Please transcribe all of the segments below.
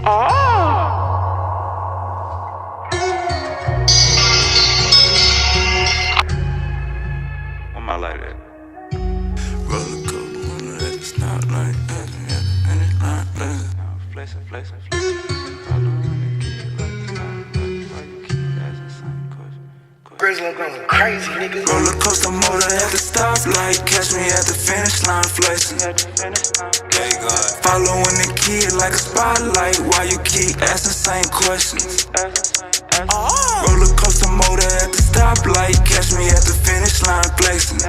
I'm out like that. Roller coaster, it's not like that. And it's not like Flexing. Grizzly going crazy, nigga. roller coaster motor at the stoplight. Catch me at the finish line flexing. Following the kid like a spotlight. Why you keep asking same questions? Roller coaster motor at the stoplight. Catch me at the finish line flexing.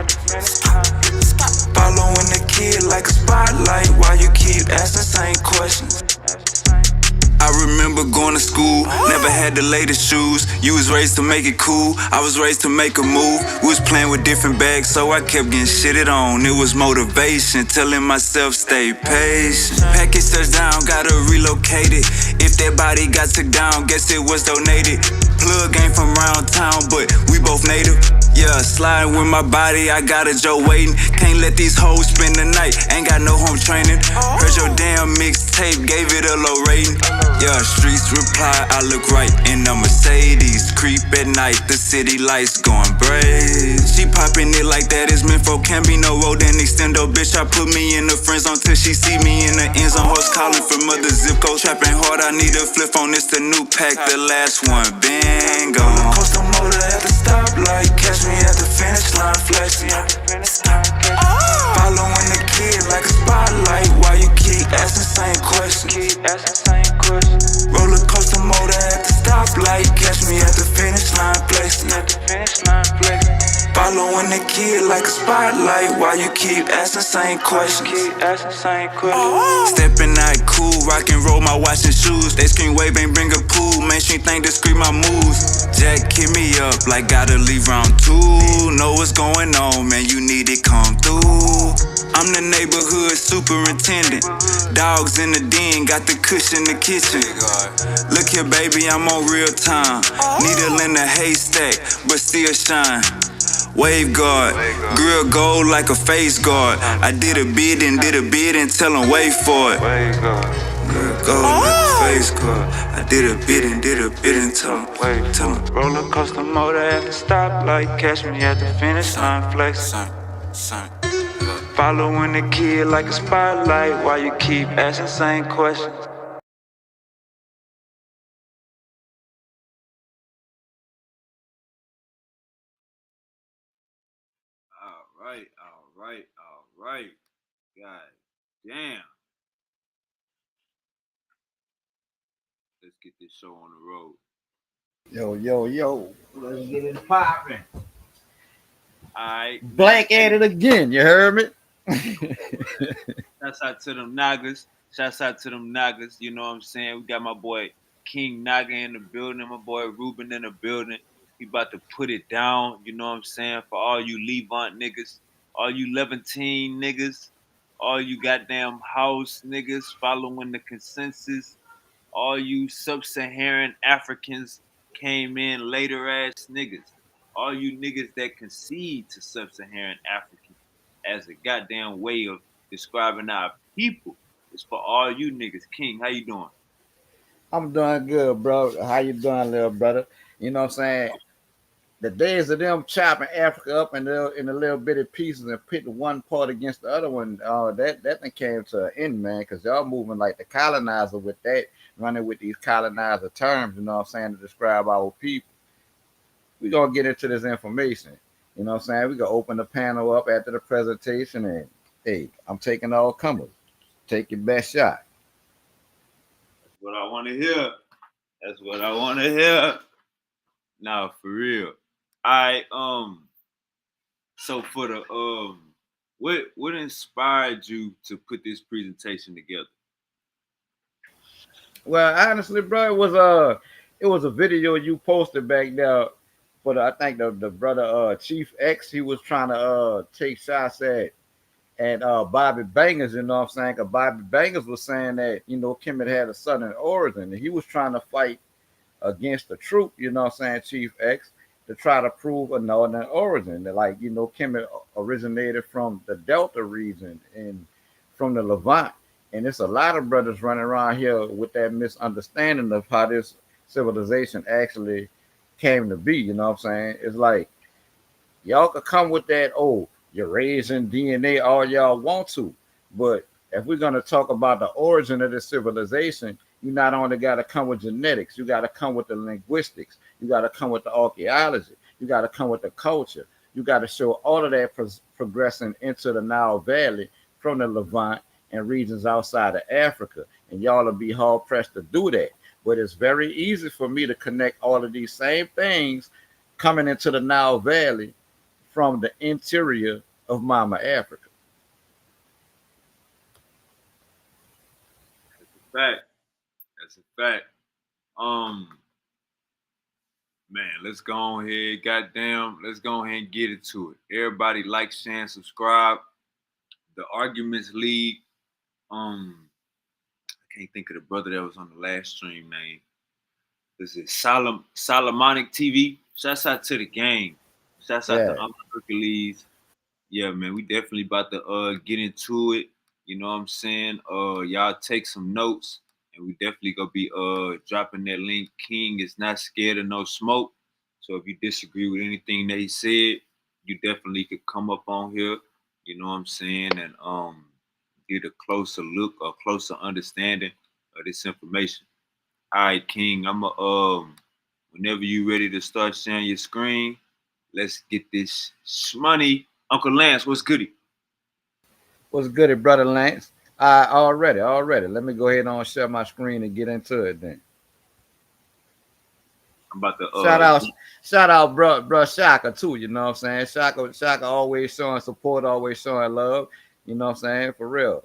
Following the kid like a spotlight. Why you keep asking same questions? I remember going to school, never had the latest shoes. You was raised to make it cool, I was raised to make a move. We was playing with different bags, so I kept getting shitted on. It was motivation, telling myself stay patient. Package touchdown, gotta relocate it. If that body got took down, guess it was donated. Plug ain't from round town, but we both native. Yeah, sliding with my body, I got a Joe waiting. Can't let these hoes spend the night, ain't got no home training. Heard your damn mixtape, gave it a low rating. Yeah, streets reply, I look right in a Mercedes. Creep at night, the city lights going brave. She popping it like that is meant for, can't be no road and extendo. Bitch, I put me in the friend zone till she see me in the end zone. Horse calling from other zip code, trapping hard, I need a flip on this, the new pack, the last one, bingo. Coast the motor at the stoplight, catch me at the finish line flexing. Following the kid like a spotlight, why you keep asking same questions? Roller coaster motor at the stoplight, catch me at the finish line flexing. Following the kid like a spotlight, why you keep asking same questions? Stepping out cool, rock and roll my watch and shoes. They scream wave, ain't bring a pool. Mainstream thing discreet my moves. Jack hit me up like gotta leave round 2. Know what's going on, man, you need it come through. I'm the neighborhood superintendent. Dogs in the den, got the kush in the kitchen. Look here, baby, I'm on real time. Needle in the haystack, but still shine. Wave guard, grill gold like a face guard. I did a bid and tell him wait for it. Grill gold like a face guard. I did a bid and tell him wait, tell him. Roller coaster motor at the stoplight, catch me at the finish line flexing. Following the kid like a spotlight, why you keep asking same questions? All right. God damn. Let's get this show on the road. Yo. Let's get it popping. Alright. Black at it again, you heard me? Shouts out to them Nagas. You know what I'm saying? We got my boy King Naga in the building, my boy Ruben in the building. We about to put it down, you know what I'm saying? For all you Levant niggas, all you Levantine niggas, all you goddamn house niggas following the consensus, all you sub-Saharan Africans came in later ass niggas, all you niggas that concede to sub-Saharan Africans as a goddamn way of describing our people. It's for all you niggas. King, how you doing? I'm doing good, bro. How you doing, little brother? You know what I'm saying? The days of them chopping Africa up in the little bitty pieces and pitting one part against the other one, that thing came to an end, man, because y'all moving like the colonizer with that, running with these colonizer terms, you know what I'm saying, to describe our people. We're going to get into this information. You know what I'm saying? We're going to open the panel up after the presentation, and, hey, I'm taking all comers. Take your best shot. That's what I want to hear. Nah, for real. So for the what inspired you to put this presentation together? Well, honestly, bro, it was a video you posted back there. But I think the brother Chief X, he was trying to take shots at Bobby Bangers, you know what I'm saying? Because Bobby Bangers was saying that, you know, Kemet had a southern origin, and he was trying to fight against the troop, you know what I'm saying, Chief X, to try to prove a northern origin. That, like, you know, Kemet originated from the Delta region and from the Levant, And it's a lot of brothers running around here with that misunderstanding of how this civilization actually came to be. You know what I'm saying? It's like y'all could come with that, oh, you're raising DNA all y'all want to. But if we're going to talk about the origin of this civilization, you not only got to come with genetics, you got to come with the linguistics, you got to come with the archaeology, you got to come with the culture. You got to show all of that progressing into the Nile Valley from the Levant and regions outside of Africa. And y'all will be hard pressed to do that. But it's very easy for me to connect all of these same things coming into the Nile Valley from the interior of Mama Africa. That's a fact. That's a fact. Um, Man, let's go on here. Goddamn, let's go ahead and get into it. Everybody like, share, and subscribe. The Arguments League. I can't think of the brother that was on the last stream name. This is Solomonic TV. Shouts out to the gang. Shouts out to Yeah. Uncle Hercules. Yeah, man, we definitely about to get into it. You know what I'm saying? Y'all take some notes, and we definitely gonna be dropping that link. King is not scared of no smoke. So if you disagree with anything that he said, you definitely could come up on here. You know what I'm saying? And get a closer look or closer understanding of this information. All right, King. I'm whenever you ready to start sharing your screen, let's get this money. Uncle Lance, what's goody? What's good, brother Lance? Already. Let me go ahead and share my screen and get into it then. I'm about to Shout out, bro Shaka too. You know what I'm saying? Shaka always showing support, always showing love. You know what I'm saying? For real.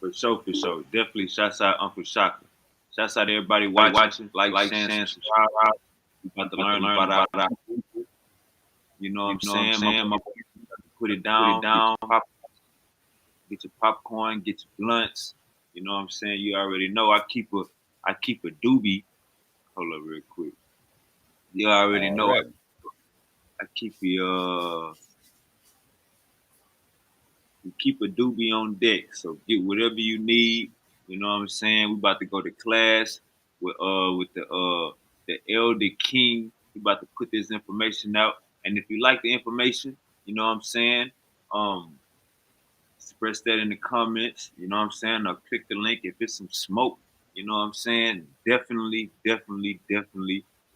for sure. Definitely shouts out Uncle Shaka. Shouts out everybody watching, like, share, subscribe. We about to learn about our people. You know what I'm saying? My boy, put it down. Get your popcorn, get your blunts. You know what I'm saying? You already know I keep a doobie. Hold up real quick. You already know Already. I keep you keep a doobie on deck. So get whatever you need. You know what I'm saying? We about to go to class with the Elder King. We about to put this information out. And if you like the information, you know what I'm saying? Um express that in the comments. You know what I'm saying? Or click the link if it's some smoke. You know what I'm saying? Definitely.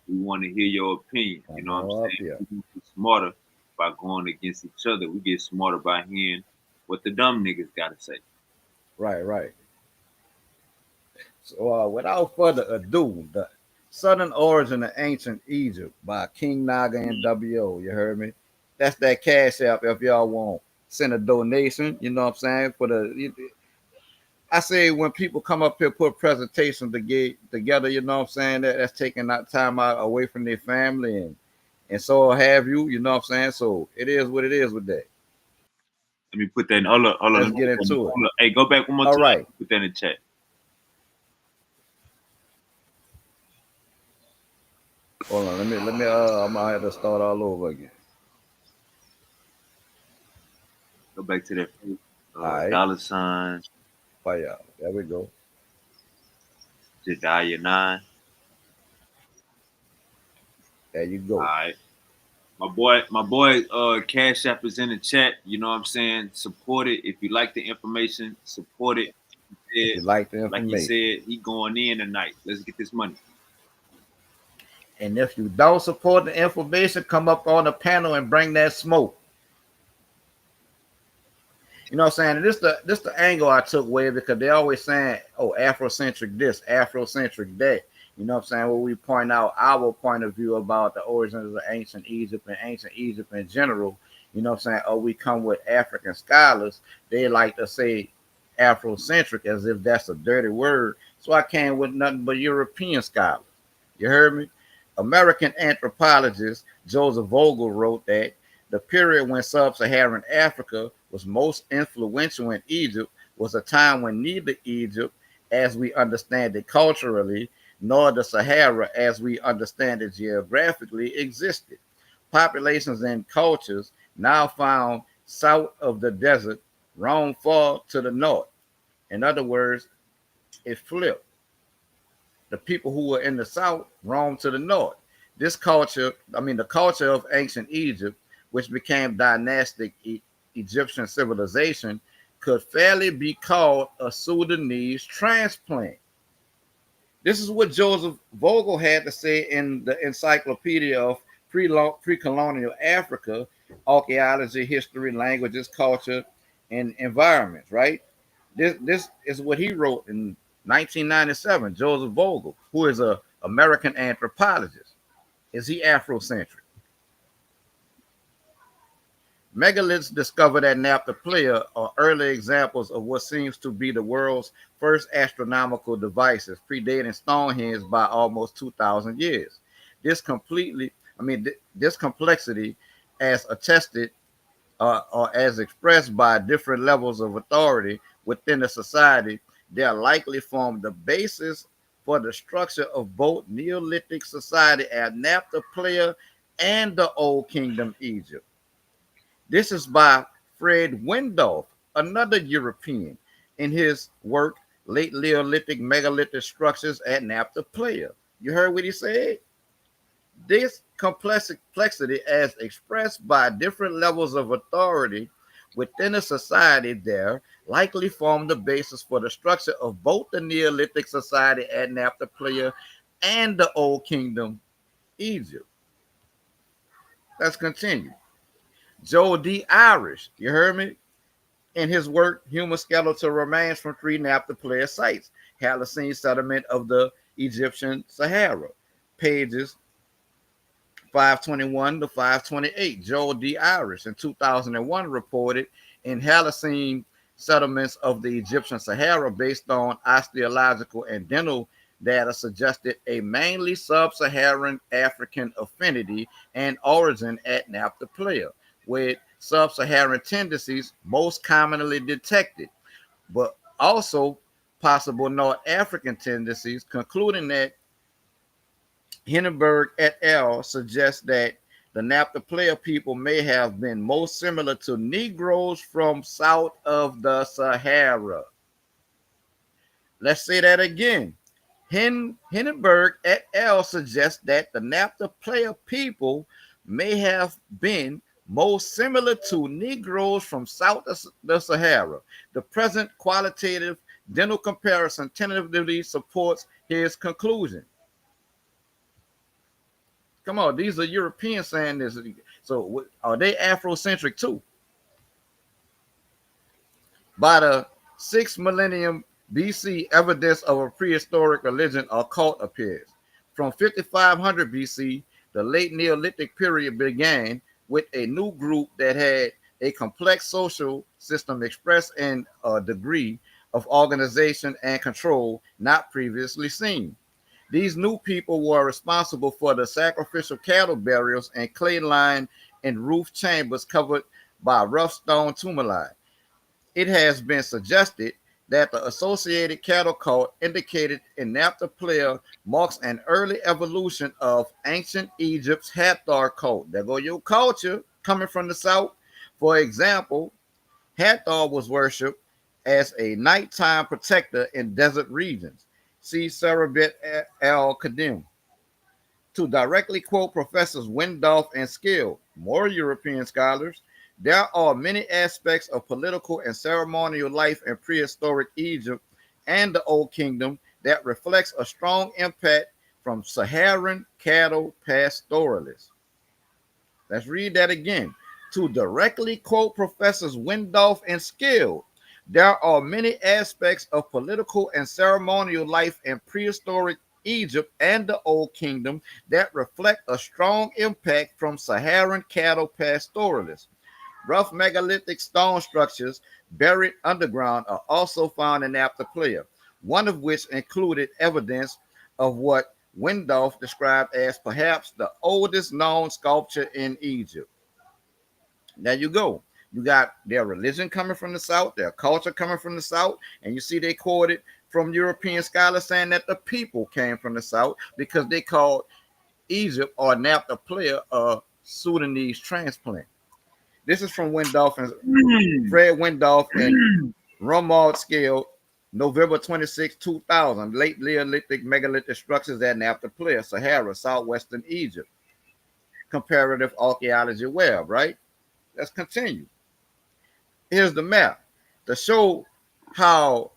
We want to hear your opinion. You Come know what I'm up saying? here. We get smarter by going against each other. We get smarter by hearing what the dumb niggas gotta say. Right. So without further ado, the Southern Origin of Ancient Egypt by King Naga and WO. You heard me? That's that cash app if y'all want. Send a donation, you know what I'm saying? I say when people come up here put presentations to get together, you know what I'm saying? That's taking that time out away from their family and so have you, you know what I'm saying? So it is what it is with that. Let me put that in. Hold up. Let's get into it. Hold up. Hey, go back one more All time. right. Put that in the chat. Hold on. Let me I'm gonna have to start all over again. Go back to that All right. $. Fire. There we go. Jediah 9. There you All go. right. My boy, Cash App is in the chat. You know what I'm saying? Support it. If you like the information, support it. If you like the Like he information. said, he going in tonight. Let's get this money. And if you don't support the information, come up on the panel and bring that smoke. You know what I'm saying? This the angle I took with because they always saying, oh, Afrocentric this, Afrocentric that. You know what I'm saying? Where we point out our point of view about the origins of ancient Egypt and ancient Egypt in general. You know what I'm saying? Or we come with African scholars. They like to say Afrocentric as if that's a dirty word. So I came with nothing but European scholars. You heard me? American anthropologist Joseph Vogel wrote that the period when sub-Saharan Africa was most influential in Egypt was a time when neither Egypt, as we understand it culturally, nor the Sahara, as we understand it geographically, existed. Populations and cultures now found south of the desert roam far to the north. In other words, it flipped. The people who were in the south roamed to the north. This culture, the culture of ancient Egypt, which became dynastic Egyptian civilization, could fairly be called a Sudanese transplant. This is what Joseph Vogel had to say in the Encyclopedia of Pre-Colonial Africa, Archaeology, History, Languages, Culture, and Environments, right? This is what he wrote in 1997, Joseph Vogel, who is an American anthropologist. Is he Afrocentric? Megaliths discovered at Naphtha are early examples of what seems to be the world's first astronomical devices, predating Stonehenge by almost 2,000 years. This this complexity, as attested or as expressed by different levels of authority within a society, they are likely form the basis for the structure of both Neolithic society at Naphtha and the Old Kingdom Egypt. This is by Fred Wendorf, another European, in his work Late Neolithic Megalithic Structures at Naphtha. You heard what he said? This complexity, as expressed by different levels of authority within a society, there likely formed the basis for the structure of both the Neolithic society at Naphtha and the Old Kingdom Egypt. Let's continue. Joe D. Irish, you heard me? In his work, Human Skeletal Remains from Three Naphtha Sites, Holocene Settlement of the Egyptian Sahara, pages 521 to 528. Joel D. Irish in 2001 reported in Holocene Settlements of the Egyptian Sahara, based on osteological and dental data, suggested a mainly sub-Saharan African affinity and origin at Naphtha, with sub-Saharan tendencies most commonly detected, but also possible North African tendencies, concluding that Hindenburg et al. Suggests that the Naphtha people may have been most similar to Negroes from south of the Sahara. Let's say that again. Hindenburg et al. Suggests that the Naphtha people may have been most similar to Negroes from south of the Sahara. The present qualitative dental comparison tentatively supports his conclusion. Come on, these are Europeans saying this. So are they Afrocentric too? By the 6th millennium BC, evidence of a prehistoric religion or cult appears. From 5500 BC, the late Neolithic period began with a new group that had a complex social system expressed in a degree of organization and control not previously seen. These new people were responsible for the sacrificial cattle burials and clay-lined and roof chambers covered by rough stone tumuli. It has been suggested that the associated cattle cult indicated in Naphtha marks an early evolution of ancient Egypt's Hathor cult. There go your culture coming from the south. For example, Hathor was worshipped as a nighttime protector in desert regions. See Sarabet al-Qadim. To directly quote Professors Wendorf and Skill, more European scholars, there are many aspects of political and ceremonial life in prehistoric Egypt and the Old Kingdom that reflects a strong impact from Saharan cattle pastoralists. Let's read that again. To directly quote Professors Wendorf and Skill, there are many aspects of political and ceremonial life in prehistoric Egypt and the Old Kingdom that reflect a strong impact from Saharan cattle pastoralists. Rough megalithic stone structures buried underground are also found in Naphtha, one of which included evidence of what Wendorf described as perhaps the oldest known sculpture in Egypt. There you go. You got their religion coming from the south, their culture coming from the south, and you see they quoted from European scholars saying that the people came from the south because they called Egypt or Naphtha a Sudanese transplant. This is from Fred Windolph and Romuald Scale, November 26, 2000. Late Neolithic megalithic structures at Naphtha Plain, Sahara, southwestern Egypt. Comparative Archaeology Web, right? Let's continue. Here's the map to show how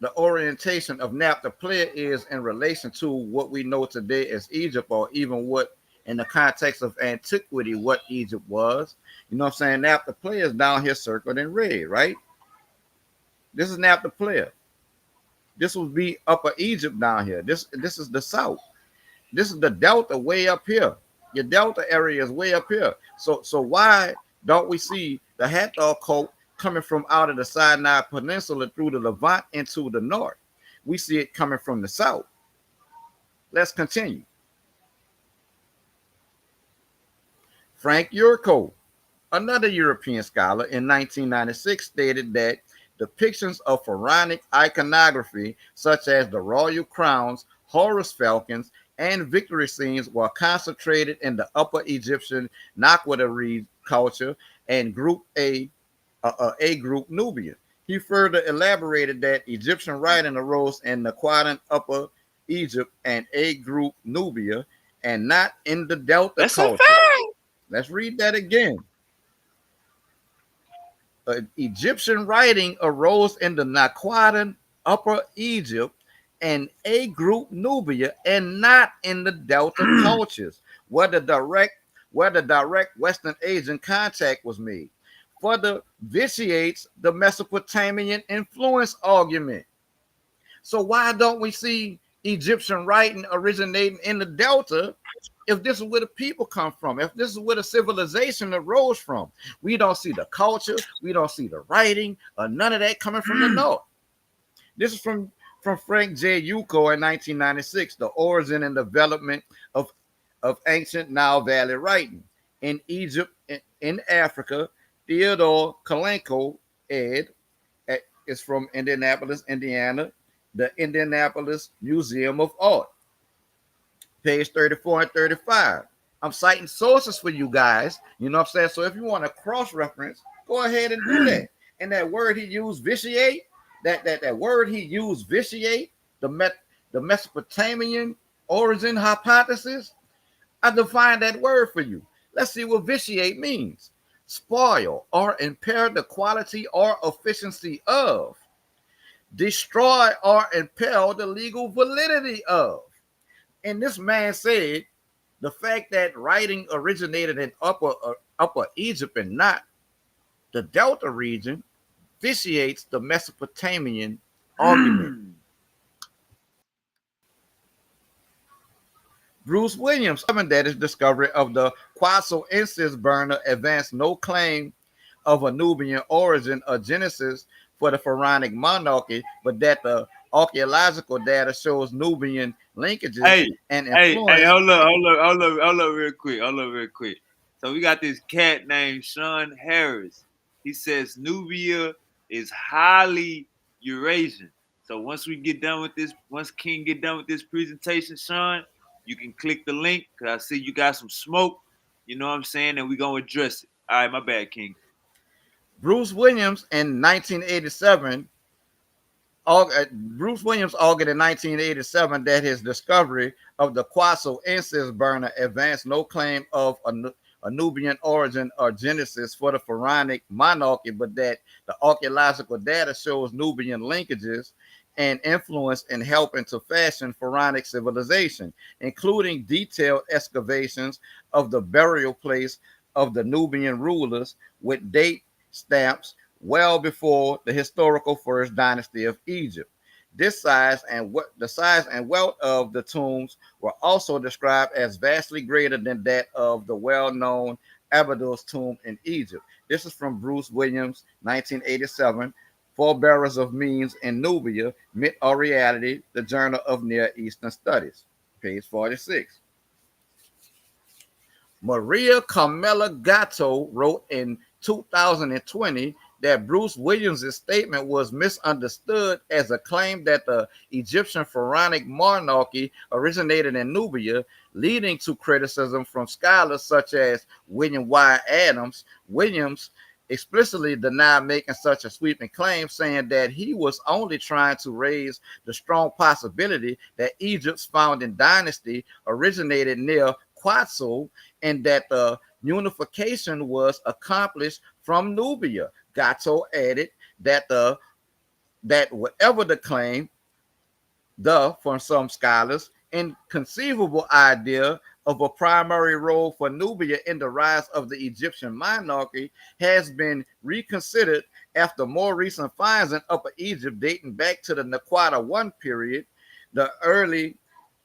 the orientation of Naphtha Plain is in relation to what we know today as Egypt, or even what in the context of antiquity, what Egypt was. You know what I'm saying? Naphtha Plain is down here circled in red, right? This is Naphtha Plain. This would be Upper Egypt down here. This is the south. This is the delta way up here. Your delta area is way up here. So why don't we see the Hathor cult coming from out of the Sinai Peninsula through the Levant into the north? We see it coming from the south. Let's continue. Frank Yurko, another European scholar, in 1996 stated that depictions of pharaonic iconography, such as the royal crowns, Horus falcons, and victory scenes, were concentrated in the Upper Egyptian Naqada culture and Group A group Nubian. He further elaborated that Egyptian writing arose in the quadrant Upper Egypt and A group Nubia, and not in the Delta culture. Let's read that again. Egyptian writing arose in the Naqadan Upper Egypt and A group Nubia, and not in the Delta cultures where the direct Western Asian contact was made. Further vitiates the Mesopotamian influence argument. So why don't we see Egyptian writing originating in the Delta if this is where the people come from, if this is where the civilization arose from? We don't see the culture, we don't see the writing, or none of that coming from the north. This is from Frank J. Yuko in 1996, The Origin and Development of Ancient Nile Valley Writing in Egypt, in Africa. Theodore Kalenko, ed. is from Indianapolis, Indiana, the Indianapolis Museum of Art. Page 34 and 35. I'm citing sources for you guys. You know what I'm saying? So if you want to cross-reference, go ahead and do that. And that word he used, vitiate, that word he used, vitiate, the Mesopotamian origin hypothesis, I defined that word for you. Let's see what vitiate means. Spoil or impair the quality or efficiency of. Destroy or impel the legal validity of. And this man said the fact that writing originated in Upper Egypt and not the Delta region vitiates the Mesopotamian argument. Bruce Williams, that his discovery of the Quetzal incense burner advanced no claim of a Nubian origin or genesis for the pharaonic monarchy, but that the archaeological data shows Nubian linkages and influence. Hey, hold up real quick. So we got this cat named Sean Harris. He says Nubia is highly Eurasian. So once King get done with this presentation, Sean, you can click the link because I see you got some smoke. You know what I'm saying? And we're going to address it. All right, my bad, King. Bruce Williams in 1987. Bruce Williams argued in 1987 that his discovery of the Quetzal incense burner advanced no claim of a Nubian origin or genesis for the pharaonic monarchy, but that the archaeological data shows Nubian linkages and influence in helping to fashion pharaonic civilization, including detailed excavations of the burial place of the Nubian rulers with date stamps well before the historical first dynasty of Egypt. The size and wealth of the tombs were also described as vastly greater than that of the well-known Abydos tomb in Egypt. This is from Bruce Williams, 1987, Forebearers of Means in Nubia, Myth or Reality, the Journal of Near Eastern Studies, page 46. Maria Carmela Gatto wrote in 2020 that Bruce Williams' statement was misunderstood as a claim that the Egyptian pharaonic monarchy originated in Nubia, leading to criticism from scholars such as William Y. Adams. Williams explicitly denied making such a sweeping claim, saying that he was only trying to raise the strong possibility that Egypt's founding dynasty originated near Quetzal and that the unification was accomplished from Nubia. Gatto added that whatever the claim, from some scholars, inconceivable idea of a primary role for Nubia in the rise of the Egyptian monarchy has been reconsidered after more recent finds in Upper Egypt dating back to the Naqada I period, the early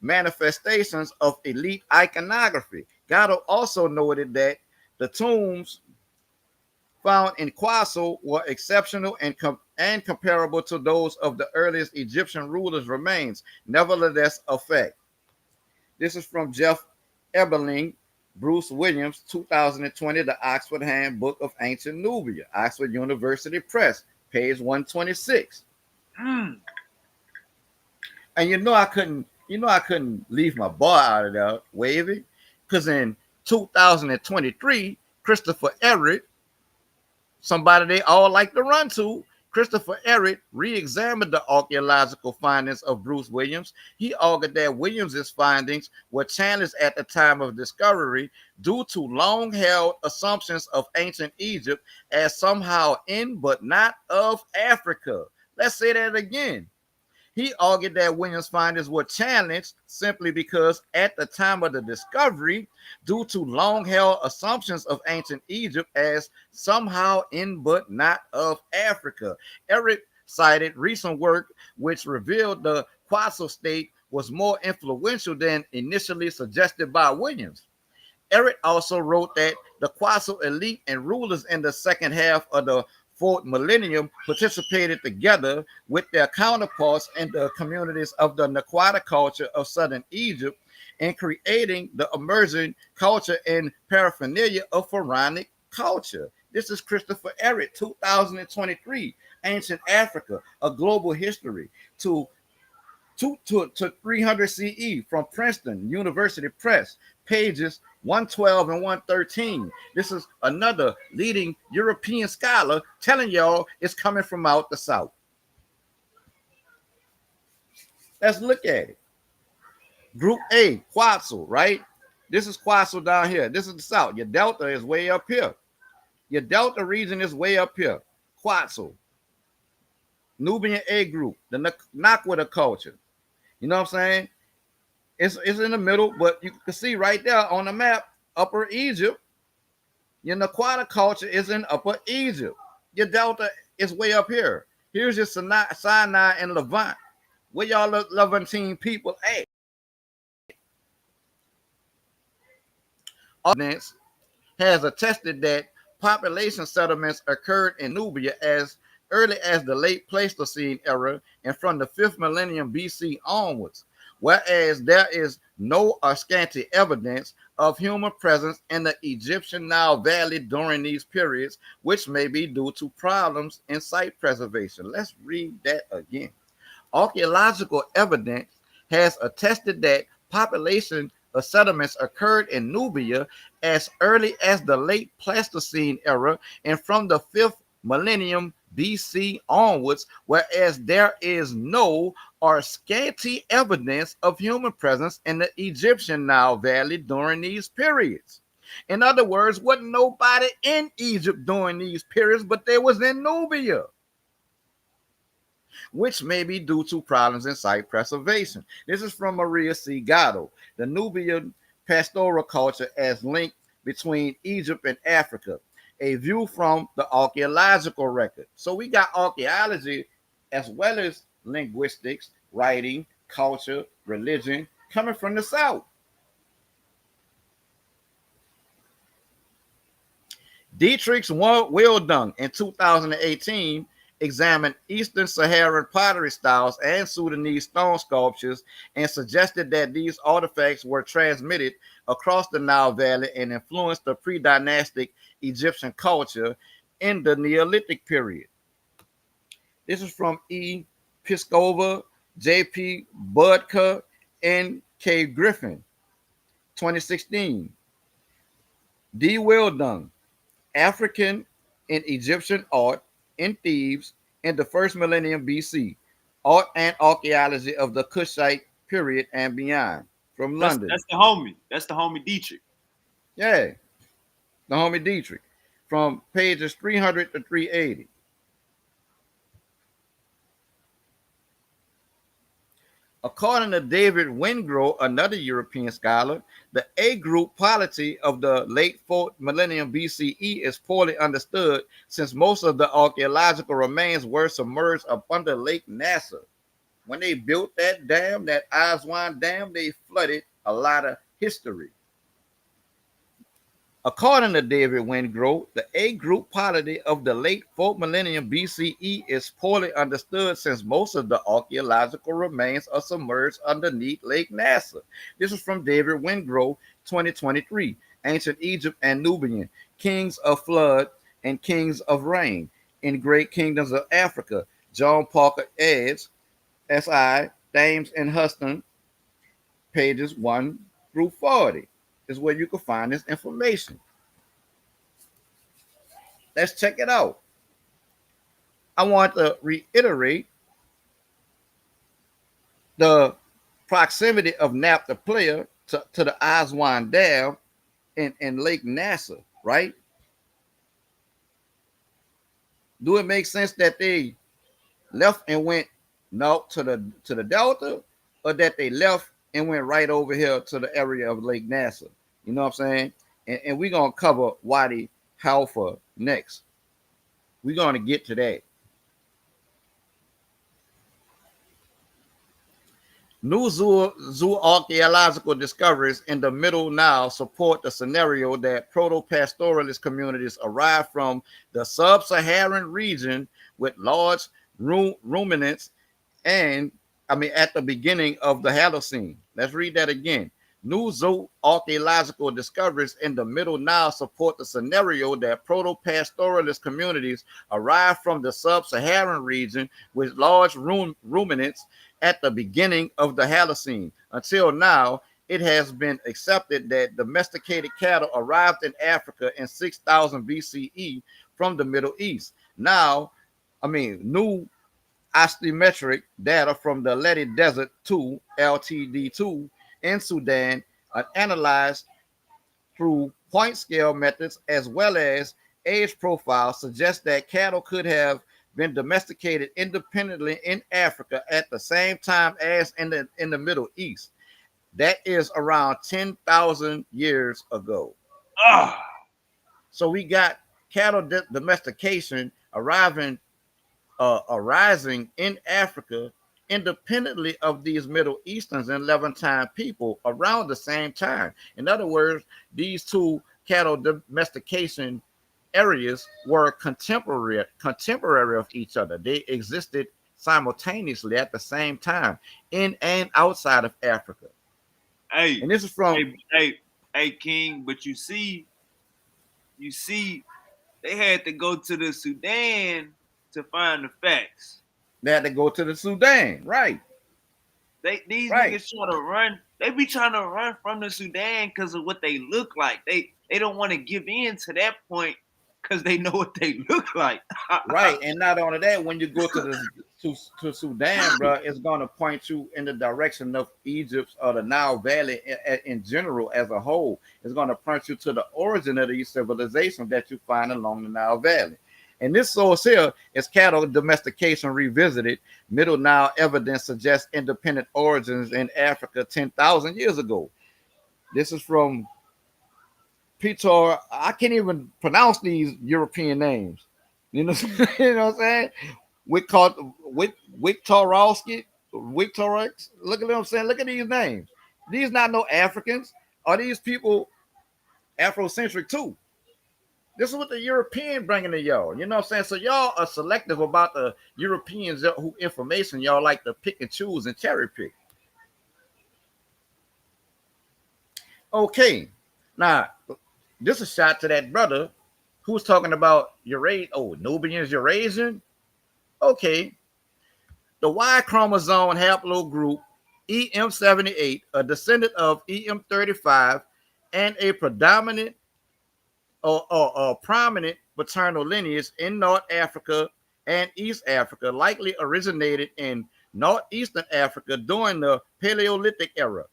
manifestations of elite iconography. Gatto also noted that the tombs found in Quetzal were exceptional and comparable to those of the earliest Egyptian rulers' remains, nevertheless a fact. This is from Jeff Eberling, Bruce Williams, 2020, The Oxford Handbook of Ancient Nubia, Oxford University Press, page 126. And I couldn't leave my boy out of there, Wavy, because in 2023, Christopher Everett, somebody they all like to run to, Christopher Everett re-examined the archaeological findings of Bruce Williams. He argued that Williams's findings were challenged at the time of discovery due to long-held assumptions of ancient Egypt as somehow in but not of Africa. Let's say that again. He argued that Williams' findings were challenged simply because at the time of the discovery, due to long-held assumptions of ancient Egypt as somehow in but not of Africa. Eric cited recent work which revealed the Quetzal state was more influential than initially suggested by Williams. Eric also wrote that the Quetzal elite and rulers in the second half of the fourth millennium participated together with their counterparts in the communities of the Naqada culture of southern Egypt in creating the emerging culture and paraphernalia of pharaonic culture. This is Christopher Everett, 2023, Ancient Africa, A Global History to 300 CE from Princeton University Press, pages 112 and 113. This is another leading European scholar telling y'all it's coming from out the south. Let's look at it. Group A, Quetzal, right? This is Quetzal down here. This is the south. Your delta is way up here. Your delta region is way up here. Quetzal. Nubian A group, the Naqada culture. You know what I'm saying? It's in the middle, but you can see right there on the map, Upper Egypt. Your Naqada culture is in Upper Egypt. Your delta is way up here. Here's your Sinai and Levant. Where y'all Levantine people at? Evidence has attested that population settlements occurred in Nubia as early as the late Pleistocene era and from the 5th millennium BC onwards, whereas there is no or scanty evidence of human presence in the Egyptian Nile Valley during these periods, which may be due to problems in site preservation. Let's read that again. Archaeological evidence has attested that population of settlements occurred in Nubia as early as the late Pleistocene era and from the 5th millennium BC onwards, whereas there is no or scanty evidence of human presence in the Egyptian Nile Valley during these periods. In other words, wasn't nobody in Egypt during these periods, but they was in Nubia, which may be due to problems in site preservation. This is from Maria C. Gatto, the Nubian pastoral culture as linked between Egypt and Africa, a view from the archaeological record. So we got archaeology as well as linguistics, writing, culture, religion coming from the south. Dietrich Wildung in 2018 examined Eastern Saharan pottery styles and Sudanese stone sculptures and suggested that these artifacts were transmitted across the Nile Valley and influenced the pre-dynastic Egyptian culture in the Neolithic period. This is from E. Piskova, J.P. Budka, and K. Griffin, 2016. D. Weldon, African and Egyptian art in Thebes in the first millennium BC, art and archaeology of the Kushite period and beyond, from That's London. that's the homie. That's the homie Dietrich. Yeah, the homie Dietrich, from pages 300 to 380. According to David Wingrove, another European scholar, the A group polity of the late 4th millennium BCE is poorly understood since most of the archaeological remains were submerged up under Lake Nasser. When they built that dam, that Aswan Dam, they flooded a lot of history. According to David Wingrove, the A group polity of the late 4th millennium BCE is poorly understood since most of the archaeological remains are submerged underneath Lake Nasser. This is from David Wingrove, 2023. Ancient Egypt and Nubian, Kings of Flood and Kings of Rain in Great Kingdoms of Africa. John Parker Edge, S.I., Thames and Huston, pages 1 through 40. Is where you can find this information. Let's check it out. I want to reiterate the proximity of Naphtha Player to the Aswan Dam in Lake Nasser, right? Do it make sense that they left and went north to the delta, or that they left and went right over here to the area of Lake Nasser? You know what I'm saying? And we're going to cover Wadi Halfa next. We're going to get to that. New zooarchaeological discoveries in the Middle Nile support the scenario that proto-pastoralist communities arrived from the sub-Saharan region with large ruminants at the beginning of the Holocene. Let's read that again. New zooarchaeological discoveries in the Middle Nile support the scenario that proto-pastoralist communities arrived from the sub-Saharan region with large ruminants at the beginning of the Holocene. Until now, it has been accepted that domesticated cattle arrived in Africa in 6000 BCE from the Middle East. New osteometric data from the Ledi Desert 2, LTD2, in Sudan are analyzed through point scale methods as well as age profiles suggest that cattle could have been domesticated independently in Africa at the same time as in the Middle East. That is around 10,000 years ago. So we got cattle domestication arising in Africa independently of these Middle Easterns and Levantine people around the same time. In other words, these two cattle domestication areas were contemporary of each other. They existed simultaneously at the same time in and outside of Africa. Hey, and this is from hey, King. But you see, they had to go to the Sudan to find the facts. They had to go to the Sudan, right? These niggas try to run. They be trying to run from the Sudan because of what they look like. They don't want to give in to that point because they know what they look like. Right, and not only that, when you go to Sudan, bro, it's going to point you in the direction of Egypt or the Nile Valley in general as a whole. It's going to point you to the origin of these civilizations that you find along the Nile Valley. And this source here is Cattle Domestication Revisited. Middle Nile evidence suggests independent origins in Africa 10,000 years ago. This is from Peter. I can't even pronounce these European names. You know, you know what I'm saying? Wiktorowski. Look at what I'm saying. Look at these names. These not no Africans. Are these people Afrocentric too? This is what the European bringing to y'all. You know what I'm saying? So y'all are selective about the Europeans who information y'all like to pick and choose and cherry pick. Okay. Now, this is a shot to that brother Who's talking about Eurasia? Oh, Nubians, Eurasian. Okay, the Y chromosome haplogroup EM78, a descendant of EM35, and a predominant or prominent paternal lineage in North Africa and East Africa, likely originated in northeastern Africa during the Paleolithic era,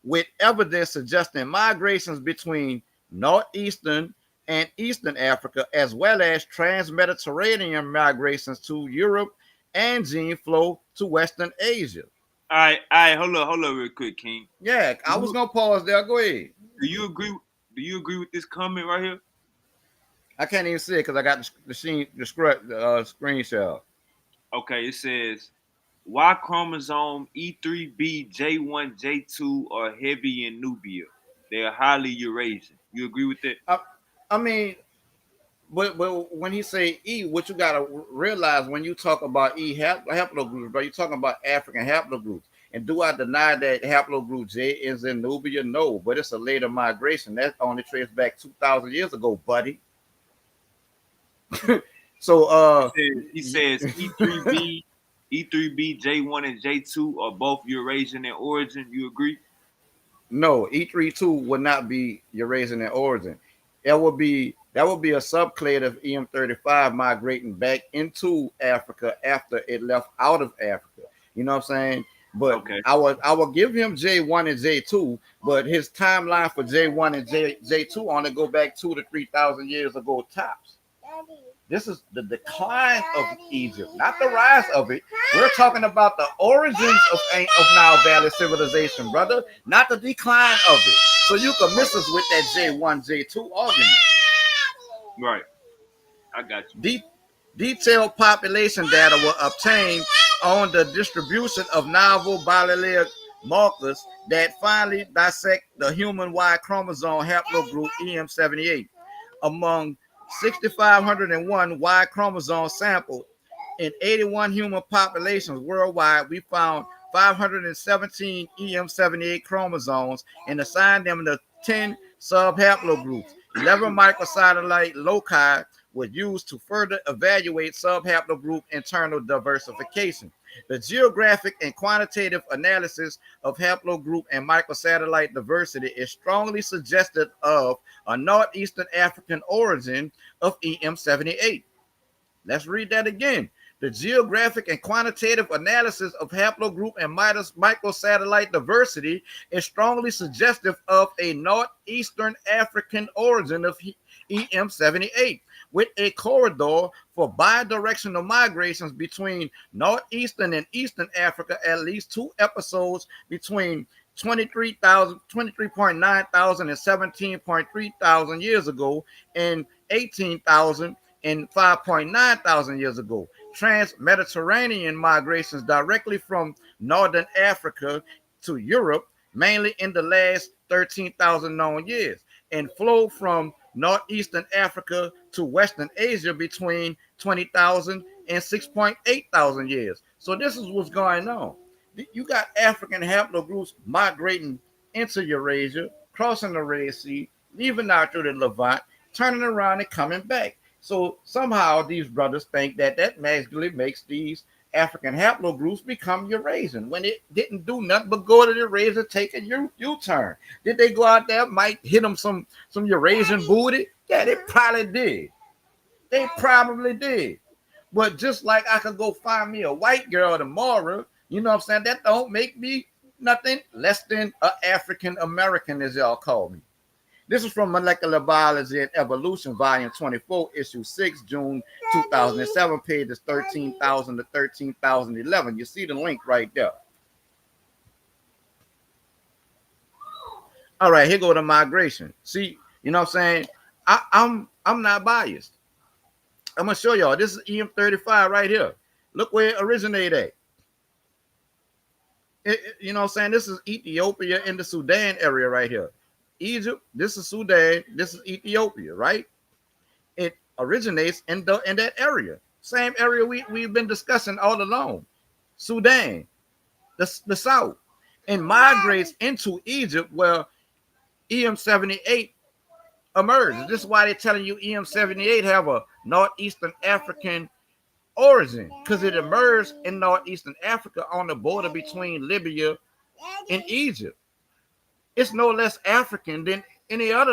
with evidence suggesting migrations between northeastern and eastern Africa, as well as trans-Mediterranean migrations to Europe and gene flow to Western Asia. All right, hold on, real quick, King. Yeah, I was gonna pause there. Go ahead. Do you agree? Do you agree with this comment right here? I can't even see it because I got the screenshot. Okay, it says Y chromosome E3B J1 J2 are heavy in Nubia. They are highly Eurasian. You agree with that? I mean, but when he say E, what you gotta realize when you talk about E haplogroups, bro, you're talking about African haplogroups. And do I deny that haplogroup J is in Nubia? No, but it's a later migration. That only traced back 2,000 years ago, buddy. So he says E3B E3B J1 and J2 are both Eurasian in origin. You agree? no, E32 would not be Eurasian in origin. That would be a subclade of EM35 migrating back into Africa after it left out of Africa. You know what I'm saying? But Okay. I would give him J1 and J2, but his timeline for J1 and J2 only go back 2 to 3,000 years ago tops. This is the decline of Egypt, not the rise of it. We're talking about the origins of Nile Valley civilization, brother, not the decline of it. So you can miss us with that J1, J2 argument. Right. I got you. Detailed population data were obtained on the distribution of novel biallelic markers that finally dissect the human Y chromosome haplogroup EM78. Among 6,501 Y chromosome sampled in 81 human populations worldwide, we found 517 EM78 chromosomes and assigned them to 10 subhaplogroups. 11 microsatellite loci were used to further evaluate subhaplogroup internal diversification. The geographic and quantitative analysis of haplogroup and microsatellite diversity is strongly suggestive of a northeastern African origin of EM78. Let's read that again. The geographic and quantitative analysis of haplogroup and microsatellite diversity is strongly suggestive of a northeastern African origin of EM78, with a corridor for bidirectional migrations between northeastern and eastern Africa, at least 2 episodes between 23.9 thousand and 17.3 thousand years ago, and 18,000 and 5.9 thousand years ago. Trans-Mediterranean migrations directly from northern Africa to Europe, mainly in the last 13,000 known years, and flow from northeastern Africa to Western Asia between 20,000 and 6.8 thousand years. So this is what's going on. You got African haplogroups migrating into Eurasia, crossing the Red Sea, leaving out through the Levant, turning around and coming back. So somehow these brothers think that magically makes these African haplogroups become Eurasian when it didn't do nothing but go to the Eurasia, take a U-turn. Did they go out there, might hit them some Eurasian booty? Yeah, they probably did. They probably did. But just like I could go find me a white girl tomorrow, you know what I'm saying? That don't make me nothing less than an African American, as y'all call me. This is from Molecular Biology and Evolution, Volume 24, Issue 6, June 2007, pages 13,000 to 13,011. You see the link right there. All right, here go the migration. See, you know what I'm saying? I'm not biased. I'm gonna show y'all. This is EM35 right here. Look where it originated at. You know what I'm saying? This is Ethiopia in the Sudan area right here. Egypt, this is Sudan, this is Ethiopia, right? It originates in that area. Same area we've been discussing all along. Sudan, the south, and migrates into Egypt, where EM78 emerged. This is why they're telling you EM78 have a northeastern African origin, because it emerged in northeastern Africa on the border between Libya and Egypt. It's no less African than any of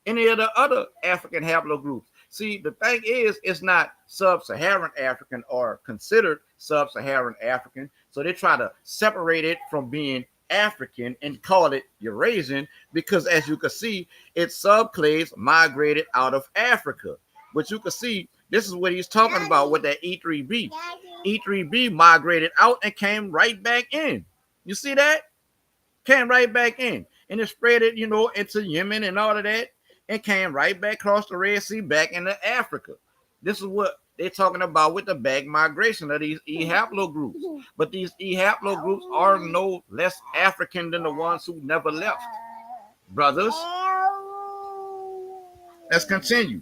the other African haplogroups. See, the thing is, it's not sub-Saharan African or considered sub-Saharan African. So they try to separate it from being African and call it Eurasian because, as you can see, its subclades migrated out of Africa. But you can see this is what he's talking about with that E3B. E3B migrated out and came right back in. You see that? Came right back in. And it spread it, into Yemen and all of that, and came right back across the Red Sea back into Africa. This is what they're talking about with the back migration of these E haplogroups. But these E haplogroups are no less African than the ones who never left. Brothers, let's continue.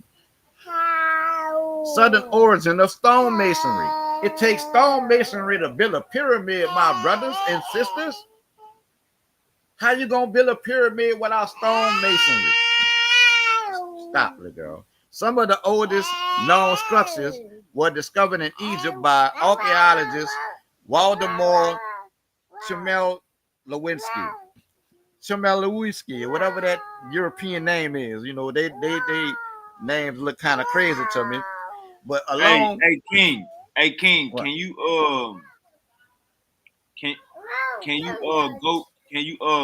Southern origin of stonemasonry. It takes stonemasonry to build a pyramid, my brothers and sisters. How you gonna build a pyramid without stone masonry? Stop, little girl. Some of the oldest known structures were discovered in Egypt by archaeologist Waldemar Chmielewski, whatever that European name is. They names look kind of crazy to me. But along, hey King, what? can you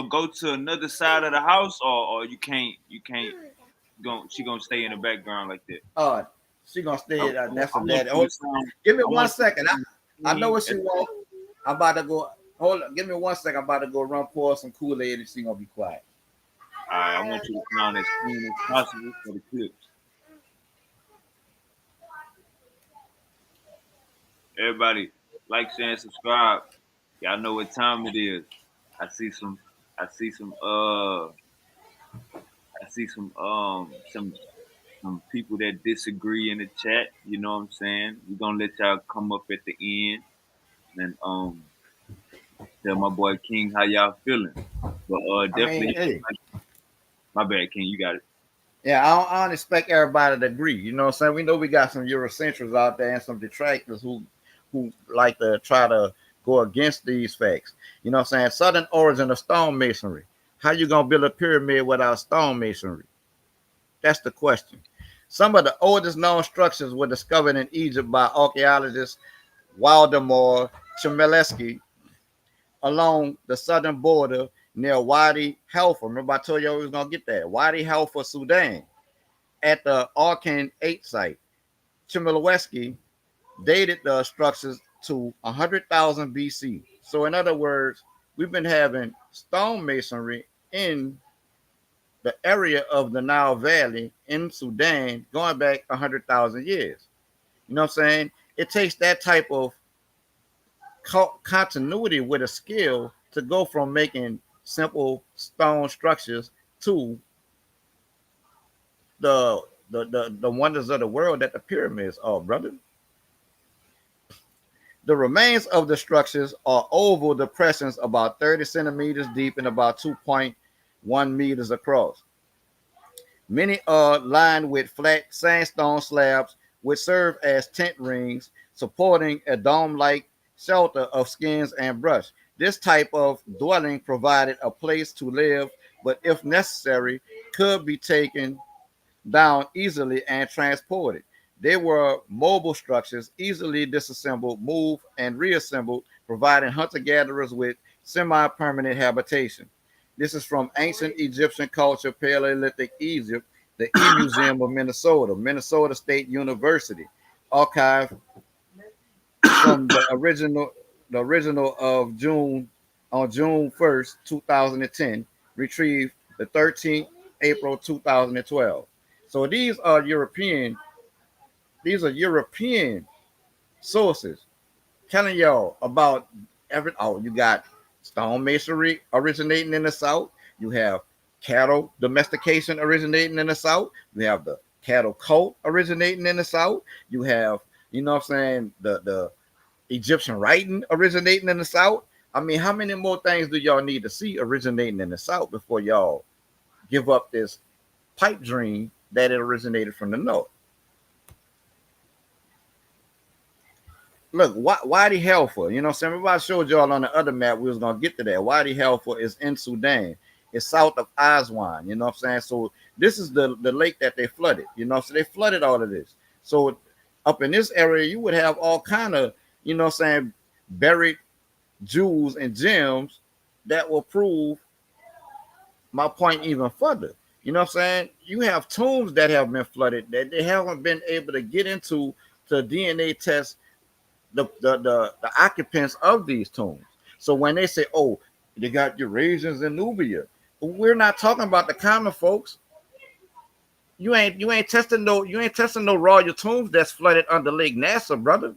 go to another side of the house, or you can't she gonna stay in the background like that? She gonna stay at that's I a want daddy. you to sound- Give me I one want you second. to- I know what she want. I'm about to go. Hold on. Give me 1 second. I'm about to go run pour some Kool-Aid and she gonna be quiet. All right, I want you to sound as clean as possible for the clips. Everybody, like, share, and subscribe. Y'all know what time it is. I see some I see some some people that disagree in the chat. You know what I'm saying? We're gonna let y'all come up at the end and tell my boy King how y'all feeling. But definitely, Hey, my bad, King, you got it. yeah, I don't expect everybody to agree. You know what I'm saying? We know we got some Eurocentrics out there and some detractors who like to try to go against these facts. You know what I'm saying? Southern origin of stonemasonry. How you gonna build a pyramid without stonemasonry? That's the question. Some of the oldest known structures were discovered in Egypt by archaeologist Waldemar Chmielewski along the southern border near Wadi Halfa. Remember, I told you I was gonna get that. Wadi Halfa, Sudan, at the Arkan 8 site. Chmielewski dated the structures to 100,000 BC. So, in other words, we've been having stonemasonry in the area of the Nile Valley in Sudan going back 100,000 years. You know what I'm saying? It takes that type of continuity with a skill to go from making simple stone structures to the wonders of the world that the pyramids are, brother. The remains of the structures are oval depressions about 30 centimeters deep and about 2.1 meters across. Many are lined with flat sandstone slabs, which serve as tent rings, supporting a dome-like shelter of skins and brush. This type of dwelling provided a place to live, but if necessary, could be taken down easily and transported. They were mobile structures, easily disassembled, moved, and reassembled, providing hunter-gatherers with semi-permanent habitation. This is from Ancient Egyptian Culture, Paleolithic Egypt, the E Museum of Minnesota, Minnesota State University, archive from the original of June on June 1st, 2010, retrieved the 13th April 2012. So these are European sources telling y'all about you got stone masonry originating in the South. You have cattle domestication originating in the South. You have the cattle cult originating in the South. You have, you know what I'm saying, the Egyptian writing originating in the South. I mean, how many more things do y'all need to see originating in the South before y'all give up this pipe dream that it originated from the north. Look, Wadi Halfa, you know what I'm saying? Remember I showed y'all on the other map, we was going to get to that. Wadi Halfa is in Sudan. It's south of Aswan, you know what I'm saying? So this is the lake that they flooded, you know, so they flooded all of this. So up in this area, you would have all kind of, you know what I'm saying, buried jewels and gems that will prove my point even further. You know what I'm saying? You have tombs that have been flooded that they haven't been able to get into to DNA test the occupants of these tombs. So when they say, oh, they got Eurasians in Nubia, we're not talking about the common folks. You ain't testing no royal tombs that's flooded under Lake Nasser, brother.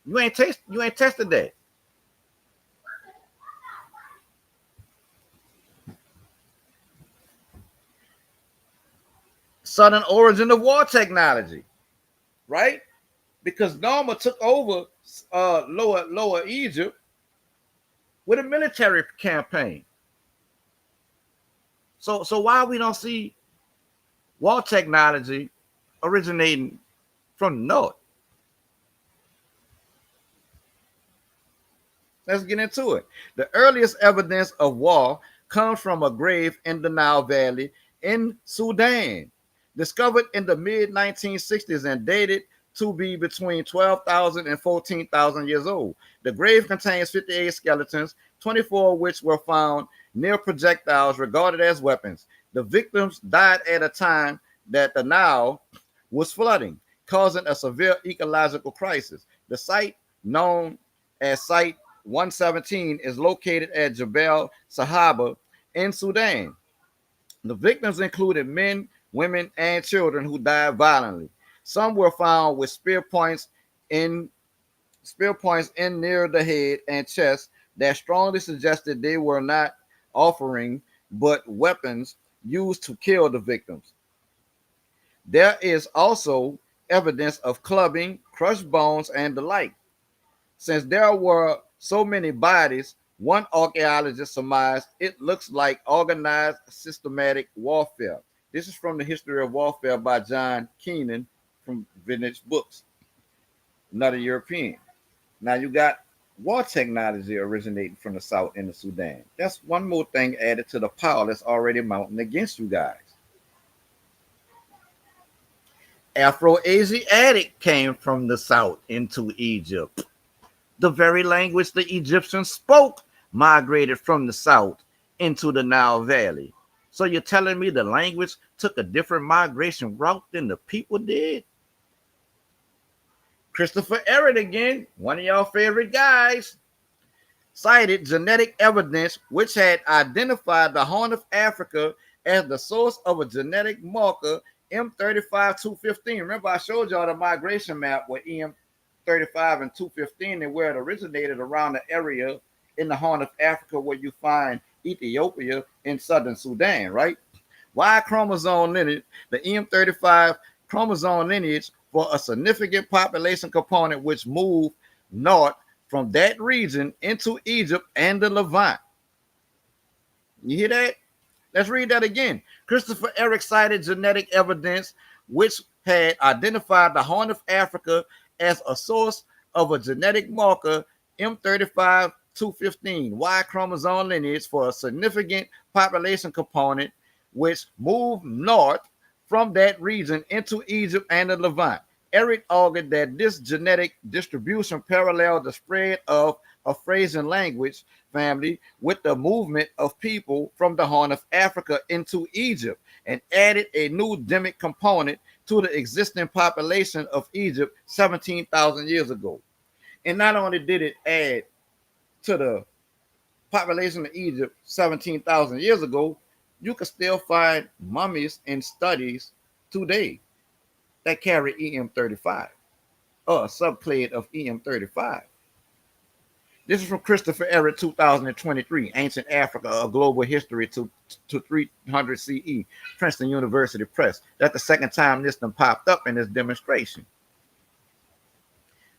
You ain't tested that. Southern origin of war technology, right? Because Norma took over lower Egypt with a military campaign. So why we don't see war technology originating from the north? Let's get into it. The earliest evidence of war comes from a grave in the Nile Valley in Sudan, discovered in the mid-1960s and dated to be between 12,000 and 14,000 years old. The grave contains 58 skeletons, 24 of which were found near projectiles regarded as weapons. The victims died at a time that the Nile was flooding, causing a severe ecological crisis. The site, known as Site 117, is located at Jebel Sahaba in Sudan. The victims included men, women, and children who died violently. Some were found with spear points in near the head and chest that strongly suggested they were not offering but weapons used to kill the victims. There is also evidence of clubbing, crushed bones, and the like. Since there were so many bodies, one archaeologist surmised it looks like organized systematic warfare. This is from the History of Warfare by John Keenan from Vintage Books, another European. Now you got war technology originating from the south in the Sudan. That's one more thing added to the pile that's already mounting against you guys. Afro-Asiatic came from the south into Egypt. The very language the Egyptians spoke migrated from the south into the Nile Valley. So you're telling me the language took a different migration route than the people did? Christopher Ehret again, one of y'all favorite guys, cited genetic evidence which had identified the Horn of Africa as the source of a genetic marker M35-215. Remember I showed y'all the migration map with M35 and 215 and where it originated around the area in the Horn of Africa where you find Ethiopia in southern Sudan, right? Y chromosome lineage, the M35 chromosome lineage for a significant population component which moved north from that region into Egypt and the Levant. You hear that? Let's read that again. Christopher Ehret cited genetic evidence which had identified the Horn of Africa as a source of a genetic marker M35-215 Y chromosome lineage for a significant population component which moved north from that region into Egypt and the Levant. Ehret argued that this genetic distribution paralleled the spread of a Frisian language family with the movement of people from the Horn of Africa into Egypt and added a new demic component to the existing population of Egypt 17,000 years ago. And not only did it add to the population of Egypt 17,000 years ago, you can still find mummies in studies today that carry EM35 or a subclade of EM35. This is from Christopher Ehret, 2023, Ancient Africa, A Global History to 300 CE, Princeton University Press. That's the second time this done popped up in this demonstration.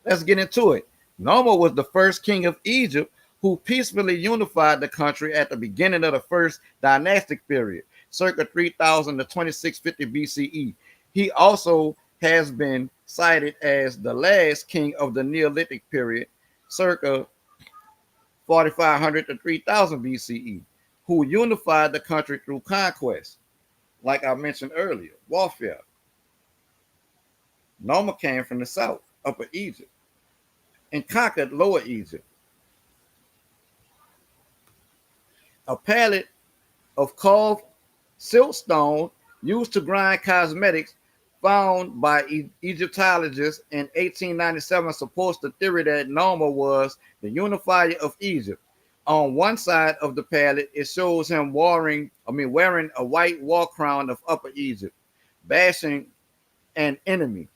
Let's get into it. Noma was the first king of Egypt who peacefully unified the country at the beginning of the first dynastic period. circa 3000 to 2650 BCE. He also has been cited as the last king of the Neolithic period, circa 4500 to 3000 BCE, who unified the country through conquest. Like I mentioned earlier, warfare. Noma came from the south, Upper Egypt, and conquered Lower Egypt. A palette of carved siltstone used to grind cosmetics found by Egyptologists in 1897 supports the theory that Noma was the unifier of Egypt. On one side of the palette, it shows him wearing a white war crown of Upper Egypt, bashing an enemy.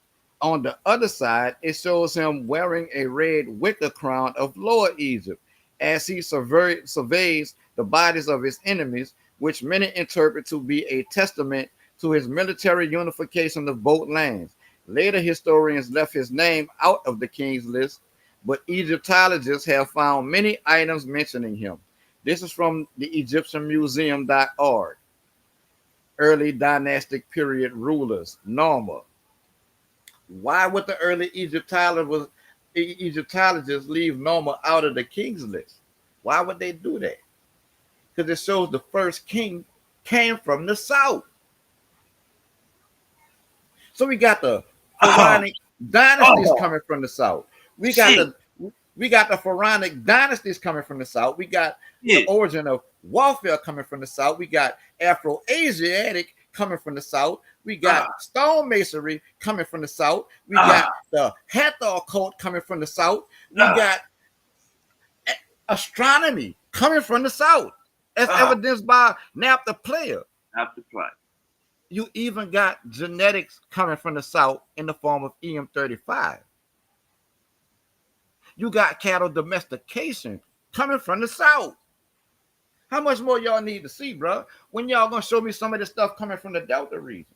On the other side, it shows him wearing a red wicker crown of Lower Egypt as he surveys the bodies of his enemies, which many interpret to be a testament to his military unification of both lands. Later historians left his name out of the king's list, but Egyptologists have found many items mentioning him. This is from the EgyptianMuseum.org. Early dynastic period rulers, Noma. Why would the early Egyptologists leave Noma out of the king's list? Why would they do that? Because it shows the first king came from the south. So we got the Pharaonic dynasties coming from the south. We got the Pharaonic dynasties coming from the south. We got the origin of warfare coming from the south. We got Afro-Asiatic coming from the south. We got stonemasonry coming from the south. We got the Hathor cult coming from the south. We got astronomy coming from the south, as evidenced by Nap the Player. You even got genetics coming from the south in the form of EM35. You got cattle domestication coming from the south. How much more y'all need to see, bro? When y'all gonna show me some of this stuff coming from the Delta region?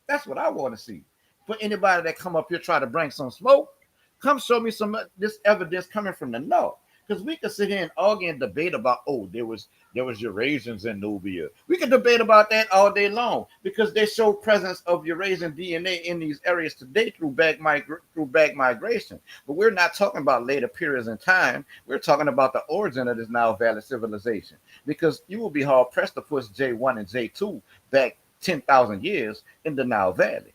That's what I want to see. For anybody that come up here try to bring some smoke, come show me some of this evidence coming from the north. Because we can sit here and argue and debate about, there was Eurasians in Nubia. We can debate about that all day long because they show presence of Eurasian DNA in these areas today through back migration. But we're not talking about later periods in time. We're talking about the origin of this Nile Valley civilization. Because you will be hard pressed to push J1 and J2 back 10,000 years in the Nile Valley.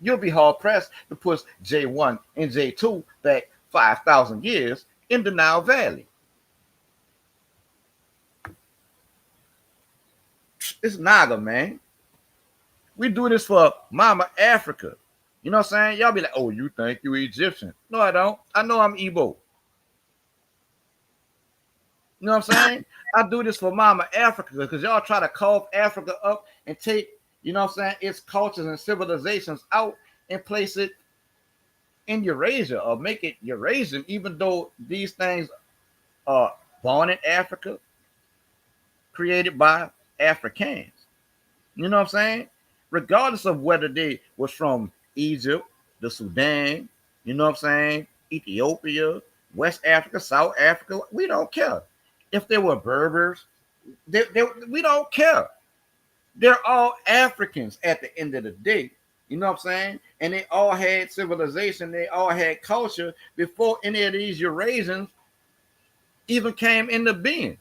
You'll be hard pressed to push J1 and J2 back 5,000 years in the Nile Valley. It's Naga, man. We do this for Mama Africa. You know what I'm saying? Y'all be like, oh, you think you Egyptian. No, I don't. I know I'm Igbo. You know what I'm saying? I do this for Mama Africa because y'all try to carve Africa up and take, you know what I'm saying, its cultures and civilizations out and place it in Eurasia or make it Eurasian, even though these things are born in Africa, created by Africans. You know what I'm saying? Regardless of whether they was from Egypt, the Sudan, you know what I'm saying, Ethiopia, West Africa, South Africa, we don't care. If they were Berbers, we don't care. They're all Africans at the end of the day. You know what I'm saying? And they all had civilization. They all had culture before any of these Eurasians even came into being.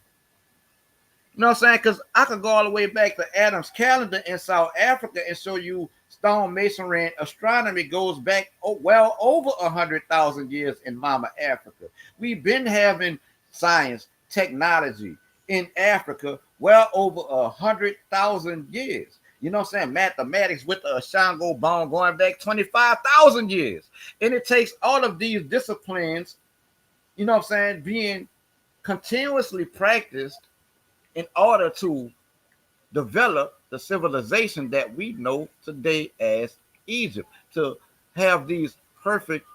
You know what I'm saying? Because I could go all the way back to Adam's calendar in South Africa and show you stonemasonry and astronomy goes back well over 100,000 years in Mama Africa. We've been having science, technology in Africa well over 100,000 years. You know what I'm saying? Mathematics with the Shango bone going back 25,000 years. And it takes all of these disciplines, you know what I'm saying, being continuously practiced in order to develop the civilization that we know today as Egypt. To have these perfect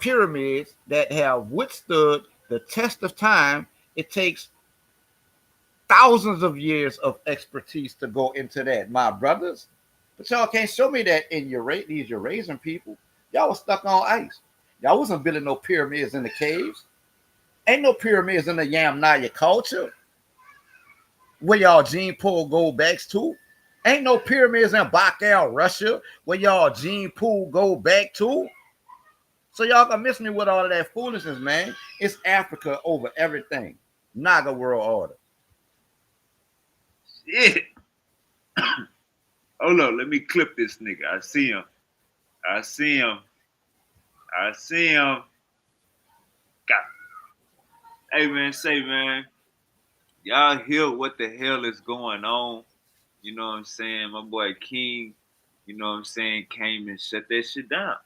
pyramids that have withstood the test of time, it takes thousands of years of expertise to go into that, my brothers. But y'all can't show me that in these Eurasian people. Y'all was stuck on ice. Y'all wasn't building no pyramids in the caves. Ain't no pyramids in the Yamnaya culture. Where y'all gene pool go backs to? Ain't no pyramids in Bakhmut, Russia, where y'all gene pool go back to. So y'all can miss me with all of that foolishness, man. It's Africa over everything. Naga world order. Shit. Hold on, let me clip this nigga. I see him. I see him. I see him. God. Hey man, say man, y'all hear what the hell is going on? You know what I'm saying? My boy King, you know what I'm saying, came and shut that shit down.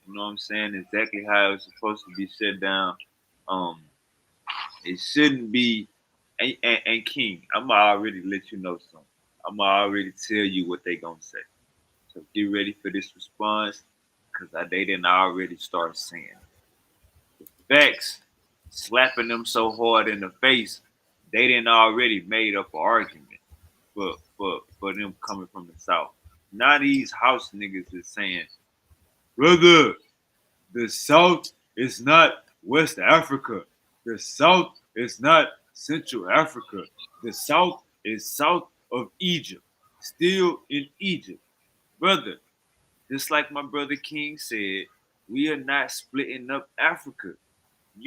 You know what I'm saying? Exactly how it was supposed to be shut down. Um, it shouldn't be. And King, I'm already let you know something. I'm already tell you what they gonna say. So get ready for this response, cause they didn't already start saying it. Facts, slapping them so hard in the face, they didn't already made up an argument for them coming from the south. Now these house niggas is saying, brother, the South is not West Africa. The South is not Central Africa. The South is south of Egypt. Still in Egypt. Brother, just like my brother King said, we are not splitting up Africa.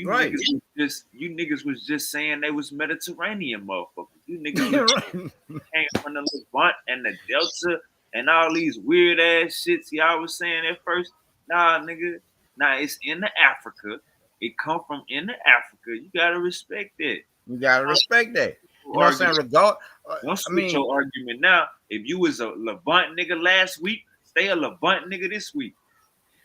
Right. You niggas was just saying they was Mediterranean motherfuckers. You niggas was Right. came from the Levant and the Delta and all these weird ass shits y'all was saying at first. Nah, nigga. Nah, it's in the Africa. It come from in the Africa. You gotta respect that. You gotta respect that. You know what I'm saying? Argument. Don't I switch mean, your argument now. If you was a Levant nigga last week, stay a Levant nigga this week.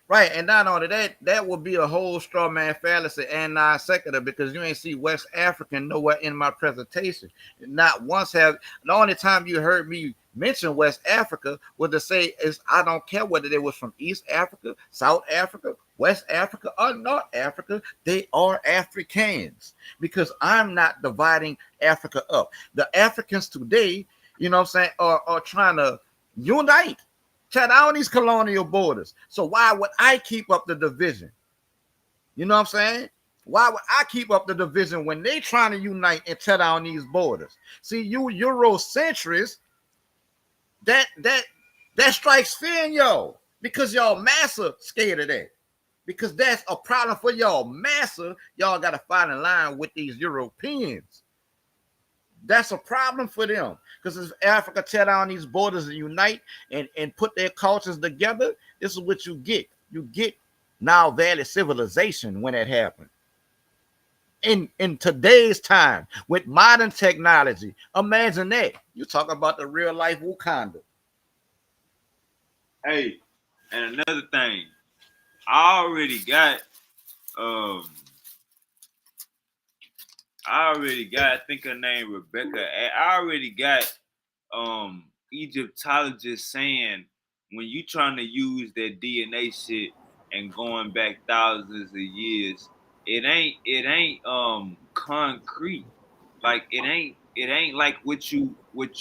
right, and not only that, that would be a whole straw man fallacy and non sequitur because you ain't see West African nowhere in my presentation. Not once have the only time you heard me mention West Africa was to say is I don't care whether they was from East Africa, South Africa, West Africa, or North Africa, they are Africans because I'm not dividing Africa up. The Africans today, you know what I'm saying, are trying to unite. Tear down these colonial borders. So why would I keep up the division? You know what I'm saying? Why would I keep up the division when they trying to unite and tear down these borders? See, you Eurocentrists, that strikes fear in y'all because y'all massa scared of that. Because that's a problem for y'all massa. Y'all got to find a line with these Europeans. That's a problem for them because if Africa tear down these borders and unite and put their cultures together, this is what you get. You get Nile Valley civilization when it happened. In today's time with modern technology, imagine that. You talk about the real life Wakanda. Hey, and another thing, I already got um I think her name Rebecca. I already got Egyptologists saying when you trying to use that DNA shit and going back thousands of years, it ain't concrete. Like it ain't like what you would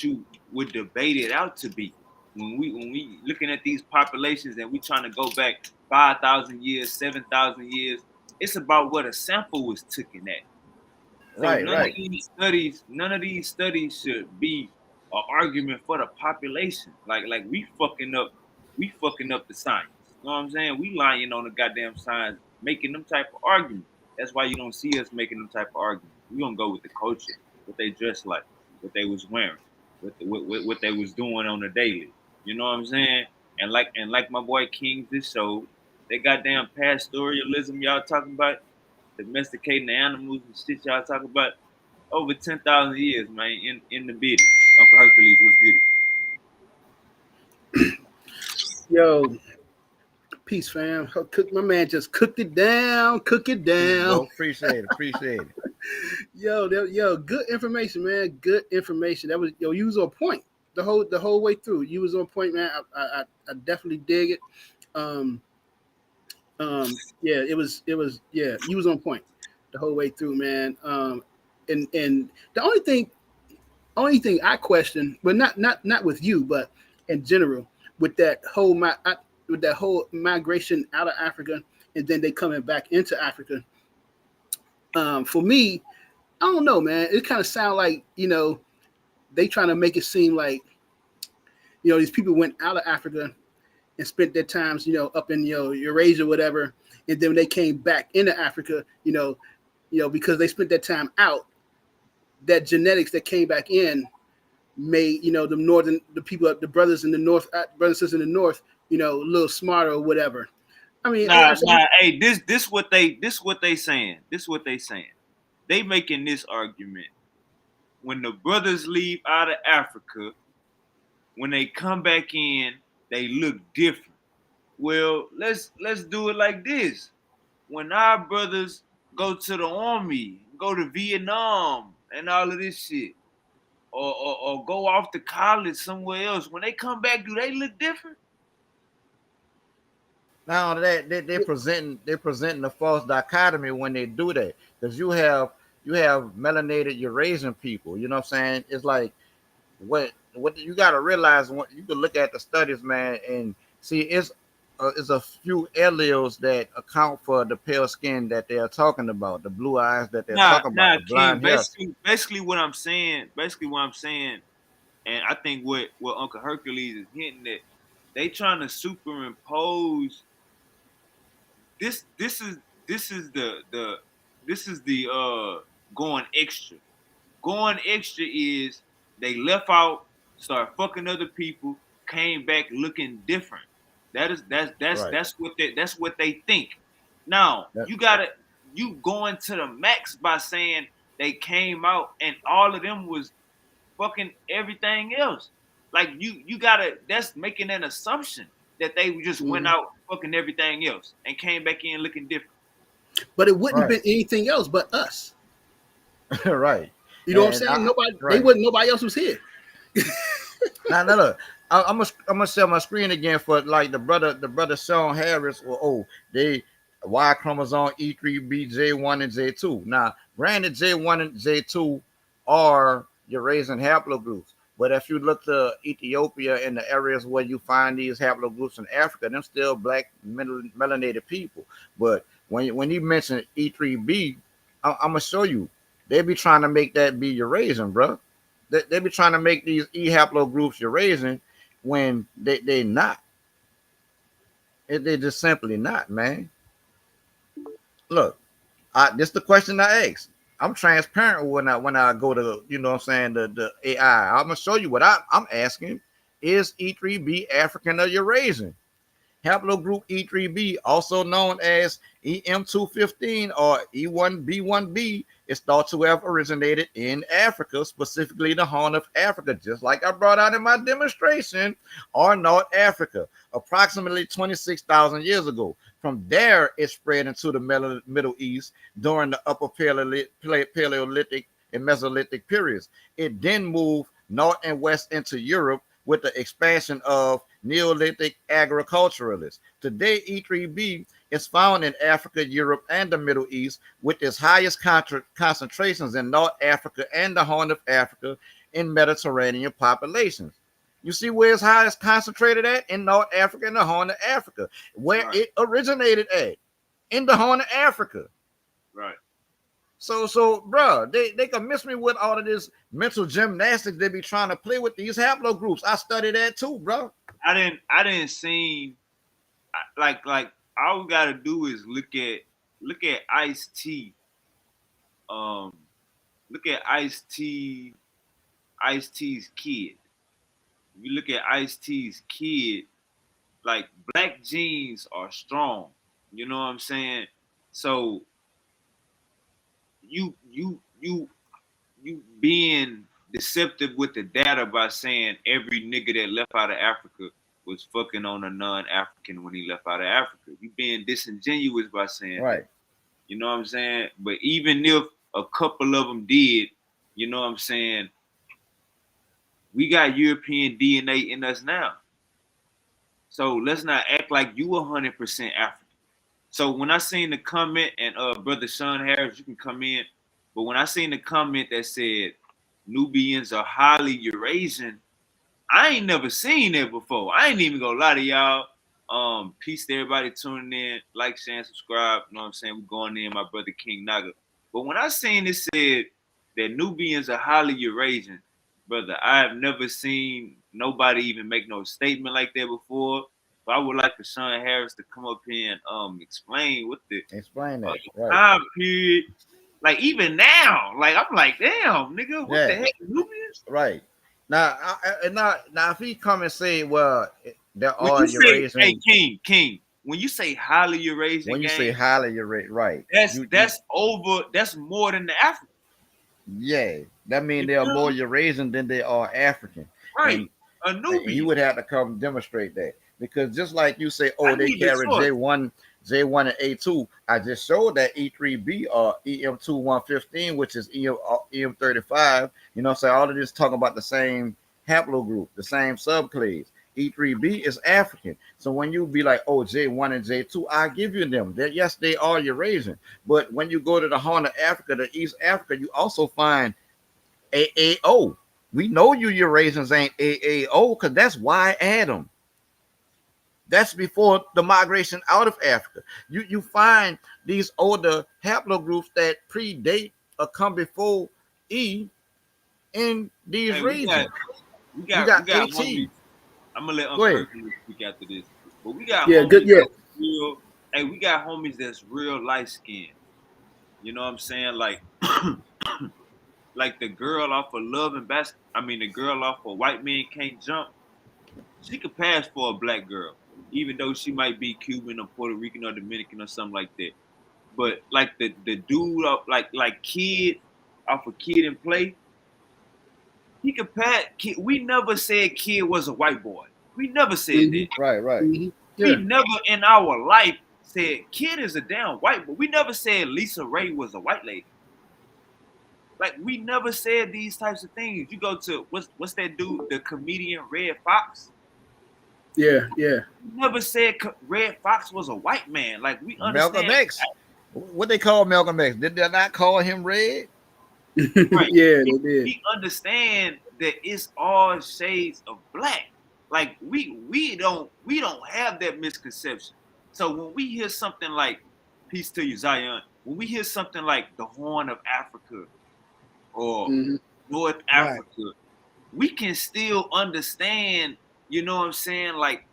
debate it out to be. When we looking at these populations and we trying to go back 5,000 years, 7,000 years, it's about what a sample was taken at. So Right, right. none of these studies should be an argument for the population. Like we fucking up the science. You know what I'm saying? We lying on the goddamn science, making them type of arguments. That's why you don't see us making them type of arguments. We gonna go with the culture, what they dressed like, what they was wearing, what they was doing on the daily. You know what I'm saying? And like my boy King just showed, they goddamn pastoralism y'all talking about domesticating the animals and shit y'all talk about over 10,000 years, man, in the biddy. Uncle Hercules, what's good? Yo, peace, fam. My man just cooked it down. Cook it Peace, down. bro. Appreciate it. Yo, good information, man. Good information. That was you was on point the whole way through. You was on point, man. I definitely dig it. Um, yeah, it was yeah. You was on point the whole way through, man. And the only thing I question, but not with you, but in general, with that whole migration out of Africa and then they coming back into Africa. For me, I don't know, man. It kind of sounds like they trying to make it seem like, these people went out of Africa and spent their times, up in, Eurasia, whatever. And then when they came back into Africa, because they spent their time out, that genetics that came back in made, the people, the brothers in the north, brothers and sisters in the north, a little smarter or whatever. I mean, hey, this what they saying. This what they saying. They making this argument. When the brothers leave out of Africa, when they come back in, they look different. Well, let's do it like this. When our brothers go to the army, go to Vietnam and all of this shit, or go off to college somewhere else, when they come back, do they look different? Now they're presenting a false dichotomy when they do that, because you have melanated Eurasian people. You know what I'm saying? It's like what you got to realize. When you can look at the studies, man, and see it's a few alleles that account for the pale skin that they are talking about, the blue eyes that they're talking about, the blonde hair. Basically what I'm saying, and I think what Uncle Hercules is hinting at, they trying to superimpose this is the going extra. Going extra is they left out, started fucking other people, came back looking different. That's what they think. Now you going to the max by saying they came out and all of them was fucking everything else. Like you gotta, that's making an assumption that they just went out fucking everything else and came back in looking different. But it wouldn't have been anything else but us. Right. You know what I'm saying? Nobody else was here. No. I'm gonna share my screen again for like the brother Sean Harris. They Y chromosome E3B J1 and J2. Now, granted, J1 and J2 are Eurasian haplogroups, but if you look to Ethiopia and the areas where you find these haplogroups in Africa, them still black melanated people. But when you mention E3B, I'm gonna show you. They be trying to make that be Eurasian, bro. They be trying to make these E haplogroups Eurasian when they not. They just simply not, man. Look, this is the question I ask. I'm transparent when I go to, the AI. I'm gonna show you what I'm asking. Is E3B African or Eurasian? Haplogroup E3B, also known as EM215 or E1B1B, is thought to have originated in Africa, specifically the Horn of Africa, just like I brought out in my demonstration, or North Africa, approximately 26,000 years ago. From there, it spread into the Middle East during the Upper Paleolithic and Mesolithic periods. It then moved north and west into Europe with the expansion of Neolithic agriculturalists. Today, E3B is found in Africa, Europe, and the Middle East, with its highest concentrations in North Africa and the Horn of Africa in Mediterranean populations. You see where it's highest concentrated at? In North Africa and the Horn of Africa, where it originated at, in the Horn of Africa. Right. So, bro, they can miss me with all of this mental gymnastics they be trying to play with these haplogroups. I studied that too, bro. I didn't see like all we gotta do is look at Ice-T. Look at Ice-T's kid. If you look at Ice-T's kid, like black genes are strong. You know what I'm saying? So you being deceptive with the data by saying every nigga that left out of Africa was fucking on a non-African when he left out of Africa. You being disingenuous by saying right. That. You know what I'm saying? But even if a couple of them did, you know what I'm saying, we got European DNA in us now. So let's not act like you 100% African. So when I seen the comment, and brother Sean Harris, you can come in, but when I seen the comment that said Nubians are highly Eurasian, I ain't never seen that before. I ain't even gonna lie to y'all. Peace to everybody tuning in, like, share, and subscribe. You know what I'm saying? We're going in, my brother King Naga. But when I seen it said that Nubians are highly Eurasian, brother, I have never seen nobody even make no statement like that before. But I would like for Sean Harris to come up here and explain what the Explain that. Right. time period. Like even now, like I'm like, damn, nigga, what the Yeah. heck, Nubians? Right. Now, now, if he come and say, well, there When are you say, hey, Eurasian. King, when you say highly Eurasian When you say gang, highly Eurasian, right? that's more than the African. Yeah, that means You they are feel more me? Eurasian than they are African, Right. and A you Nubian. would have to come demonstrate that because just like you say, oh, I they need the carry source. J1 and A2. I just showed that E3B or EM2 115, which is EM35. You know, so all of this talking about the same haplogroup, the same subclades. E3B is African. So when you be like, oh, J1 and J2, I give you them. Yes, they are Eurasian. But when you go to the Horn of Africa, the East Africa, you also find AAO. We know you Eurasians ain't AAO because that's why Adam. That's before the migration out of Africa. You find these older haplogroups that predate or come before E in these Hey, we got regions. we You got we got got AT. homies. I'm gonna let Go Uncle ahead. Hercules speak after this. But we got Yeah, good. homies Yeah, that's real. Hey, we got homies that's real light skinned. You know what I'm saying? Like like the girl off of Love and I mean the girl off of White Men Can't Jump, she could pass for a black girl, even though she might be Cuban or Puerto Rican or Dominican or something like that. But like the dude off like Kid off of Kid and Play, he could pass. Kid, we never said Kid was a white boy. We never said hmm that. Right. yeah, We never in our life said Kid is a damn white boy. We never said Lisa Ray was a white lady. Like we never said these types of things. You go to what's that dude, the comedian Red Fox? yeah. We never said Red Fox was a white man. Like we Malcolm understand, X. What they call Malcolm X? Did they not call him Red? right? Yeah, they did. We understand that it's all shades of black. Like we don't have that misconception. So when we hear something like "Peace to you, Zion," when we hear something like the Horn of Africa or hmm North Right. Africa, we can still understand, you know what I'm saying, like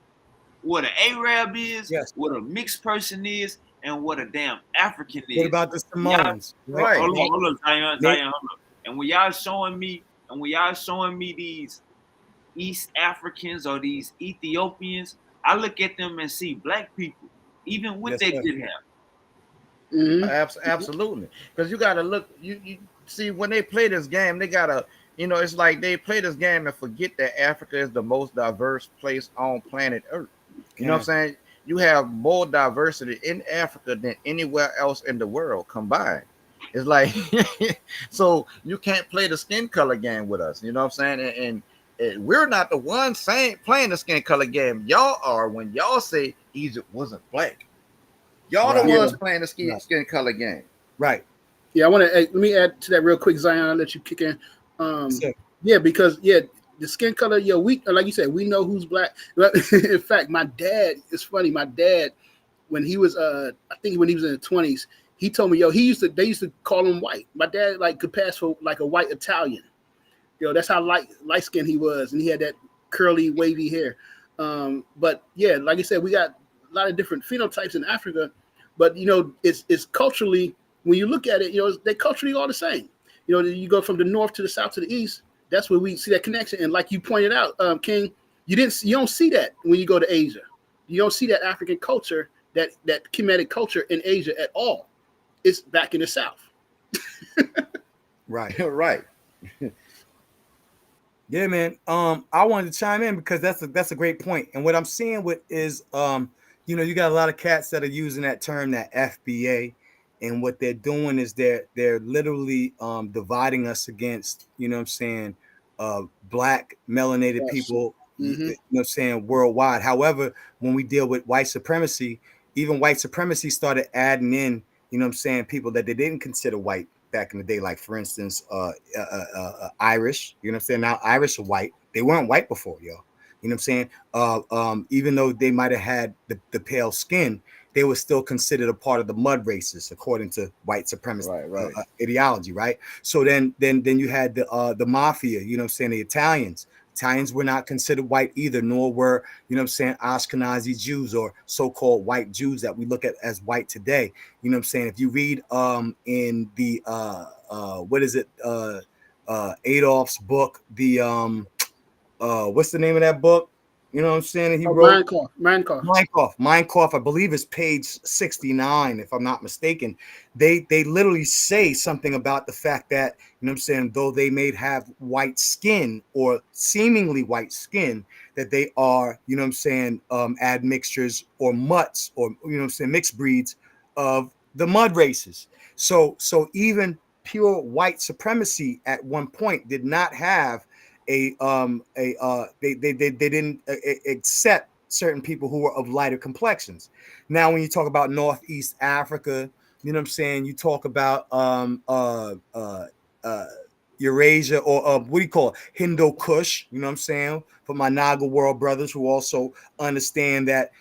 what an Arab is, Yes. what a mixed person is, and what a damn African What is. about the Y'all, Samoans? Right. hold on, Zion, They, hold on. And when y'all showing me these East Africans or these Ethiopians, I look at them and see black people, even with yes, their sir. good hair. hmm Absolutely. Because you got to look. You see when they play this game, they gotta. You know, it's like they play this game and forget that Africa is the most diverse place on planet Earth. You know what I'm saying? You have more diversity in Africa than anywhere else in the world combined. It's like so you can't play the skin color game with us. You know what I'm saying? And we're not the ones saying playing the skin color game. Y'all are when y'all say Egypt wasn't black. Y'all the Right. Yeah, ones playing the skin color game. Right. yeah. I want to let me add to that real quick, Zion. I'll let you kick in. So, Yeah, because the skin color. Yeah, we like you said, we know who's black. But in fact, my dad. It's funny. My dad, when he was I think when he was in the 20s, he told me, they used to call him white. My dad like could pass for like a white Italian. That's how light skinned he was, and he had that curly, wavy hair. But yeah, like I said, we got a lot of different phenotypes in Africa, but it's culturally, when you look at it, they culturally all the same. You go from the north to the south to the east. That's where we see that connection. And like you pointed out, King, you don't see that when you go to Asia. You don't see that African culture, that Kemetic culture in Asia at all. It's back in the south. right. Right. Yeah, man. I wanted to chime in because that's a great point. And what I'm seeing with is, you got a lot of cats that are using that term, that FBA, and what they're doing is they're literally dividing us against, what I'm saying, black melanated Yes. people, Mm-hmm. what I'm saying, worldwide. However, when we deal with white supremacy, even white supremacy started adding in, what I'm saying, people that they didn't consider white back in the day, like for instance, Irish. You know what I'm saying? Now Irish are white. They weren't white before, yo. You know what I'm saying? Even though they might have had the pale skin, they were still considered a part of the mud races according to white supremacist ideology, right? So then you had the mafia, you know what I'm saying, the Italians. Italians were not considered white either, nor were, you know what I'm saying, Ashkenazi Jews or so-called white Jews that we look at as white today. You know what I'm saying? If you read in the what is it, Adolf's book, the what's the name of that book? You know what I'm saying? He wrote Minecraft, I believe is page 69, if I'm not mistaken. They literally say something about the fact that, you know what I'm saying, though they may have white skin or seemingly white skin, that they are, you know what I'm saying, admixtures or mutts or, you know what I'm saying, mixed breeds of the mud races. So even white supremacy at one point did not have they didn't accept certain people who were of lighter complexions. Now, when you talk about Northeast Africa, you know what I'm saying, you talk about Eurasia, or what do you call it, Hindu Kush, you know what I'm saying, for my Naga world brothers who also understand that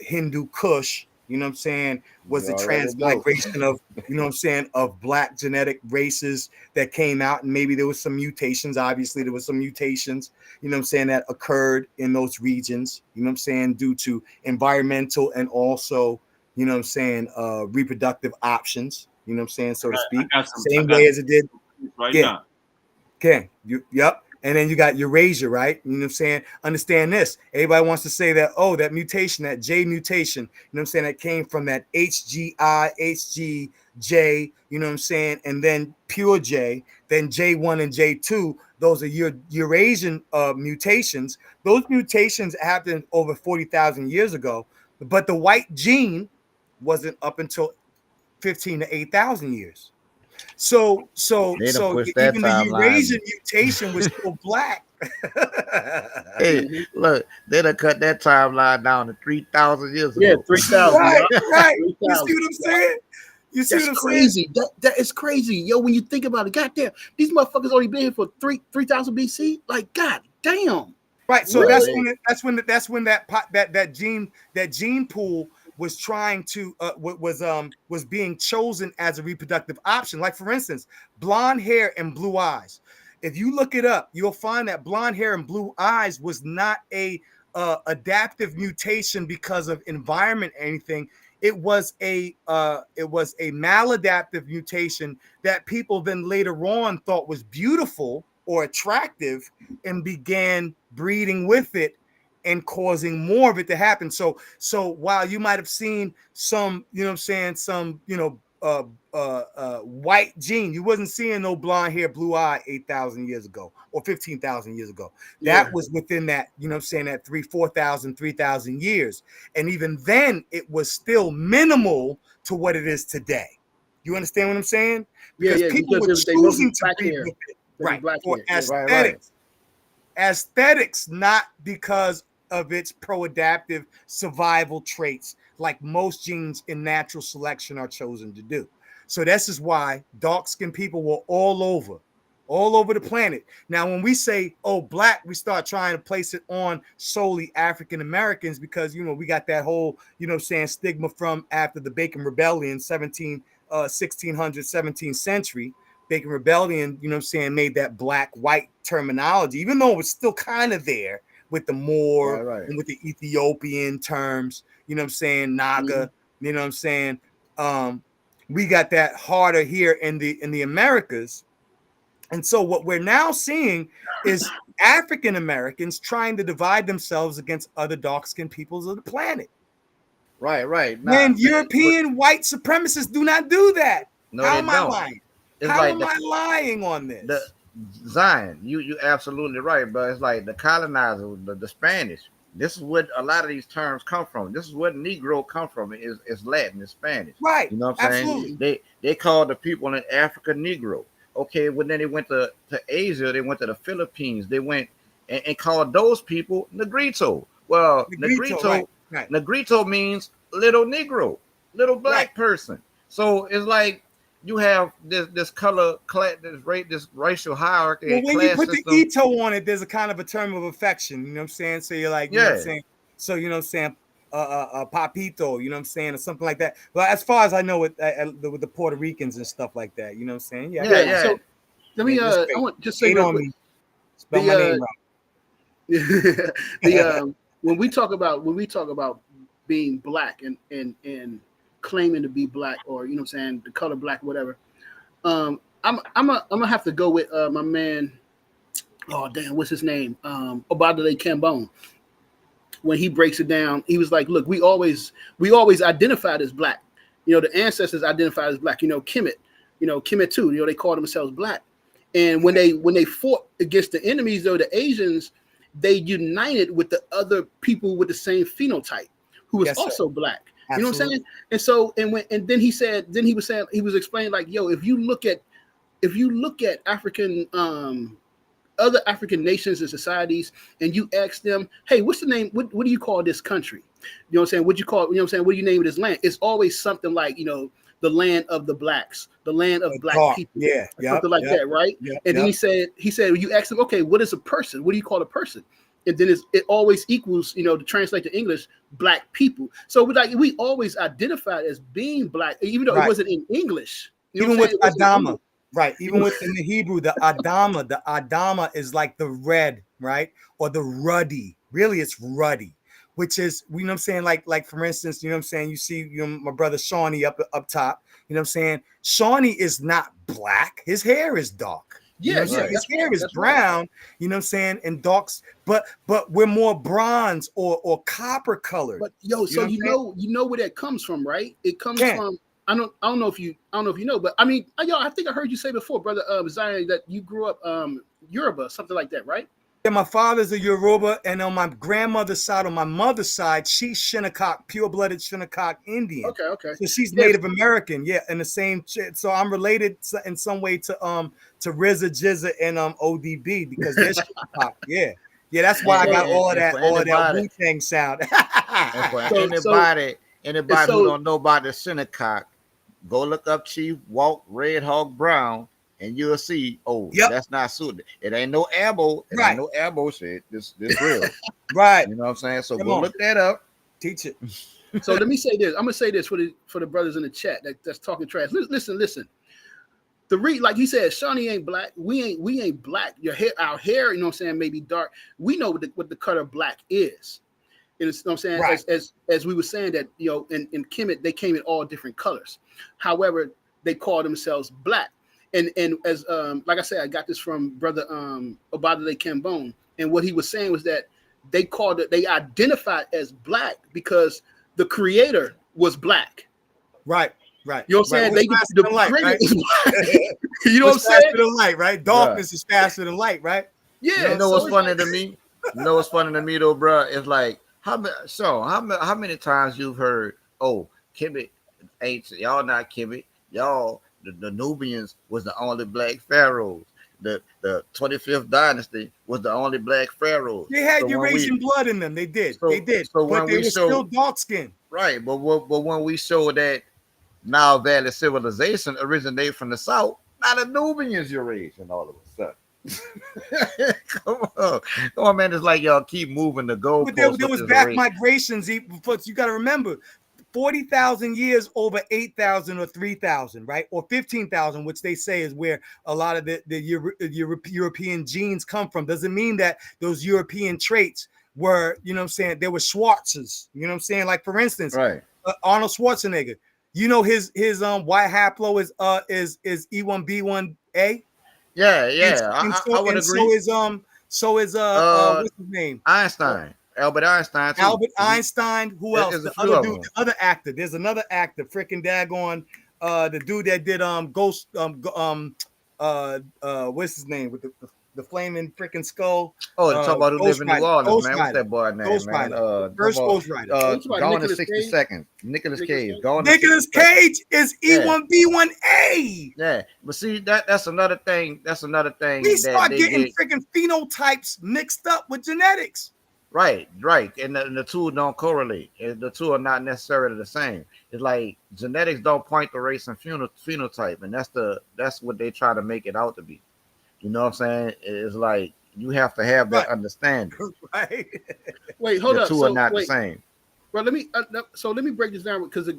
Hindu Kush, you know what I'm saying, was the transmigration of, you know what I'm saying, of black genetic races that came out, and maybe there was some mutations. Obviously, there was some mutations, you know what I'm saying, that occurred in those regions, you know what I'm saying, due to environmental and also, you know what I'm saying, reproductive options, you know what I'm saying, so to speak. Same way as it did. Now. Okay. Yep. And then you got Eurasia, right? You know what I'm saying? Understand this. Everybody wants to say that, oh, that mutation, that J mutation, you know what I'm saying, that came from that HGI, HGJ, you know what I'm saying? And then pure J, then J1 and J2. Those are your Eurasian mutations. Those mutations happened over 40,000 years ago. But the white gene wasn't up until 15 to 8,000 years. So even the Eurasian mutation was still black. Hey, look, they done cut that timeline down to 3,000 years ago. Yeah, 3,000. Right. You see what I'm saying? You see what I'm crazy. Saying? That is crazy, yo. When you think about it, goddamn, these motherfuckers only been here for 3,000 BC. Like, god damn. Right. So really? that's when that gene pool was trying to was being chosen as a reproductive option. Like, for instance, blonde hair and blue eyes. If you look it up, you'll find that blonde hair and blue eyes was not a adaptive mutation because of environment or anything. It was a maladaptive mutation that people then later on thought was beautiful or attractive and began breeding with it and causing more of it to happen. So while you might have seen some, you know what I'm saying, some, you know, white gene, you wasn't seeing no blonde hair, blue eye 8,000 years ago or 15,000 years ago. That was within that, you know what I'm saying, that 3,000 years. And even then it was still minimal to what it is today. You understand what I'm saying? Because people were choosing to breed with it. Right. For aesthetics. Right. Aesthetics, not because of its pro-adaptive survival traits, like most genes in natural selection are chosen to do. So this is why dark-skinned people were all over the planet. Now, when we say, oh, black, we start trying to place it on solely African Americans because, you know, we got that whole, you know, saying stigma from after the Bacon Rebellion, 1600s, 17th century. Bacon Rebellion, you know what I'm saying, made that black-white terminology, even though it was still kind of there with the Moor and with the Ethiopian terms, you know what I'm saying, Naga, you know what I'm saying. We got that harder here in the Americas. And so what we're now seeing is African Americans trying to divide themselves against other dark-skinned peoples of the planet. Right. And European white supremacists do not do that. No, How they am don't. I lying? How am I lying on this? Zion, you absolutely right, but it's like the colonizers, the Spanish. This is what a lot of these terms come from. This is what Negro come from. Is Latin, it's Spanish. Right. You know what I'm saying? They called the people in Africa Negro. Okay, well then they went to Asia, they went to the Philippines, they went and called those people Negrito. Well, Negrito means little Negro, little black person. So it's like you have this color, this racial hierarchy. Well, when you put the Ito on it, there's a kind of a term of affection. You know what I'm saying? So you're like, you know what I'm saying? So, you know what I'm saying? papito, you know what I'm saying, or something like that. But as far as I know, with the Puerto Ricans and stuff like that, you know what I'm saying? Yeah, I got Yeah. So let me it's I great. want to just say Hate real on quick. me. Spell my name right. When we talk about being black and claiming to be black, or you know what I'm saying, the color black, whatever. I'm gonna have to go with my man. Oh damn, what's his name? Obadale Cambone. When he breaks it down, he was like, "Look, we always identified as black. You know, the ancestors identified as black. You know, Kemet too. You know, they called themselves black. And when they fought against the enemies, though, the Asians, they united with the other people with the same phenotype, who was also black. You know what I'm saying? And so, and then he was explaining like, yo, if you look at African other African nations and societies, and you ask them, hey, what's the name? What do you call this country? You know what I'm saying? What do you call? You know what I'm saying? What do you name this land? It's always something like, you know, the land of the blacks, the land of black people, something like that, right? And then he said, when you ask them, okay, what is a person? What do you call a person? And then it always equals, you know, to translate to English, black people. So we always identified as being black, even though it wasn't in English. You know even what with Adama, right? Even within the Hebrew, the Adama is like the red, right? Or the ruddy. Really, it's ruddy, which is, you know what I'm saying? Like for instance, you know what I'm saying? You see, you know, my brother Shawnee up top, you know what I'm saying? Shawnee is not black. His hair is dark. You know what I'm saying? His hair is brown, you know what I'm saying, and darks, but we're more bronze or copper colored. But yo, so you know where that comes from, right? It comes from, I don't know if you know, but I mean, I think I heard you say before, brother Zion, that you grew up Yoruba, something like that, right? Yeah, my father's a Yoruba, and on my grandmother's side, on my mother's side, she's Shinnecock, pure-blooded Shinnecock Indian. Okay. So she's Native American, and the same. So I'm related in some way to RZA, Jizza, and ODB because they're Shinnecock. Yeah, that's why I got all of that Wu-Tang sound. For anybody who don't know about the Shinnecock, go look up Chief Walt Red Hawk Brown, and you'll see, that's not suited. It ain't no elbow. It ain't no elbow shit. This real. Right. You know what I'm saying? So go look that up. Teach it. So let me say this. I'm gonna say this for the brothers in the chat that's talking trash. Listen. Like he said, Shawnee ain't black. We ain't black. Our hair, you know what I'm saying, may be dark. We know what the color black is. And it's, you know what I'm saying, right. as we were saying that, you know, in Kemet, they came in all different colors. However, they call themselves black. And as like I said, I got this from brother Obadale Cambone, and what he was saying was that they identified as black because the creator was black. Right. You know what I'm saying? The light, right? You know what I'm saying? Faster than light, right? Darkness is faster than light, right? Yeah. You know what's funny to me? You know what's funny to me though, bro? It's like how many times you've heard, Kemet ain't y'all not Kemet, y'all the Nubians was the only black pharaohs. The 25th dynasty was the only black pharaohs. They had Eurasian blood in them. They did. So but they were still dark skinned. Right. But when we show that Nile Valley civilization originated from the south, now the Nubians Eurasian all of a sudden. Come on, man. It's like y'all keep moving the goalposts. But there was back migrations. But you got to remember, 40,000 years over 8,000 or 3,000, right? Or 15,000, which they say is where a lot of the European genes come from. Doesn't mean that those European traits were, you know what I'm saying, they were Schwarzes. You know what I'm saying? Like, for instance, Arnold Schwarzenegger. You know his white haplo is E1B1A. Yeah. I would agree. So is what's his name? Einstein. Albert Einstein too. Albert Einstein. Who else? The other dude, the other actor. There's another actor, freaking daggone, the dude that did Ghost what's his name with the flaming freaking skull? Oh, talk about who live in New Orleans, man. What's that boy name, Ghost man? First Ghost Rider. Gone in 60 seconds. Nicolas Cage. Nicolas Cage is E1B1A. Yeah, but see that's another thing. We start getting freaking phenotypes mixed up with genetics. Right, and the two don't correlate. The two are not necessarily the same. It's like genetics don't point to race and phenotype, and that's what they try to make it out to be. You know what I'm saying? It's like you have to have that understanding. Right. Wait, hold up. The two are not the same. Well, let me break this down because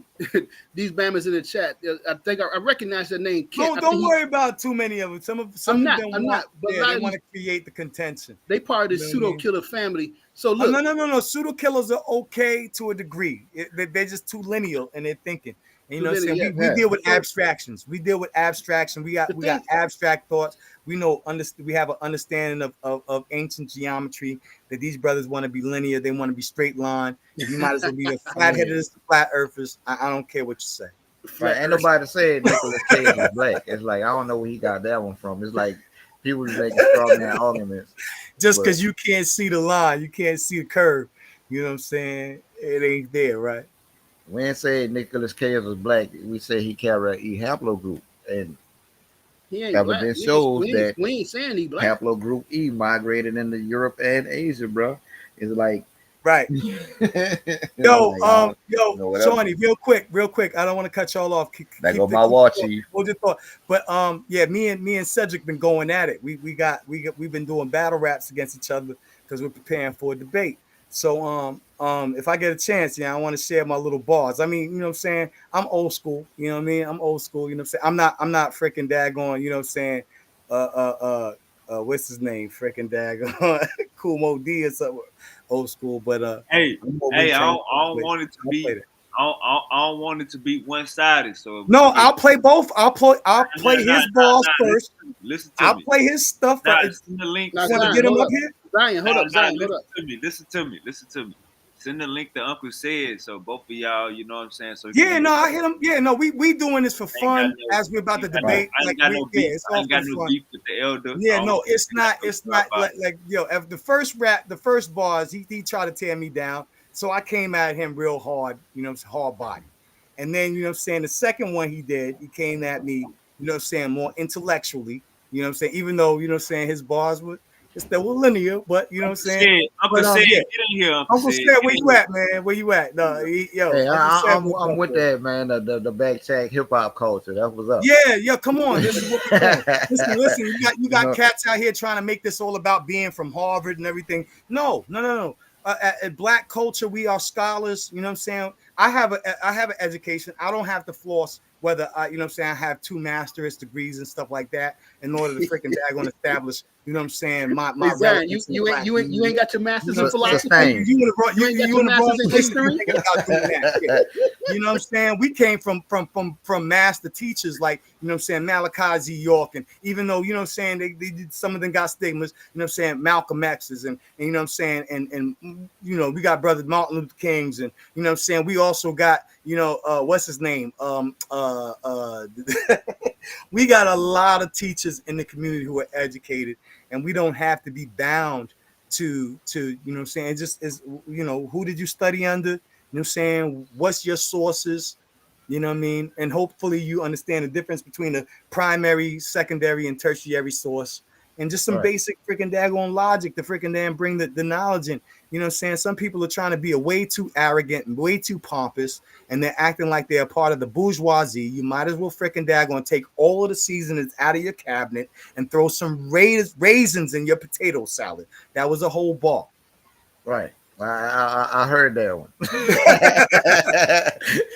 these Bammers in the chat. I think I recognize their name. Don't worry about too many of them. Some of them I'm not. But they want to create the contention. They part of the pseudo killer family. So look, no. Pseudo killers are okay to a degree. They're just too lineal in their thinking. And, you know what I'm saying? We deal with abstractions. We deal with abstraction. We got abstract thoughts. We know we have an understanding of ancient geometry that these brothers want to be linear. They want to be straight line. You might as well be a flat-headed flat earthers. I don't care what you say. Right, ain't nobody said Nicolas Cage is black. It's like I don't know where he got that one from. It's like people making strong man arguments. Just because you can't see the line, you can't see the curve. You know what I'm saying? It ain't there, right? We ain't say Nicolas Cage was black. We say he carried an E haplogroup, and he ain't evidence shows that we ain't saying he black. Haplogroup E migrated into Europe and Asia, bro. It's like right. Yo, Shawnee, real quick. I don't want to cut y'all off. That go my watch, hold your thought. But yeah, me and Cedric been going at it. We've been doing battle raps against each other because we're preparing for a debate. So if I get a chance, I want to share my little bars. I mean, you know what I'm saying? I'm old school, you know what I mean? I'm old school, you know what I'm saying? I'm not freaking daggone, you know what I'm saying? What's his name? Freaking daggone Cool Mo D or something. Old school, but I don't want it to be. I don't want it to be one sided. So no, I'll play both. I'll play his balls first. Listen to me. I'll play his stuff first. Send the link. Want to get him up here? Zion, hold up. Listen to me. Send the link that Uncle said, so both of y'all, you know what I'm saying. So I hit him. Yeah, no, we doing this for fun as we're about to debate. I ain't got no beef with the elder. Yeah, no, it's not like if the first bars, he tried to tear me down, so I came at him real hard, hard body, and then you know what I'm saying the second one he came at me, you know what I'm saying, more intellectually, you know what I'm saying, even though you know what I'm saying his bars were. They were linear, but you know what I'm saying. Uncle said, get in here. Uncle said, where you at, man? Where you at? No, I'm with that, man. The back check hip hop culture. That was up. Yeah. Come on. This is what we're doing. Listen. You got cats out here trying to make this all about being from Harvard and everything. No. At black culture, we are scholars. You know what I'm saying? I have an education. I don't have to floss whether I, you know what I'm saying, I have 2 master's degrees and stuff like that in order to freaking daggone establish, you know what I'm saying, my you ain't got your master's in philosophy. You want to master's in history. You know what I'm saying? We came from master teachers like, you know what I'm saying, Malachi Z. York, and even though, you know what I'm saying, they did, some of them got stigmas, you know what I'm saying, Malcolm X's and you know what I'm saying, and you know, we got brother Martin Luther King's, and you know what I'm saying, we also got, you know, what's his name? We got a lot of teachers in the community who are educated, and we don't have to be bound to you know what I'm saying, just as, you know, who did you study under, you know what I'm saying, what's your sources, you know what I mean, and hopefully you understand the difference between the primary, secondary, and tertiary source, and just some basic freaking daggone logic to freaking damn bring the knowledge in. You know what I'm saying? Some people are trying to be way too arrogant and way too pompous, and they're acting like they're a part of the bourgeoisie. You might as well freaking daggone take all of the seasonings out of your cabinet and throw some raisins in your potato salad. That was a whole bar. Right. I heard that one.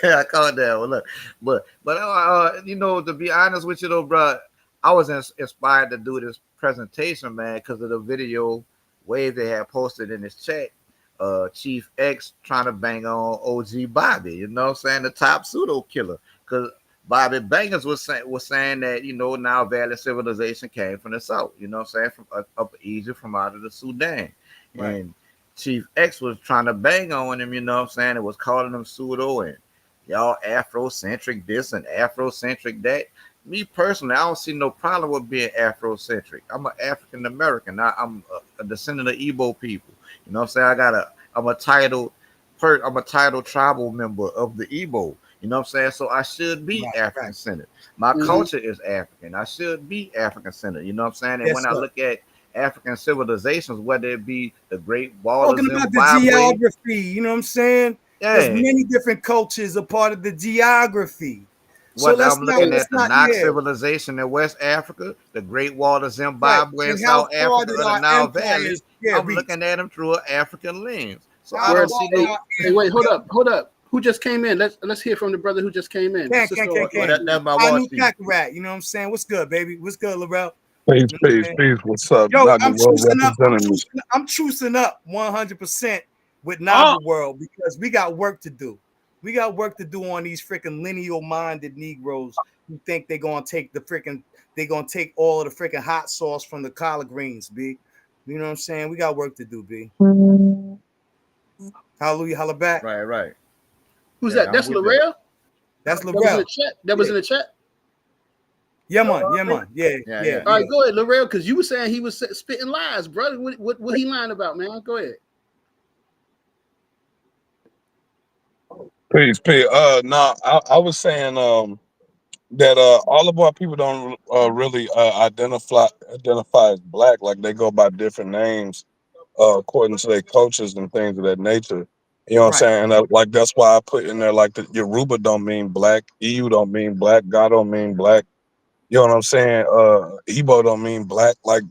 I caught that one. Look, but you know, to be honest with you though, bro, I was inspired to do this presentation, man, because of the video Wave they had posted in his chat. Chief X trying to bang on OG Bobby, you know what I'm saying, the top pseudo killer, because Bobby Bangers was saying that, you know, now Valley civilization came from the south, you know what I'm saying, from up Egypt, from out of the Sudan, right. And Chief X was trying to bang on him, you know what I'm saying, it was calling him pseudo and y'all Afrocentric this and Afrocentric that. Me personally, I don't see no problem with being Afrocentric. I'm an African American. I'm a descendant of Igbo people. You know what I'm saying? I'm a titled tribal member of the Igbo. You know what I'm saying? So I should be African centered. My culture is African. I should be African centered. You know what I'm saying? And when I look at African civilizations, whether it be the Great Wall of Zimbabwe, the geography, you know what I'm saying? Yeah. There's many different cultures a part of the geography. What I'm looking at the Knox civilization in West Africa, the Great Wall of Zimbabwe and South Africa, the Nile Valley. I'm looking at them through an African lens. So I don't see Hey, that. hey, wait, hold up. Who just came in? Let's hear from the brother who just came in. Can. That's my I watch knew team. Cackarat. You know what I'm saying? What's good, baby? What's good, Laurel? Peace, You know peace, peace. What's up? Yo, Dr. I'm World choosing up. representing me. I'm choosing up 100% with Novel World because we got work to do. We got work to do on these freaking lineal-minded Negroes who think they're gonna take all of the freaking hot sauce from the collard greens, B. You know what I'm saying? We got work to do, B. Hallelujah, holla back. Right. Who's that? That's Laurel? That's That was in Laurel. the chat. That was in the chat. Yeah, man. Yeah. All right, go ahead, Laurel, because you were saying he was spitting lies, brother. What he lying about, man? Go ahead. Peace, peace. No, I was saying that all of our people don't really identify as black. Like they go by different names according to their cultures and things of that nature. You know what I'm saying? And like that's why I put in there like the Yoruba don't mean black, EU don't mean black, God don't mean black. You know what I'm saying? Igbo don't mean black. Like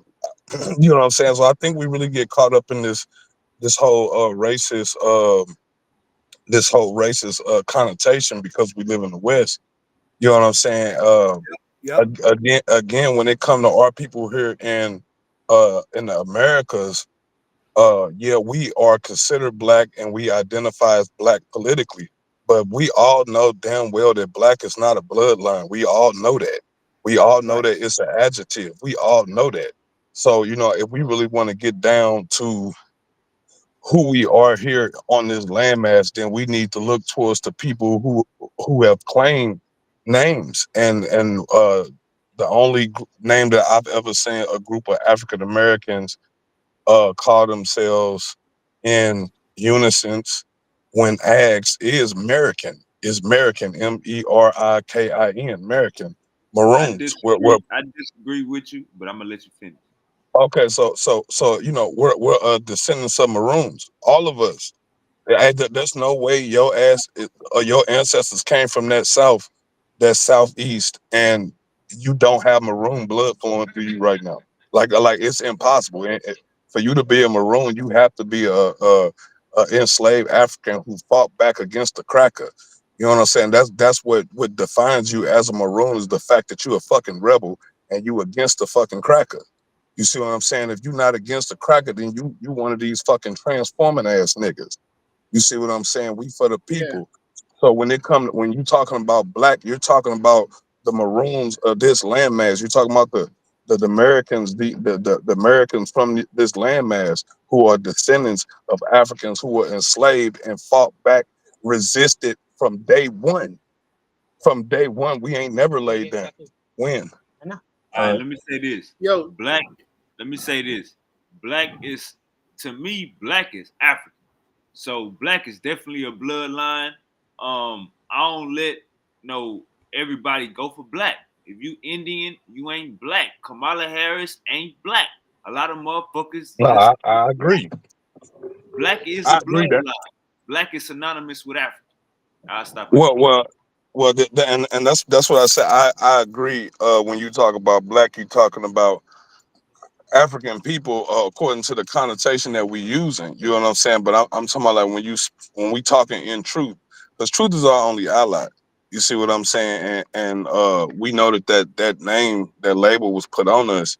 you know what I'm saying? So I think we really get caught up in this whole racist connotation because we live in the West. You know what I'm saying? Again, when it come to our people here in the Americas, yeah, we are considered black and we identify as black politically, but we all know damn well that black is not a bloodline. We all know that. We all know that it's an adjective. We all know that. So, you know, if we really want to get down to who we are here on this landmass, then we need to look towards the people who have claimed names. And the only name that I've ever seen a group of African Americans call themselves in unison when asked is American. Is American, Merikin, American. I Maroons. disagree with you, but I'm gonna let you finish. Okay, so you know we're descendants of Maroons. All of us. There's no way your ass or your ancestors came from that southeast, and you don't have maroon blood flowing through you right now. Like it's impossible. And for you to be a maroon, you have to be a enslaved African who fought back against the cracker. You know what I'm saying? That's what defines you as a maroon is the fact that you're a fucking rebel and you against the fucking cracker. You see what I'm saying? If you're not against the cracker, then you one of these fucking transforming ass niggas. You see what I'm saying? We for the people. So when you talking about black, you're talking about the maroons of this landmass. You're talking about the Americans, the Americans from this landmass who are descendants of Africans who were enslaved and fought back, resisted from day one. From day one, we ain't never laid down. When? All right, let me say this. Yo, black. Let me say this. Black is, to me, black is African. So black is definitely a bloodline. I don't let everybody go for black. If you Indian, you ain't black. Kamala Harris ain't black. A lot of motherfuckers. No, I agree. Black is I a agree that. bloodline. Black is synonymous with Africa. I'll stop. And that's what I said. I agree. When you talk about black, you're talking about African people according to the connotation that we using. You know what I'm saying? But I'm talking about like when we talking in truth, because truth is our only ally. You see what I'm saying? And we know that name, that label was put on us.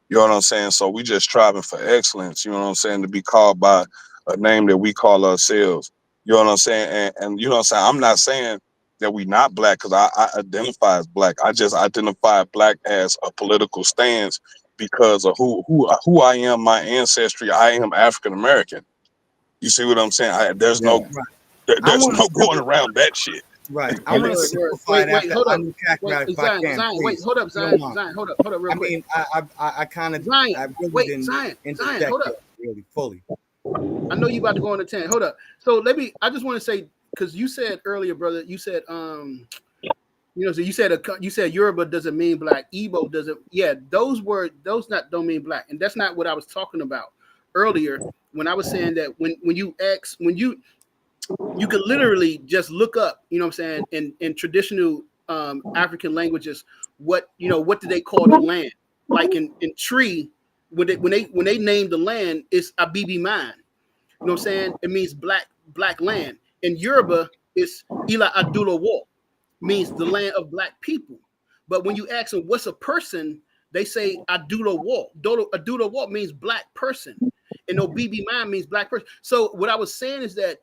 You know what I'm saying? So we just striving for excellence. You know what I'm saying? To be called by a name that we call ourselves. You know what I'm saying? And you know what I'm saying? I'm not saying that we not black because I identify as black. I just identify black as a political stance because of who I am, my ancestry. I am African American. You see what I'm saying? There's no going around that shit. Right. I want to simplify that. Wait, hold up. Wait, Zion, wait, hold up, Zion, hold up real quick. I mean, I kind of, Zion, I really wait, didn't Zion, hold up. Really fully. I know you about to go on the 10. Hold up. So I just want to say, because you said earlier, brother, you said, so you said Yoruba doesn't mean black, Igbo doesn't. Yeah, those don't mean black, and that's not what I was talking about earlier when I was saying that when you could literally just look up, you know what I'm saying, in traditional African languages, what do they call the land? Like in tree, when they name the land, it's Abibi Mine. You know what I'm saying? It means black land. In Yoruba, it's Ila Adula Walk, means the land of black people. But when you ask them what's a person, they say Adula Walk. Adula Walk means black person. And Obibi Man means black person. So what I was saying is that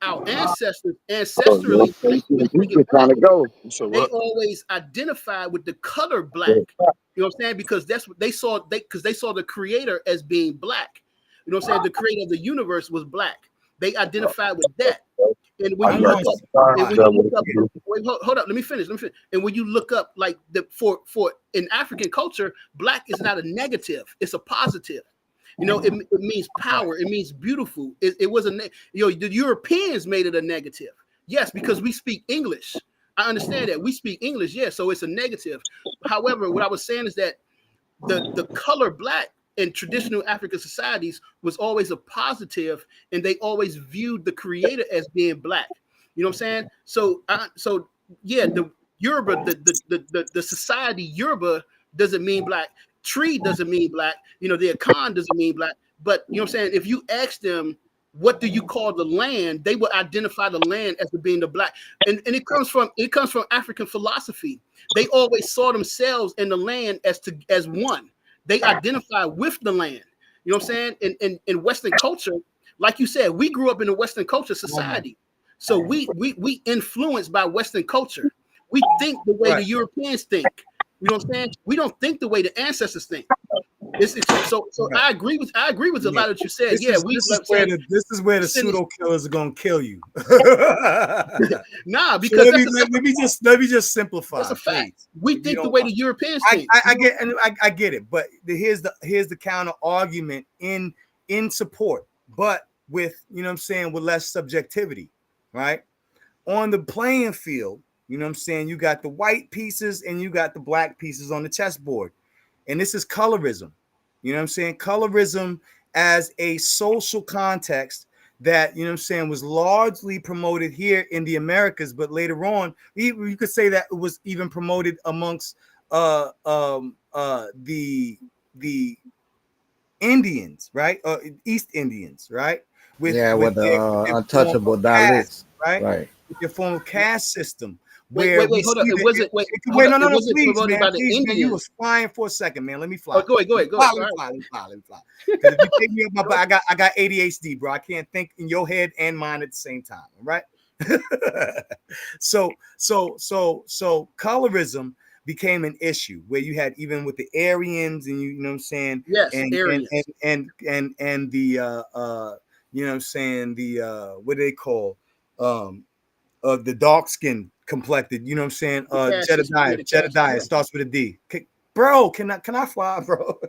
our ancestors, ancestrally, let's bring it back, So they what? always identified with the color black. You know what I'm saying? Because that's what they saw. They saw the creator as being black. You know what I'm saying? The creator of the universe was black. They identified with that. And when you look up, wait, hold up, let me finish. And when you look up, like for in African culture, black is not a negative; it's a positive. You know, it means power. It means beautiful. It was the Europeans made it a negative. Yes, because we speak English. I understand that we speak English. Yeah, so it's a negative. However, what I was saying is that the color black in traditional African societies was always a positive, and they always viewed the creator as being black. You know what I'm saying? So yeah, the Yoruba, the society Yoruba doesn't mean black. Tree doesn't mean black. You know, the Akan doesn't mean black. But you know what I'm saying? If you ask them, what do you call the land? They will identify the land as being the black. And it comes from African philosophy. They always saw themselves in the land as one. They identify with the land. You know what I'm saying? In Western culture, like you said, we grew up in a Western culture society. So we influenced by Western culture. We think the way the Europeans think. You know what I'm saying? We don't think the way the ancestors think. So I agree with a lot of what you said. This is where the pseudo killers are gonna kill you. Nah, because so let me just simplify. That's a fact. We think the way the Europeans think. I get it, but here's the counter argument in support, but with, you know what I'm saying, with less subjectivity, right? On the playing field, you know what I'm saying, you got the white pieces and you got the black pieces on the chessboard. And this is colorism. You know what I'm saying? Colorism as a social context that, you know what I'm saying, was largely promoted here in the Americas, but later on, you could say that it was even promoted amongst the Indians, right? East Indians, right? With the untouchable dialects, right? With your form of caste system. Wait, hold up. It wasn't. Wait, please, man. Please, man. You was flying for a second, man. Let me fly. Oh, go ahead. Let me fly. Because if you take me up my butt, I got ADHD, bro. I can't think in your head and mine at the same time. All right. So colorism became an issue where you had, even with the Aryans, and you know what I'm saying? Yes, Aryans. And the you know what I'm saying, the what do they call the dark skin complected, you know what I'm saying? Jedediah starts with a D. Bro, can I fly, bro?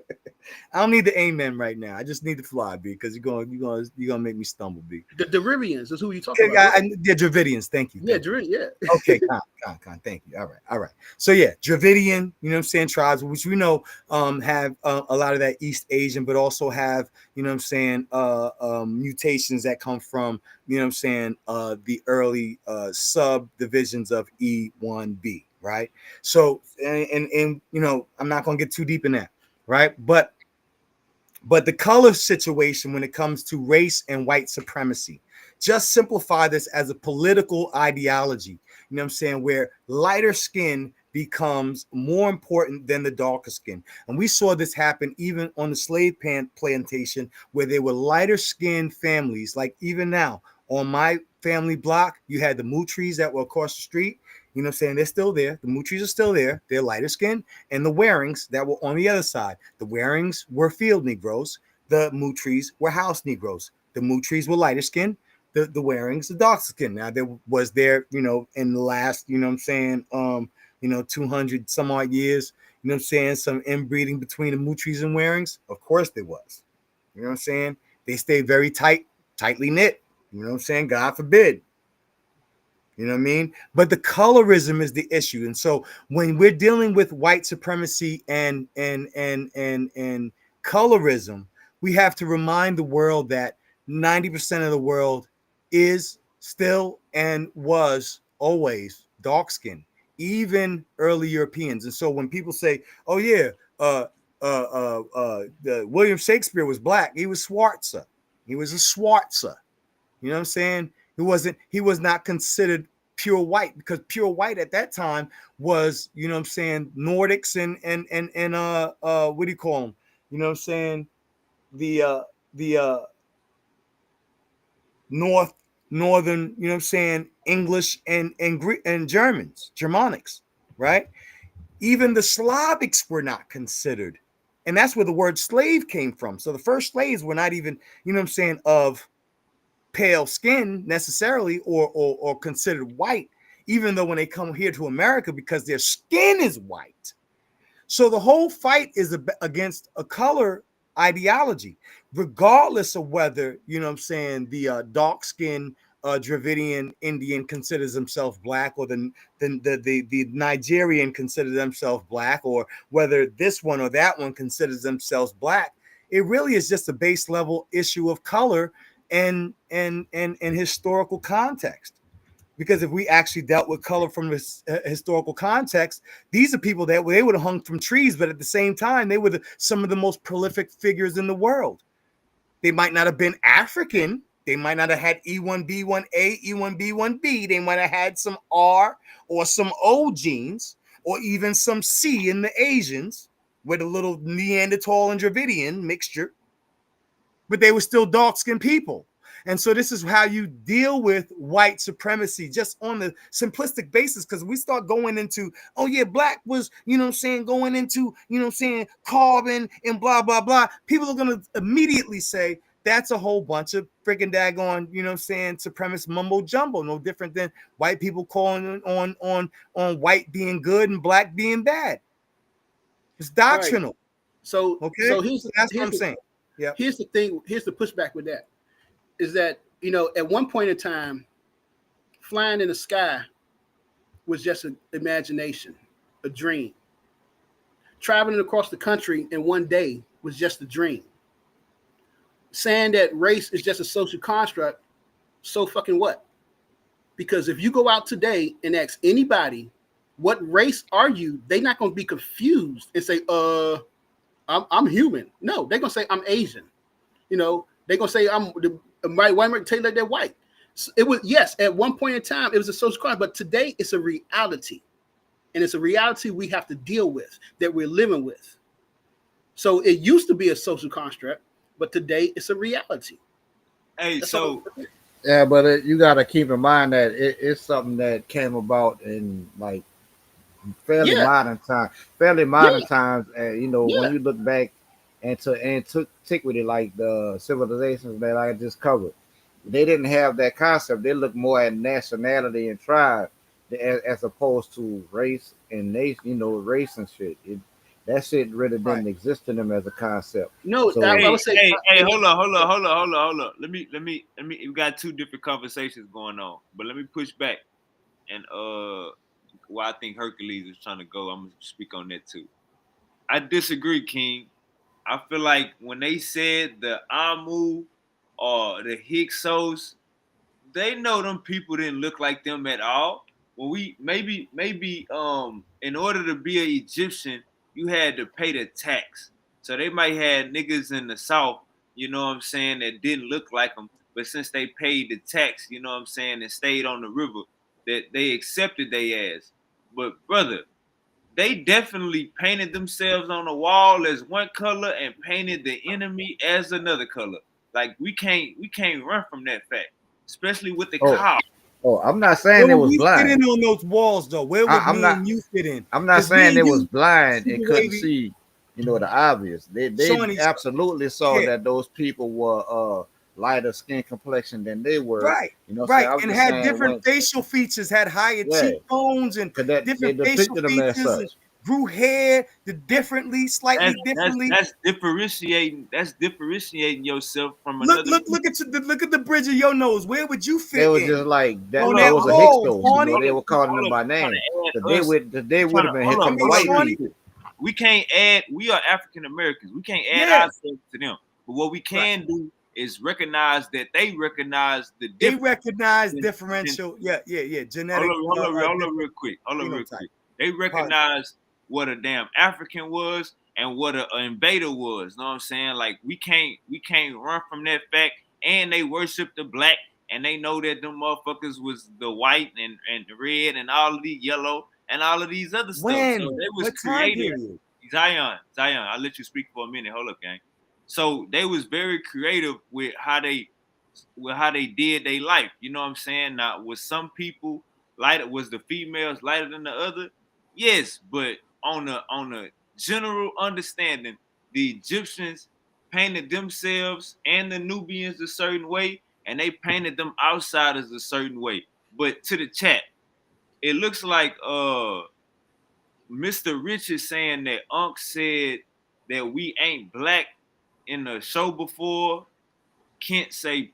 I don't need the amen right now. I just need to fly, B, because you're gonna make me stumble, B. The Dravidians is who you talking about. The Dravidians, thank you. Yeah, Dravidian, yeah. Okay, con, thank you. All right. So yeah, Dravidian, you know what I'm saying, tribes, which we know have a lot of that East Asian, but also have, you know what I'm saying, mutations that come from, you know what I'm saying, the early subdivisions of E1B, right? So and you know, I'm not gonna get too deep in that, right? But the color situation when it comes to race and white supremacy, just simplify this as a political ideology, you know what I'm saying, where lighter skin becomes more important than the darker skin. And we saw this happen even on the slave plantation, where there were lighter skinned families. Like even now on my family block, you had the Mutrees that were across the street. You know what I'm saying? They're still there. The Mutrees are still there. They're lighter skinned. And the Warings that were on the other side. The Warings were field Negroes. The Mutrees were house Negroes. The Mutrees were lighter skinned. The Warings, the dark skin. Now there was you know, in the last, you know what I'm saying, you know, 200 some odd years, you know what I'm saying, some inbreeding between the Mutrees and Warings. Of course there was. You know what I'm saying? They stayed very tightly knit. You know what I'm saying? God forbid. You know what I mean? But the colorism is the issue. And so when we're dealing with white supremacy and colorism, we have to remind the world that 90% of the world is still and was always dark skinned, even early Europeans. And so when people say, oh yeah, William Shakespeare was black, he was Schwarzer. He was a Schwarzer. You know what I'm saying? He was not considered pure white, because pure white at that time was, you know what I'm saying, Nordics and what do you call them? You know what I'm saying? The northern, you know what I'm saying, English and Germans, Germanics, right? Even the Slavics were not considered. And that's where the word slave came from. So the first slaves were not even, you know what I'm saying, of pale skin necessarily, or considered white, even though when they come here to America, because their skin is white. So the whole fight is against a color ideology, regardless of whether, you know what I'm saying, the dark skinned Dravidian Indian considers himself black, or the Nigerian considers themselves black, or whether this one or that one considers themselves black. It really is just a base level issue of color and historical context. Because if we actually dealt with color from this historical context, these are people that they would have hung from trees, but at the same time, they were some of the most prolific figures in the world. They might not have been African. They might not have had E1B1A, E1B1B. They might have had some R or some O genes, or even some C in the Asians, with a little Neanderthal and Dravidian mixture. But they were still dark-skinned people. And so this is how you deal with white supremacy, just on the simplistic basis. Because we start going into, oh yeah, black was, you know what I'm saying, going into, you know what I'm saying, carbon and blah, blah, blah. People are going to immediately say that's a whole bunch of freaking daggone, you know what I'm saying, supremacist mumbo jumbo. No different than white people calling on white being good and black being bad. It's doctrinal. Right. So That's what I'm saying. Yeah. Here's the thing. Here's the pushback with that. Is that, you know, at one point in time, flying in the sky was just an imagination, a dream. Traveling across the country in one day was just a dream. Saying that race is just a social construct, so fucking what? Because if you go out today and ask anybody, what race are you? They're not going to be confused and say, I'm human. No, they're going to say, I'm Asian. You know, they're going to say, I'm the white American, tell you that they're white. So it was, yes, at one point in time, it was a social construct, but today it's a reality. And it's a reality we have to deal with, that we're living with. So it used to be a social construct, but today it's a reality. Hey, so yeah, but you got to keep in mind that it's something that came about in like fairly modern times. You know, when you look back into antiquity, like the civilizations that I just covered, they didn't have that concept. They looked more at nationality and tribe as opposed to race and nation. You know, race and shit. That shit really didn't exist to them as a concept. No, so, I would say, hey, hold on. Let me. We got two different conversations going on, but let me push back and well, I think Hercules is trying to go. I'm gonna speak on that too. I disagree, King. I feel like when they said the Amu or the Hyksos, they know them people didn't look like them at all. When we maybe in order to be an Egyptian, you had to pay the tax. So they might have niggas in the South, you know what I'm saying, that didn't look like them. But since they paid the tax, you know what I'm saying, and stayed on the river, that they accepted their ass. But brother, they definitely painted themselves on the wall as one color and painted the enemy as another color. Like we can't run from that fact, especially with the cow. Oh, I'm not saying it was blind. Fit in on those walls though. Where would and you fit in? I'm not saying it was blind and couldn't see, you know, the obvious. They absolutely saw that those people were lighter skin complexion than they were. Right. You know, and had different facial features, had higher cheekbones and different facial features, and grew hair slightly differently. That's differentiating. That's differentiating yourself from another. Look at the bridge of your nose. Where would you fit in? They was just like that. That was a Hyksos. You know, they were calling them by name. They would have been hitting the white people. We can't add. We are African Americans. We can't add ourselves to them. But what we can do is recognize that they recognize the difference. They recognize differential. Genetic. Hold on, real quick. They recognize what a damn African was and what an invader was. Know what I'm saying? Like we can't run from that fact. and they worship the black, and they know that them motherfuckers was the white and red and all of the yellow and all of these other stuff. So When? they was What time creative. period? Zion, I'll let you speak for a minute. Hold up, gang. So they was very creative with how they did their life. You know what I'm saying? Now, was some people lighter? Was the females lighter than the other? Yes, but on the general understanding, the Egyptians painted themselves and the Nubians a certain way, and they painted them outsiders a certain way. But to the chat, it looks like Mr. Rich is saying that Unc said that we ain't black in the show before. Kent say he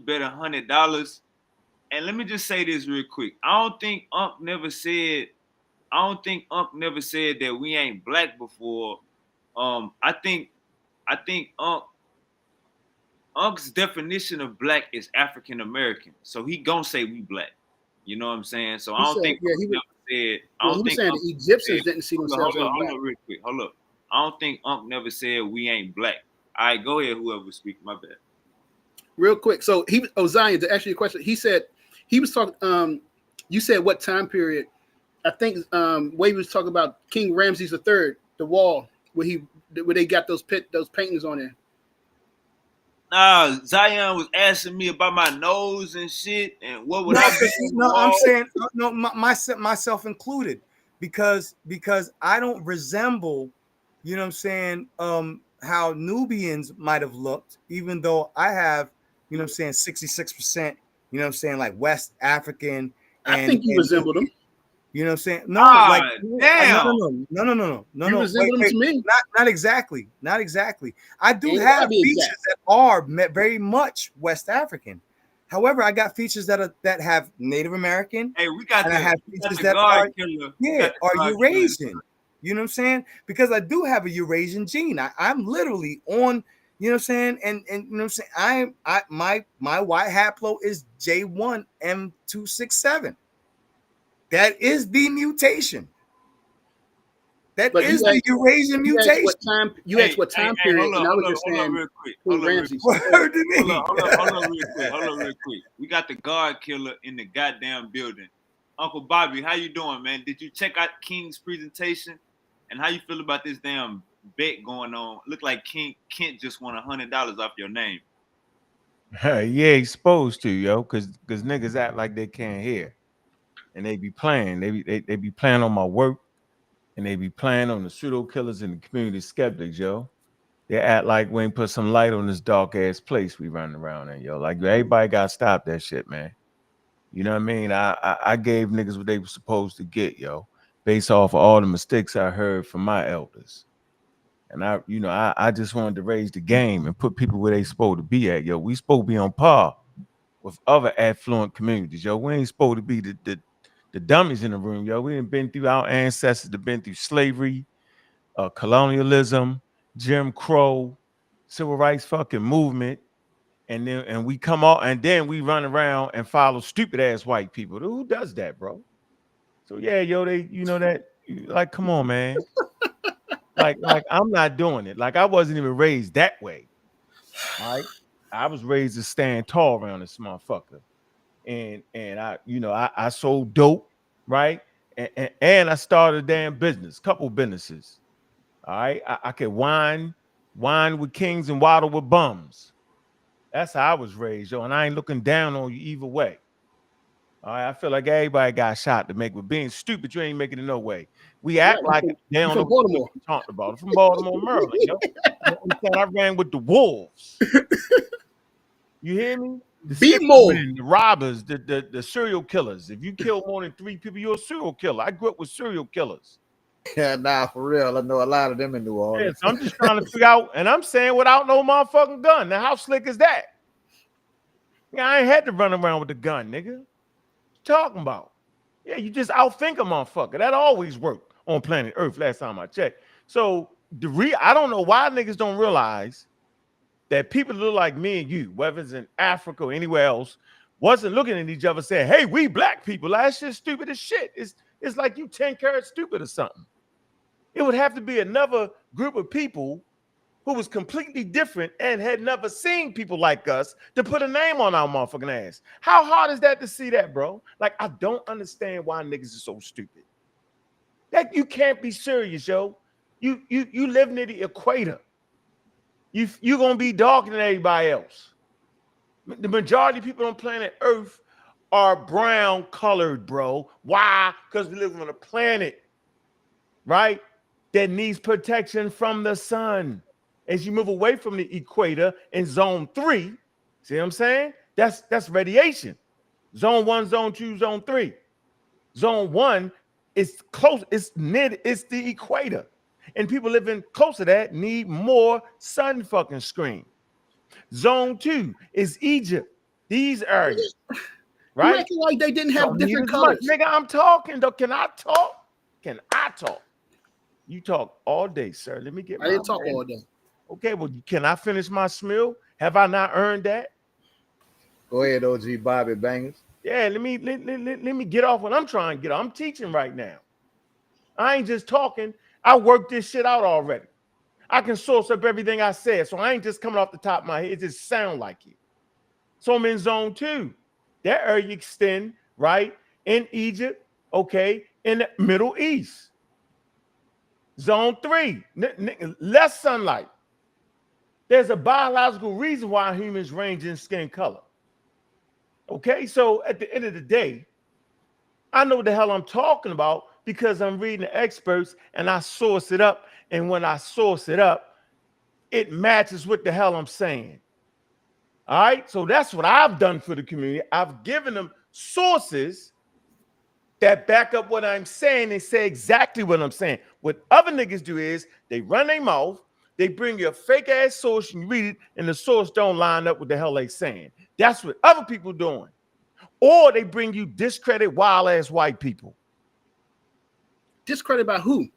bet $100. And let me just say this real quick. I don't think Unc never said that we ain't black before. I think Unc's definition of black is African American. So he gonna say we black. You know what I'm saying? So I He don't said, think yeah, Unc he was. never said. I Well, don't he was think saying Unc the Egyptians said. didn't see Hold themselves as hold black. on, real quick. Hold up. I don't think Unc never said we ain't black. All right, go ahead. Whoever speaking, my bad. Real quick. So Zion, to answer your question, he said he was talking. You said what time period? I think Wade was talking about King Ramses III, the wall where they got those paintings on there. Nah, Zion was asking me about my nose and shit, and what would No, I be on the no, I'm wall? saying no, myself included, because I don't resemble, you know what I'm saying, how Nubians might have looked, even though I have, you know what I'm saying, 66%, you know what I'm saying, like West African I think you resembled them. You know what I'm saying? No, like damn. No. resemble them to me. Not exactly. Not exactly. I do Ain't have gotta be features exact. that are very much West African. However, I got features that have Native American. Hey, we got and the, I have we got features the that guard are killer. are Eurasian. You know what I'm saying? Because I do have a Eurasian gene. I'm literally on, you know what I'm saying? And you know what I'm saying? My Y haplo is J1M267. That is the mutation. That is the Eurasian mutation. You asked what time period, and I was just hold up saying real quick. King Ramses. Word to me. Hold up real quick. We got the guard killer in the goddamn building. Uncle Bobby, how you doing, man? Did you check out King's presentation? And how you feel about this damn bet going on? Look like Kent just won $100 off your name. Yeah, he's supposed to, yo, because niggas act like they can't hear, and they be playing. They be playing on my work, and they be playing on the pseudo killers and the community skeptics, yo. They act like we ain't put some light on this dark ass place we running around in, yo. Like everybody got to stop that shit, man. You know what I mean? I gave niggas what they were supposed to get, yo, based off of all the mistakes I heard from my elders. And I just wanted to raise the game and put people where they supposed to be at, yo. We supposed to be on par with other affluent communities, yo. We ain't supposed to be the dummies in the room, yo. We ain't been through, our ancestors have been through slavery, colonialism, Jim Crow, civil rights fucking movement, and we come out and then we run around and follow stupid ass white people. Who does that, bro? So yeah, yo, like, come on, man. Like I'm not doing it. Like I wasn't even raised that way. All right. I was raised to stand tall around this motherfucker. And I sold dope, right? And I started a damn business, couple businesses. All right. I could wine with kings and waddle with bums. That's how I was raised, yo. And I ain't looking down on you either way. All right, I feel like everybody got shot to make, with being stupid, you ain't making it no way. We act like they don't know what we talking about. From Baltimore, Maryland, yo. I ran with the wolves. You hear me? The robbers, the serial killers. If you kill more than 3 people, you're a serial killer. I grew up with serial killers. Yeah, nah, for real. I know a lot of them in New Orleans. Yeah, so I'm just trying to figure out, and I'm saying without no motherfucking gun. Now, how slick is that? Yeah, I ain't had to run around with the gun, nigga. What you talking about? Yeah, you just outthink a motherfucker. That always worked on planet Earth last time I checked. So I don't know why niggas don't realize that people look like me and you, whether it's in Africa or anywhere else, wasn't looking at each other saying, hey, we black people. That's just stupid as shit. It's like you 10 carats stupid or something. It would have to be another group of people who was completely different and had never seen people like us to put a name on our motherfucking ass. How hard is that to see that, bro? Like, I don't understand why niggas are so stupid. That you can't be serious, yo. You live near the equator. You gonna be darker than everybody else. The majority of people on planet Earth are brown colored, bro. Why? Because we live on a planet, right, that needs protection from the sun. As you move away from the equator in zone 3, see what I'm saying? That's radiation. Zone 1, zone 2, zone 3. Zone 1 is close, it's the equator. And people living close to that need more sun fucking screen. Zone 2 is Egypt, these areas, You right? acting like they didn't have Don't need different as much. colors. Nigga, I'm talking though. Can I talk? Can I talk? You talk all day, sir. Let me get I didn't talk all day. Okay, well, can I finish my spiel? Have I not earned that? Go ahead, OG Bobby Bangers. Yeah, let me get off what I'm trying to get off. I'm teaching right now. I ain't just talking. I worked this shit out already. I can source up everything I said, so I ain't just coming off the top of my head. It just sound like it. So I'm in zone 2. That area extend, right, in Egypt, okay, in the Middle East. Zone 3, less sunlight. There's a biological reason why humans range in skin color. Okay, so at the end of the day, I know what the hell I'm talking about because I'm reading the experts and I source it up. And when I source it up, it matches what the hell I'm saying. All right, so that's what I've done for the community. I've given them sources that back up what I'm saying and say exactly what I'm saying. What other niggas do is they run their mouth, they bring you a fake ass source, and you read it, and the source don't line up with the hell they saying. That's what other people doing. Or they bring you discredit wild ass white people. Discredit by who?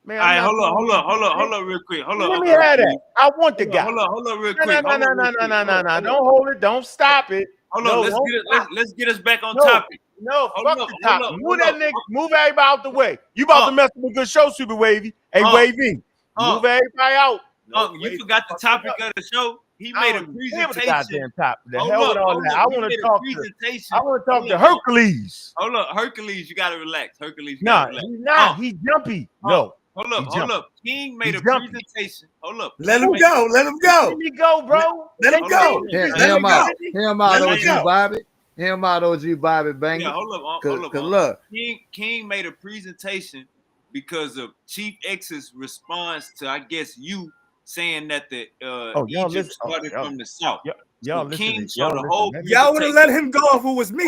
Man, all right, hold on, real quick. Let me have that. I want the guy. Hold on, real quick. No. Don't hold it. Don't stop it. Hold on, let's get us back on topic. No, fuck the topic. Move that nigga. Move everybody out the way. You about to mess with a good show, Super Wavy. Hey, Wavy. Move everybody out. You forgot the topic of the show. He made a presentation. The hell with all that. I want to talk to Hercules. Hold up, Hercules. You gotta relax. Hercules. He's not. He's jumpy. No. Hold up. King made a presentation. Hold up. Let him go. Let me go, bro. Let him go. Hear him out, OG Bobby. Hear him out, OG Bobby Bangers. Yeah, hold up. Look. King made a presentation because of Chief X's response to, I guess, you saying that the Egypt started from the south. Y'all King saw the whole. Y'all would have let him go if it was me.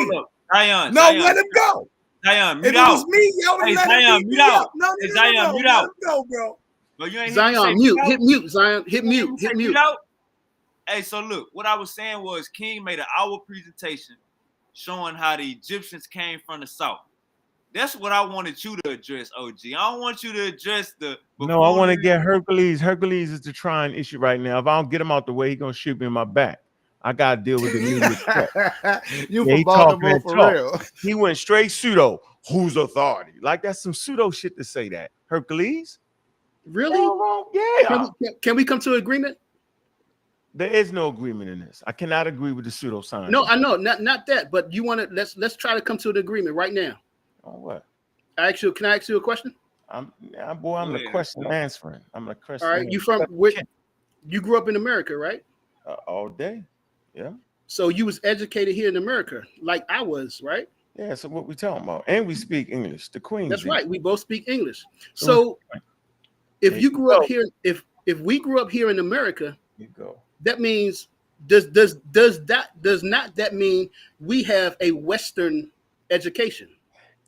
Zion, let him go. Zion, if it was me, y'all would have let him go. No, Zion, mute out. Let him go, bro. No, you ain't Zion, hit mute. Zion, hit mute. Hey, so look, what I was saying was King made an hour presentation showing how the Egyptians came from the south. That's what I wanted you to address, OG. I don't want you to address the. No, I want to get Hercules. Hercules is the trying issue right now. If I don't get him out the way, he's gonna shoot me in my back. I gotta deal with the immediate threat. You from Baltimore for real? He went straight pseudo. Whose authority? Like that's some pseudo shit to say that. Hercules? Really? Yeah. Can we come to an agreement? There is no agreement in this. I cannot agree with the pseudoscience. No, I know, not that. But you want to let's try to come to an agreement right now. On what? Can I ask you a question? I'm the question answering. I'm the question. All right, you grew up in America, right? All day. Yeah. So you was educated here in America, like I was, right? Yeah. So what we talking about? And we speak English. The Queen. That's right. We both speak English. So if you grew up here, if we grew up here in America, that means does not that mean we have a Western education?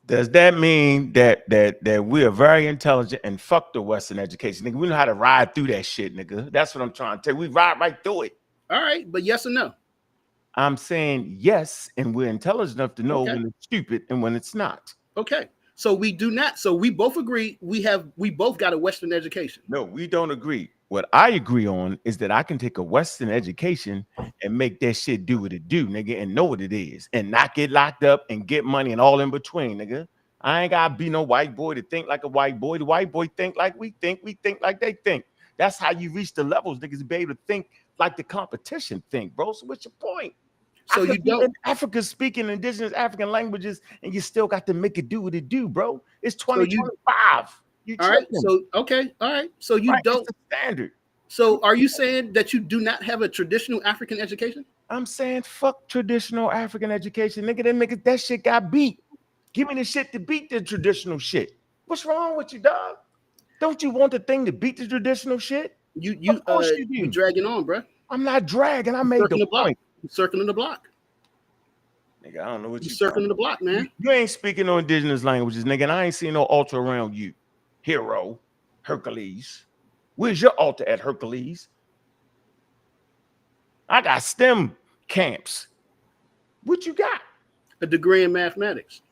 Does that mean that we are very intelligent and fuck the Western education? Nigga, we know how to ride through that shit, nigga. That's what I'm trying to tell you. We ride right through it. All right, but yes or no? I'm saying yes, and we're intelligent enough to know when it's stupid and when it's not. Okay. So we do not. So we both agree we both got a Western education. No, we don't agree. What I agree on is that I can take a Western education and make that shit do what it do, nigga, and know what it is, and not get locked up and get money and all in between, nigga. I ain't gotta be no white boy to think like a white boy. The white boy think like we think like they think. That's how you reach the levels, niggas, to be able to think like the competition think, bro. So what's your point? So you don't. In Africa speaking indigenous African languages, and you still got to make it do what it do, bro. It's 2025. You all right. tripping. So okay. All right. So you right? don't. It's the standard. So are you saying that you do not have a traditional African education? I'm saying fuck traditional African education, nigga. That shit got beat. Give me the shit to beat the traditional shit. What's wrong with you, dog? Don't you want the thing to beat the traditional shit? You Of course you do. you dragging on, bro. I'm not dragging. I made the point. Circling the block. Nigga, I don't know what you circling the block, man. You ain't speaking no indigenous languages, nigga, and I ain't seen no altar around you. Hero, Hercules. Where's your altar at, Hercules? I got STEM camps. What you got? A degree in mathematics.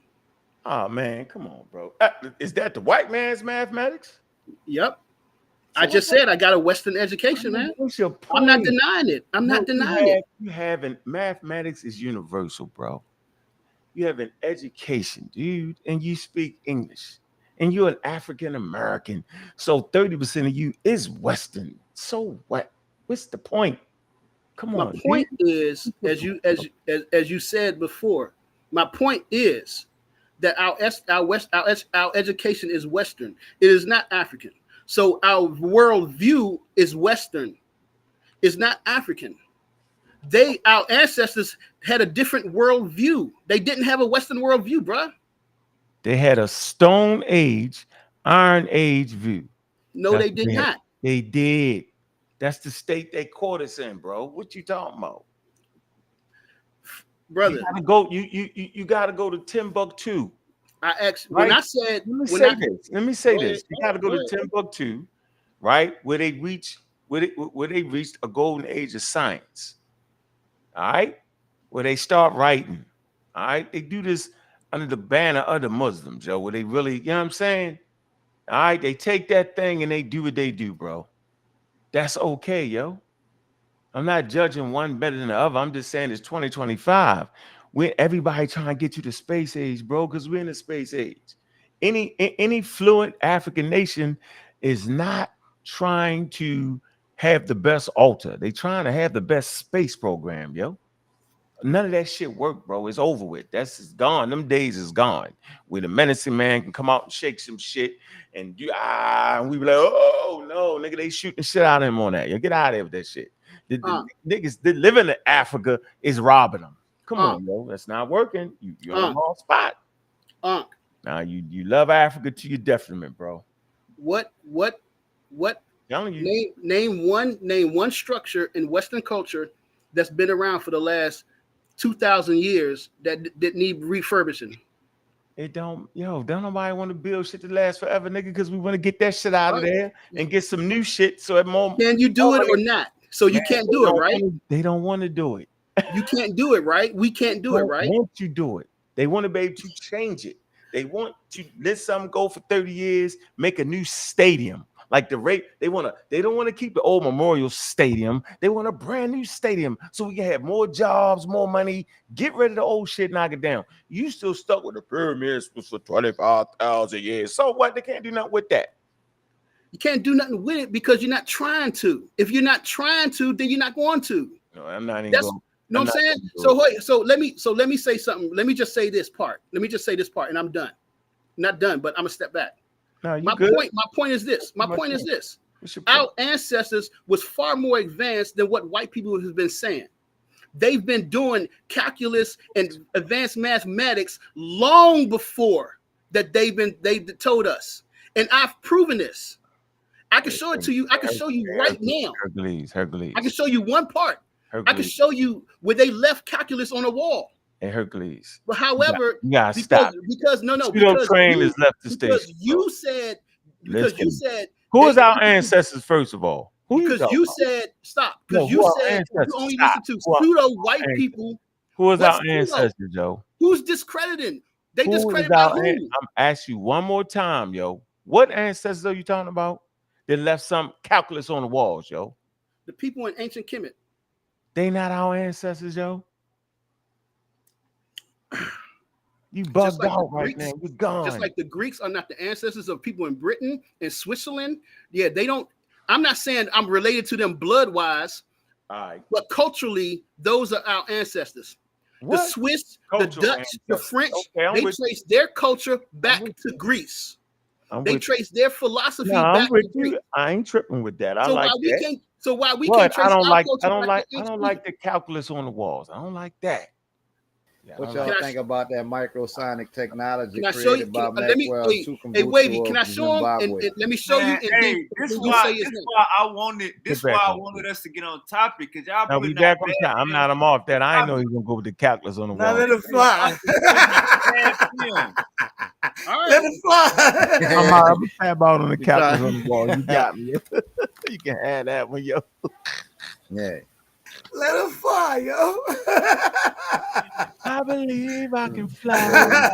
Oh, man, come on, bro. Is that the white man's mathematics? Yep. So I just said I got a Western education, man. What's your point? I'm not denying it. I'm not denying it. You have mathematics is universal, bro. You have an education, dude, and you speak English, and you're an African American. So 30% of you is Western. So what? What's the point? Come on. My point is, as you said before, my point is that our education is Western. It is not African. So our worldview is Western. It's not African. Our ancestors had a different worldview. They didn't have a Western worldview, bruh. They had a Stone Age, Iron Age view. No, they did not. They did. That's the state they caught us in, bro. What you talking about? Brother, you gotta go to Timbuktu. I asked when I said let me say this. You gotta go to Timbuktu, right? Where they reached a golden age of science. All right, where they start writing. All right, they do this under the banner of the Muslims, yo. Where they really, you know what I'm saying? All right, they take that thing and they do what they do, bro. That's okay, yo. I'm not judging one better than the other. I'm just saying it's 2025. Everybody trying to get to the space age, bro, because we're in the space age. Any fluent African nation is not trying to have the best altar. They trying to have the best space program, yo. None of that shit worked, bro. It's over with. That's gone. Them days is gone. Where the menacing man can come out and shake some shit and do and we be like, oh no, nigga, they shooting the shit out of him on that. Yo, get out of here with that shit. The niggas that living in Africa is robbing them. Come on, yo. That's not working. You're on the wrong spot. Now you love Africa to your detriment, bro. What name one structure in Western culture that's been around for the last 2,000 years that need refurbishing. Don't nobody want to build shit to last forever, nigga, because we want to get that shit out of there and get some new shit. So at moment, can you do it or not? So you can't do it, right? They don't want to do it. You can't do it, right? We can't do it, right? They want you to do it. They want to be able to change it. They want to let something go for 30 years, make a new stadium. Like they don't want to keep the old Memorial Stadium. They want a brand new stadium so we can have more jobs, more money, get rid of the old shit, knock it down. You still stuck with the pyramids for 25,000 years. So what? They can't do nothing with that. You can't do nothing with it because you're not trying to. If you're not trying to, then you're not going to. No, I'm not even going. You know what I'm saying? So let me say something. Let me just say this part. And I'm done. Not done, but I'm gonna step back. No, my point is this. Our ancestors was far more advanced than what white people have been saying. They've been doing calculus and advanced mathematics long before that they told us. And I've proven this. I can show it to you. I can show you right now. Hercules. I can show you one part. Hercules. I can show you where they left calculus on the wall. And Hercules. But however, you gotta stop. Because train has left the station. Because you said who is our ancestors, first of all? Because you said stop. Because you said you only listen to pseudo white people. Who is our ancestors, Joe? Who's discrediting? They discredit by who? I'm asking you one more time, yo. What ancestors are you talking about? That left some calculus on the walls, yo. The people in ancient Kemet. They not our ancestors, yo. You bugged out right now. You're gone. Just like the Greeks are not the ancestors of people in Britain and Switzerland. Yeah, they don't. I'm not saying I'm related to them blood wise, All right. but culturally, those are our ancestors. What? The Swiss, Cultural the Dutch, the ancestors. French, Okay, I'm they with trace their culture back with to Greece. I'm They with trace their philosophy No, I'm back with to you. Greece. I ain't tripping with that. I So like that. why we But can't trace our I culture don't back like to I ancient don't like the calculus on the walls. I don't like that. Yeah, I What don't y'all like Can I think about that microsonic technology Can I show you? created by Let me. Maxwell Hey, Wavy. Tukumbutu Can I of show him? And Zimbabwe? let me show you. Man, And hey, then this you say his why name. I wanted Get back on track. us to get on topic because y'all Now we putting back out on bad time. I'm film. not. I'm off that. I ain't know you gonna go with the calculus on the Now wall. let it fly. Bad film. All right. Let it fly. I'm gonna tab out on the You calculus try- on the wall. You got me. You can have that one, yo. Yeah. Let it fly, yo. I believe I can fly.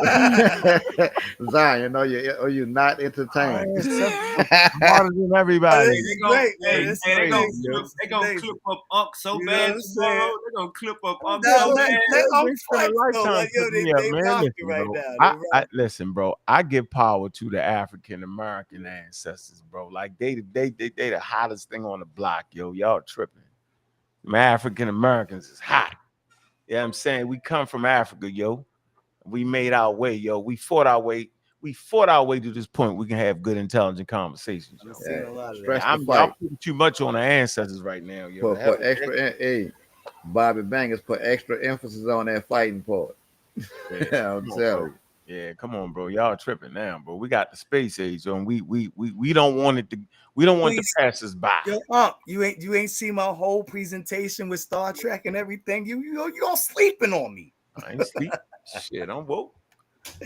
Zion, you know you're not entertained. Smarter than everybody. This is great, man. Hey, This they is gonna amazing. clip, This they is gonna amazing. clip up Unc so You know bad what I'm tomorrow. saying? They're gonna clip up Unc No, so let bad. I'm It's been a flex though. lifetime Like, yo, putting me up, they man. rocking Listen, right bro. now. They rocking. Listen, bro. I give power to the African American ancestors, bro. Like they the hottest thing on the block, yo. Y'all tripping. Them African Americans is hot. Yeah, I'm saying we come from Africa, yo. We made our way, yo. We fought our way. We fought our way to this point. We can have good, intelligent conversations, yo. I'm seeing a lot of Stress that. the Y'all fight. putting too much on the ancestors right now, yo. The Put hell with extra. Hey, Bobby Bangers put extra emphasis on that fighting part. that. Yeah, I'm Come on, telling bro. you. Yeah, come on, bro. Y'all tripping now, bro. We got the space age, and we don't want it to. We don't want Please. to pass us by. Yo, you ain't seen my whole presentation with Star Trek and everything. You all sleeping on me. I ain't sleep. Shit, I'm woke.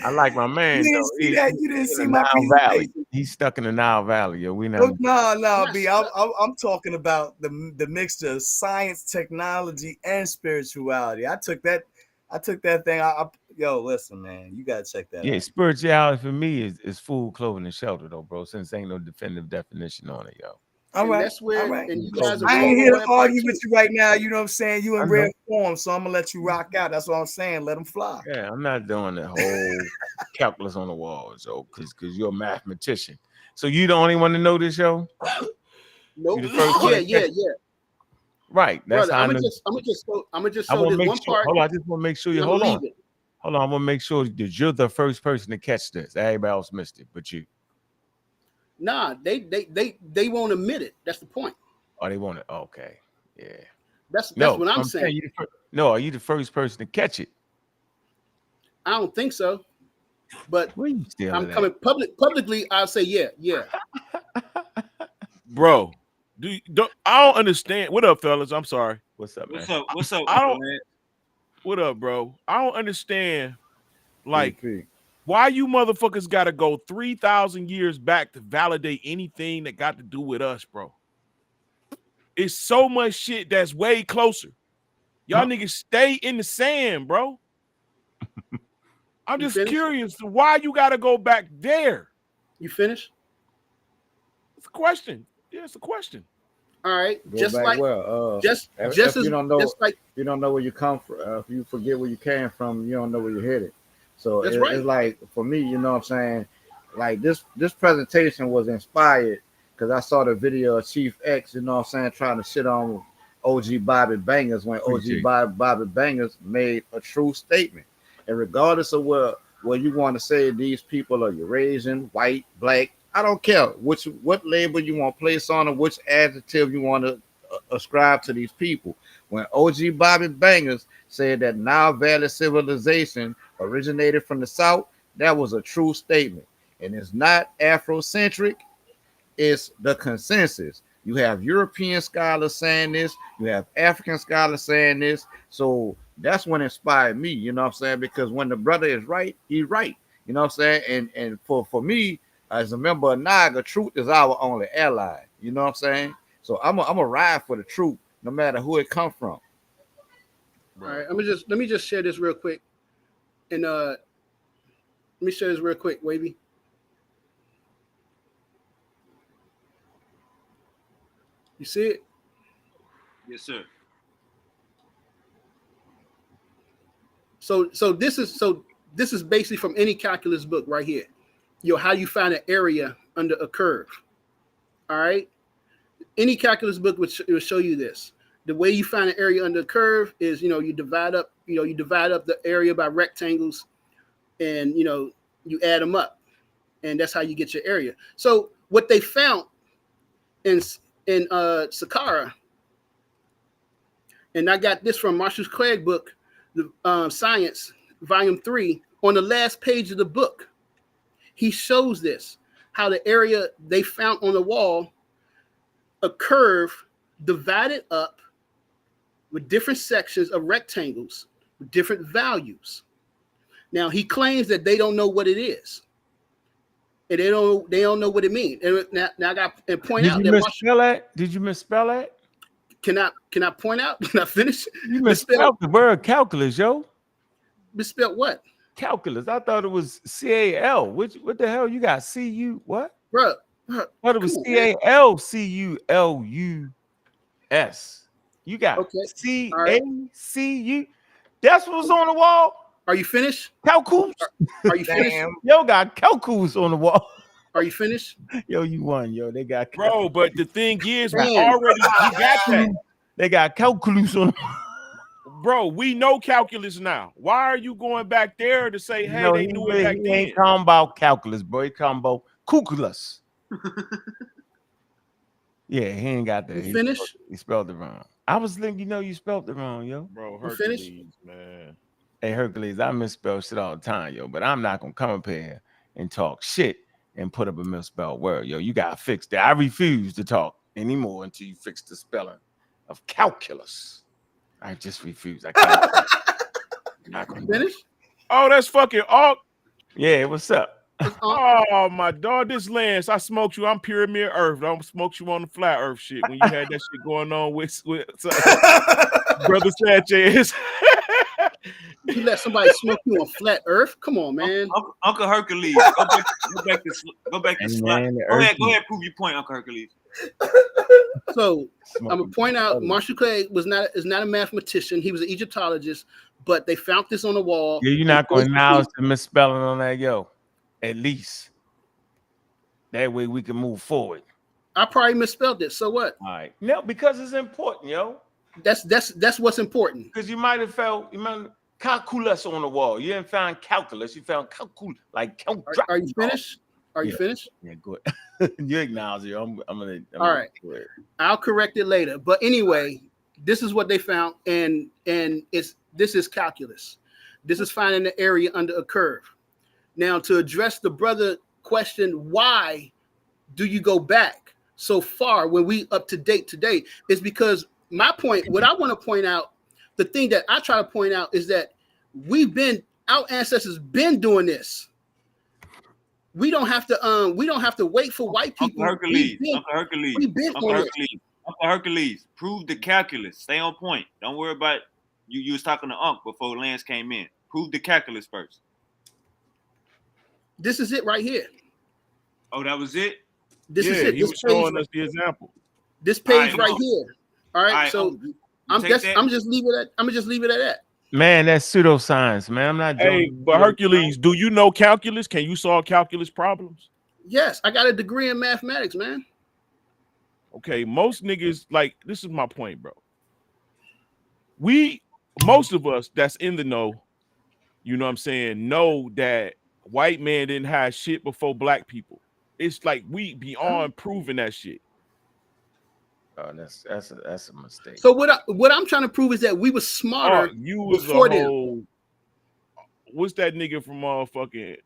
I like my man You didn't though. see that. You didn't in see the my Nile Valley. presentation. He's stuck in the Nile Valley, yo. We No, not. no, Yes, B. I'm talking about the mixture of science, technology, and spirituality. I took that thing. Yo, listen, man, you gotta check that Yeah, out. spirituality for me is food, clothing, and shelter, though, bro. Since ain't no definitive definition on it, yo. All and right, that's where, all right. and you Clothing guys are I wrong ain't here on to that part argue too. with you right now. You know what I'm saying? You I in know. rare form, so I'm gonna let you rock out. That's what I'm saying. Let them fly. Yeah, I'm not doing the whole calculus on the walls, yo, because you're a mathematician. So you the only one to know this, yo? Nope. You the first one. Yeah. Right. That's Brother, how I I'm know. gonna just I show want to this make one sure. part, Hold on, I just want to make sure and you I'm gonna hold leave on. it. Hold on, I want to make sure that you're the first person to catch this. Everybody else missed it, but you. Nah, they won't admit it. That's the point. Oh, they want it. Okay. Yeah. That's No, what I'm I'm saying saying. no, are you the first person to catch it? I don't think so, but Where you still I'm at? coming publicly. I'll say yeah. Bro, I don't understand. What up, fellas? I'm sorry. What's up, man? What's up, I don't. man? What up, bro? I don't understand. Like, BP. why you motherfuckers got to go 3,000 years back to validate anything that got to do with us, bro? It's so much shit that's way closer. Y'all niggas stay in the sand, bro. I'm You just finished? curious to why you got to go back there. You finished? It's a question. Yeah, it's a question. All right. Go Just back like well. just If as you don't know, just like you don't know where you come from. If you forget where you came from, you don't know where you're headed. So that's right. it's like for me, you know what I'm saying? Like this presentation was inspired because I saw the video of Chief X, you know what I'm saying, trying to shit on OG Bobby Bangers when Appreciate OG Bobby Bangers made a true statement. And regardless of what you want to say, these people are Eurasian, white, black, I don't care what label you want to place on or which adjective you want to ascribe to these people. When OG Bobby Bangers said that Nile Valley civilization originated from the South, that was a true statement. And it's not Afrocentric, it's the consensus. You have European scholars saying this, you have African scholars saying this. So that's what inspired me, you know what I'm saying? Because when the brother is right, he's right. You know what I'm saying? And for me, as a member of Naga, truth is our only ally. You know what I'm saying? So I'm a ride for the truth, no matter who it come from. All right. Let me just share this real quick. And let me share this real quick, Wavy. You see it? Yes, sir. So this is basically from any calculus book right here. How you find an area under a curve. All right. Any calculus book would show you this. The way you find an area under a curve is, you divide up the area by rectangles, and you add them up, and that's how you get your area. So what they found in Saqqara, and I got this from Marshall Craig book, the Science, Volume 3. On the last page of the book, he shows this, how the area they found on the wall, a curve divided up with different sections of rectangles with different values. Now he claims that they don't know what it is, and they don't know what it means. And now I got to point out that. Did you misspell that? Can I point out? Can I finish? You misspelled the word calculus, yo. Misspelled what? Calculus. I thought it was CAL. What the hell? You got CU? What? Bro. What it was CALCULUS. You got CACU. That's what's on the wall. Are you finished? Calculus. Are you finished? Yo, got calculus on the wall. Are you finished? Yo, you won. Yo, they got bro. But the thing is, we already got that. They got calculus on. Bro, we know calculus now. Why are you going back there to say, hey, they knew it back then? He ain't talking about calculus, bro. He talking about cuculus. Yeah, he ain't got that. You finished? He spelled it wrong. I was thinking, you spelled it wrong, yo. Bro, Hercules, man. Hey, Hercules, I misspell shit all the time, yo. But I'm not gonna come up here and talk shit and put up a misspelled word, yo. You gotta fix that. I refuse to talk anymore until you fix the spelling of calculus. I just refuse. I can't. Not gonna finish. Oh, that's fucking all. Yeah, what's up? Oh my dog, this Lance, I smoked you. I'm Pyramid Earth. I don't smoke you on the flat Earth shit when you had that shit going on with Brother Sanchez. You let somebody smoke you on flat Earth? Come on, man. Uncle Hercules, go back to slide. Go ahead, prove your point, Uncle Hercules. So I'm gonna point out Marshall Clay is not a mathematician. He was an Egyptologist, but they found this on the wall. Yeah, you're not going to acknowledge the misspelling on that, yo. At least that way we can move forward. I probably misspelled it. So what? All right. No, because it's important, yo. That's what's important. Because you might have calculus on the wall. You didn't find calculus. You found calculus. Like Are you finished? Are you finished? Yeah, good. You acknowledge it. I'm gonna. All right. I'll correct it later. But anyway, this is what they found, and this is calculus. This is finding the area under a curve. Now, to address the brother question, why do you go back so far when we up to date today? Is because my point, what I want to point out, the thing that I try to point out is that our ancestors been doing this. We don't have to wait for white people. Uncle Hercules, prove the calculus. Stay on point. Don't worry about you. You was talking to Unc before Lance came in. Prove the calculus first. This is it right here. Oh, that was it? This is it. He was showing us the example. This page right here. All right. So I'm just leave it at that. Man, that's pseudoscience, man. I'm not joking. Hey, but Hercules, do you know calculus? Can you solve calculus problems? Yes, I got a degree in mathematics, man. Okay, most niggas, like, this is my point, bro. Most of us that's in the know, you know what I'm saying, know that white man didn't have shit before black people. It's like we beyond proving that shit. Oh, that's a mistake. So what I'm trying to prove is that we were smarter. You was before them. What's that nigga from fucking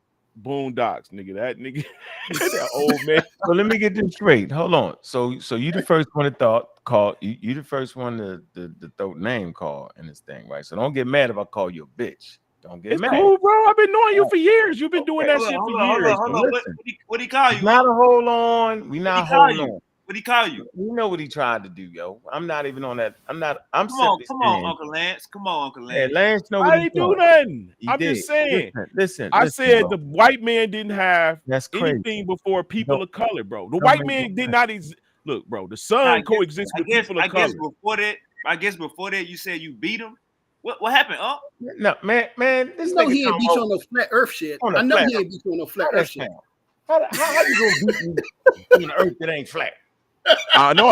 Boondocks, nigga? That nigga, that old man. So let me get this straight. Hold on. So you the first one to call you the first one to throw name call in this thing, right? So don't get mad if I call you a bitch. Don't get mad. Cool, bro. I've been knowing you for years. You've been doing that shit for years. Hold on. What he call you? Not a hold on. We not holding on. What he call you? You know what he tried to do, yo. I'm not even on that. I'm come on, Uncle Lance. Come on, Uncle Lance. Yeah, Lance know what what he do nothing. I'm just saying. Listen. I said bro. The white man didn't have anything before people of color, bro. The white man did not look, bro. The sun coexists with people of color. I guess before that, you said you beat him. What happened, huh? No, man. This nigga he ain't beat you on no flat Earth shit. I know he ain't beat you on no flat Earth shit. How you gonna beat me on an Earth that ain't flat? I know.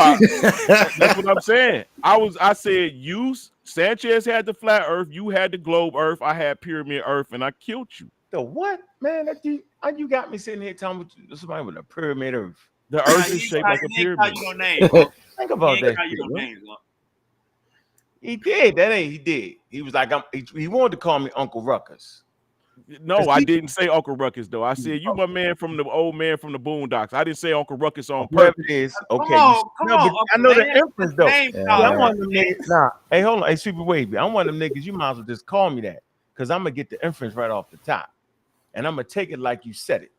That's what I'm saying. I said you Sanchez had the flat Earth, you had the globe Earth, I had pyramid Earth, and I killed you. The what, man? That you got me sitting here talking with somebody with a pyramid Earth. The Earth is shaped like a pyramid. You no name, bro. Think about that. You no names, bro. He did. He did. He was like, he wanted to call me Uncle Ruckus. No, I didn't say Uncle Ruckus though. I said you my man from the old man from the Boondocks. I didn't say Uncle Ruckus on Whoever purpose. it is, okay. Come on, I know the inference though. Yeah. I'm one of them niggas. Nah, hey, hold on, hey, Super Wavy. I'm one of them niggas. You might as well just call me that because I'm gonna get the inference right off the top, and I'm gonna take it like you said it.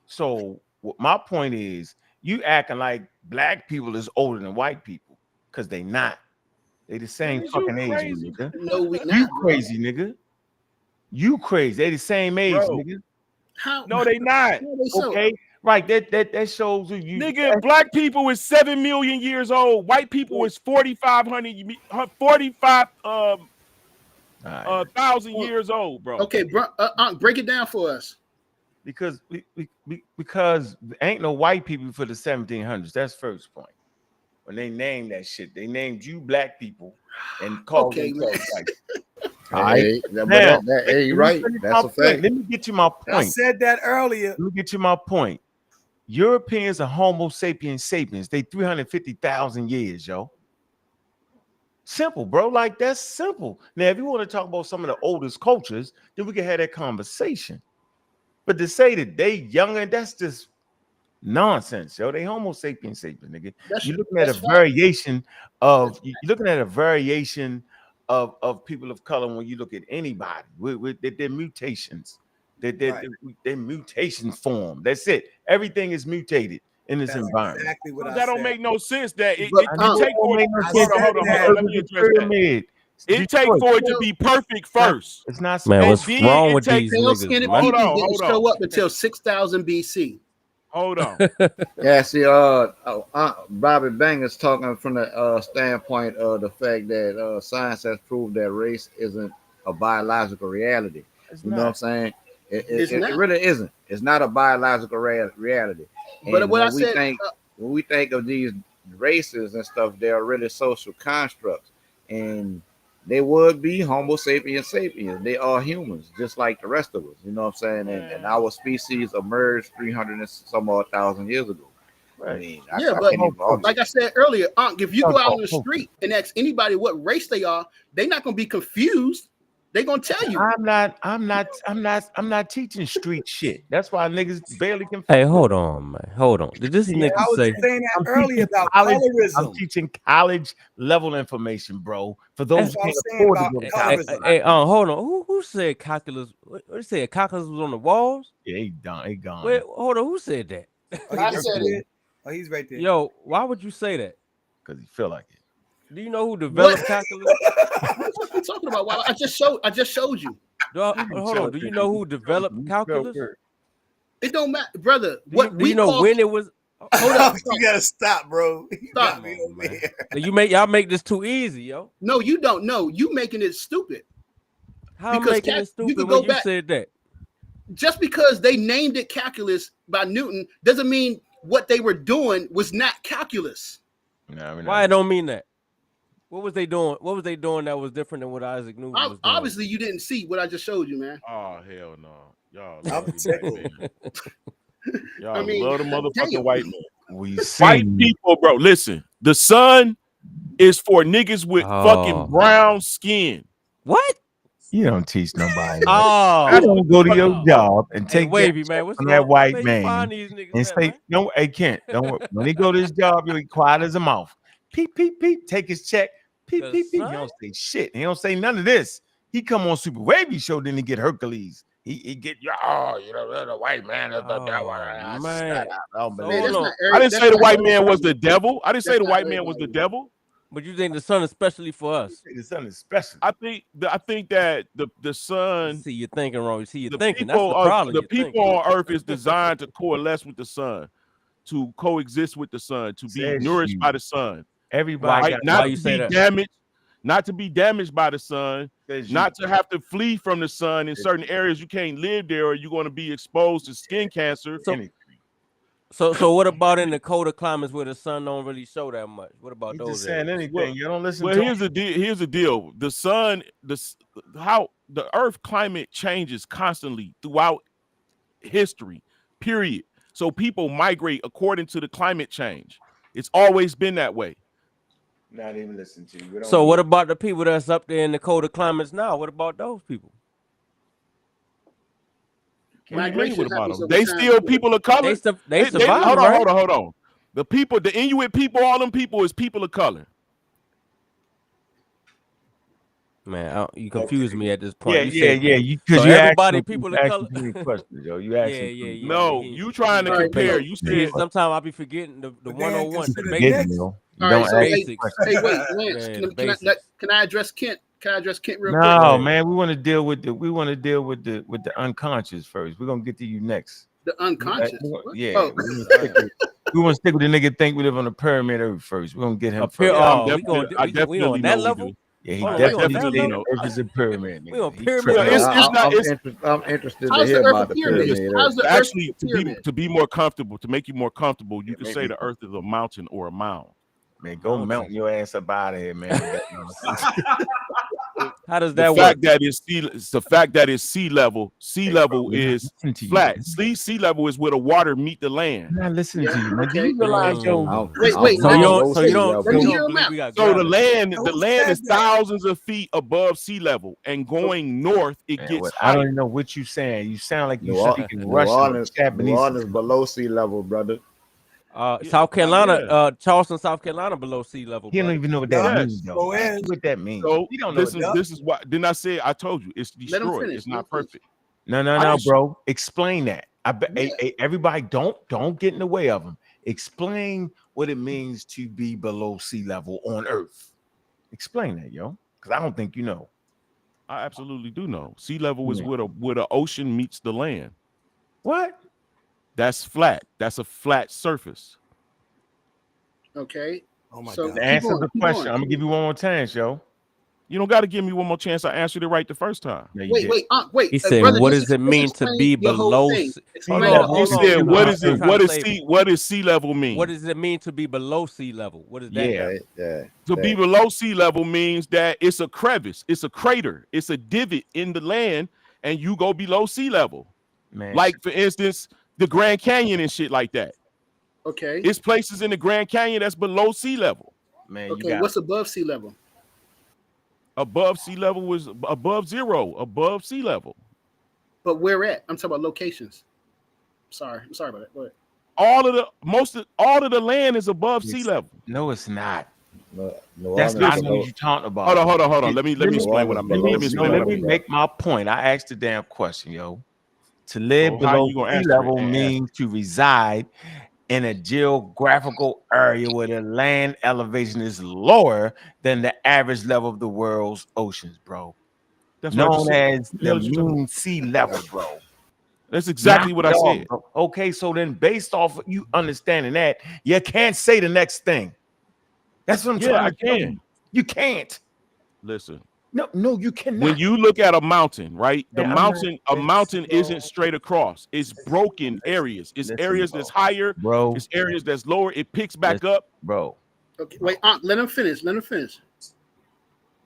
So my point is, you acting like black people is older than white people because they not. They the same fucking age, nigga. No, we not. You crazy, nigga. You crazy. They the same age, Bro. nigga. How? No, they not. How they so? Okay, right. That shows you. Nigga, black people is 7 million years old. White people is 4,500,000 years old, bro. Okay, bro. Break it down for us. Because because ain't no white people for the 1700s. That's first point. When they named that shit, they named you black people and called themselves white. All right. Hey, right. That's a fact. Let me get you my point. I said that earlier. Let me get you my point. Europeans are Homo sapiens sapiens. They 350,000 years, yo. Simple, bro. Like that's simple. Now, if you want to talk about some of the oldest cultures, then we can have that conversation. But to say that they younger, that's just nonsense, yo. They Homo sapiens sapiens, nigga. You're looking at a variation of people of color when you look at anybody with their mutations. Their mutation form. That's it. Everything is mutated in this environment. Exactly what I That don't said. make no sense. That it But, take for it. Hold on. Let me address that. It take for it to be perfect first. It's not. Man, what's then wrong it with takes- these Pale niggas, skinned man? people Hold didn't on. show up until 6000 BC. Hold on. Yeah, see, Bobby Banger's talking from the standpoint of the fact that science has proved that race isn't a biological reality. You know what I'm saying? It really isn't. It's not a biological reality. But And what I when we said, when we think of these races and stuff, they are really social constructs, and they would be Homo sapiens sapiens. They are humans, just like the rest of us. You know what I'm saying? And our species emerged 300 and some odd thousand years ago. Right. I mean, yeah, I but can't even argue. like I said earlier, if you go out on the street and ask anybody what race they are, they're not gonna be confused. They're gonna tell you. I'm not teaching street shit. That's why niggas barely can. Hey, hold on, man. Hold on. Did this nigga I was say? saying that earlier about I'm colorism. teaching college level information, bro. For those That's who what I'm can't saying afford to about go to colorism. college. Hey, hold on. Who said calculus? What said calculus was on the walls? Yeah, he done. He gone. Wait, hold on. Who said that? I said it. Oh, he's right there. Yo, why would you say that? Because he feel like it. Do you know who developed calculus? What are you talking about? Well, I just showed you. Hold on. Do you know who developed calculus? It don't matter, brother. Do you know when it was? Hold up. You gotta stop, bro. Stop. Y'all make this too easy, yo. No, you don't know. You making it stupid. How I'm Because making it you stupid could when go you back- said that? Just because they named it calculus by Newton doesn't mean what they were doing was not calculus. No, Why I don't mean that? What was they doing? What was they doing that was different than what Isaac Newton was doing? Obviously, you didn't see what I just showed you, man. Oh hell no, y'all. I'm love tickled. the white man. Y'all I mean, love the motherfucking damn. white man. We White seen people, bro. Listen, the sun is for niggas with Oh. fucking brown skin. What? you don't teach nobody. Oh, You don't go to your job and hey, take wavy that man. check What's from going that white Where you man find these niggas and at, say, man? no, hey, Kent, don't worry. When he go to his job, he'll be quiet as a mouth. Peep, peep, peep, take his check. Peep, The peep, peep. He sun? don't say shit. He don't say none of this. He come on Super Wavy show, then he get Hercules. He get, you know, the white man is the devil. Oh, man. Shut up. I don't So believe Man, it. hold on. I didn't say the white man was the. the devil. I didn't say the That's white not man was the everybody. devil. But you think the sun is especially for us? The son is special. I think that the sun, See, you're thinking wrong. You see, you're the thinking. That's people the problem. the You're people thinking. on Earth is designed to coalesce with the sun, to coexist with the sun, to be Says nourished you. by the sun. Everybody Right? got Not why you to say be that? damaged, not to be damaged by the sun, says you. not to have to flee from the sun in certain areas. You can't live there, or you're going to be exposed to skin cancer. So- Anything. So what about in the colder climates where the sun don't really show that much? What about He's just those saying areas? anything. You don't listen Well, to here's the deal. Here's the deal. The sun, how the Earth climate changes constantly throughout history. Period. So people migrate according to the climate change. It's always been that way. Not even listen to you. We don't So what need- about the people that's up there in the colder climates now? What about those people? What do you mean? Migration What about happens them? over They time. still people of color. They They surviving, right? hold on. The people, the Inuit people, all them people is people of color. Man, you confuse me at this point. Yeah, You yeah, said yeah. Because so you everybody asked people you of asked color. too many questions, yo. You Yeah, asked yeah, yeah. No, He- you trying to All right, compare. so- You See, said sometimes I be forgetting the But 101, the consider basics. next. yo. You All don't right, so ask Basics. hey, wait, Lance, Yeah, can, the can I basics. can I address Kent? Can I address Kent real quick? Go No, ahead. man, we want to deal with the unconscious first. We're gonna get to you next. The unconscious. Yeah, Oh. we want to stick with the nigga think we live on the pyramid Earth first. We're gonna get him Up here, first. Yeah, we definitely on that know we level? do. Yeah, he Hold on, we on definitely that think level? the Earth is a pyramid. We on Nigga. He pyramid tripping. Well, level? I'm interested to How's hear the Earth about a the pyramid? pyramid. How's the Earth Actually, a pyramid? to be more comfortable, to make you more comfortable, you can make say me- the Earth is a mountain or a mound. Man, go mount your ass up out of here, man. With that nonsense. How does The that work? fact that it's the fact that it's sea level. Sea Hey, level bro, we're not is listening to you, flat. man. Sea level is where the water meet the land. I'm not listening to Yeah, you, man. Do okay. you realize, yo? Wait, I'm So let you me- don't sea so level. let me you hear don't a believe map. we got So the gravity. land Who is said that? thousands of feet above sea level, and going north it Man, gets what- I don't higher. even know what you saying. You sound like you New, Or- speaking New Russian or Orleans, Japanese. New Orleans below sea level, brother. South Carolina, yeah. Charleston, South Carolina below sea level, He don't brother. even know what that Yup. means, though. So Ask is. him what that means. So He don't know. this What is that this is what didn't I say? I told you it's Let him destroyed. finish. It's Let him not finish. perfect. No, just- bro. Explain that. I bet. Yeah. Hey, everybody, don't get in the way of him. Explain what it means to be below sea level on Earth. Explain that, yo, because I don't think you know. I absolutely do know. Sea level is Yeah. where the ocean meets the land. What? That's flat. That's a flat surface. Okay. Oh my So God. keep Answer going, the keep question. going. I'm gonna give you one more chance, yo. You don't got to give me one more chance. I answered it right the first time. No, you Wait, did. wait. He said, brother, "What just does it mean to explain be your whole below?" thing. Hold Explain on, the whole You hold on. said Kim, what I'm is it? trying What to is say, what does sea level mean? what does it mean to be below sea level? What does that Yeah. mean? Yeah. To be below sea level means that it's a crevice, it's a crater, it's a divot in the land, and you go below sea level. Man, Like for instance, the Grand Canyon and shit like that. Okay. It's places in the Grand Canyon that's below sea level. man, you Okay. got What's above sea level? Above sea level was above zero, above sea level. But where at? I'm talking about locations. I'm sorry about that. Go ahead. All of the land is above sea level. no, it's not. New That's Orleans not below. what you're talking about. Hold on. Let me explain what I mean. Let me explain what I Let me mean. make my point. I asked the damn question, yo. To live So how below you gonna sea answer it level and means to reside in a geographical area where the land elevation is lower than the average level of the world's oceans, bro. That's what I just Known said. as the mean sea level, bro. That's exactly what I Not said. bro. Okay, so then based off of you understanding that, you can't say the next thing. That's what I'm Yeah, trying I to tell can. you. You can't. Listen. No, you cannot. When you look at a mountain, right? Man, I'm not- A mountain bro. isn't straight across. It's broken areas. It's Listen, areas bro. that's higher, Bro. it's areas that's lower. It picks back Listen, up. bro. Okay. Wait, let him finish. Let him finish.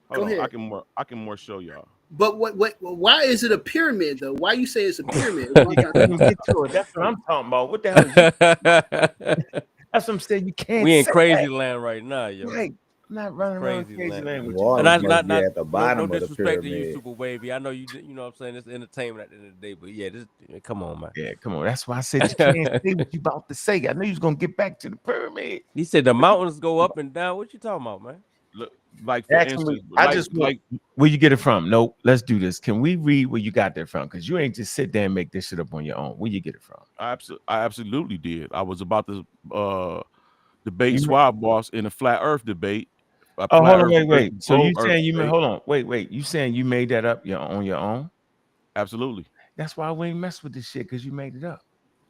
Hold on, ahead. I can more show y'all. But why is it a pyramid though? Why you say it's a pyramid? You couldn't get to it. That's what I'm talking about. What the hell? That's what I'm saying. You can't. We in say crazy that. land right now, yo. Right. I'm not running around Crazy crazy land. land New with you. Orleans And must be not at the bottom no of the disrespect to you, pyramid. Super Wavy. I know you know what I'm saying. It's entertainment at the end of the day, but yeah, come on, man. Yeah, come on. That's why I said you can't say what you about to say. I knew you was gonna get back to the pyramid. He said the mountains go up and down. What you talking about, man? Look, like for Actually, instance, where you get it from? No, let's do this. Can we read where you got that from? Because you ain't just sit there and make this shit up on your own. Where you get it from? I absolutely did. I was about to debate Swab Boss in a flat Earth debate. Oh, hold on, wait. So you saying you made? hold on, wait. You saying you made that up on your own? Absolutely. That's why we ain't mess with this shit because you made it up.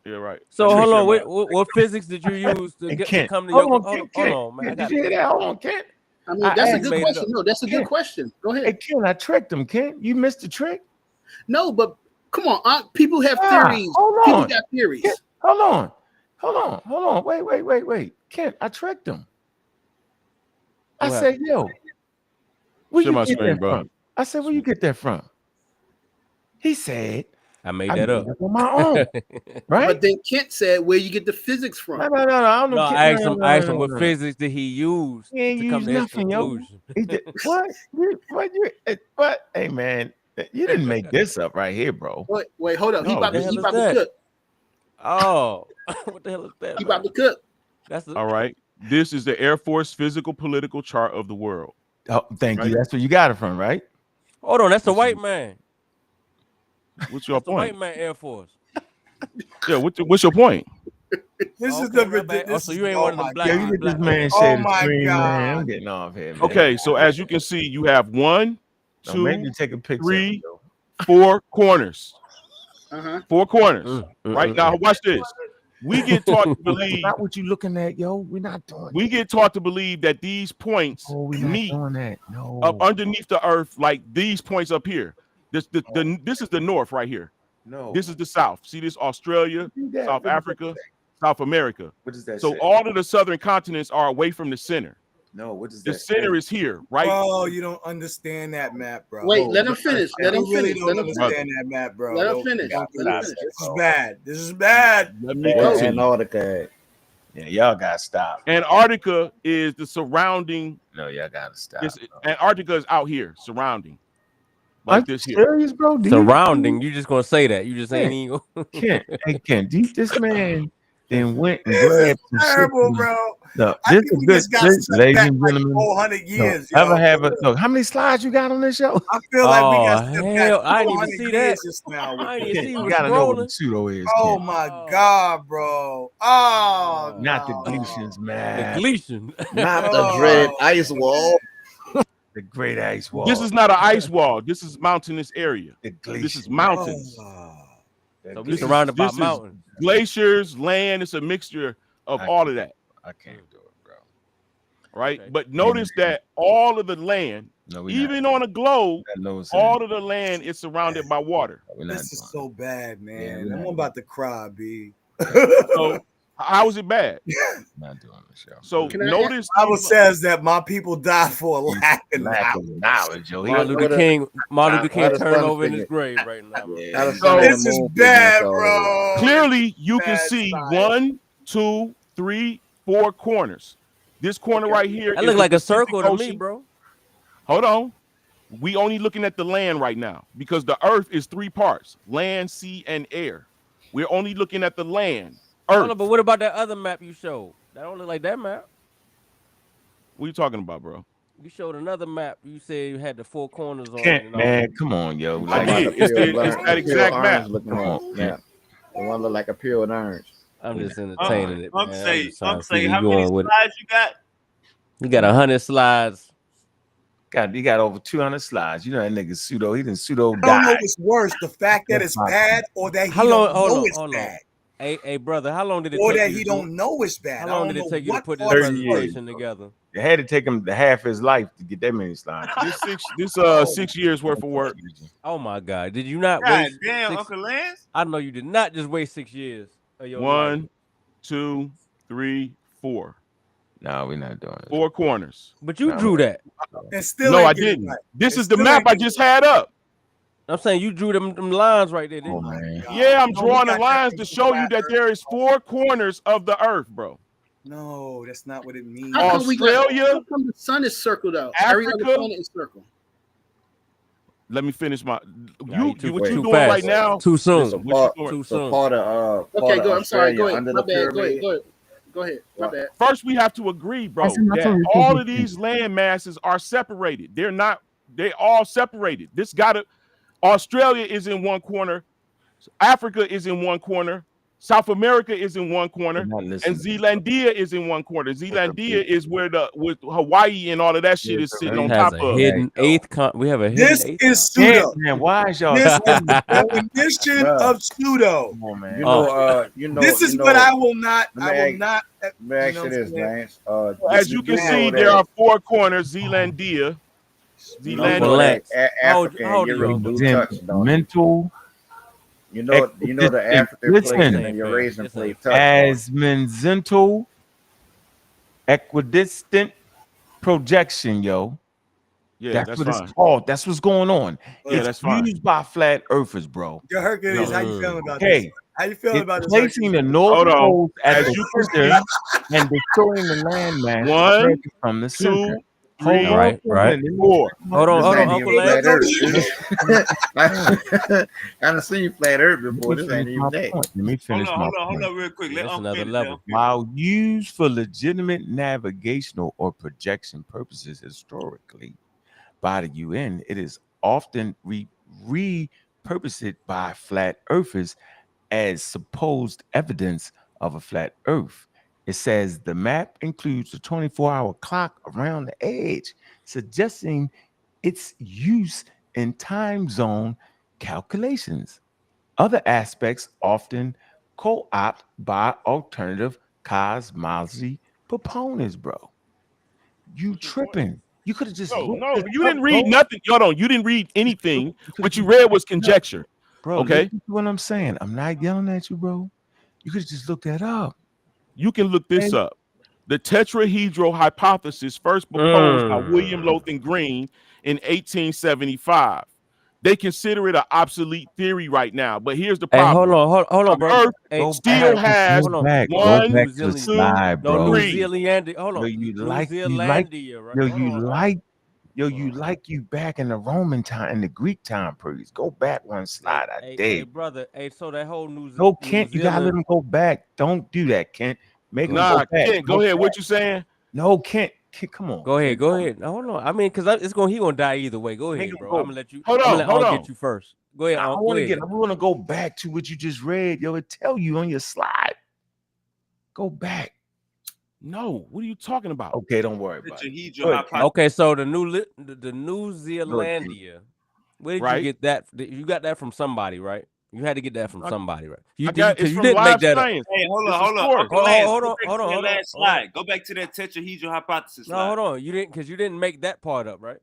Yeah, right. So hold on, what physics did you use to come to your? Hold on, man. Did you hear that? Hold on, Kent. I mean, that's a good question. No, that's a good question. Go ahead. Hey, Kent, I tricked him, Kent. You missed the trick. No, but come on, people have theories. Hold on. People got theories. Kent, hold on. Hold on. Wait. Kent, I tricked him. I What said, yo, where Share you my get screen, that bro. from? I said, where you get that from? He said, I made I that made up. it on my own. Right? But then Kent said, "Where you get the physics from?" No. I don't know. No, Kent. I asked him. I asked him what No. physics did he use He ain't to come use to his nothing, yo. conclusion. He did what? What? Hey, man, you didn't make this up right here, bro. Wait, hold up. No, he about this to, is he about that? to cook. Oh, what the hell is that? He Man? about to cook. That's the, All right. This is the Air Force physical political chart of the world. Oh, thank Right. you. That's where you got it from, right? Hold on, that's the white man. What's your That's the white point? man Air Force. Yeah, what's your point? This is Okay, the my bad. Oh, this so is you ain't oh one of them my black. Yeah, god. you get this black man Oh share the my screen, man. God. I'm getting off here, man. Okay, so as you can see, you have 1, Don't make 2, me take a picture. 3, Yo. 4 corners. Uh-huh. 4 corners. Right now, watch this. We get taught to That's believe. not what you looking at, yo. We're not doing. We get taught to believe that these points We're not meet doing that. No. up underneath the earth, like these points up here. This is the north right here. No. This is the south. See this? Australia, South Africa, South America. What does that So say? all of the southern continents are away from the center. No, what does The that center say? is here, right? Bro, you don't understand that map, bro. Wait, let him finish. Let him You really finish. don't Let him finish. understand that map, bro. Let him Don't- finish. don't do Let him this. finish. This is bad. This is bad. Let me That continue. Antarctica. Yeah, y'all gotta stop. Antarctica is the surrounding. No, y'all gotta stop. Antarctica is out here, surrounding, Are like you this here. serious, bro? Surrounding. You just gonna say that. You just ain't even. Kent, hey Kent, this man then went and This is grabbed some shit terrible, from- bro. No, I this think is we good. just got Ladies set back and like gentlemen, 400 years, yo. ever have a look? How many slides you got on this show? I feel like we Oh got set hell! back I didn't even 400 see years that. just now. I didn't with even this. see you You was gotta know what the scrolling. pseudo is, Oh Kent. my god, bro. Oh Not the no. Galatians, The man. Galatian. Not the dreaded ice wall. The Great Ice Wall. This is not an ice wall. This is mountainous area. the Galatian. This is mountains. So we This surrounded by this is mountains. glaciers, land. It's a mixture of all of that, I can't do it, bro. right? Okay. But notice that all of the land, No, we even on a globe, all of the land is surrounded by water. This is so bad, man. we're I'm not about to cry, B. So how is it bad? Not doing the show. So notice the Bible says that my people die for lack of knowledge, yo. Martin Luther King turning over in his grave right now. So this is bad, bro. clearly, you can Bad see science. 1, 2, 3, 4 corners. This corner right here That is look the like a Pacific circle to me, Ocean. bro. Hold on. We only looking at the land right now because the earth is 3 parts: land, sea, and air. We're only looking at the land, Hold earth. on, but what about that other map you showed? That don't look like that map. What are you talking about, bro? You showed another map. You said you had the 4 corners on it. Kent, And all man, that. come on, yo. I did. It's that exact map. Looking at. Yeah. The one look like a peeled orange. I'm just entertaining it, man. Say, I'm just trying to see where how you many going with it. slides you got? You got 100 slides. You got over 200 slides. You know that nigga pseudo. He didn't pseudo I don't know die. what's worse, the fact that it's bad or that he How long? don't know Hold it's on. bad. Hey, brother, how long did it Or take that you he to don't know it's bad. How I long don't did it know take you to what put this part 30 years. presentation together? It had to take him the half his life to get that many slides. This 6 years worth of work. Oh my God! Did you not God waste? damn, 6 Uncle Lance. I know you did not just waste 6 years of your life. 1, 2, 3, 4. No, we're not doing it. 4 corners. But you drew that. And still No, ain't I get it didn't. right. This And is the still map ain't I get it just had up. I'm saying you drew them lines right there. Oh, Didn't you? man. Yeah, I'm No, we drawing the got that lines from to show you that there is 4 corners of the earth, bro. No, that's not what it means. How come Australia, how come the sun is circled out? Every other Africa. planet is circled. Let me finish my. Nah, What you too doing fast. right now? Too soon. So What you part, doing? Too so soon. part of Okay, part of go. I'm sorry. Australia Go ahead. under My the bad. pyramid. Go ahead. My bad. First, we have to agree, bro, that all of these land masses are separated. They're not. They all separated. This gotta. Australia is in one corner. Africa is in one corner. South America is in one corner, and Zealandia is in one corner. Zealandia is where with Hawaii and all of that shit is sitting on top of. Hidden eighth we have a hidden This eighth is pseudo. Man, why is y'all? This is the definition of pseudo. Come on, man. You know, This is what I will not. Let me ask you this, Lance. As you can see, there are 4 corners. Zealandia. Zealandia, African How old are you? Europe do touch, don't mental. You know the African Listen, plate and the Listen, Eurasian this plate ain't touch. Asmenzental equidistant projection, yo. Yeah, That's that's what it's fine. called. That's what's going on. Yeah, It's that's fine. used by flat earthers, bro. Yo, Hercules, how you Mm. feeling about Okay. this? How you feeling It's about this? placing the Hercules? north Hold on. pole at As the you can center see, and destroying the landmass 1, emerging from the center. 2, Hold 3, on Right, for a right. minute. Let me 4. finish my Hold on, This hold on, ain't Uncle even Lance. flat Earth. I done seen flat Earth before. This ain't even that. Let me finish my Hold point. on, real quick. Let That's Uncle another finish. level. While used for legitimate navigational or projection purposes historically by the UN, it is often repurposed by flat earthers as supposed evidence of a flat earth. It says the map includes a 24-hour clock around the edge, suggesting its use in time zone calculations. Other aspects often co-opt by alternative cosmology proponents, bro. You What's your point? tripping. You could have just looked No, it you up, didn't read bro. nothing. Hold on, you didn't read anything. What you read was conjecture. Bro, Okay, listen to what I'm saying. I'm not yelling at you, bro. You could have just looked that up. you can look this Okay. up. The tetrahedral hypothesis, first proposed by William Lothan Green in 1875. They consider it an obsolete theory right now. But here's the Hey, problem: hold on, the bro. Earth Hey, still has hold on. Go one, back to the 2, slide, No, bro. New 3. Zealand. Hold Yo, on. New Zealandia, right? Hold on. you back in the Roman time and the Greek time periods. Go back one slide, I Hey, dare. brother. Hey, so that whole New No, New Kent, you gotta let Zealand. him go back. Don't do that, Kent. Make him Go go Nah, back. Kent, go ahead. What you saying? No, Kent, come on. Go ahead, Kent. go ahead. No, hold on. I mean, cause he gonna die either way. Go Make ahead, him bro. go. I'm gonna let you. Hold I'm on, gonna let hold Unc on. get you first. Go ahead, I Unc. want Go to ahead. I want to go back to what you just read. Yo, it tell you on your slide. Go back. No, what are you talking about? Okay, don't worry about it. Tetrahedral Go ahead, Kent. hypothesis. Okay, so the New Go ahead, Kent. Zealandia. Where did you Right? get that? You got that from somebody, right? You had to get that from I, somebody, right? You I did got it's because you from didn't make Live that up. Science. Hey, hold It's on, a story. Uncle Lance. Hold Go on, back hold to on, that hold on, last hold on. slide. Go back to that tetrahedral hypothesis No, slide. hold on. You didn't because you didn't make that part up, right?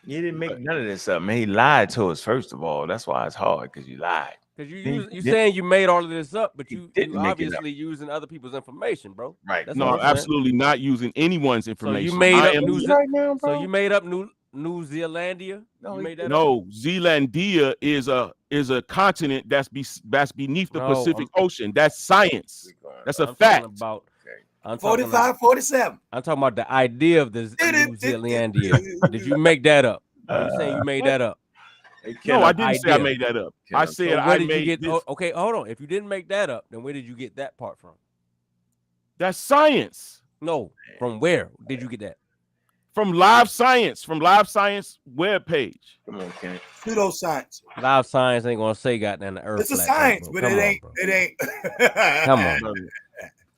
He didn't make none of this up, man. He lied to us, first of all. That's why it's hard, because you lied. Because Then you then saying you made all of this up, but he you didn't make it up. obviously using other people's information, bro. Right. That's all No, I'm saying. absolutely not using anyone's So you information. made I up am Right now, So bro. you made up New Zealandia? No, You he made that didn't. up? no Zealandia is a continent that's beneath the No, Pacific Ocean. That's science. We going That's a I'm talking fact. about. Okay. I'm talking about. 45, 47. I'm talking about the idea of the New Zealandia. Did you make that up? Are you saying you made that up? Hey, Ken, No, I I'm didn't say I idea. made that up. Ken, I I'm said So where I did you made get? this. Okay, hold on. If you didn't make that up, then where did you get that part from? That's science. No, from where did you get that? From Live Science webpage. Come on, Ken. Pseudoscience. Live science ain't gonna say goddamn the Earth It's a flat, science, bro. but Come it on, ain't. bro. It ain't. Come on. Brother,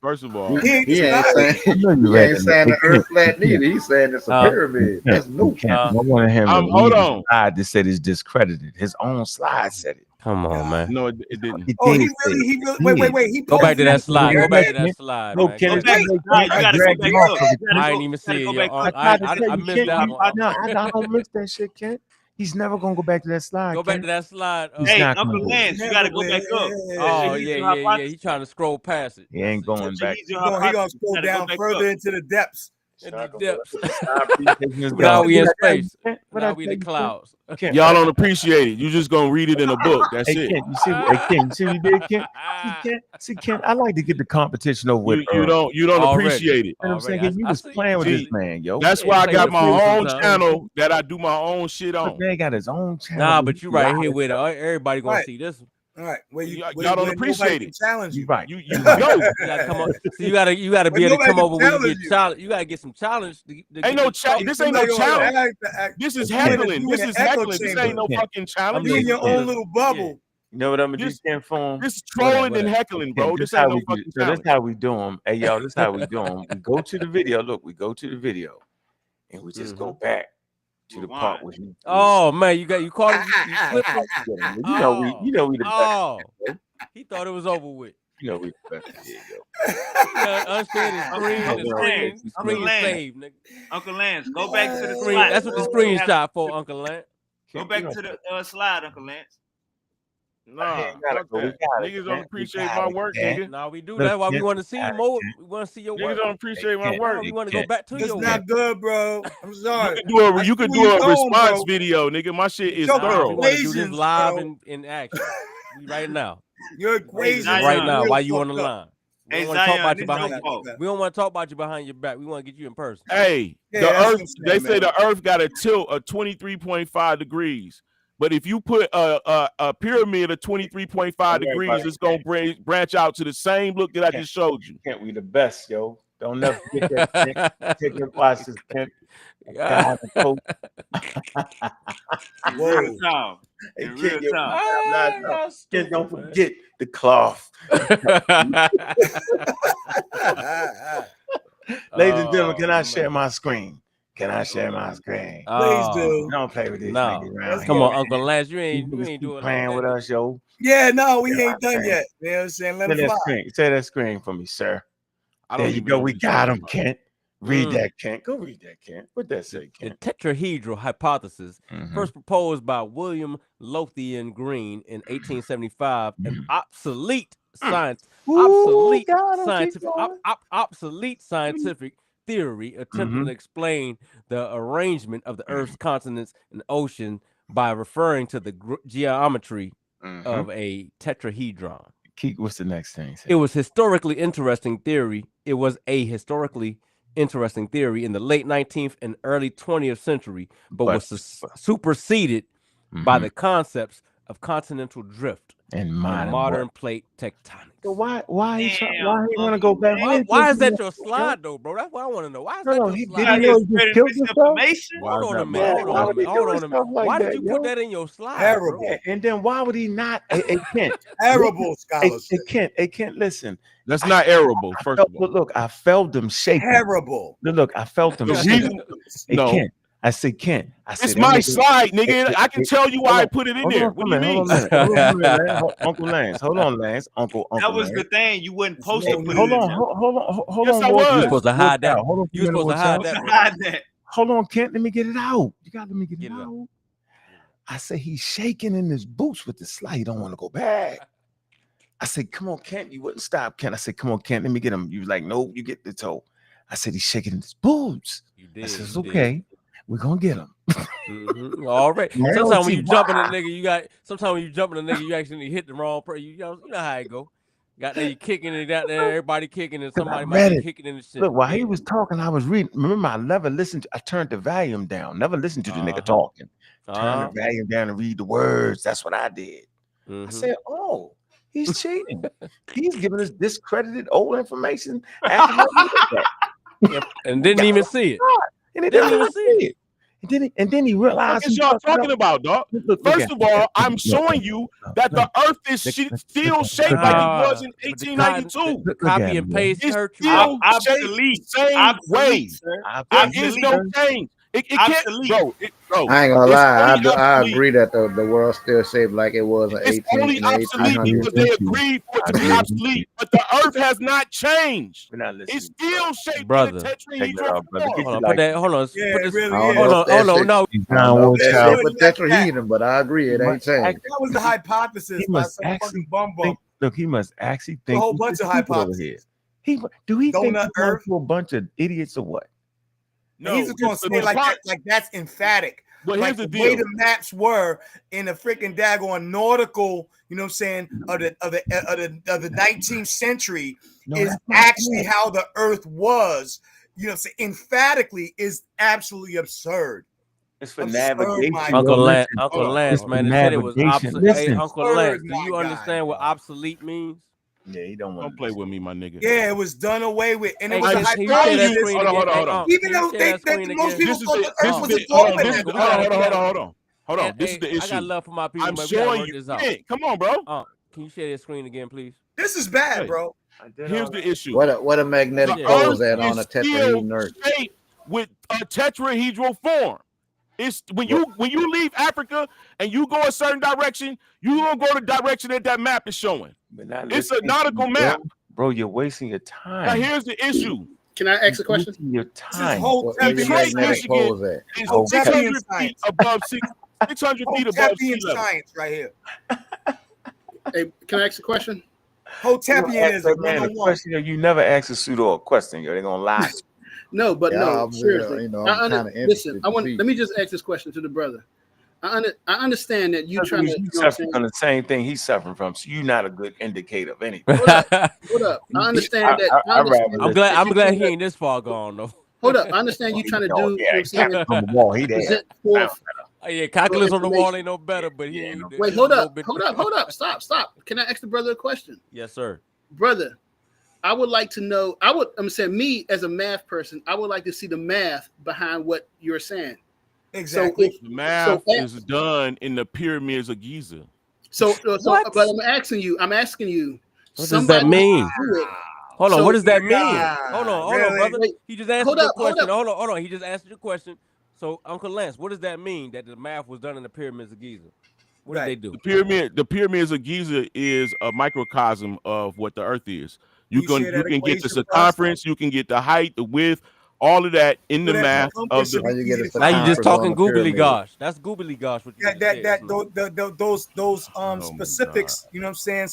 first of all, King, He it's ain't not. saying I know you he read ain't it. saying the Hey, Earth Ken, flat neither. He's saying it's a pyramid. That's new. Ken, I wanted him to hold read the on. slide that said it's discredited. His own slide said it. Come on, man. No, it didn't. It Oh, did he say it. really. It did. He Go back to posted that it. slide. Go back to Ken. that slide, No, man. Ken, Go it's back. too late. Nah, Ken. you I gotta go dragged back you off up. of it. You gotta I go. ain't even You see gotta it, go yo. back up. I tried to tell I you, missed Ken. that one. I don't miss that shit, Ken. He's never gonna go back to that slide, Go back Ken. to that slide. He's Hey, not gonna Uncle do it. Lance, you gotta go back up. Oh yeah, Tetrahedral yeah. He hypothesis. trying to scroll past it. He ain't going back. He Tetrahedral gonna hypothesis. You scroll gotta go down back further up. into the depths. In the Not gonna go. depths. That's what the slide taking us Now down. we in What I tell you, space. Ken? What I Now we in tell the you, clouds. Ken? Y'all don't appreciate it. You just gonna read it in a book. That's Hey, it. Ken, you see, hey, Ken, you see what you did, Ken? See, Ken, I like to get the competition over with You don't Already. appreciate it. You know what I'm saying? Already. You I was see. playing with I this See, see. man, yo. That's Yeah, why you I play with got the my fool own sometimes. channel that I do my own shit But on. man got his own channel. Nah, where but he you right live here with it. stuff. Everybody gonna Right. see this. All right, where Y'all don't nobody appreciate can it. challenge You you. right. You Right. know. You gotta come up. So you gotta But be able to nobody come can over where you challenge get you. challenge. You gotta get some challenge to Ain't get no this talk. this ain't no Somebody gonna challenge. act. This is You in heckling. This is an echo heckling. This ain't chamber. no Ken, fucking challenge. You in listening your to own this. little bubble. You know what I'm gonna do, This Ken, for him? this is What trolling that? and heckling, Ken, bro. this This ain't how no we do. fucking So that's challenge. how we do them. Hey, y'all, this how we do them. We go to the video. Look, we go to the video, and we just go back to the part where he. Oh man, you caught him. You slipped him. You know we. You know we the best. Oh, he thought it was over with. You know we the best. Here you go. Yeah, understand the screen. Uncle Lance, Uncle Screen Lance, saved, nigga. Uncle Lance, go back to the Screen. slide. That's what the screenshot for, Uncle Lance. Go back to the slide, Uncle Lance. Nah, gotta fuck go. We that. got it, Niggas don't Kent. We appreciate got my it, work, Kent. nigga. Now we do. Look, That's why we Kent, want to we see got it, more. Kent. We want to see your Niggas work. don't appreciate my Kent, work. Now we want to go Kent. back to That's your not work. good, bro. I'm sorry. You could I see do where a you going, response bro. video, nigga. My shit is Your Nah, we thorough. want to do this equations, live bro. in action. Right now. Your Hey, equations Right are Zion. now. real Why you on the fucked up. line? We Hey, don't want to talk Zion, about you it's your behind. fault. We don't want to talk about you behind your back. We want to get you in person. Hey, Yeah, the that's what Earth. I'm They saying, say man. the Earth got a tilt of 23.5 degrees. But if you put a pyramid of 23.5 degrees, it's gonna branch out to the same look that I just showed you. Kent, we the best, yo. Don't never forget that, Kent. Take it, watch this, Kent. God, the coach. In real time. Hey, In Kent, real time. I'm not. Y'all Kent, stupid, don't man. forget the cloth. Ladies and gentlemen, can I share my screen? Can I share my screen? Please do. Don't play with these No. niggas around Let's here. Come go. on, Uncle Lance. You These ain't niggas doing keep all playing that. with us, yo. Yeah, no, we Yeah, ain't done man. yet. You know what I'm saying? Let Say him that fly. screen. Say that screen for me, sir. I There don't you even go. know We what you're got talking him, about. Kent. Read that, Kent. Go read that, Kent. What that say, The Kent? tetrahedral hypothesis, first proposed by William Lothian Green in 1875, an obsolete scientific theory attempting to explain the arrangement of the Earth's continents and ocean by referring to the geometry of a tetrahedron. What's the next thing? It was a historically interesting theory in the late 19th and early 20th century, but was superseded by the concepts of continental drift and modern plate tectonics. So why he Damn, want to go back? Why is that your slide though, bro? That's what I want to know. Why is that your slide? Did he know he just killed himself? Hold on a minute. Why did you put that in your slide, Terrible. bro? And then why would he not? Hey, Kent. Terrible scholarship. Hey, Kent, listen. That's not arable, first of all. Look, I felt them shaking. Terrible. Look, I felt them The shaking. reason, Hey, no, Kent. I said, Kent. I said, it's my slide, nigga. I can tell you why I put it in there. What do you mean? Hold on a minute, Lance. Uncle Lance. Hold on, Lance. Uncle That was Lance. the thing. You wasn't supposed to put it Hold in on, there. hold Yes, on. I War was. Child. You supposed to hide that. Hold on, You supposed to hide that, bro. Hide that. Hold on, Kent. Let me get it out. You got to let me get it out. I said he's shaking in his boots with the slide. He don't want to go back. I said, come on, Kent. You wouldn't stop, Kent. I said, come on, Kent. Let me get him. You was like, no, you get the toe. I said, he's shaking in his boots. You did. I said, it's okay. We're going to get him. All right. Sometimes when you jump in a nigga, sometimes when you jump in a nigga, you actually hit the wrong person. You know how it go. Got there, you kicking it out there, everybody kicking, and somebody might be kicking in the shit. Look, while he was talking, I was reading. Remember, I never listened. I turned the volume down. Never listened to the nigga talking. Turn the volume down and read the words. That's what I did. I said, oh, he's cheating. He's giving us discredited old information. And didn't even see it. And he didn't even see it. And then he realized. What is y'all talking about, dog? First of all, I'm showing you that the Earth is still shaped like it was in 1892. The copy and paste It's hurt you. still Obsolete. same way. There is no change. It can't, bro. I ain't gonna lie. I Obsolete. agree that the world still shaped like it was in It's only obsolete because they agreed for it to be obsolete, but the Earth has not changed. It's still shaped in a tetrahedral form. Hold on, put that. Hold on. Yeah, put this. it really Hold on. No. But tetrahedron, but I agree it ain't changed. That was the hypothesis by some fucking bum. Look, he must actually think a whole bunch of hypotheses. He think Donut he's Earth to a bunch of idiots or what? No, he's just gonna say like that's emphatic. But like here's the way deal. the maps were in the freaking daggone nautical, you know what I'm saying, of the 19th century is actually how the Earth was. You know, emphatically is absolutely absurd. It's for navigation. Uncle Lance, man, they said it was obsolete. Hey, Uncle Absurd, Lance, do my you guy. understand what obsolete means? Yeah, he don't play with me, my nigga. Yeah, it was done away with, and it Hey, was a can you share that hypothesis. screen Hold again? on. Even though most people thought the Earth was a dome at that time. Hold on. This is the issue. I got love for my people. I'm Man. We gotta showing work you. this out. Hey, come on, bro. Can you share that screen again, please? This is bad, bro. Here's the issue. What a magnetic pole is that on a tetrahedron Earth? Shaped with a tetrahedral form. It's when you leave Africa and you go a certain direction, you gonna go the direction that map is showing. It's a nautical map. Bro, you're wasting your time. Now here's the issue. Can I ask a question? Your time. Detroit, Michigan is 600 feet above 600 feet above sea level. Science right here. Hey, can I ask a question? Man, Hotepianism, a 101. question, you never ask a pseudo a question, yo. They're gonna lie. No, but Yeah, no, I'm, seriously. I'm kind of Listen, interested. let me just ask this question to the brother. I understand that you trying to, You you know what I'm suffering saying? from the same thing he's suffering from, so you're not a good indicator of anything. Hold up. I understand that. I understand I'm that glad you he ain't this far gone though. hold up. I understand you trying to do, you know what I'm saying? On the wall, he there. Present forth Yeah, calculus on the wall information. ain't no better, but he ain't. Wait, this hold is a little up. bit. Hold up. Stop. Can I ask the brother a question? Yes, sir. Brother, I would like to know. I'm saying, me as a math person, I would like to see the math behind what you're saying. Exactly. So The math is done in the pyramids of Giza. So, What? but I'm asking you. What does that mean? Do it. Hold on. So- what does that mean? Hold on, really? brother. Wait, He just answered hold your up, hold question. up. Hold on. He just answered your question. So, Uncle Lance, what does that mean that the math was done in the pyramids of Giza? What did they do? The pyramids of Giza is a microcosm of what the Earth is. You can get the circumference, you can get the height, the width, all of that in the math of the. Now you just talking googly gosh. That's googly gosh. What you just said. Those specifics. You know what I'm saying?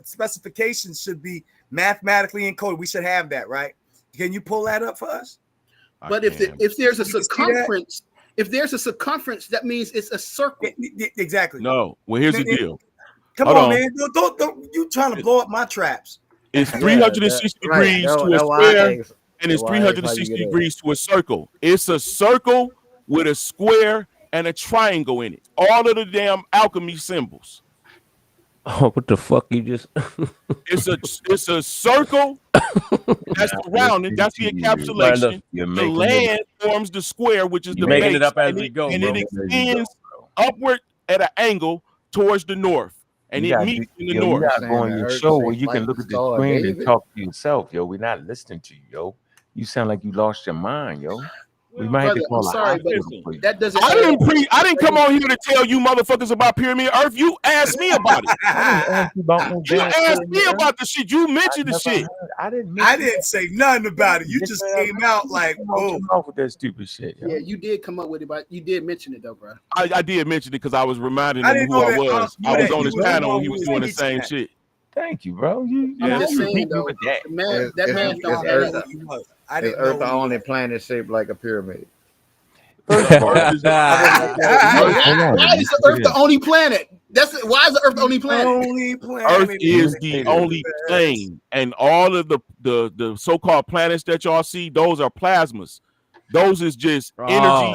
Specifications should be mathematically encoded. We should have that, right? Can you pull that up for us? But if there's a circumference, that means it's a circle. Exactly. No. Well, here's the deal. Come on, man. Don't you trying to blow up my traps? It's 360 degrees to a square, and it's 360 degrees to a circle. It's a circle with a square and a triangle in it. All of the damn alchemy symbols. Oh, what the fuck you just? It's a circle that's surrounded. That's the encapsulation. The land forms the square, which is the base, making it up as we go, and bro. it extends upward at an angle towards the north, and it meets in the north. You gotta go on your show where you can look at the screen and talk to yourself, yo. We're not listening to you, yo. You sound like you lost your mind, yo. We might have to call a hospital for you. That doesn't. I didn't come on here to tell you motherfuckers about Pyramid Earth. You asked me about it. You asked me about the shit. You mentioned the shit. I didn't say nothing about it. You just came out like, boom. Off with that stupid shit. Yo. Yeah, you did come up with it, but you did mention it though, bro. I did mention it because I was reminding him who I was. I was on his panel and he was doing the same shit. Thank you, bro. I'm just saying though, that man don't add up. Is Earth the only planet shaped like a pyramid? Why is the Earth the only planet? Why is the Earth the only planet? Earth is the only plane, and all of the so-called planets that y'all see, those are plasmas. Those is just energy.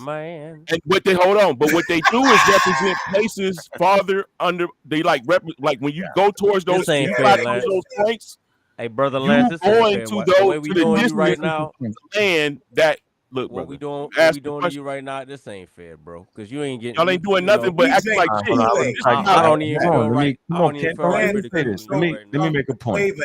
Man. And what they but what they do is represent places farther under. They like when you go towards those points. Hey, brother Lance, this going to the we doing you right now. Land that look, what brother, we doing to you right now? This ain't fair, bro. Because you ain't getting. Y'all ain't doing nothing but acting like shit. I don't even feel right. Let me make a point.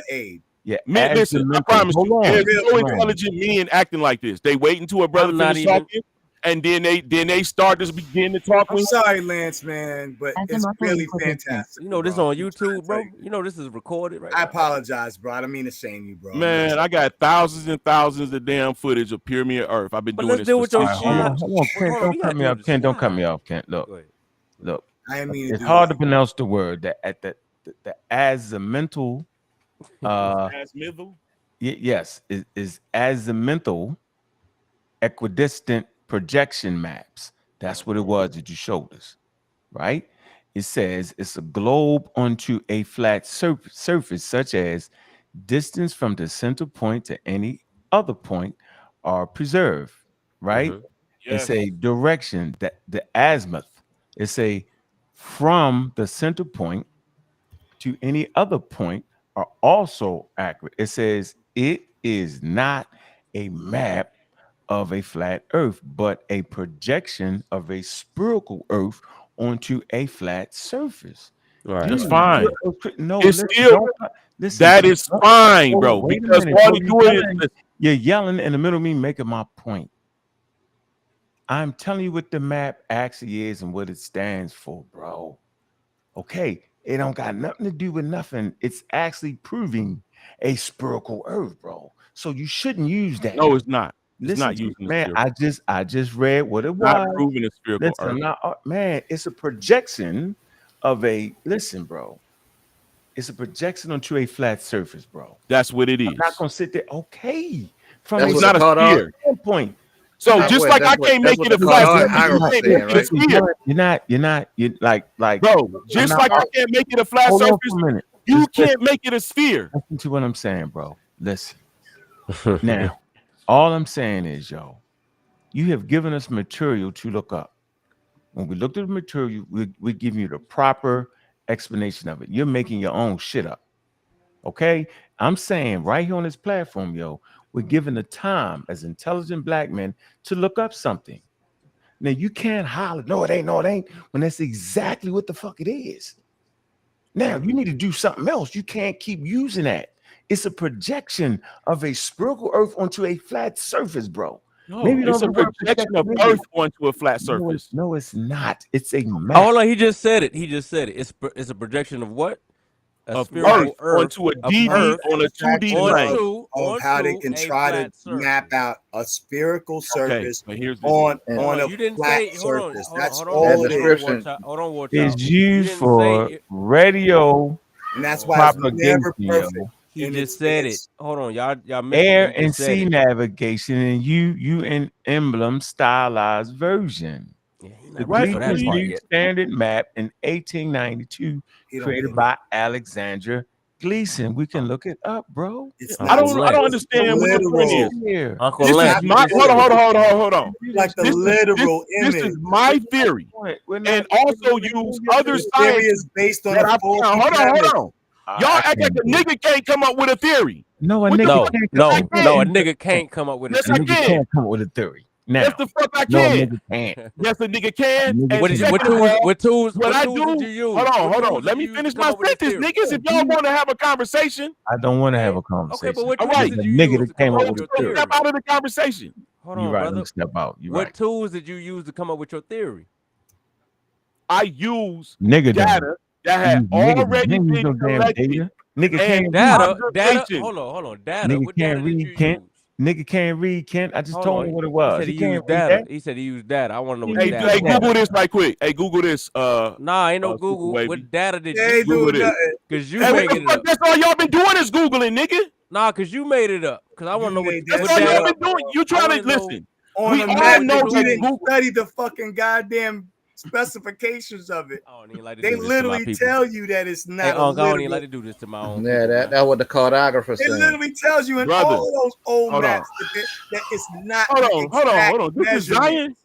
Yeah, listen, I promise you, there's no intelligent men acting like this. They wait until a brother finishes talking, and then they start to begin to talk. I'm sorry, Lance, man, but it's really fantastic. You know this on YouTube, bro. You know this is recorded, right? I apologize, bro. I don't mean to shame you, bro. Man, I got thousands and thousands of damn footage of Pyramid Earth. I've been doing this. With your hold on, Kent. Don't cut me off. Kent, don't cut me off, Kent. Look. I mean, it's hard to pronounce the word that at the azimuthal. Azimuthal. Yes, is azimuthal equidistant projection maps. That's what it was that you showed us, right? It says it's a globe onto a flat surface, such as distance from the center point to any other point are preserved, right? Yes. It's a direction that the azimuth. It's a from the center point to any other point are also accurate. It says it is not a map of a flat earth, but a projection of a spherical earth onto a flat surface. Right. That's fine. No, it's still that is fine, bro. Because all you doing is you're yelling in the middle of me making my point. I'm telling you what the map actually is and what it stands for, bro. Okay. It don't got nothing to do with nothing. It's actually proving a spherical earth, bro. So you shouldn't use that. No, it's not. It's Listen, not using man. I just read what it was. Not proving a spherical earth. Man, it's a projection of a listen, bro. It's a projection onto a flat surface, bro. That's what it is. I'm not gonna sit there. Okay, from That's a what not they a call out. sphere. standpoint. So That's just what like that's I what can't that's make what it a they call flat out surface, you geography can't saying, make it a right? sphere. You're like. Bro, I'm just not. like I can't make it a flat Hold on surface, for a minute. you Just can't make it a sphere. listen to what I'm saying, bro. Listen. Now, all I'm saying is, yo, you have given us material to look up. When we looked at the material, we're giving you the proper explanation of it. You're making your own shit up. Okay? I'm saying right here on this platform, yo, we're given the time as intelligent black men to look up something. Now, you can't holler, no, it ain't, when that's exactly what the fuck it is. Now, you need to do something else. You can't keep using that. It's a projection of a spherical earth onto a flat surface, bro. No, Maybe you it's don't a know what projection of projection is. Earth onto a flat No, surface. no, it's not. It's a map. Oh, hold on, he just said it. It's a projection of what? A Of spherical Earth onto a of 2D Earth on a 2D plane. Of how they onto can a try to flat surface. map out a spherical Okay, surface but here's the on deal. Hold a on, you didn't flat say. surface. That's Hold all on, it is. description Hold on, War It's Child. used You didn't say for it. radio And that's why it's propagation, never perfect. yo, He in just its said it. its- Hold on, y'all missed air it. He and just said sea it. navigation, and UN emblem stylized version. Yeah, he The not ready for Gleason that part used yet. standard map in 1892, He don't created get it. by Alexander Gleason. We can look it up, bro. It's I not don't Lance. understand what the point literal. is. Here. Uncle This Lance, is you my just hold said on, it. hold on. Like the This literal this image. is my theory. We're not And also use other This theory scientists is based on that a I faulty found. premise. Hold on. Y'all act like a nigga can't come up with a theory. No, a What the nigga fuck? can't Yes, I No, a can. nigga can't come up with a Yes, A I theory. nigga can. can't come up with a theory. Now, Yes, the fuck I no, a can. nigga can't. Yes, a nigga can. Nigga And What did you, second of all, what tools what I did do, you use? hold on. What tools Let did me you use finish to come my up with this sentence, theory? niggas. If y'all want to have a conversation, I don't want to have a Okay, conversation. but what all tools right. did The you nigga use that to come came up up with with your a let's theory. step theory? out of the conversation. Hold You're on, right. brother. Let me step out. You're What right. tools did you use to come up with your theory? I use Nigga don't. data that had already Nigga use been no damn collected data. Nigga and can't Data. observation. Hold on. Data. Nigga What data can't did read, you Kent. use? Nigga can't read, Kent. I just Hold told on. him what it He was. said he Can't used read data. that. He said he used data. I want to know what He the Hey, used data hey, was. Google this right quick. Hey, Google this. Nah, ain't no Google Google. wavy. What data did They you ain't Google doing this. nothing. Because you Hey, what making the it fuck? up. That's all y'all been doing is Googling, nigga. Nah, because you made it up. Because I want to You know what, made That's that all shit y'all up been doing. You trying wanna to know- listen. on We a all map know that you that didn't Google. study the fucking goddamn specifications of it. I don't even like to They do this to my literally people. tell you that it's Hey, not a Uncle, I don't even literal. like to do this to my own Yeah, people. that's what the cartographer It saying. literally tells you in Brother, all of those old hold on. maps that it's not Hold the on. exact This is measurement. Zion.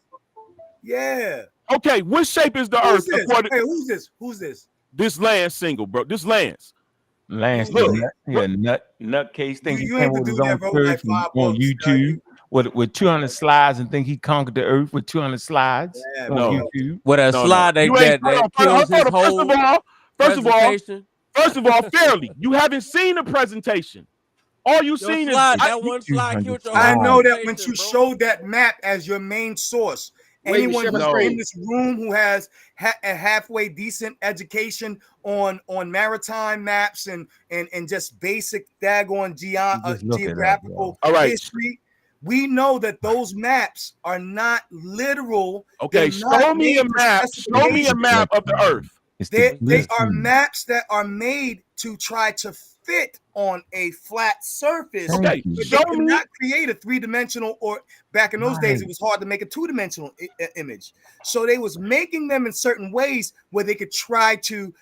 Yeah. Okay, what shape is the Who's Earth this? according Hey, who's this? Who's this? this Lance single, bro? This Lance. Lance, Look, nutcase think he You came ain't up to with do his that, own bro. theory Like from 5 on books. YouTube with 200 slides and think he conquered the earth with 200 slides Yeah, on No. YouTube. With a No. slide You ain't. that Hold on. kills his whole presentation. First of all, fairly, you haven't seen the presentation. All you Your seen is slide, that one slide 200 killed your I whole know that when presentation, you bro. showed that map as your main source, Wait, anyone Chef, who's No. in this room who has a halfway decent education on maritime maps and just basic daggone Just look it up, geographical All right. history, we know that those maps are not literal. Okay, They're not show me a made to map. Show me a specifications. map of the Earth. It's the They are glisten. maps that are made to try to fit on a flat surface. Thank Okay, you. But show they me. cannot create a three-dimensional, or back in those days, Right. it was hard to make a two-dimensional image. So they was making them in certain ways where they could try to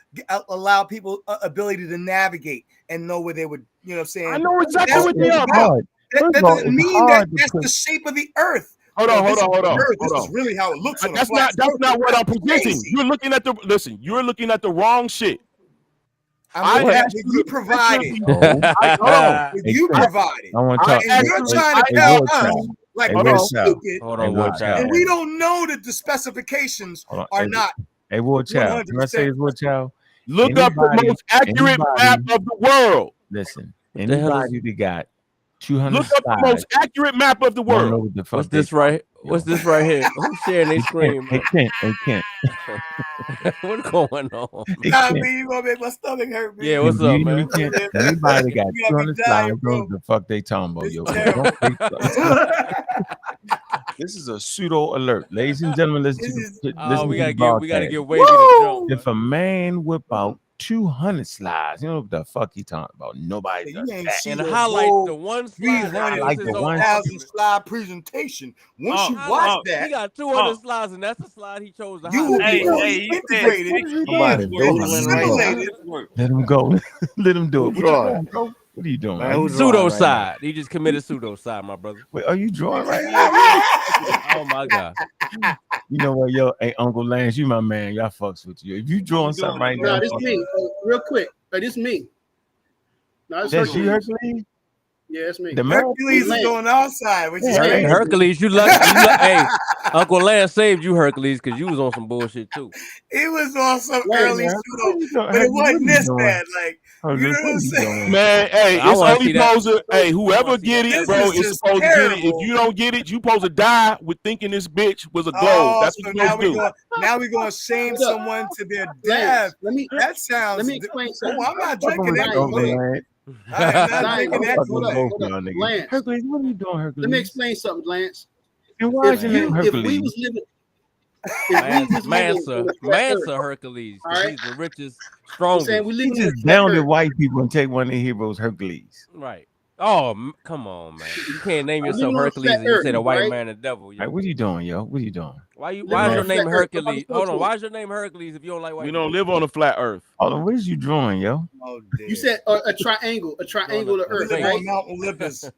allow people ability to navigate and know where they would, you know what I'm saying? I know exactly That's what what they it's are, about. bro. That First of all, doesn't it's mean that hard to that's put. the shape of the earth. Hold Well, on. this is the earth. This is really how it looks on a That's flat not what I'm surface. presenting. Crazy. You're looking at the wrong shit. I'm looking at what you actually- provided. No. Hold on. What you Hey, provided. I want to I talk. And you're trying to Hey, tell War us Child. like Hey, we're War Child. stupid, Hold Hey, on, War War Child. Child. and we don't know that the specifications Hold on. are Hey, not Hey, War Child. Can I say 100%. this, War Child? Look up the most accurate map of the world. Listen, What the hell is- anybody that got 200 Look up the most slides accurate map of the don't know world. what the fuck What's they this right? talking, What's yo. this right here? Who's sharing their screen, Hey, man? Kent. What's going on? Hey, Nah, Kent. man, you gonna make my stomach hurt, man. Yeah, what's You up, know, man? Kent, anybody that got You got me 200 dying, slides bro. knows what the fuck they talking about, It's yo. terrible. Don't This is a pseudo alert, ladies and gentlemen. Listen to listen we to the gotta give broadcast. Wavy the jump. If a man whip out 200 slides, you know what the fuck he talking about? Nobody You does ain't that. see And the highlight whole the one slide. That was like his the whole one- 3,000 argument. slide presentation. Once you Highlight. watch that, He got 200 slides, and that's the slide he chose to you will highlight. be fully he said integrated, 60 Somebody years worth. doodling right now. assimilated. Let him go. Let him do Who it. What you drawing? doing, bro? What are you doing? Man, Are who's you, drawing Pseudo right now? side. He just committed pseudo side, my brother. wait, are you drawing right 60 now? years worth. Oh my God. You know what, yo? Hey, Uncle Lance, you my man. Y'all fucks with you. If you drawing something right No, now, this me. Real quick. This me. No, it's that's you, Hercules. Hercules. Yeah, it's me. The man. Hercules is on our side, which is Yeah, crazy. Hercules, you lucky. Hey, Uncle Lance saved you, Hercules, because you was on some bullshit too. It was on some Wait, early man, pseudo, what you doing? but it Hercules, what wasn't you this doing? bad. Like, you know what I'm saying? Man, hey, I it's wanna only see that. supposed to. Hey, I whoever wanna see get that. it, This bro, is is just supposed to get it. If terrible. you don't get it, you supposed to die with thinking this bitch was a globe. Oh, That's so what you're now supposed to do. we're gonna shame Hold up. someone to their Lance, death. let me That explain sounds. something. Oh, I'm not Fucking drinking with that you, Uncle Kool-Aid. Lance. I am not Zion, drinking that Fucking with Kool-Aid. both y'all niggas. Lance. Hercules, what are you doing, Hercules? Let me explain something, Lance. And why is If your name we Hercules? was living, if we was living on Mansa a flat earth, Hercules, all because right? he's the richest, I'm saying strongest. we He living on just a flat downed earth. white people and take one of their heroes, Hercules. Right. Oh, come on, man. You can't name We yourself living on a Hercules flat and you earth, say the white right? man the devil. Yo. Like, what are you doing, yo? What are you doing? Why Living is on your a name flat earth. I'm about Hercules? to show Hold it on. to Why you. is your name Hercules if you don't like white We people? don't live on a flat earth. Hold on, what is you drawing, yo? Oh, dear. You said a triangle of a earth, We live face. right? on Mount Olympus.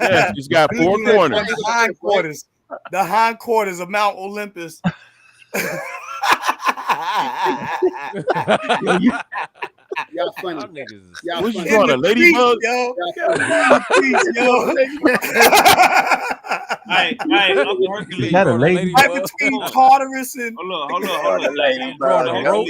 Yes, it's got We four looking at corners. the hindquarters. The hindquarters of Mount Olympus. Yo, you, Y'all funny. Y'all niggas is Y'all What you funny. drawing? A ladybug? Yo. Y'all funny. Hey, Uncle Hercules. is that a Drawing a lady? lady Right bug. between Tartarus and Hold up. You drawing a roach?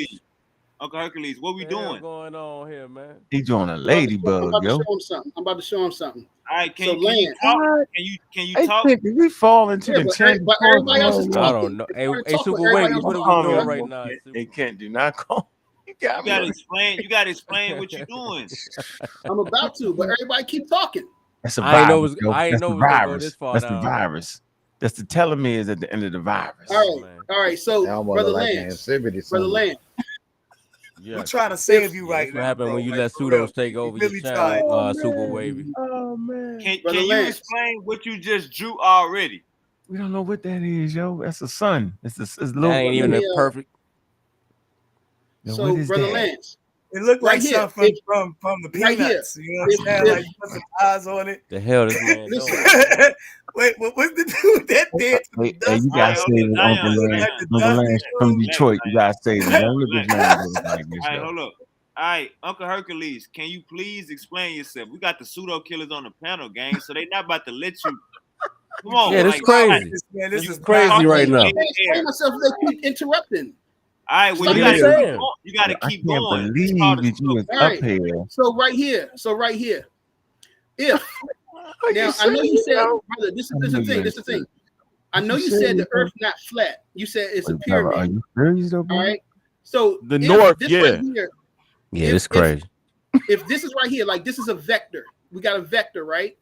Uncle Hercules, what we What the hell doing? going on here, man? He drawing a I'm ladybug, about to yo. show him something. I'm about to show him something. All right, So can you Lance, talk? What? Can you Hey, talk? Pick, did we fall into Yeah, the but channel? everybody else is I talking. don't know. If Hey, you wanna hey, talk Super with everybody Wavy, else what is are we talking, doing bruh. right now? They Super? can't do not call. You got You gotta me. explain. You gotta explain what you're doing. I'm about to, but everybody keep talking. That's a I ain't know virus, yo. I ain't That's know the it was gonna go virus. this far That's the down. virus. That's the telomeres at the end of the virus. All right, man. all right. So, That almost brother look like an Lance, exhibit or brother something. Lance, Yeah. we're trying to save you Yeah, right that's what now. happened Bro. when you Like, let for real. pseudos take over Really your trying. channel, Super Wavy. Oh man. Brother Can you Lance. explain what you just drew already? We don't know what that is, yo. That's a sun. It's That little. ain't even Let a me, perfect. Yo, so, what is brother that? Lance, It looked right like here, something if- from the right here, Peanuts. You know what I'm saying? Like you put some eyes on it. The hell this man listen, doing? Wait, what's the dude that did to the Hey, dust? you gotta All say right, it, okay, Uncle Zion, Lance. Like the Uncle dust Lance he from showed? Detroit. You gotta say it. Don't look at man like this, All right, yo. hold up. All right, Uncle Hercules, can you please explain yourself? We got the pseudo killers on the panel, gang, so they not about to let you. Come on, Yeah, this like, crazy. Man, this You is crazy not- right now. I can't explain myself if they keep interrupting. all right, well, What you are you gotta saying? you gotta I keep can't going. It's believe called a that you was All up right. here. So right here, if Are now you I know you serious, said, yo? brother, this I is know the you thing. ain't This is the thing. serious. I know you said the Earth not flat. You said it's a Wait, brother, pyramid. are you serious though, bro? All right. So The if north, this yeah. right here, Yeah, If- this crazy. if this is right here, like this is a vector. We got a vector, right?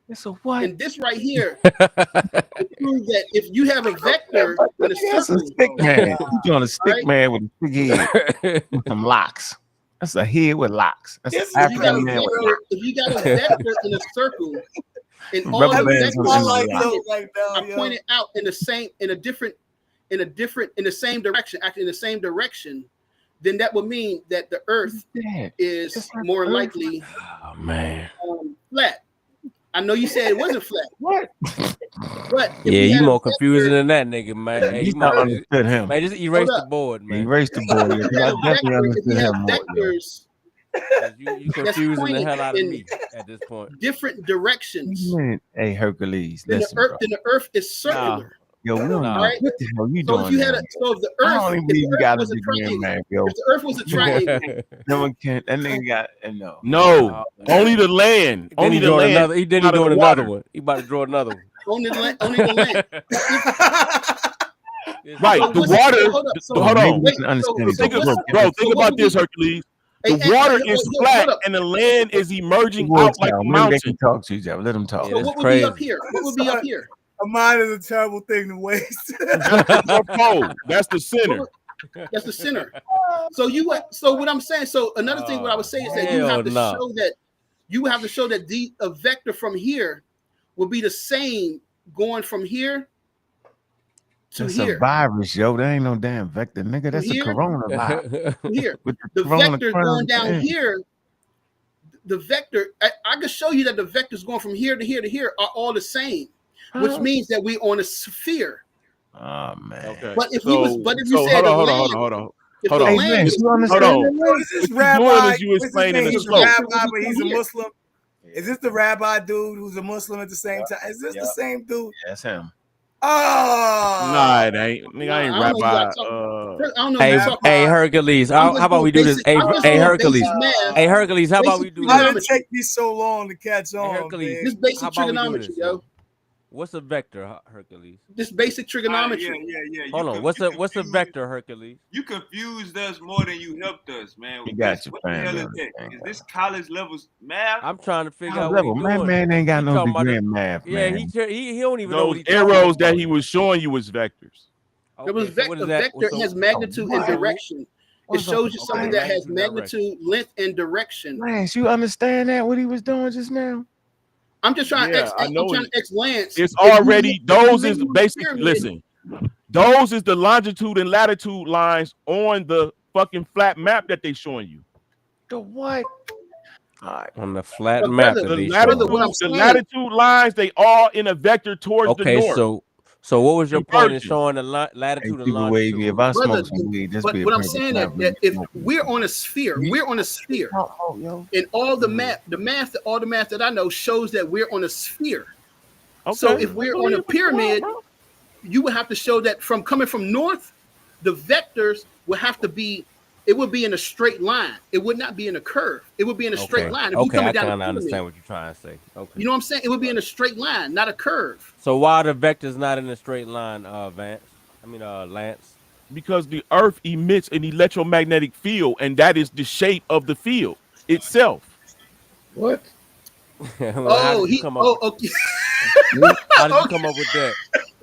It's a what? And this right here proves that if you have a vector in a That's a circle, stick man. You doing a stick Right? man with a stick head with some locks. That's a head with locks. That's This an is if you got a African man with vector, locks. if you got a vector in a circle, and all Rubber the bands on the vectors end of the Spotlight lock. though right now, are yo. pointed out in the same, in the same direction, actually in the same direction, then that would mean that the Earth Dad, is It's not more Earth. likely Oh man. flat. I know you said it wasn't flat, What? but if Yeah, we you had a more confusing vector, than that nigga, man. Hey, You you might not understood him. man, just erase Hold the up. board, man. Erase the board. if Yeah, you 'cause have I definitely if understood you have him more. Yo. vectors 'Cause you that's confusing the pointed hell out of in me at this point. different directions, Man, hey Hercules, then listen, the bro. Earth is circular. Yo, we don't Nah. know Right? what the hell you So if doing you there. had so if the I Earth, don't even if believe the you Earth got a was a degree in triangle, math, yo. if the Earth was a triangle, No one can't. That nigga got no. No, only the land. Then Only he the drawing land. another. He out of doing the another water. one. He about to draw another one. only the land. Right, So the what's- water. hold up, so- Hold maybe on. we can understand so it. what's- Bro, so think what about would this, be- Hercules. Hey, The water is hold flat up. and the land is emerging Voice out like out. a Maybe they mountain. can talk to each other. Let them talk. Yeah, So this what would be up crazy. here? What would be up here? A mind is a terrible thing to waste. That's the North Pole. That's the center. That's the center. So what I'm saying. So another thing, what I would say is that you have to show that a vector from here will be the same going from here to That's here. a virus, yo. That ain't no damn vector, nigga. That's a coronavirus. Here, With the corona vector crown going down thing. here. The vector, I can show you that the vectors going from here to here to here are all the same, which means that we're on a sphere. Oh man. Okay. But if you said hold on. Hey, man, you understand that? So is this What you doing rabbi? is you explaining the He's a slope. rabbi, but he's a Muslim. Is this the rabbi dude who's a Muslim at the same time? Is this the same dude? Yeah, that's him. Oh, Nah, it ain't. Nigga, I ain't I don't know rabbi. I don't know. Hey, Hercules. How about we do this? Hey, Hercules. Hey, Hercules. How about we do Why did it this? take me so long to catch on? Hercules. This basic How about we do trigonometry, this, yo. What's a vector, Hercules? This basic trigonometry. Yeah. Hold on. What's a vector, Hercules? You confused us more than you helped us, man. You got your What the hell family is on that? this thing, Is this college levels math? I'm trying to figure out Level. what he's My doing. man ain't got He no talking about degree the- in math, Yeah, man. he don't even know what Those he's talking arrows about. that he was showing you was vectors. There was Okay, so what a is that? vector So- has magnitude and direction. It shows you something that has magnitude, magnitude, length, and direction. Lance, you understand that what he was doing just now? I'm just trying Yeah, I to know X Lance. It's If you already look- those if is you look basic. pyramid, Listen, those is the longitude and latitude lines on the fucking flat map that they showing you. The what? All right. on the flat But map brother, that The they brother, show. what I'm the saying, latitude lines, they all in a vector towards the Okay, north. so what was your point in Converging. showing the Hey, latitude and people wavy. If longitude? I brother, smoke some weed, this but be a what I'm perfect saying time for me that to if smoke we're on a sphere, yo. and all the math that I know shows that we're on a sphere. Okay. So if we're on a pyramid, you would have to show that from coming from north, the vectors would have to be. It would be in a straight line. It would not be in a curve. It would be in a straight line. If you're Okay, I coming down kind the of pyramid, understand what you're trying to say. Okay. you know what I'm saying? It would be in a straight line, not a curve. So why are the vectors not in a straight line, Lance? Because the earth emits an electromagnetic field, and that is the shape of the field itself. What? Well, how did you come up? Okay. How did you come up with that?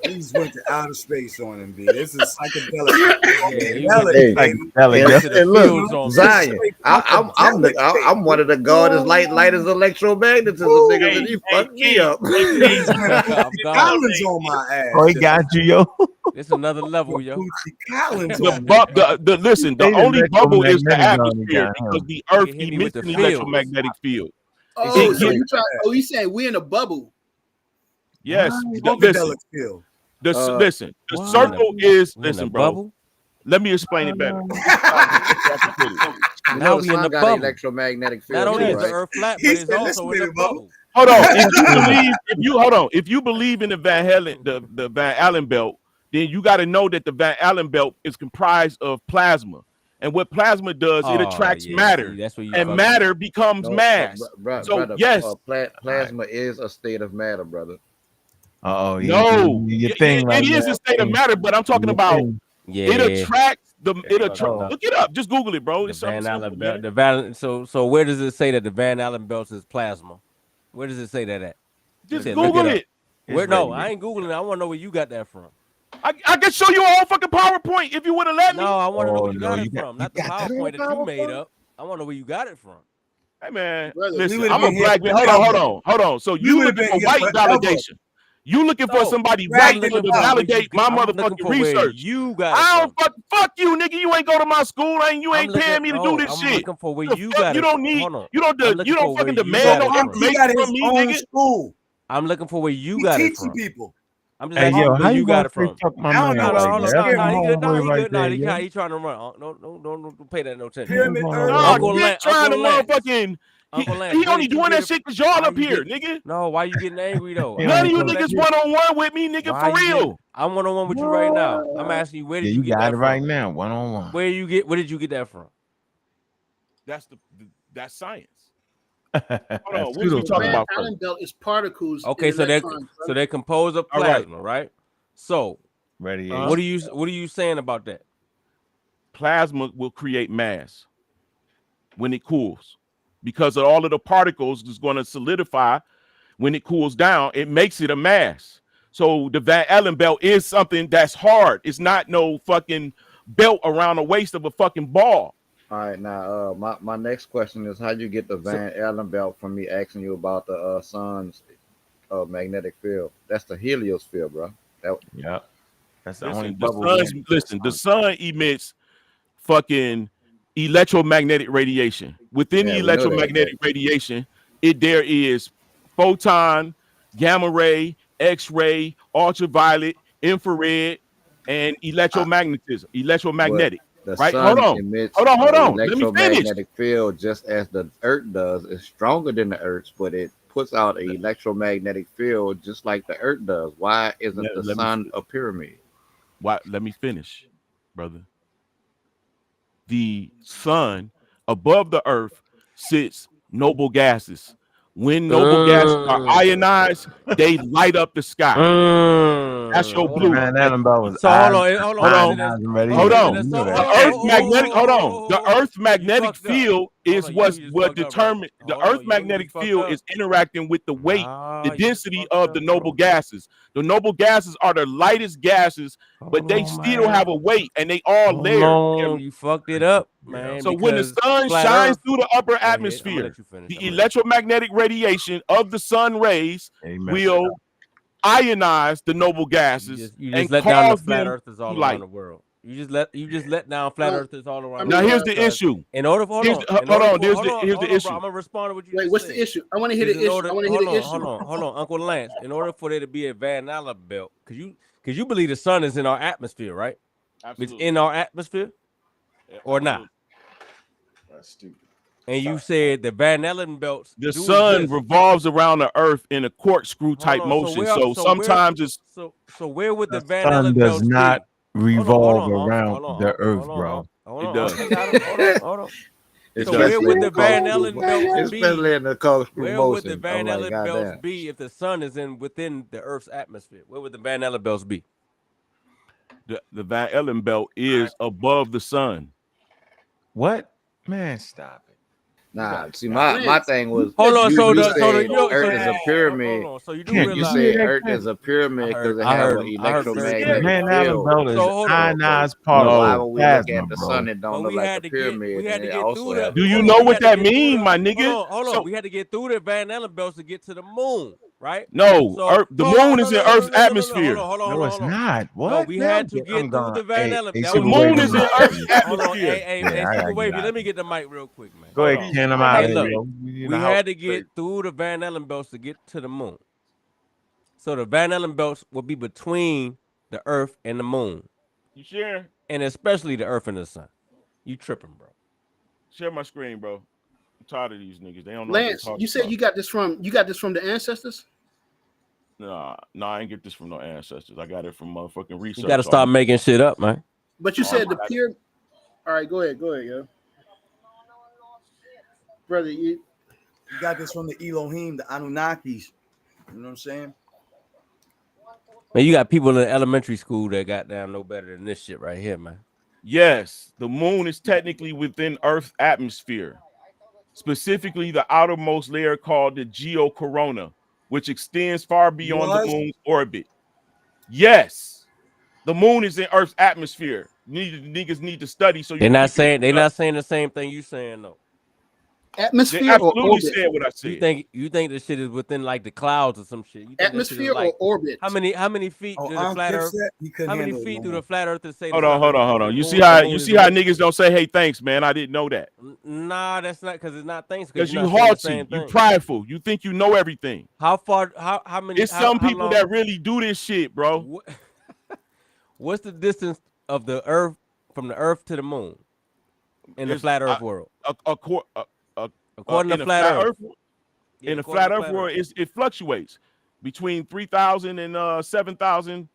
He just went to outer space on him, B. This is psychedelic. Yeah, he Psychedelic, went baby. to the Hey, look, fields on Zion. I'm one of the God is light as electromagnetism, niggas, and he fucked me up. He's I'm gone. Collins on my ass. Oh, he got you, yo. It's another level, yo. Bootsy Collins The, on my listen, the They only bubble is the electromagnetic on the atmosphere guy, huh? because the earth It hit me with emits the an fields. electromagnetic field. Oh, so It- you saying we're in a bubble? Yes. What? Listen, Funkadelic field. listen. The What? circle is We in a listen, bro. bubble? Let me explain it better. You Now know we the in the sun got bubble. an electromagnetic field. Not only too, is the right? earth flat, He but it's said, also in "Listen, a baby, bubble." bubble. Hold on. If you believe in the Van Allen belt, then you got to know that the Van Allen belt is comprised of plasma. And what plasma does, it attracts matter. See, that's where you And fucking- matter becomes mass. So brother, yes. plasma is a state of matter, brother. Oh, No, your thing right it is now, a state of man. matter, but I'm talking Your about thing. it attracts the fucked up. look it up. Just Google it, bro. The It's something Van Allen simple, belt. man. So where does it say that the Van Allen belt is plasma? Where does it say that at? Just said, look Google it up. it. Where? No, I ain't googling it. I want to know where you got that from. I can show you a whole fucking PowerPoint if you would have let me. No, I want to know Oh, where you no, got you it got- from, you not the got that on PowerPoint that you PowerPoint? made up. I want to know where you got it from. Hey man, Brother, listen, would've I'm a been here black for man. Hold on. So you would've looking been for here white forever. validation? You looking for No, somebody right, white nigga, to no. validate my I'm looking motherfucking for where research? you got it I from. don't fuck you, nigga. You ain't go to my school. You ain't paying me to do this I'm shit. looking for where The you fuck? got You it. don't need. Hold on. You don't. I'm looking You don't for where fucking you demand got no it from. He information got his from me, own nigga. school. I'm looking for where you He got it teaching from. people. I'm just Hey, asking yo, where how you you got gonna it from. fuck my I don't man know. like Hold that? on, That's he my good. No, homeboy he right good. No, there, he yo. trying to run. Don't pay that no attention. Pyramid No, Earth. No, Uncle Dick Lance, trying to Uncle Lance. motherfucking. Uncle Lance, He where only did you doing get that it? shit because y'all Why up you here, get- nigga. No, why you getting angry though? He I'm None of only you asking doing you niggas that- one on one with me, nigga, Why for you real. get? I'm one on one with you right now. I'm asking you, where Yeah, did you you get got that it right from? now, 1-on-1. Where did you get that from? That's science. Hold Hold on, what was we talking Van about Allen first? belt is particles. Okay, and so electrons, they're composed of All right. plasma, right? So Radiation. what are you saying about that? Plasma will create mass when it cools because all of the particles is going to solidify when it cools down. It makes it a mass. So the Van Allen belt is something that's hard. It's not no fucking belt around the waist of a fucking ball. All right, now my next question is how you get the Van Allen belt from me asking you about the sun's magnetic field. That's the heliosphere, bro. Yeah, that's the only Listen, bubble. the sun emits fucking electromagnetic radiation. Within the Yeah, we know that. electromagnetic radiation, there is photon, gamma ray, X-ray, ultraviolet, infrared, and But electromagnetic. the Right? Hold sun on. emits Hold an on. Let me finish. electromagnetic field just as the Earth does. It's stronger than the Earth's, but it puts out an electromagnetic field just like the Earth does. Why isn't the Let me sun a pyramid? let me finish, brother. The sun above the earth sits noble gases. When noble gases are ionized, they light up the sky. That's your Hold on. blue. Van Allen belt was So hold on, hold Hold on. on. Hold Hold on. on. You know Hold The that. on. Earth magnetic. Hold on. The Earth You magnetic fucked up. field is Hold on, what you just what fucked up, bro. determine the Hold Earth on, you magnetic fucked field up. is interacting with the weight, Nah, the you just density fucked of the up, noble bro. gases. The noble gases are the lightest gases, but Hold they on, still man. have a weight, and they all Hold layered. on, you fucked it up, man. So when the Because sun flat shines Earth. through the upper Go ahead. I'm gonna atmosphere, let you finish. the electromagnetic radiation of the sun rays He messed it will up. ionize the noble gases You and just let down the cause flat them earthers to all around light. the world. You just let down flat earthers all I around the mean, Now here's world the because issue. in order for Here's the bro, issue. I'm gonna respond to what you wait, just what's the said. issue? I want to hear Is the in issue. order I want to hear the issue. hold on, Uncle Lance. In order for there to be a Van Allen belt, because you believe the sun is in our atmosphere, right? It's Absolutely. in our atmosphere or not? That's stupid. And you said the Van Allen belts The do sun exist. revolves around the earth in a corkscrew Hold type on. motion. So sometimes it's So where would The the Van sun Allen does belts not be? revolve around the earth, bro. Hold it on, does. Uncle. Hold on. It So does. where Especially would in the the Van corkscrew, Allen belts be? especially in the corkscrew Where would the motion. I'm Van like, Allen belts goddamn. be if the sun is within the Earth's atmosphere? Where would the Van Allen belts be? The Van Allen belt is above the sun. What? Man, stop it. Nah, see, Stop it. my Lance, thing was Hold on. you So said so Earth is a hold pyramid. on. So you do Can't You you realize hear said that? Earth Can't is a pyramid because it I have an heard him. I heard him very the electromagnetic clearly. Van Allen field. belt is So hold on. ionized Why No. would we look plasma, at the sun bro. and don't But look we like a had to get pyramid, and it through also the have a Do you hold know on. We corkscrew? what had to that get through mean, the my nigga? hold on. So We had to get through the Van Allen belts to get to the moon, right? no, So the hold on, moon is in Earth's no. Hold atmosphere. on, hold on, hold No, on, it's hold on. not. No, What? we Man, had to I'm get through going. the Van Allen. Hey, That The was Super the Wave, moon get is him in reason. out of Earth's here. Hold on, atmosphere. Yeah, I Super gotta get Wavy. out Let of me here. get the mic real quick, man. Go Hold ahead, on. Ken. I'm out Hey, of here, look, yo. we had to get through the Van Allen belts to get to the moon. So the Van Allen belts will be between the Earth and the moon, You share? and especially the Earth and the sun. You tripping, bro? Share my screen, bro. I'm tired of these niggas. They don't know what they Lance, talking you said about. you got this from the ancestors. Nah, I ain't get this from no ancestors. I got it from motherfucking You got to research. stop making shit up, man. But you All said my the pyramid. All right, go ahead, yo, brother. You got this from the Elohim, the Anunnakis. You know what I'm saying? Man, you got people in elementary school that got down no better than this shit right here, man. Yes, the moon is technically within Earth's atmosphere, specifically the outermost layer called the geocorona, which extends far beyond the Was moon's orbit. Yes, the moon is in Earth's atmosphere. Niggas need to study so you can keep your They're shit up. not saying the same thing you saying though. They atmosphere or absolutely orbit? said what I said. You think this shit is within like the clouds or some shit? You think that shit is Atmosphere or like orbit? how many feet oh, do the flat Earth? Dipset, he couldn't How many handle it feet no do the more. flat Earthers say the Hold on, sun is? hold on. The You moon, see the how moon is niggas don't say, "Hey, thanks, man. I didn't know that." Nah, that's not because it's not things. Because Because you're you not saying the haughty, same you thing. prideful, you think you know everything. How far? How many? It's some How people long? that really do this shit, bro. What, what's the distance of the Earth from the Earth to the moon in the It's flat Earth world? According to in a flat flat Earth. Earth, Yeah, in a according flat to Earth world, it fluctuates between 3,000 and 7,000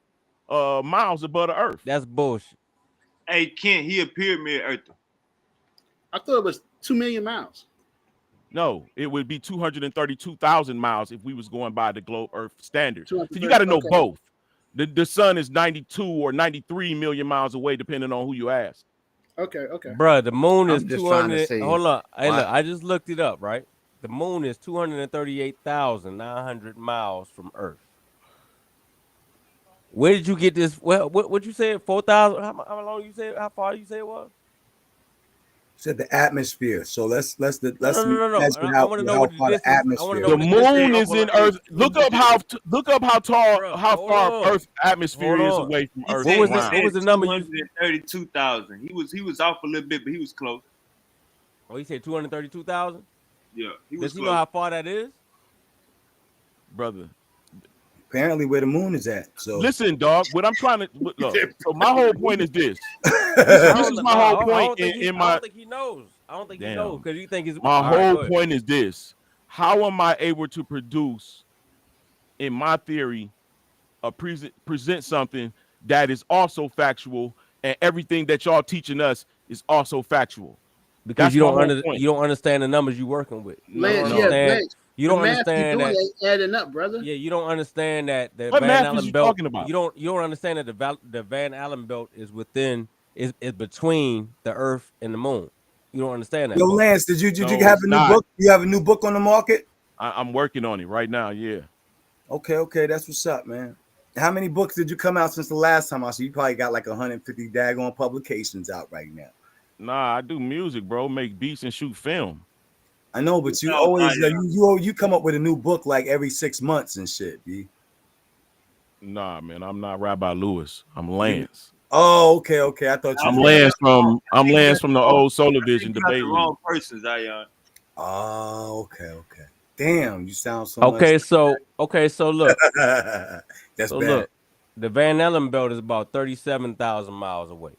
miles above the Earth. That's bullshit. Hey, Kent, he a pyramid earther. I thought it was 2 million miles. No, it would be 232,000 miles if we was going by the globe Earth standard. So you 230. got to know Okay. both. The sun is 92 or 93 million miles away, depending on who you ask. Okay. Bruh, the moon is I'm just trying to 200. see Hold on. Hey, why. look, I just looked it up, right? The moon is 238,900 miles from Earth. Where did you get this? Well, what you said? 4,000? How long you said? How far you say it was? Said the atmosphere. So let's No, no, no, no, no. measure I out want to with know how what the far the distance. I want to atmosphere. know The what the distance moon off is of in the Earth. Earth. Look up how tall, Bro, how hold far on, Earth's atmosphere hold is on. away from He Earth's What said was he the ground. what was said the number you? 232,000. He was off a little bit, but he was close. Oh, he said 232,000. Yeah, he was Does he know close. how far that is? Brother. Apparently, where the moon is at. So Listen, dog. What I'm trying to look. So my whole point is this. I This don't is know. my No, whole I point don't think he. in I my don't think he knows. I don't think he knows damn. because he think he's. My All right, whole go ahead. point is this: how am I able to produce, in my theory, present something that is also factual, and everything that y'all teaching us is also factual? Because That's my whole point. you don't understand the numbers you're working with. You don't Lance, No. understand. Lance, You the don't math you understand doing that. ain't adding up, brother. Yeah, you don't understand that the What Van math is Allen you belt. talking about? You don't understand that the Van Allen belt is within is between the Earth and the Moon. You don't understand that yo, part. Lance, did you No, have it's a new not. book? You have a new book on the market? I'm working on it right now. Yeah. Okay, that's what's up, man. How many books did you come out since the last time I saw you? Probably got like 150 daggone publications out right now. Nah, I do music, bro. Make beats and shoot film. I know, but you always you come up with a new book like every 6 months and shit, B. Nah, man, I'm not Rabbi Lewis. I'm Lance. Oh, okay. I thought I'm you. Lance from I think the old Solar I Vision think you got the debate league. wrong person, Zion. Oh, okay. Damn, you sound so much. Okay, so look, That's bad. the Van Allen belt is about 37,000 miles away.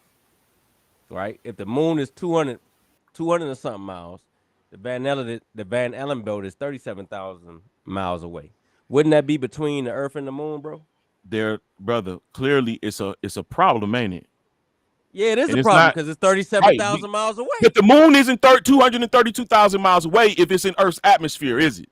Right? If the Moon is 200 and something miles, the Van Allen belt is 37,000 miles away. Wouldn't that be between the Earth and the Moon, bro? There, brother. Clearly, it's a problem, ain't it? Yeah, it is And a it's problem not because it's right. 37,000 miles away. But the moon isn't 232,000 miles away if it's in Earth's atmosphere, is it?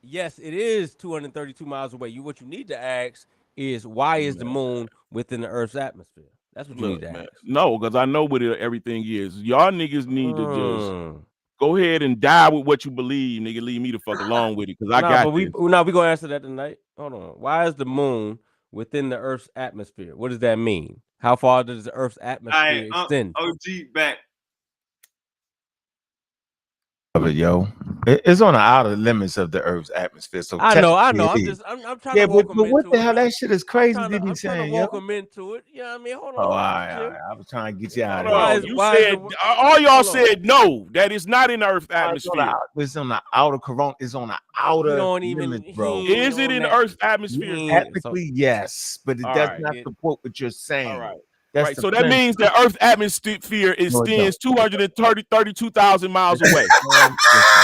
Yes, it is 232 miles away. What you need to ask is why is the Man, Moon within the Earth's atmosphere? That's what you need look, to man. ask. No, because I know what everything is. Y'all niggas need to just Mm. go ahead and die with what you believe, nigga. Leave me the fuck alone with it, because I Nah, got but we this. gonna answer that tonight. Hold on. Why is the Moon within the Earth's atmosphere? What does that mean? How far does the Earth's All right, atmosphere extend? OG back. Of it, yo. It's on the outer limits of the Earth's atmosphere. So I know. technically it I'm is. just I'm trying to Yeah, walk him but what into the it. hell? That shit is crazy that I'm he's trying to saying, yo. walk him into it. You know what I mean? Hold Oh, all on. right. Chill. I was trying to get you out Hold of here. on. You Why is said the all y'all hold on. said no, that is not in the Earth's atmosphere. It's on the outer corona. It's on the He outer don't even limits, he bro. ain't Is it on in the that. Earth's atmosphere? So Technically, yes, but it All does right. not support what you're saying. All right. That's Right. the So that premise. means the Earth's atmosphere No, it extends don't. 232,000 miles away. Man, listen,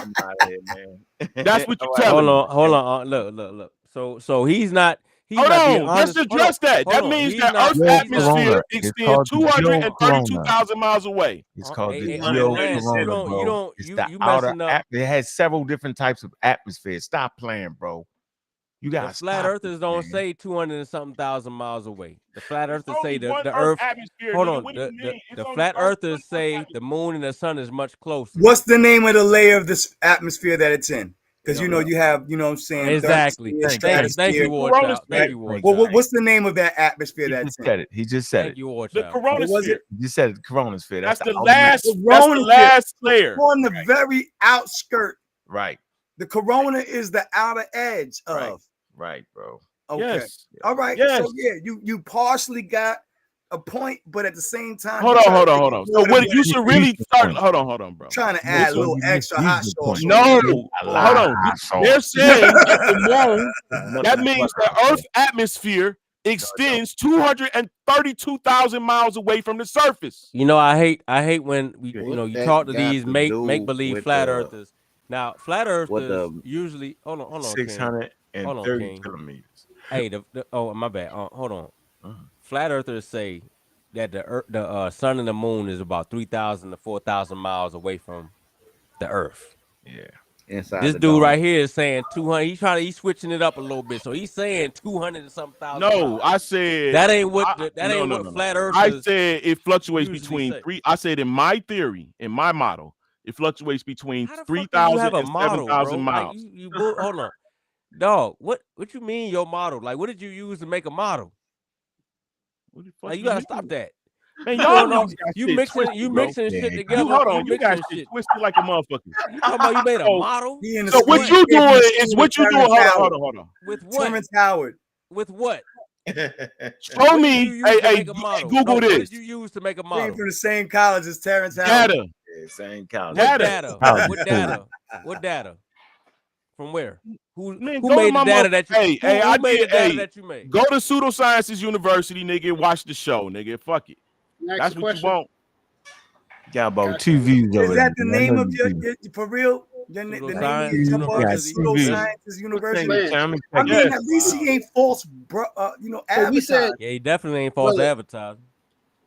I'm out of here, man. That's what you're All right, telling me. hold on. Look. So he's not Hold being on. Just honest. address that. Hold That on. means that Earth's Geo atmosphere corona. It's extends called the geo corona. 232,000 miles away. It's called the Hey, geo Lance, corona, bro. It's the outer. messing up. It has several different types of atmosphere. Stop playing, bro. You The gotta flat stop this, earthers don't man. say 200 and something thousand miles away. The flat It's earthers say only one the Earth Earth. atmosphere, Hold nigga. on. What do you mean? It's The only flat one earthers say atmosphere. the moon and the sun is much closer. What's the name of the layer of this atmosphere that it's in? They Because don't know. you have, what I'm saying, Exactly. thermosphere, Thank you, stratosphere. War Corona Child. sphere. Thank you, War Well, Child. what's the name of that atmosphere He that's just in? said it. He just said Thank it. you, War The Child. corona What was it? sphere. He just said it. Coronasphere. That's That's the the outer limit. last. That's the Corona last layer. on the very outskirt. Right. The corona is the outer edge of. Right, bro. Okay. Yes. All right. Yes. So yeah, you partially got a point, but at the same time, Hold on. So what you should really start. Hold on, bro. trying to add a little extra hot sauce. No, hold on. They're saying that the moon, that means the Earth's atmosphere extends 232,000 miles away from the surface. You know, I hate when you that talk to got these to make do believe with flat the earthers. Now, flat with earthers the usually hold on, King. 630 King. kilometers. Hey, oh my bad. Hold on. Mhm. Flat earthers say that the sun and the moon is about 3,000 to 4,000 miles away from the Earth. Yeah. inside This the dude dome. right here is saying 200. He's switching it up a little bit. So he's saying 200 and something thousand No, miles. I said That ain't what no. flat I earthers said it fluctuates usually between say. three. I said in my theory, in my model, it fluctuates between How the fuck do you 3,000 have a and model, 7,000 bro? Like miles. hold on. Dog, what you mean your model? Like, what did you use to make a model? What the fuck Like, you you gotta mean? stop that. Man, You y'all going off, niggas got you shit mixing twisted, bro. shit Yeah, together. You hold on, you mixing got shit twisted like a motherfucker. You talking about you made a So- model? He in the So what street you getting doing the is shit what you with doing. Terrence Hold Howard. on. With what? Terrence Howard. With what? Show What me. did you use to Hey, make a model? Google What this. did you use to make a Came model? from the same college as Terrence Howard. Data. Yeah, same college. What Data. data? College What too. data? What data? From where? Man, Who go to made my the data mother- that you? Hey, hey, who I made did. the data Hey, that you made? go to Pseudosciences University, nigga, and watch the show, nigga. Fuck it. Next That's what question. you want. Got about Gotcha. 2 views Is over that there. the I name know of you your do. for real? The name of Pseudoscience your jump off is University. Pseudoscience University. Lance, Tell me, I mean, Yes. at least he ain't false, bro. So we said, Advertising. Yeah, he definitely ain't false Brother, advertising.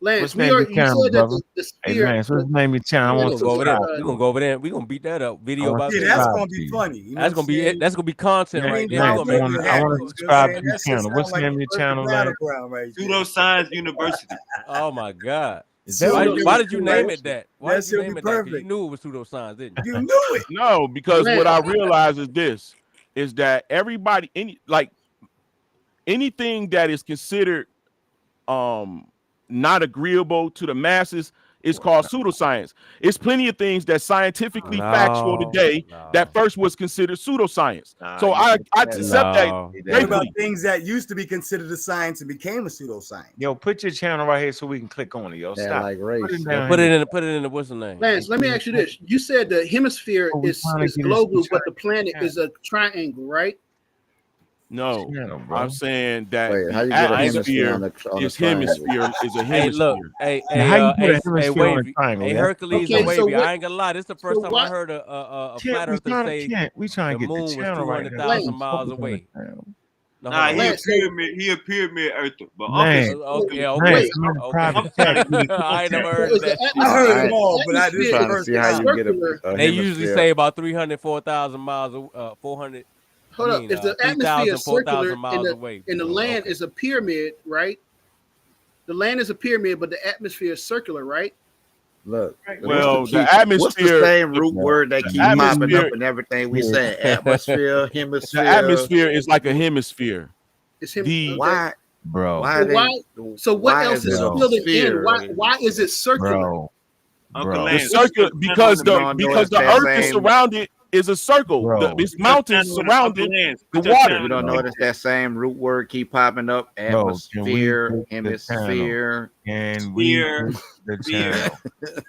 Lance, What's we name are. of your You channel, said that brother? the Hey, spear. Lance, what's the name of your channel? I We want gonna to go over there. subscribe We to gonna you. go over there. We gonna beat that up. I Video want about to Yeah, that. that's subscribe gonna to be you. funny. You know That's what I'm gonna be saying? it. That's gonna be content You right ain't there. gotta We Lance, gonna go make through it. I that. want to You know what I'm subscribe saying? to your That shit channel. What's sound the like name of your the channel, perfect Lance? battleground right there. Pseudoscience University. Oh my god. Is that Why, what Pseudoscience why did you name University. it that? Why That did you should be name it that? Because you perfect. knew it was pseudoscience, didn't you? You knew it. No, because Lance. what I realize is this: is that everybody, anything that is considered not agreeable to the masses is called pseudoscience. It's plenty of things that scientifically factual today that first was considered pseudoscience. Nah, So you I can't say that. accept that No. What about gratefully. things that used to be considered a science and became a pseudoscience? Yo, put your channel right here so we can click on it, yo. Yeah, Stop. like Put race. it down Put here. it in the what's the name? Lance, let me ask you this. You said the hemisphere Oh, we is trying to get this- global, we but trying the to get planet this is a triangle, right? No, channel, bro. I'm saying that Wait, how you the get a atmosphere hemisphere on a is triangle? a Hey, look, hemisphere. Now, how you put a hemisphere on a Wavy, triangle? hey Yeah? Hercules Okay, and so Wavy. what- I ain't gonna lie. This is the first so time why- I heard a Can't- flat we earther trying say to we trying the to get the moon was channel right. 200,000 miles Focus on the away. channel. No, Nah, hold he on. a Lance, pyramid. He a pyramid earther. But Lance, Okay, Lance, okay, I'm in a okay. private chat. I ain't never so heard is of that the shit. I heard Alright. them all, but this atmosphere is the Trying to first see how you time. get circular? a They usually hemisphere. say about 304,000 miles, 400. Hold up. If the atmosphere is 4,000 circular miles away. and the Oh, land okay. is a pyramid, right? The land is a pyramid, but the atmosphere is circular, right? Look, Well, what's the the atmosphere, same root word that keep popping atmosphere, up in everything we say? Atmosphere, hemisphere. the atmosphere is like a hemisphere. It's him. The Okay. Why? Bro, Why So they? why? So what why else is it a filled in? sphere? Why is it circular? bro, Uncle bro, the Lance. circle because You don't know it's the that earth is same. surrounded is a circle. Bro. It's Put your mountains channel in Uncle surrounding Lance. the Put your water. channel You in don't the know back it's chat. that same root word keep popping up. Bro, can we Atmosphere, get the channel? hemisphere. Can we Sphere, get the sphere. channel?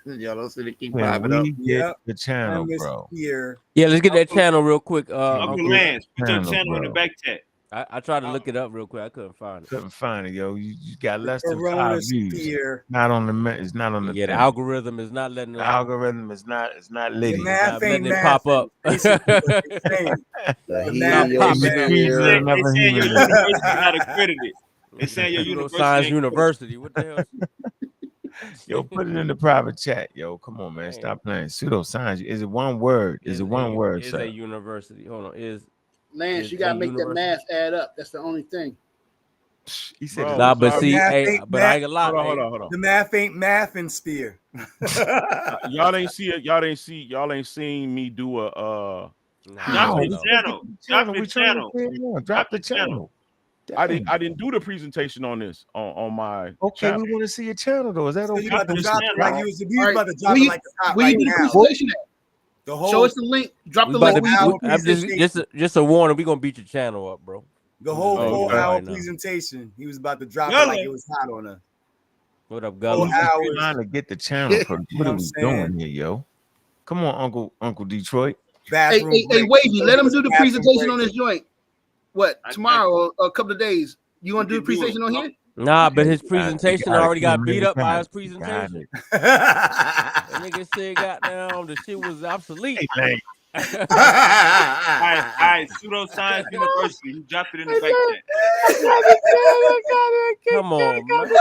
Y'all don't see it keep Can popping up. we get Yep. the channel, bro? Hemisphere. Yeah, let's get that channel real quick. Can Uncle we Uncle. get Lance. Put your channel, channel in the bro? back chat. I tried to look it up real quick. I couldn't find it. Couldn't find it, yo. You got less than 5 Corona views. sphere. Not on the it's not on the Yeah, the thing. algorithm is not letting The us. algorithm is not The litty. math Not ain't letting it pop math. up. Basically, what they're saying. The The math ain't math. Hemiosphere, They another saying your human. university not accredited. They saying your university Pseudoscience ain't University. What the hell? Yo, put it in the private chat. Yo, come on, man. Man. Stop playing. Pseudoscience. Is it one word? Is it one word, Is sir? a university. Hold on. Lance, Is you gotta a make that university. math add up. That's the only thing. He said, Bro, Nah, but sorry. see, Math hey, ain't but math. I ain't gonna lie. Hold Hey, on. The math ain't math and sphere. Y'all ain't see it. Y'all ain't seen me do a how? Drop the channel. Drop We the trying channel. to get on. Drop the channel. I Dang. didn't do the presentation on this on my Okay, channel. we want to see your channel though. Is that So okay? you about to Drop drop the it like you was about to drop Where it you, like the top where right you do the now. presentation at? The whole Show us the link. Drop we the about link. to. Where you hour do it. presentation. Just a warning. We gonna beat your channel up, bro. The whole Oh, okay. 4-hour right now. presentation. He was about to drop it Yellow. like it was hot on us. What up, 4 Gully? hours. Trying to get the channel first. What You know are what we I'm saying? doing here, yo? Come on, Uncle Detroit. Bathroom Hey, break. Wavy, let him do the Bathroom presentation break. on this joint. What, I tomorrow or a couple of days? You want to do the can do it. presentation on here? Nah, but his You presentation got it. already got You beat up by his got presentation. it. That nigga said, "Goddamn, the shit was obsolete." Hey, man. All right. Pseudoscience University. He dropped it in the back chat. Come on, man.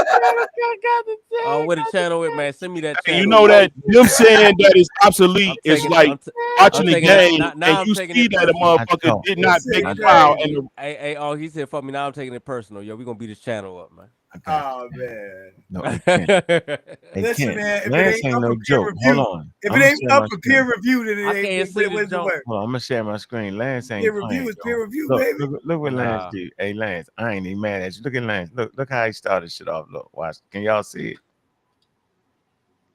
Oh, what a channel with, man. Send me that And channel. you know that them saying that it's obsolete I'm is taking, like I'm, t- watching I'm the taking it. game Now and I'm you taking see it that a personal. motherfucker did not This make shit a foul. crazy. And Hey, oh, he said, "Fuck me." Now I'm taking it personal. Yo, we gonna beat this channel up, man. Oh man. No, it can't. It Listen, can't. man, if it Lance ain't ain't up no for peer joke. review, Hold on. if I'm it gonna ain't share up my for screen. peer review, then it I ain't. can't see the What's the jump. word? Hold on, I'm gonna share my screen. Lance ain't Peer playing. review is Yo. peer review, Look, baby. look what Lance Nah. did. Hey, Lance, I ain't even mad at you. Look at Lance. Look how he started shit off. Look, watch. Can y'all see it?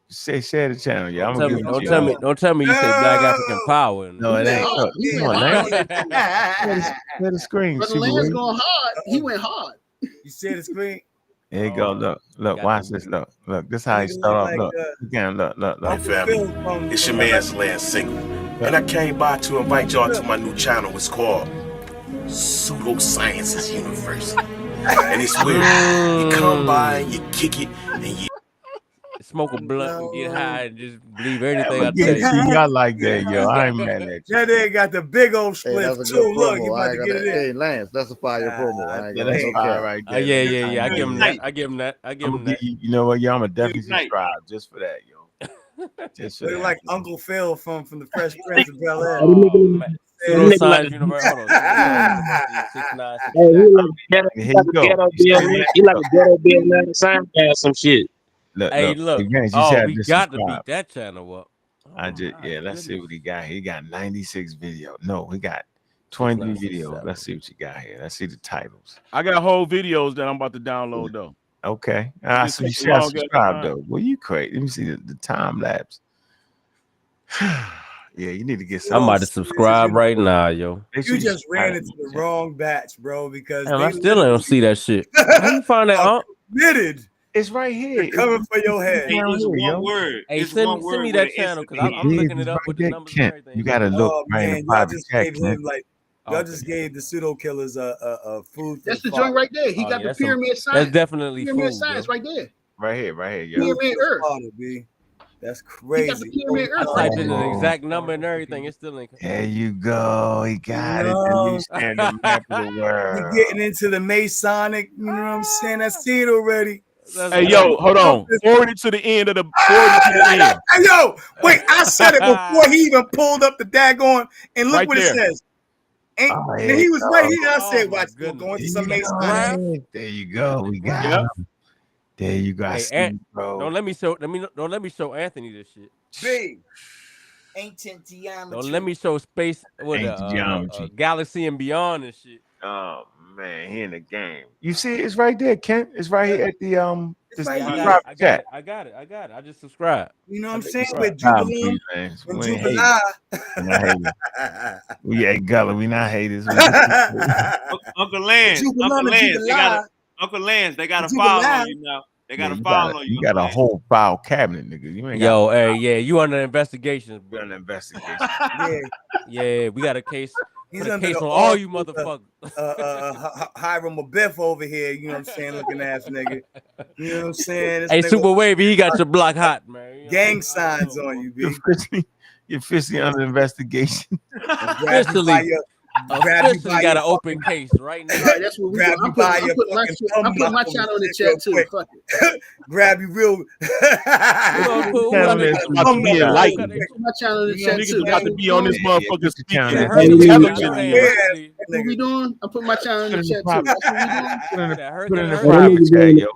Share the channel, yeah. I'm gonna give it to y'all. Don't tell me you say Black African power. No, it ain't. Look, He come went on, hard. Lance. Share the screen. Brother Super Lance Wave. going hard. He went hard. You see the screen? There you go. Look. Watch this. Look. This how he start off. Look. Again. Look. Hey family, it's your man's Lance Single, and I came by to invite y'all to my new channel. It's called Pseudosciences University, and it's where you come by, you kick it, and you smoke a blunt and get high and just believe anything I Yeah, tell you. y'all like that, yo. I ain't mad at you. That nigga got the big old Hey, split that's a too. good Look, promo. you about to get it in. Hey, Lance, that's a fire promo. I ain't Yeah, gonna that's no fire cap. right there. Yeah. I give him that. I give him that. I'm gonna give you know what, yo? I'm gonna definitely subscribe just for that, yo. Just for Looking that. like Uncle Phil from the Fresh Prince of Bel Air. Oh, man. Pseudoscience University. Hold on. Pseudoscience University 6969. Here you go. He like a ghetto Bill Nye science guy or some shit. Look. Look. Again, We got to beat that channel up. Let's see what he got. He got 96 videos. No, he got 23 videos. Let's see what you got here. Let's see the titles. I got whole videos that I'm about to download though. Okay. Just So you take a should long subscribe time. though. Well, you crazy. Let me see the time lapse. Yeah, you need to get some. I'm about to subscribe right now, yo. You just ran into the wrong batch, bro, because I still don't see that shit. How you find that? Committed. It's right here. They're coming for your head. It's one word. Hey, It's send one word me with that an channel because instant I'm looking It's it up right with the there, numbers Kent. and everything. You gotta look right in the Y'all private just chat, gave Kent. him y'all just gave the pseudo killers a food. That's the joint right there. He got the pyramid science. That's definitely pyramid food, science right there. Right here, yo. Pyramid Earth. That's crazy. Pyramid I Earth typed in the exact number and everything. It still ain't. There you go. He got it. The new standard map of the world. You're getting into the Masonic, you know what I'm saying? I see it already. Hey, yo, hold on. Forward it to the end of the. Hey, yo, wait, I said it before he even pulled up the daggone, and look Right what there. it says. And he was right here. I said, watch, we're going to some Masonic. There you go. We got him. There you go. I see you, bro. Don't let me show Anthony this shit. Big. Ancient geometry. Don't let me show space with geometry. galaxy and beyond and shit. Oh man, he in the game. You see, it's right there, Kent. It's right here at the I got it. I just subscribed. You know what I'm saying? With Jubilee. We ain't gully. We not haters. Uncle Lance. Uncle Lance, they got a file on you now. They got a file on you. You got a whole file cabinet, nigga. You ain't Yo, hey, yeah, you under investigation. We're under investigation. Yeah, we got a case. He's put a under case the on all you motherfuckers. Hiram Abiff over here, you know what I'm saying, looking ass nigga. You know what I'm saying? This Hey, nigga Super Wavy, he got your block hot, man. You gang signs on you, B. You're officially under investigation. Officially got an open case right now. Right, that's what we do. I'm putting my channel in the chat too. Fuck it. Grab you real. Put my channel in the chat too. Got to be on this motherfucker speaking. What we doing? I'm putting my channel in the chat too. That's what we doing. Put in the private chat, yo.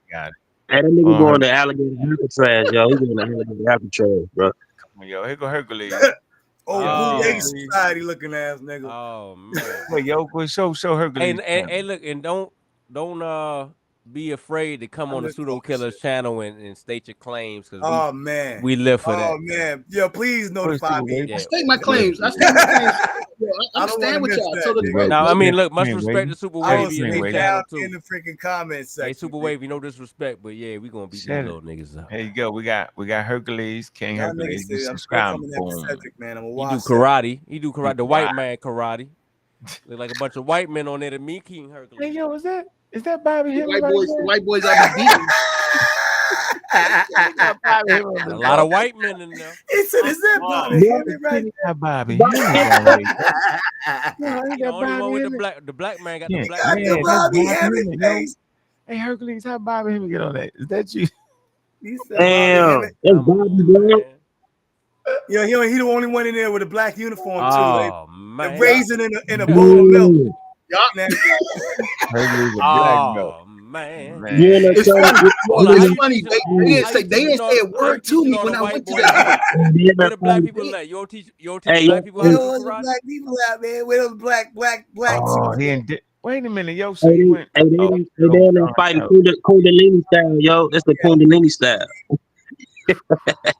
Got it. Hey, that nigga going to alligator Alcatraz, yo. He going to alligator Alcatraz, bro. Come on, yo. Here go Hercules. Bootleg society looking ass nigga. Oh man. Wait, yo, show Hercules. Hey, look, and don't be afraid to come on the Pseudo Killers channel and state your claims because man, we live for that. Oh man, yo, please notify me. I state my claims. I state my claims. Yo, I stand with y'all. Tell the truth. Now, I mean, look, much respect to Super Wavy and his channel too. In the freaking comments section. Hey, Super Wavy, no disrespect, but yeah, we gonna beat these little niggas up. Here you go. We got Hercules, King Hercules. Subscribe. He do karate. He do karate. The white man karate. Look like a bunch of white men on there to me, King Hercules. Hey, yo, is that Bobby? The white boys I be beating. A lot of white men in there. He said, "Is that Bobby?" Bobby. The only one with the black man got the black man. Bobby Heavy face. Hey, Hercules, how Bobby him get on that? Is that you? He said, Damn, Bobby, that's Come Bobby on, Brown. man. yeah, he the only one in there with a black uniform too. Oh, A man. raisin in a bowl of milk. Yeah. Yup. Hercules a black belt. Oh, man. You in Man. that It's song? funny. Hold on, how It's you funny. teaching? They didn't say a How you word to teaching me all when the I white went to boys that karate? joint. They in Where that the black song. people at? You don't teach Hey, black people how Where to do those karate? black people at, man? Where those black Oh, chicks he at? in wait a minute, yo. So hey, he went. they Oh, down there fighting Kundalini style, yo. That's the Kundalini style.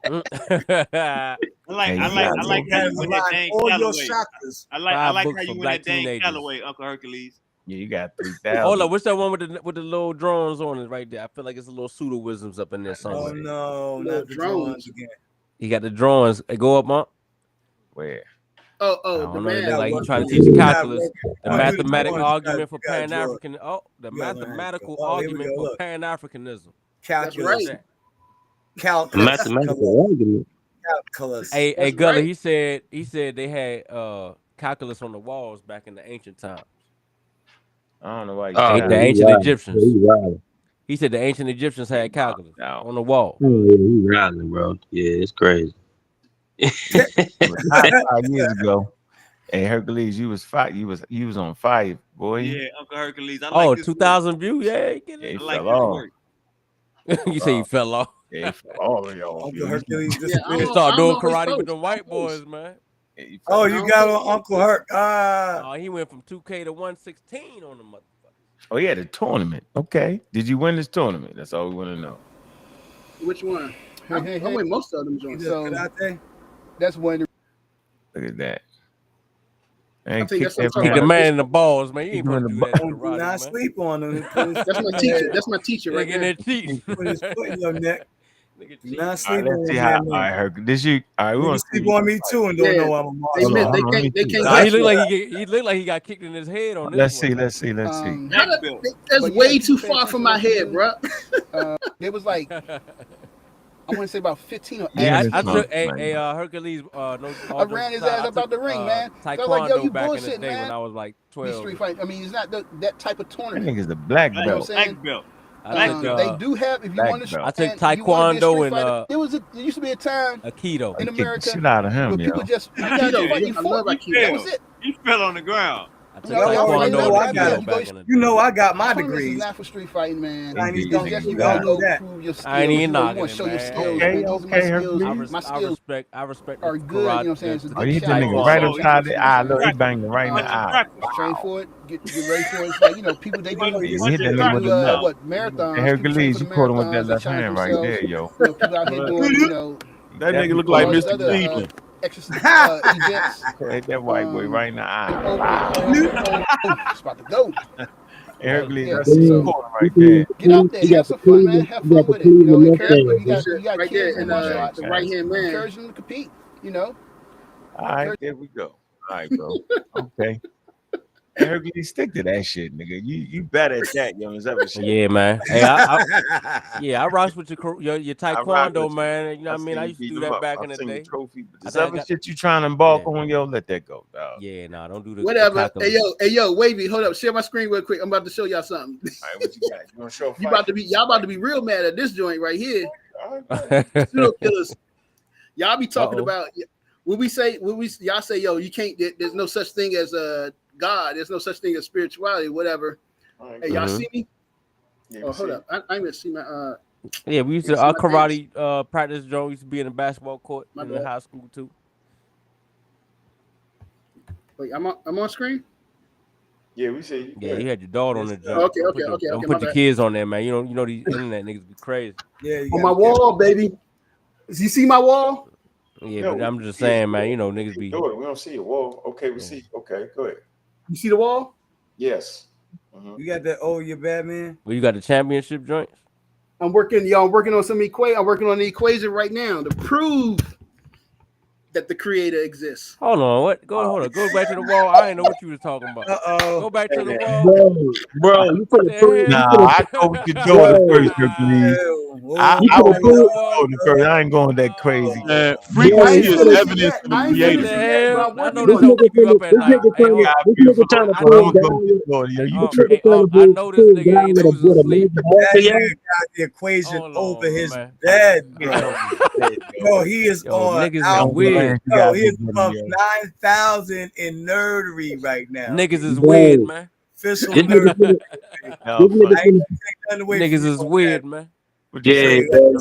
I like hey, I you like got I to like go. how You you gotta win that align dang all your Callaway. chakras. I 5 like books how for you win black that dang teenagers. Callaway, Uncle Hercules. Yeah, you got Hold 3,000. up, what's that one with the little drones on it right there? I feel like it's a little pseudo wisdoms up in there Oh somewhere. no, Little not the drones drones. again. He got the drawings. Hey, go up, Monk. Where? I Oh, the don't know. He You look math. gotta like he work trying with to it. teach you You gotta calculus. work. The You do the mathematical drawings. argument for You gotta draw it. Pan-African. Oh, the You gotta learn how to mathematical draw. Oh, here we argument go. for Look, Pan-Africanism. That's calculus, right. That. Mathematical argument. calculus. Hey, That's Gully. right. He said they had calculus on the walls back in the ancient times. I don't know why you Oh, Ain't the sound he ancient riding. Egyptians. He riding. He said the ancient Egyptians had bombed calculus out. on the wall. Oh, yeah, he riding, bro. Yeah, it's crazy. It was hot 5 years ago. Hey, Hercules, you was fire. You was on fire, boy. Yeah, Uncle Hercules. I Oh, like this work. 2,000 view. Yeah, get Yeah, it. he I like fell this off. work. You say he fell off. Yeah, he fell all of y'all. Uncle Hercules Yeah, You disappeared. start I'm doing always karate with close. the white I'm close. boys, man. Yeah, he Oh, fell you off. got on Uncle Herc. Oh, he went from 2K to 116 on the motherfucker. Oh, he had a tournament. Okay. Did you win this tournament? That's all we want to know. Which one? Hey. I win most of them joints. So So That's one. Look at that. I And think kick that's what I'm that talking Kick the about. man in the balls, man. You ain't Kick him in supposed to the do butt. that in do karate, not man. sleep on him. That's my teacher. That's my teacher They right getting there. that cheating. Put his foot in your neck. Nigga Do cheating. not All right, sleep let's on see him, how. All man. right, Herc. This you. All right, we Niggas want to see. sleep on me too and don't Yeah, know I'm a they martial miss. Hold on, let me They see. can't Nah, he catch look me. like he got kicked in his head on this Let's one. see. Let's see. Let's see. How Black that- belt. That's But yeah, way people too pay far from attention my to head, what bro. There was like I want to say about 15 or Hey, 18. Give me some. Hercules, no, I all ran his aside, ass I up out took the ring, man. So I was like, Taekwondo yo, you back in the bullshit, day when man. I was like Be 12. street fight. I mean, it's not that type of That tournament. nigga's a black You know belt. what I'm saying? Black belt. I took They do have, if you black want to, belt. I took and you want to be a Taekwondo street and fighter, there used to be a time Aikido. I in kicked the America shit out of him, where people yo. just, you got Aikido, to fight, yeah, you I fought. love Aikido. That was it. He fell on the ground. I took Y'all already Taekwondo know and what I got. Aikido You back go- in the day. You know I got my Tournaments is degrees. not for street fighting, man. Chinese Indeed, don't It's get just nigga, you you want don't to do go that. prove your skills. I ain't even You knocking want to it, show your man. skills. Okay, Man. These are my okay, skills. Hercules. My skills I respect are the good. You know karate. what I'm saying? It's a Oh, good you hit the shot. nigga You right know, upside the eye. you Look, he banged him right in the Punch and eye. practice. train for it. Get ready for it. It's like people they do. Yeah, They you hit that do nigga with the left. marathons. Hey, People train Hercules, for you the caught him with that marathons. They left challenge hand right themselves. there, yo. People out here doing That nigga look Definitely like all these Mr. other Cleveland. exercise events. hit that white boy right in the eye. It's about to go. Hey, Hercules, Yeah, I see you so caught him right there. get out there, You got have the some fun, man. Cleveland, Have you got fun the with it. You know, Cleveland encourage Mustang. you got Right kids there in in martial Okay, arts. the right hand man. Encourage them to compete. You know, all right, there we go. All right, bro. Okay. Hey, Hercules, stick to that shit, nigga. You better at that, yo, as ever shit. Yeah, man. Hey, I rocks with your I rock Taekwondo, with you. man. You know what I mean? seen I you used to beat do him that up. back I've in the seen the day. trophy, but I this think I other got- shit you trying to embark Yeah. on, yo, let that go, dog. Yeah, nah, don't do the Whatever. calculus. Hey yo, Wavy, hold up. Share my screen real quick. I'm about to show y'all something. All right, what you got? You want to show a fight? Y'all about to be real mad at this joint right here. All right, Pseudo killers. Y'all be talking Uh-oh. about when y'all say, yo, you can't. There's no such thing as God. There's no such thing as spirituality. Whatever. all right. Hey, y'all Mhm. see me? Yeah, Oh, hold up. I ain't gonna see my Yeah, we used It's to our my karate practice joint used to be in the basketball court My in bad. the high school too. Wait, I'm on screen. Yeah, we see. Yeah, you had your daughter on the jump. Okay, Don't okay, put okay, Don't okay, put my your bad. kids on there, man. You know these internet niggas be crazy. Yeah, you On my gotta be wall, baby. You see my wall? Yeah, No, but I'm just we see saying, man. your You know niggas be. daughter. We don't see your wall. Okay, we see. Okay, go ahead. You see the wall? Yes. You got that your Batman? Well, you got the championship joints. I'm working on some equation. I'm working on the equation right now to prove that the creator exists. Hold on, what? Hold on. Go back to the wall. I didn't know what you was talking about. Uh-oh. Go back to the Hey, wall. Bro, you What finna the prove. hell? Nah, I go with your daughter Bro. first, Hercules. I You could was have proved. I ain't going that crazy. Frequency ain't is finished evidence yet. of the I ain't What creator. finished the yet, but hell? I'm I know working This this on it. don't nigga keep you trying up to, at this night. nigga Hey, trying to, hold, Gotta this be nigga trying to when prove I'm that going to Florida, yo. You this can't nigga trying to I prove, know this prove that nigga I ain't would have losing been a sleep. magic That marker, nigga y'all. got the equation Hold over on, his man. bed, get it bro. over your head, yo. Bro, he is Yo, on niggas is out. Uncle weird. Lance, you Yo, gotta he go is get him, pump yo. 9,000 in nerdery right now. Niggas is weird, Bro, man. Official this nigga nerdery. finna, Y'all this nigga funny. I ain't finna, gonna take nothing away from Niggas you is on that. weird, man. What you yeah, say? bro.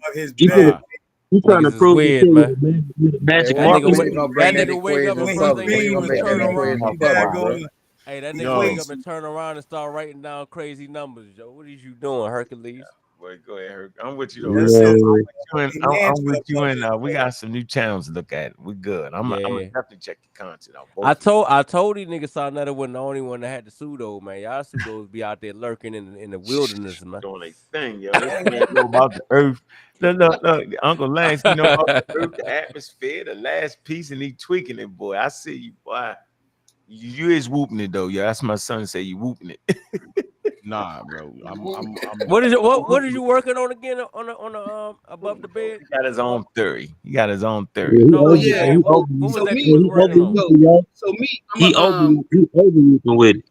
Of his He bed. finna, he trying to Niggas is prove this weird, shit man. with a Hey, magic That when, marker. nigga, when wa- you gonna that bring that nigga wake up and equation When first he public? thing he When read, you do gonna is make that that turn nigga, around. equation he public, bro? daggone. Hey, that He nigga Yo, wake equation. up and turn around and start writing down crazy numbers, yo. What is you doing, Hercules? Boy, go ahead, Herc. I'm with you though, Herc. That's so Yeah. he I'm answered with you, above and his we got some new channels to look at. We good. I'm gonna Yeah. definitely check your content out. Both. I told these niggas Sarnetta wasn't the only one that had the pseudo, man. Y'all pseudos be out there lurking in the wilderness, man. Doing a thing, yo. This man know about the earth. Look, Uncle Lance, he know about the earth, the atmosphere, the last piece, and he tweaking it, boy. I see you, boy. You is whooping it though, yeah. That's my son say you whooping it. nah, bro. I'm What is you working on again on the above the bed? He got his own theory. He got his own theory. Yeah, he No, Oh what was over, yeah. that? he What, Oh, over, what was so that you me, was he working over on? so y'all. so me, I'm He a over, he over with it.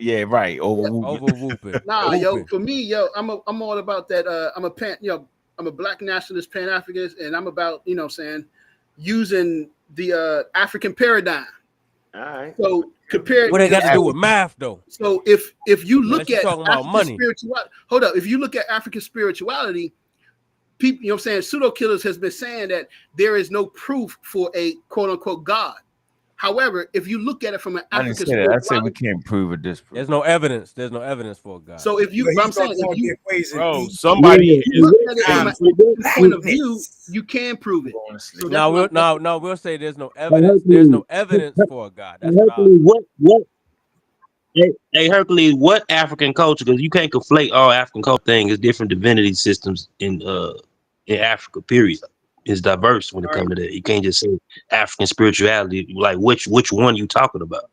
Yeah, right. Over yeah, whooping. Over whooping. nah, yo, Whooping. for me, I'm all about that. I'm a black nationalist, Pan Africanist, and I'm about, what I'm saying, using the African paradigm. All right. So compare, What they got to do with math though? so if you Unless look you at talking about African money. spirituality, hold up, if you look at African spirituality, people, what I'm saying, pseudo killers has been saying that there is no proof for a quote unquote God. However, if you look at it from an I didn't African say that. I said we spirituality, can't prove or disprove. There's no evidence. There's no evidence for a God. so if you, But but he's I'm saying, talking about the equation bro. E Somebody Yeah, if you is look at it from an times point of view, blackness. you can prove it. Going to So sleep. that's Now what we'll say there's no Hey, evidence. There's Hercules, no evidence for a God. hey, That's what I'll Hercules, say. what, hey, Hercules, what African culture? Because you can't conflate all African culture things as different divinity systems in Africa. Period. It's diverse when it Right, comes to that. You can't just say African spirituality. Like which one you talking about?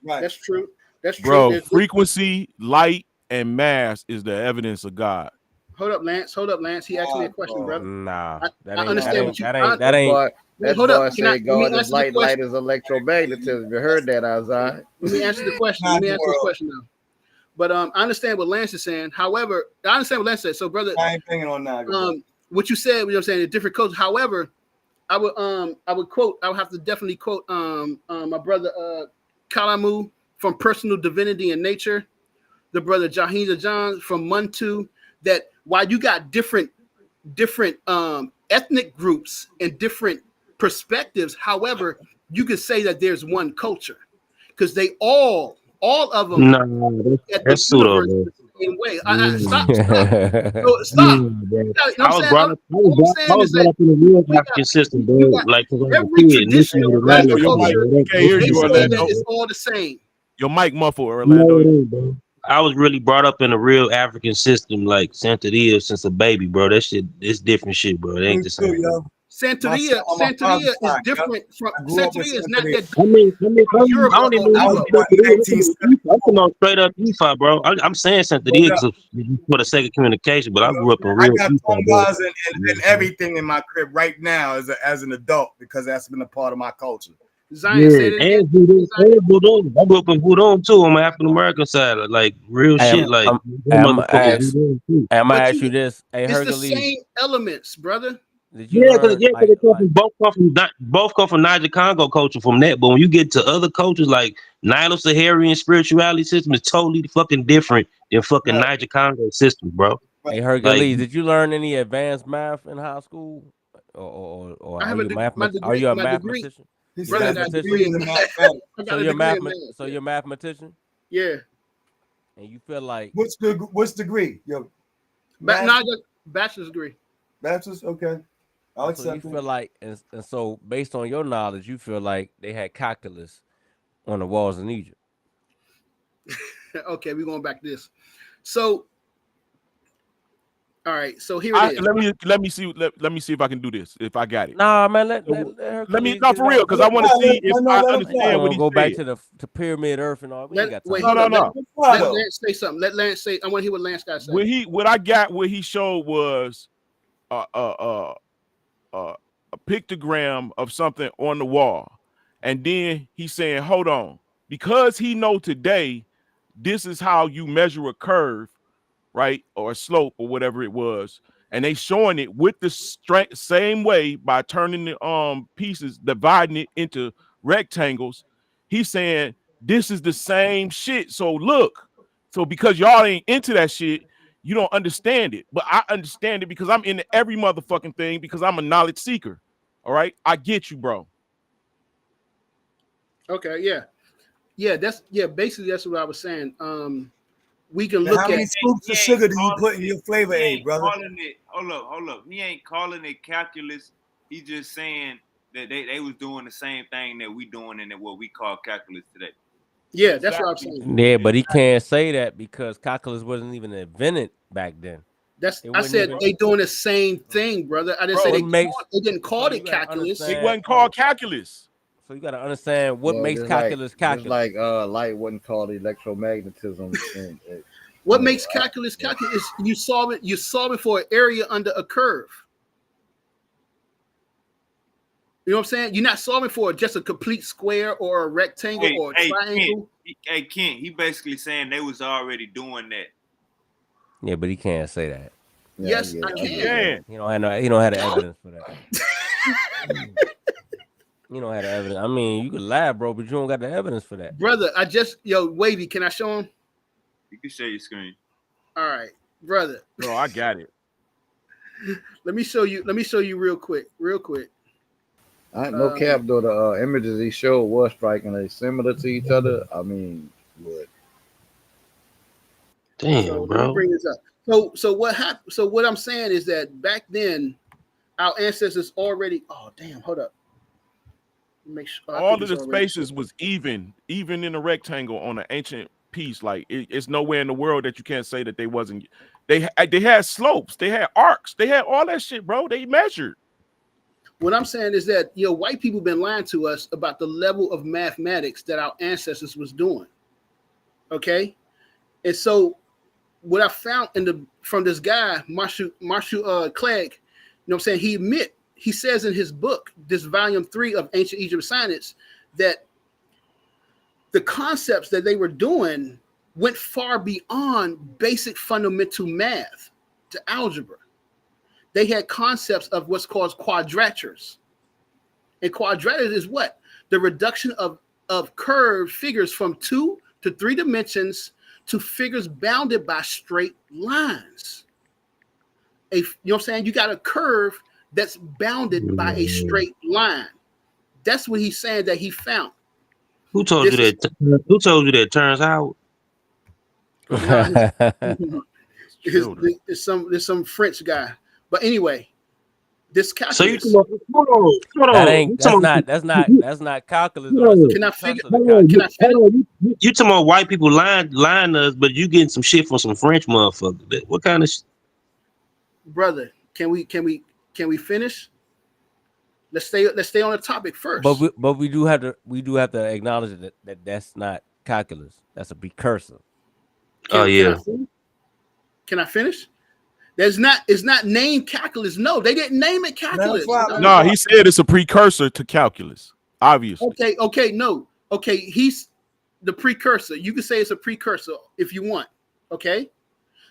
right. that's true. That's true. bro, frequency, light, and mass is the evidence of God. Hold up, Lance. Hold up, Lance. He asked me a question, Bro. brother. Nah, I understand what you. that That ain't. boy, Wait, that hold up. boy Can I? say Let me God is answer the light, light question. is electromagnetism. You heard that, Isaiah? Let me answer the question. Let Not me the answer this world. question now. But I understand what Lance is saying. However, I understand what Lance said. So, brother, I ain't banging on Naga, bro. what you said, saying, the different cultures. However, I would quote. I would have to definitely quote my brother Kalamu from Personal Divinity and Nature, the brother Jahinza John from Muntu. That while you got different ethnic groups and different perspectives, however, you could say that there's one culture because they all of them No, at the that's pseudo, universe bro. the same way. Stop. Mm. So stop. Mm, bro. You know what I'm I was saying? brought up. All I'm I saying was is brought that up in a real we got African system, bro. you got Like, 'cause I was a every kid listening traditional, to every Rally. Your mic, culture. we can't hear They you, say that Orlando. it's all the same. Your mic muffled, No, Orlando. it ain't, bro. I was really brought up in a real African system, like Santeria, since a baby, bro. That shit, it's different shit, bro. It ain't Me the too, same. yo. On my Santeria father's is side, yo. different from I grew up with Santeria is not Santeria. that I from Europe don't even or I was know Igbo. born in Santeria. I'm talking 1974. about straight up Ifa, bro. I'm saying Hold Santeria up. for the sake of communication, but You I know grew up what in I'm saying? real I got Ifa, bro. tongas and everything in my crib right now as an adult because that's been a part of my culture. Zion, say Yeah, that again. and voodoo, I grew up in voodoo too on my African American side, like real Hey, shit. Like my I'm mother fuck with ask. voodoo too. I'm gonna But ask you this. Hey, it's the Hercules, same elements, brother. did you Yeah, learn cause like both come from Niger Congo culture from that. But when you get to other cultures like Nilo-Saharan spirituality system is totally fucking different than fucking Right. Niger Congo system, bro. hey Like Hercules? Did you learn any advanced math in high school, or I are have you my are degree. you a My degree, mathematician? He You're a said brother. I his got a mathematician. degree degree in is in math. mathematics. I So got a you're degree in math. so you're a mathematician, Yeah. and you feel like What's degree? Yo, But no, master, I got bachelor's degree. bachelor's. Okay, I'll so you accept it. feel like and so based on your knowledge, you feel like they had calculus on the walls in Egypt. Okay, we're going back to this. So All right, so here it is. Let me see if I can do this. If I got it. Nah, man, let me not for real, because I want to see if I understand what he go said. back to pyramid Earth and all. We ain't got time. No. Let Lance say something. Let Lance say. I want to hear what Lance got to say. What I got, what he showed was a pictogram of something on the wall, and then he's saying, "Hold on," because he know today, this is how you measure a curve, right, or a slope or whatever it was, and they showing it with the same way by turning the pieces, dividing it into rectangles. He's saying this is the same shit. So look, so because y'all ain't into that shit, you don't understand it, but I understand it because I'm into every motherfucking thing because I'm a knowledge seeker. All right, I get you, bro. Okay, yeah, basically that's what I was saying. We can look how many scoops of sugar do you put in your flavor aid, brother? Hold up. He ain't calling it calculus. He's just saying that they was doing the same thing that we doing and what we call calculus today. Yeah, that's what I'm saying. Yeah, but he can't say that because calculus wasn't even invented back then. I said they doing the same thing, brother. I didn't say they didn't call it calculus. It wasn't called calculus. So you got to understand what makes calculus calculus. Like light wasn't called electromagnetism. What makes calculus calculus? You solve it for an area under a curve. You know what I'm saying? You're not solving for just a complete square or a rectangle or a triangle. Kent, he basically saying they was already doing that. Yeah, but he can't say that. Yes, I can. He don't have the evidence for that. You don't have the evidence. I mean, you could lie, bro, but you don't got the evidence for that. Brother, Wavy, can I show him? You can share your screen. All right, brother. Bro, I got it. Let me show you real quick. I no cap though. The images he showed was striking. They similar to each other. I mean, what? Damn, bro. Let me bring this up. So what happened? So what I'm saying is that back then, our ancestors already. Oh damn! Hold up. Make sure all of the spaces was even in a rectangle on an ancient piece. Like it's nowhere in the world that you can't say that they wasn't. They had slopes. They had arcs. They had all that shit, bro. They measured. What I'm saying is that white people been lying to us about the level of mathematics that our ancestors was doing. Okay, and so what I found from this guy Marshall Clegg, you know what I'm saying? He says in his book, this volume 3 of Ancient Egypt Science, that the concepts that they were doing went far beyond basic fundamental math to algebra. They had concepts of what's called quadratures. And quadratures is what? The reduction of curved figures from 2 to 3 dimensions to figures bounded by straight lines. You know what I'm saying? You got a curve that's bounded by a straight line. That's what he's saying that he found. Who told you that? Who told you that? Turns out. There's some French guy. But anyway, this calculus. So you hold on. That's not calculus. Can I finish? You talking about white people lying us, but you getting some shit from some French motherfucker. What kind of brother? Can we finish? Let's stay on the topic first. But we do have to acknowledge that that's not calculus. That's a precursor. Can I finish? It's not named calculus. No, they didn't name it calculus. No, he said it's a precursor to calculus. Obviously. Okay, no. Okay, he's the precursor. You can say it's a precursor if you want. Okay.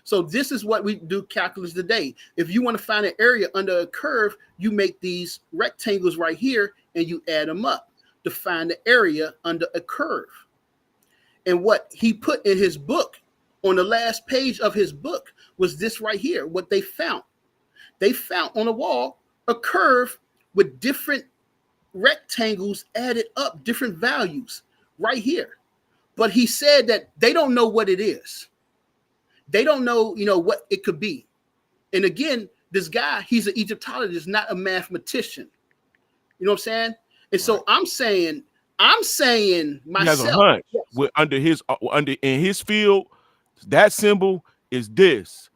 So this is what we do calculus today. If you want to find an area under a curve, you make these rectangles right here and you add them up to find the area under a curve. And what he put in his book, on the last page of his book, was this right here, what they found. They found on the wall a curve with different rectangles added up, different values right here. But he said that they don't know what it is. They don't know, what it could be. And again, this guy, he's an Egyptologist, not a mathematician. You know what I'm saying? And so I'm saying myself. He has a hunch in his field. That symbol is this,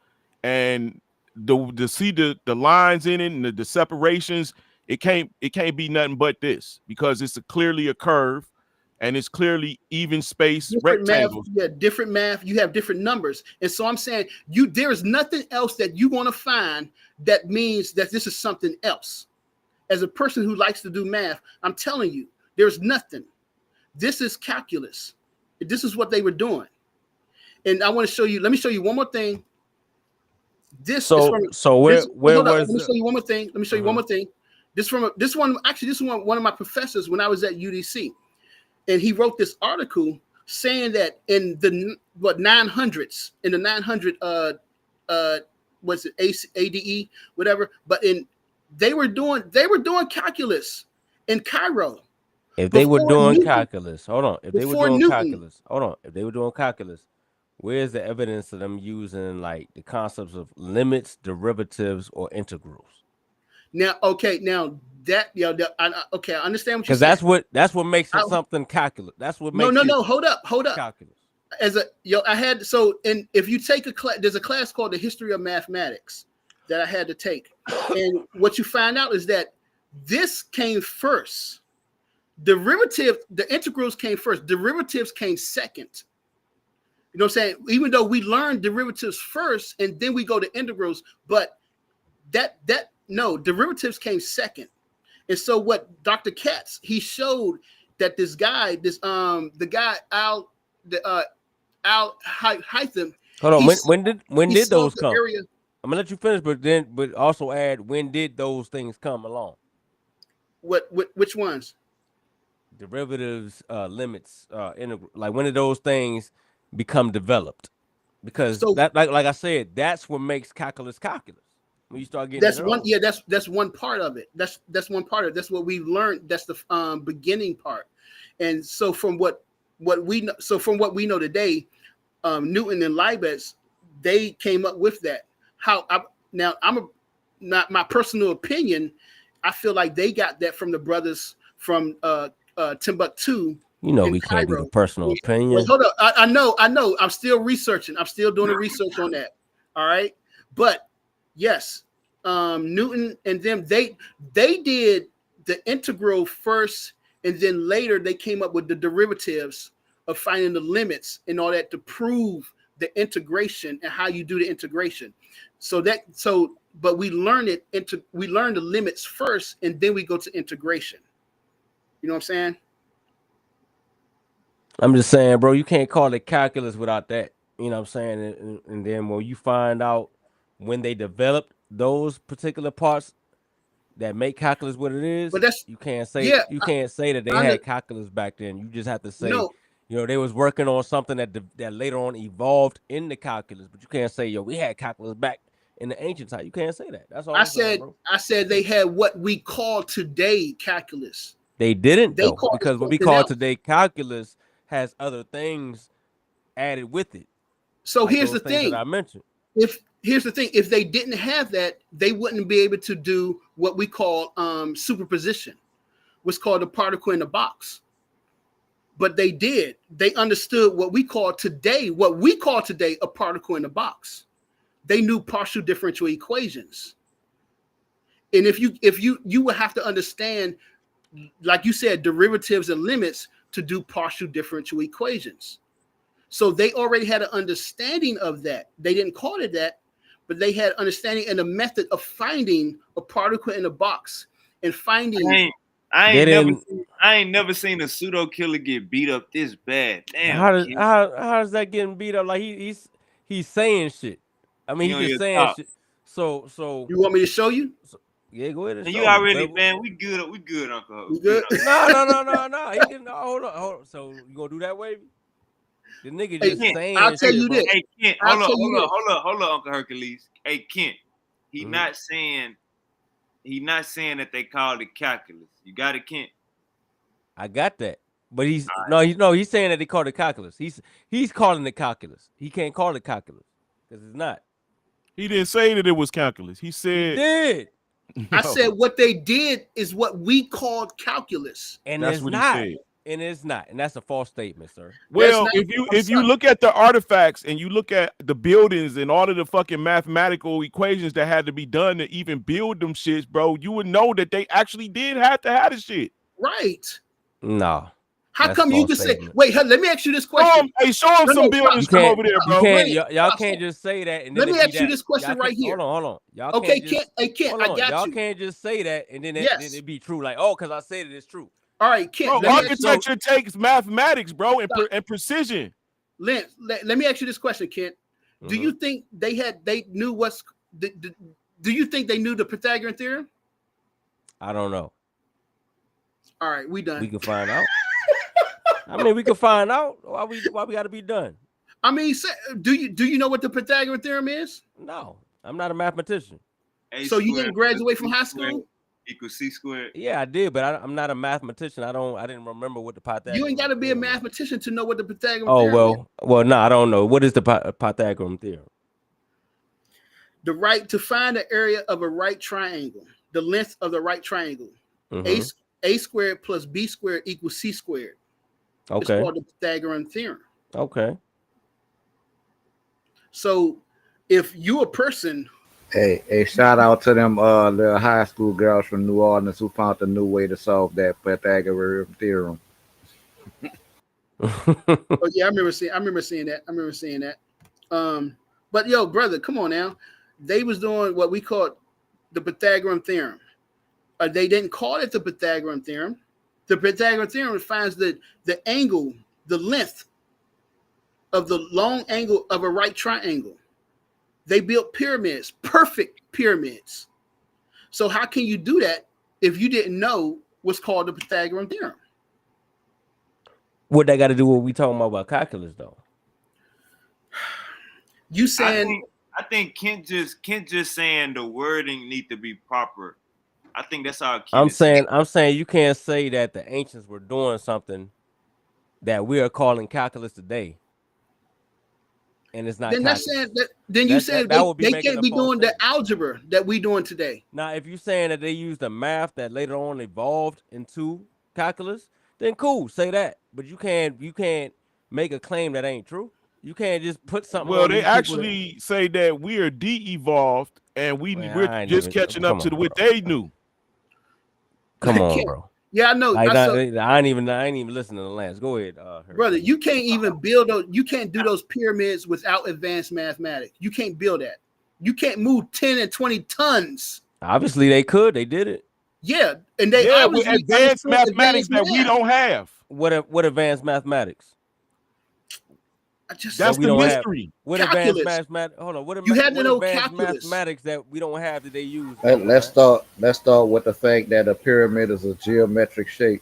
and to see the lines in it and the separations, it can't be nothing but this, because it's clearly a curve and it's clearly even space different rectangles. math, yeah, different math. You have different numbers, and so I'm saying there is nothing else that you want to find that means that this is something else. As a person who likes to do math, I'm telling you, there's nothing. This is calculus. This is what they were doing, and I want to show you. Let me show you one more thing. This is from. where Hold up, was? let me show you one more thing. Let me show you one more thing. This one. Actually, this one. One of my professors when I was at UDC, and he wrote this article saying that in the 900s, in the 900 was it ADE whatever, but they were doing calculus in Cairo. If they were doing Newton, calculus, hold on. If they were doing calculus, hold on. If they were doing calculus, where's the evidence of them using like the concepts of limits, derivatives, or integrals? Now, okay, now that I understand what you're saying. Because that's what makes it something calculus. That's what makes no. Hold up. Calculus. I had and if you take a class, there's a class called the History of Mathematics that I had to take, and what you find out is that this came first. The integrals came first. Derivatives came second. You know what I'm saying? Even though we learned derivatives first and then we go to integrals, but derivatives came second. And so what Dr. Katz, he showed that this guy, the guy Al Haytham. Hold on. When did those come? I'm gonna let you finish, but also add, when did those things come along? Which ones? Derivatives, limits, integral. Like, when did those things become developed? Because that, like I said, that's what makes calculus. When you start getting that's one part of it. That's one part of it. That's what we learned. That's the beginning part. And so from what we know today, Newton and Leibniz, they came up with that. Not my personal opinion. I feel like they got that from the brothers from Timbuktu. We can't do the personal opinion. Well, hold up. I know. I'm still researching. I'm still doing the research on that. All right. But yes, Newton and them, they did the integral first, and then later they came up with the derivatives of finding the limits and all that to prove the integration and how you do the integration. But we learned we learned the limits first, and then we go to integration. You know what I'm saying? I'm just saying, bro, you can't call it calculus without that. You know what I'm saying? And then when you find out when they developed those particular parts that make calculus what it is, but you can't say that they had calculus back then. You just have to say, they was working on something that later on evolved in the calculus. But you can't say, we had calculus back in the ancient time. You can't say that. That's all I'm saying, bro. I said they had what we call today calculus. They didn't, though, because what we call today calculus has other things added with it. So here's the thing that I mentioned. Here's the thing. If they didn't have that, they wouldn't be able to do what we call superposition, what's called a particle in the box. But they did. They understood what we call today a particle in the box. They knew partial differential equations. And if you would have to understand, like you said, derivatives and limits to do partial differential equations. So they already had an understanding of that. They didn't call it that, but they had understanding and a method of finding a particle in a box and finding. I ain't never seen a pseudo killer get beat up this bad. Damn. How is that getting beat up? Like he's saying shit. I mean, he's just saying shit. So you want me to show you? Yeah, go ahead. And you already, man. We good, Uncle. We good? No. He can hold on. So you gonna do that, Wavy? The nigga just saying. I'll tell you this. Hey, Kent, hold on, Uncle Hercules. Hey, Kent, he not saying that they called it calculus. You got it, Kent? I got that. But he's saying that they called it calculus. He's calling it calculus. He can't call it calculus because it's not. He didn't say that it was calculus. He said he did. No. I said what they did is what we called calculus. And that's what he said. and it's not, and that's a false statement, sir. Well, not- if you look at the artifacts and you look at the buildings and all of the fucking mathematical equations that had to be done to even build them shits, bro, you would know that they actually did have to have the shit. Right. No. How come you can say, statement. wait, let me ask you this question. Show him some buildings from over there, bro. You can't, y'all can't just say that. And then let me ask you this question right here. Hold on. Y'all okay, can't just, Kent, I got y'all you. can't just say that and then it be true. Like, oh, because I said it is true. All right, Kent. Bro, architecture takes mathematics, bro, and precision. Let me ask you this question, Kent. Do you think they knew what's do you think they knew the Pythagorean theorem? I don't know. All right, we done. We can find out. I mean, we can find out why we got to be done. I mean, do you know what the Pythagorean theorem is? No, I'm not a mathematician. So you didn't graduate from high school? Equals C squared. Yeah, I did, but I'm not a mathematician. I didn't remember what the Pythagorean. You ain't got to be a mathematician to know what the Pythagorean theorem is. Well, no, I don't know. What is the Pythagorean theorem? The right to find the area of a right triangle, the length of the right triangle. A squared plus B squared equals C squared. Okay. It's called the Pythagorean theorem. Okay. So if you're a person. Hey, shout out to them little high school girls from New Orleans who found a new way to solve that Pythagorean theorem. Oh yeah, I remember seeing that. But yo, brother, come on now. They was doing what we called the Pythagorean theorem. They didn't call it the Pythagorean theorem. The Pythagorean theorem finds the angle, the length of the long angle of a right triangle. They built pyramids, perfect pyramids. So how can you do that if you didn't know what's called the Pythagorean theorem? What that got to do with what we talking about calculus, though? You saying? I think Kent just saying the wording need to be proper. I think that's how I'm saying you can't say that the ancients were doing something that we are calling calculus today, and it's not. Then that's saying that. Then you say they can't be doing the algebra that we doing today. Now, if you're saying that they used the math that later on evolved into calculus, then cool, say that. But you can't make a claim that ain't true. You can't just put something. Well, they actually say that we are de-evolved and we're just catching up to what they knew. Come on, bro. Yeah, I know. I ain't even listening to Lance. Go ahead, brother. You can't even you can't do those pyramids without advanced mathematics. You can't build that. You can't move 10 and 20 tons. Obviously, they could. They did it. Yeah, and they with advanced mathematics that we don't have. What advanced mathematics? That's the mystery. What advanced mathematics? Hold on. What advanced mathematics that we don't have that they use? Let's start with the fact that a pyramid is a geometric shape.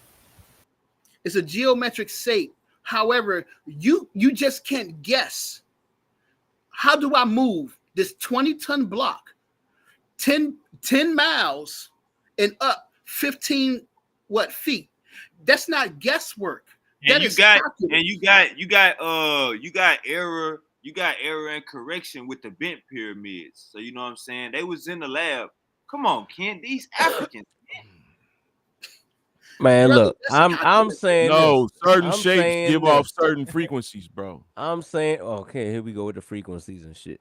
It's a geometric shape. However, you just can't guess. How do I move this 20-ton block 10 miles and up 15 feet? That's not guesswork. And you got error and correction with the bent pyramids. So you know what I'm saying? They was in the lab. Come on, Ken, these Africans. Man, look, I'm saying certain shapes give off certain frequencies, bro. I'm saying, okay, here we go with the frequencies and shit.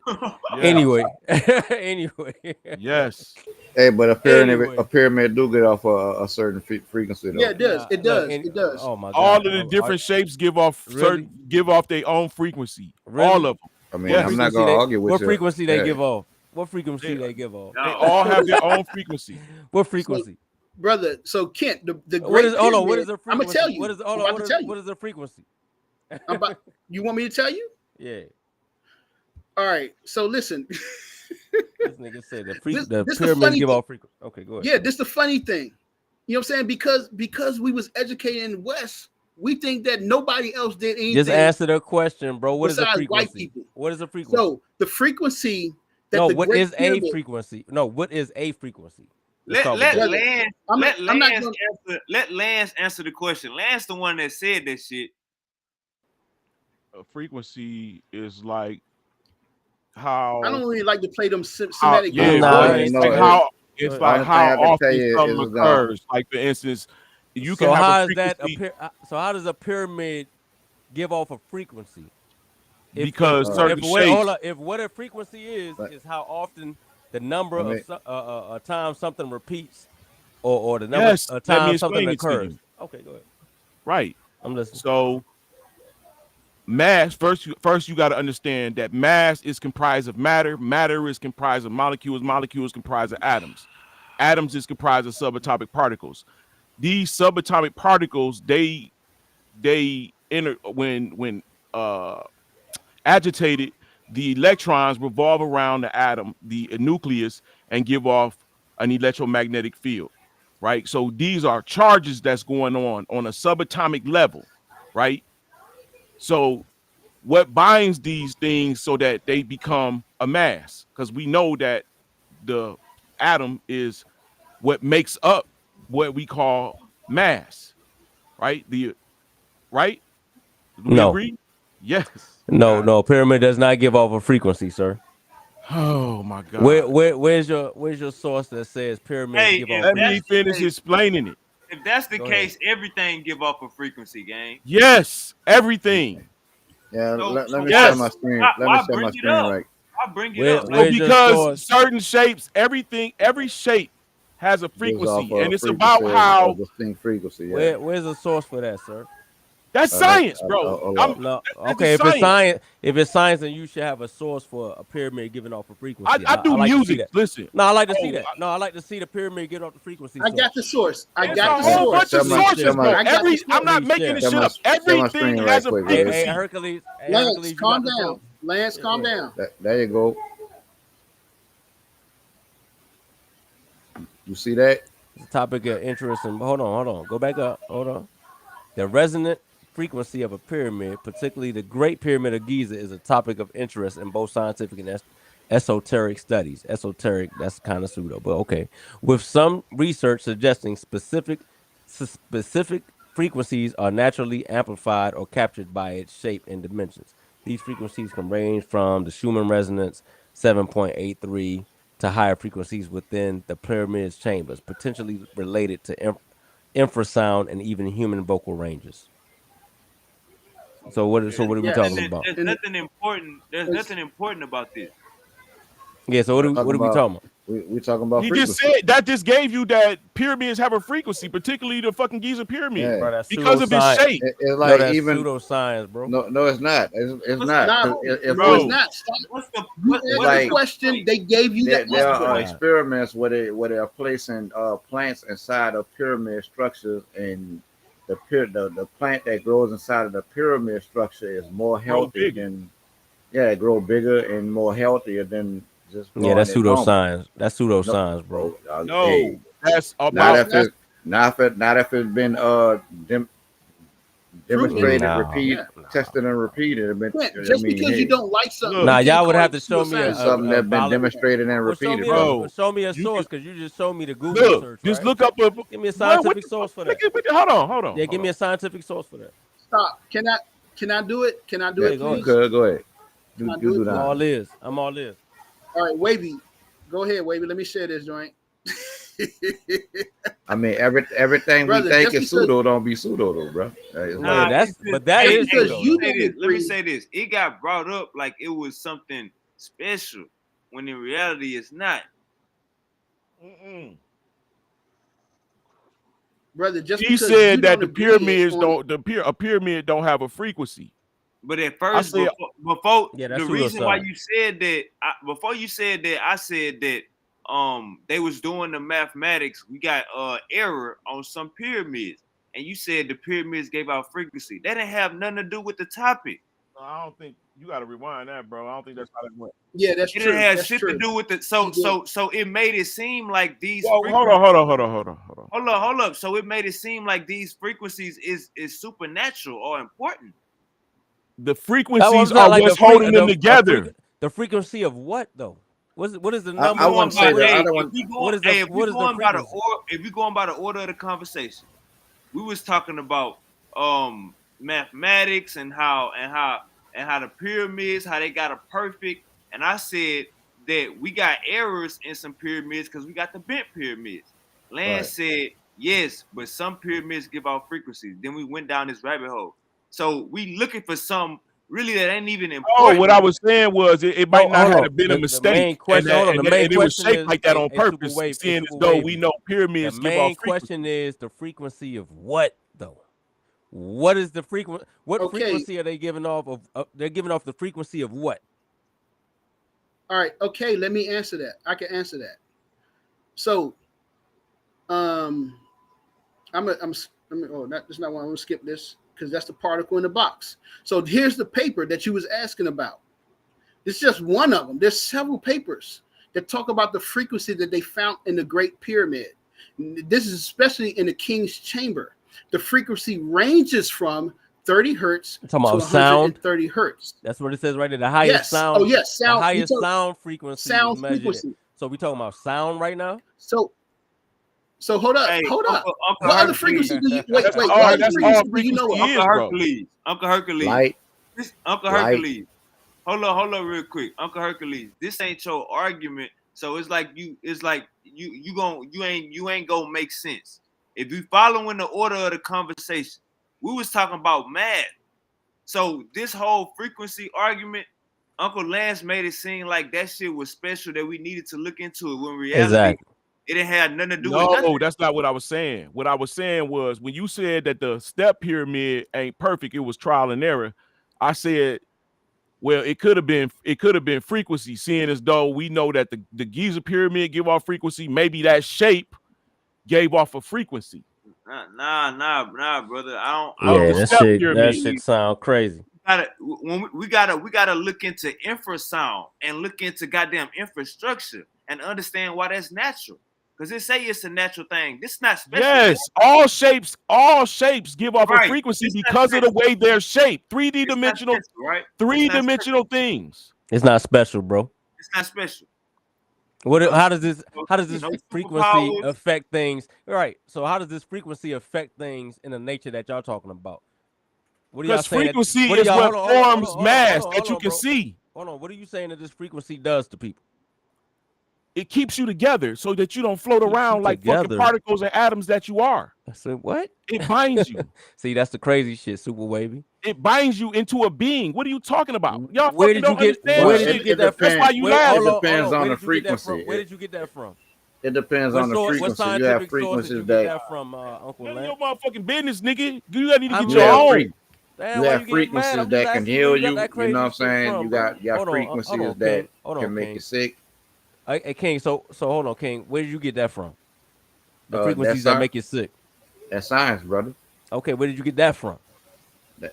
Anyway. Yes. Hey, but a pyramid do get off a certain frequency, though. Yeah, it does. It does. Oh my God. All of the different shapes give off their own frequency. Really? All of them. I mean, I'm not gonna argue with you. What frequency they give off? What frequency they give off? They all have their own frequency. What frequency? Brother, so Kent, the what is the frequency? I'm gonna tell you. What is the frequency? You want me to tell you? Yeah. All right. So listen. This nigga said the pyramids give off frequency. Okay, go ahead. Yeah, this is the funny thing. You know what I'm saying? Because we was educated in the West, we think that nobody else did anything. Just answer the question, bro. What is the frequency? White people. What is the frequency? So the frequency that what is a frequency? No, what is a frequency? Let Lance answer the question. Lance the one that said that shit. A frequency is like how I don't really like to play them semantic. It's like how often something occurs. Like for instance, you So can have a how is that frequency so how does a pyramid give off a frequency? because certain shapes. If what a frequency Let, is how often the number let of me times something repeats, or the number Yes, of let me times something explain it to occurs. you. Okay, go ahead. Right. I'm listening. So mass first you got to understand that mass is comprised of matter. Matter is comprised of molecules. Molecules comprised of atoms. Atoms is comprised of subatomic particles. These subatomic particles, they enter when uh agitated, the electrons revolve around the atom, the nucleus, and give off an electromagnetic field, right? So these are charges that's going on a subatomic level, right? So what binds these things so that they become a mass? Because we know that the atom is what makes up what we call mass, right? Right? Do we No, agree? Yes. God. no. Pyramid does not give off a frequency, sir. Oh my God. Where's your source that says pyramids Hey, give off if Let that's me frequency? the finish case, explaining it. if that's the Go ahead. case, everything give off a frequency, gang. Yes, everything. yeah. Let So me share why my Yes. screen. Let me why share my bring it screen up? right. Why bring it up? So Where's your because source? certain shapes, every shape has a Gives off frequency, a and it's about frequency of how distinct frequency. Yeah. Where's the source for that, sir? that's Let, science, bro. hold up. No. That's the Okay, science. if it's science, then you should have a source for a pyramid giving off a frequency. I I do like to see music. that. Listen. No, I like to see Oh, that. No, I like to see the pyramid giving off the frequency, I sir. got the source. I it's a got the Yeah. whole source. bunch of Share sources, my bro. I got the source. I'm not Please making share. this shit up. share my Everything screen has right a quick, Hey, baby. frequency. Hercules, Lance, you calm got the source? down. Lance, Yeah, calm go ahead. down. There you go. You see that? It's a topic of interest. And hold on. Go back up. Hold on. The resonant frequency of a pyramid, particularly the Great Pyramid of Giza, is a topic of interest in both scientific and esoteric studies. Esoteric, that's kind of pseudo, but okay. With some research suggesting specific frequencies are naturally amplified or captured by its shape and dimensions. These frequencies can range from the Schumann resonance 7.83 to higher frequencies within the pyramid's chambers, potentially related to infrasound and even human vocal ranges. So what are we talking Yes. about? There's And nothing important. There's it's, nothing important about this. Yeah, so We're what talking are we about talking about? we talking about He just frequency. said that just gave you that pyramids have a frequency, particularly the fucking Giza pyramid, Yeah. Bro, that's because of its pseudoscience. shape, It's No, like that's even pseudoscience, bro. no, it's not. It's What's not. nah, 'Cause if no, it's bro. not. Stop. what's the You what it's asked what is the like the question. point? They gave you the there Oh answer. are God. experiments where they are placing plants inside of pyramid structures, and the plant that grows inside of the pyramid structure is more Grow healthy bigger. than it grow bigger and more healthier than just Yeah, growing that's it normal. pseudoscience. That's No, pseudoscience, bro. No, hey, that's No, not it's about if not it's not if it's been proven. demonstrated, No, Yeah. tested, and repeated. Can't, I just mean, because you hey, don't like something, look, you nah. can't Y'all would call have it to show me it's pseudoscience. something a that's been valid. demonstrated and Well, repeated, brother. show me a you source can because you just showed me the Google look. search, Just right? look up a Give me a what scientific the fuck? source for that. Yeah, Hold give me on. a scientific source for that. Stop. Can I do it? Can I do Yeah, Yeah, it, go you ahead. please? could go ahead. Can I You do do it, I'm please? that. all ears. I'm all ears. All right, Wavy, go ahead, Wavy. Let me share this joint. I mean, everything we Brother, think is pseudo don't be pseudo though, bro. It's Yeah, Nah, like it's just but that just hey, is hey, because let pseudo me you though. say don't this. Let me agree, say this. It got brought up like it was something special when in reality it's not. Mm-mm. brother, just He because you said that don't the agree pyramids on don't a pyramid don't have a frequency. But at I first, said before Yeah, the that's reason why pseudoscience. you said that, before you said that, I said that they was doing the mathematics. We got error on some pyramids, and you said the pyramids gave out frequency. That didn't have nothing to do with the topic. I don't think you got to rewind that, bro. I don't think that's how that went. yeah, that's It didn't true. have That's shit to true. do with it. He did. So it made it seem like these Well, frequencies. hold on. Hold up. So it made it seem like these frequencies is supernatural or important. The That's what I'm frequencies saying. are Like what's holding them together. the frequency of what though? What is the If we I number? wouldn't going say by the hey, other if one. we going hey, What is the frequency? if we going by the order of the conversation, we was talking about mathematics and how the pyramids, how they got a perfect, and I said that we got errors in some pyramids because we got the bent pyramids. Right. Lance said Yes, but some pyramids give off frequencies. Then we went down this rabbit hole. So we looking for some really that ain't even Oh, what I important. was saying was it might No, not hold on. have been a The main mistake, question. Hold on. The main and it was question shaped is, like that on Super purpose, Wave, seeing as Super though Wavy. we know The pyramids give main off frequency. question is the frequency of what though? What is the frequency? What Okay. frequency are they giving off of? They're giving off the frequency of what? All right. Okay. Let me answer that. I can answer that. So, I'm that's not why I'm gonna skip this because that's the particle in the box. So here's the paper that you was asking about. This is just one of them. There's several papers that talk about the frequency that they found in the Great Pyramid. This is especially in the King's Chamber. The frequency ranges from 30 hertz to 130 hertz. That's what it says right there. The highest sound. Oh, yes. Sound. The highest sound frequency. Sound frequency. So we talking about sound right now? So hold up, Hey, hold up. Uncle What other Hercules. frequency do you wait? That's What all other frequency do frequency you know of? is, Uncle bro. Hercules. Uncle Hercules. Light. Uncle Light. Hercules. Hold on real quick. Uncle Hercules. This ain't your argument. So it's like you ain't gonna make sense. If you following the order of the conversation, we was talking about math. So this whole frequency argument, Uncle Lance made it seem like that shit was special that we needed to look into it. When in reality, it didn't have nothing to do with nothing. No, that's not what I was saying. What I was saying was when you said that the step pyramid ain't perfect, it was trial and error. I said, well, it could have been frequency, seeing as though we know that the Giza pyramid give off frequency. Maybe that shape gave off a frequency. Nah, brother. I don't. Yeah, that shit sound crazy. We gotta look into infrasound and look into goddamn infrastructure and understand why that's natural. Because they say it's a natural thing. This is not special. Yes, all shapes give off a frequency because of the way they're shaped. 3D dimensional, right? 3-dimensional things. It's not special, bro. It's not special. How does this frequency affect things? Right. So how does this frequency affect things in the nature that y'all talking about? Because frequency is what forms mass that you can see. Hold on. What are you saying that this frequency does to people? It keeps you together so that you don't float around like fucking particles and atoms that you are. I said, what? It binds you. See, that's the crazy shit, Super Wavy. It binds you into a being. What are you talking about? Y'all where did you get that? That's why you laugh. It depends on the frequency. Where did you get that from? It depends on the frequency. You have frequencies that from Uncle Lance. None of your motherfucking business, nigga. You need to get your own. You have frequencies that can heal you. You know what I'm saying? You got frequencies that can make you sick. Hey, King, so hold on, King. Where did you get that from? The frequencies that make you sick. That's science, brother. Okay, where did you get that from?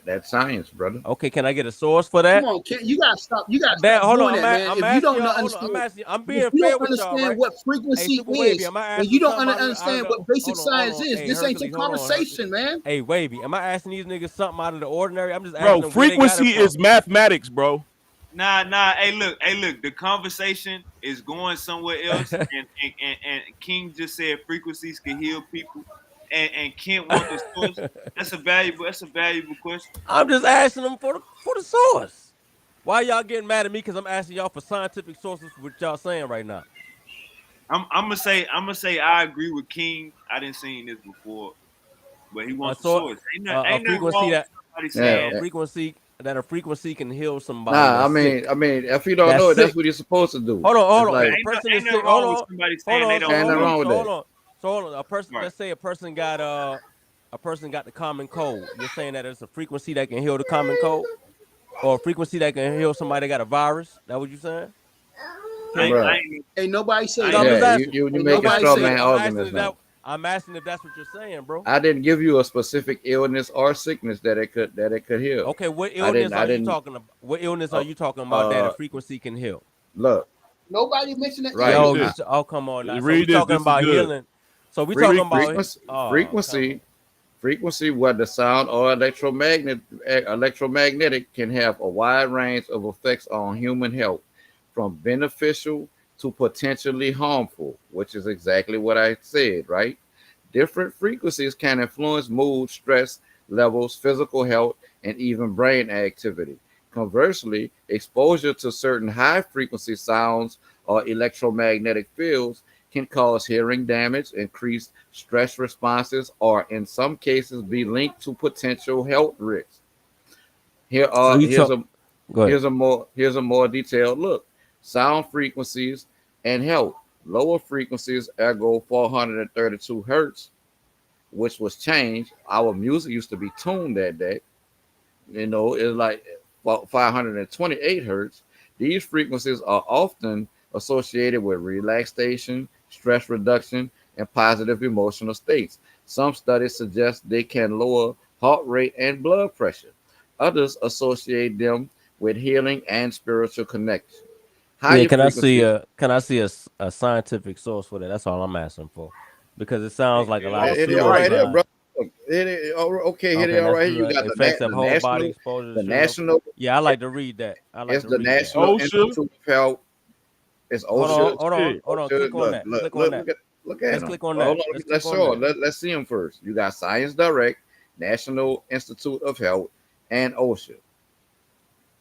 That's science, brother. Okay, can I get a source for that? Come on, you gotta stop. You gotta stop hold doing on, that, man. If you don't understand, I'm being fair with y'all, right? What frequency is, and you don't understand what basic science is, this ain't your conversation, man. Hey, Wavy, am I asking these niggas something out of the ordinary? I'm just asking. Bro, frequency is mathematics, bro. Nah. Hey, look. The conversation is going somewhere else, and King just said frequencies can heal people, and Kent want the source. That's a valuable question. I'm just asking them for the source. Why y'all getting mad at me? Because I'm asking y'all for scientific sources for what y'all saying right now. I'm gonna say I agree with King. I didn't see this before, but he wants the source. Ain't frequency that a frequency can heal somebody. Nah, I mean, if you don't know it, that's what you're supposed to do. Hold on. Like, a person is sick. Hold on. Hold on. A person. Let's say a person got the common cold. You're saying that it's a frequency that can heal the common cold, or a frequency that can heal somebody that got a virus. That what you saying? Ain't nobody say that. You make a straw man arguments now. I'm asking if that's what you're saying, bro. I didn't give you a specific illness or sickness that it could heal. Okay, what illness are you talking about? What illness are you talking about that a frequency can heal? Look, nobody mentioned that. Right. Come on now. So we talking about healing. So we talking about frequency, whether sound or electromagnetic can have a wide range of effects on human health, from beneficial to potentially harmful, which is exactly what I said, right? Different frequencies can influence mood, stress levels, physical health, and even brain activity. Conversely, exposure to certain high frequency sounds or electromagnetic fields can cause hearing damage, increase stress responses, or in some cases be linked to potential health risks. Here So are you talk. Go ahead. here's a more detailed look. Sound frequencies and health. Lower frequencies, ergo 432 hertz, which was changed. Our music used to be tuned that day. It's like 528 hertz. These frequencies are often associated with relaxation, stress reduction, and positive emotional states. Some studies suggest they can lower heart rate and blood pressure. Others associate them with healing and spiritual connection. Yeah, Higher can I see frequencies. a scientific source for that? That's all I'm asking for, because it sounds like a lot of Here they are right here, pseudoscience. bro. Look, okay, here they Okay, are that's right here. You the got effects of the whole body national, exposure to the pseudo. national. Yeah, I like to read that. I like It's to the read that. National OSHA. Institute of Health. It's Hold on, OSHA. hold on, Shit. hold on. OSHA. Click on Look, that. look, Click on look, that. look at Let's them. click on Hold that. on, Let's click let's on show that. them. Let's see them first. You got Science Direct, National Institute of Health, and OSHA.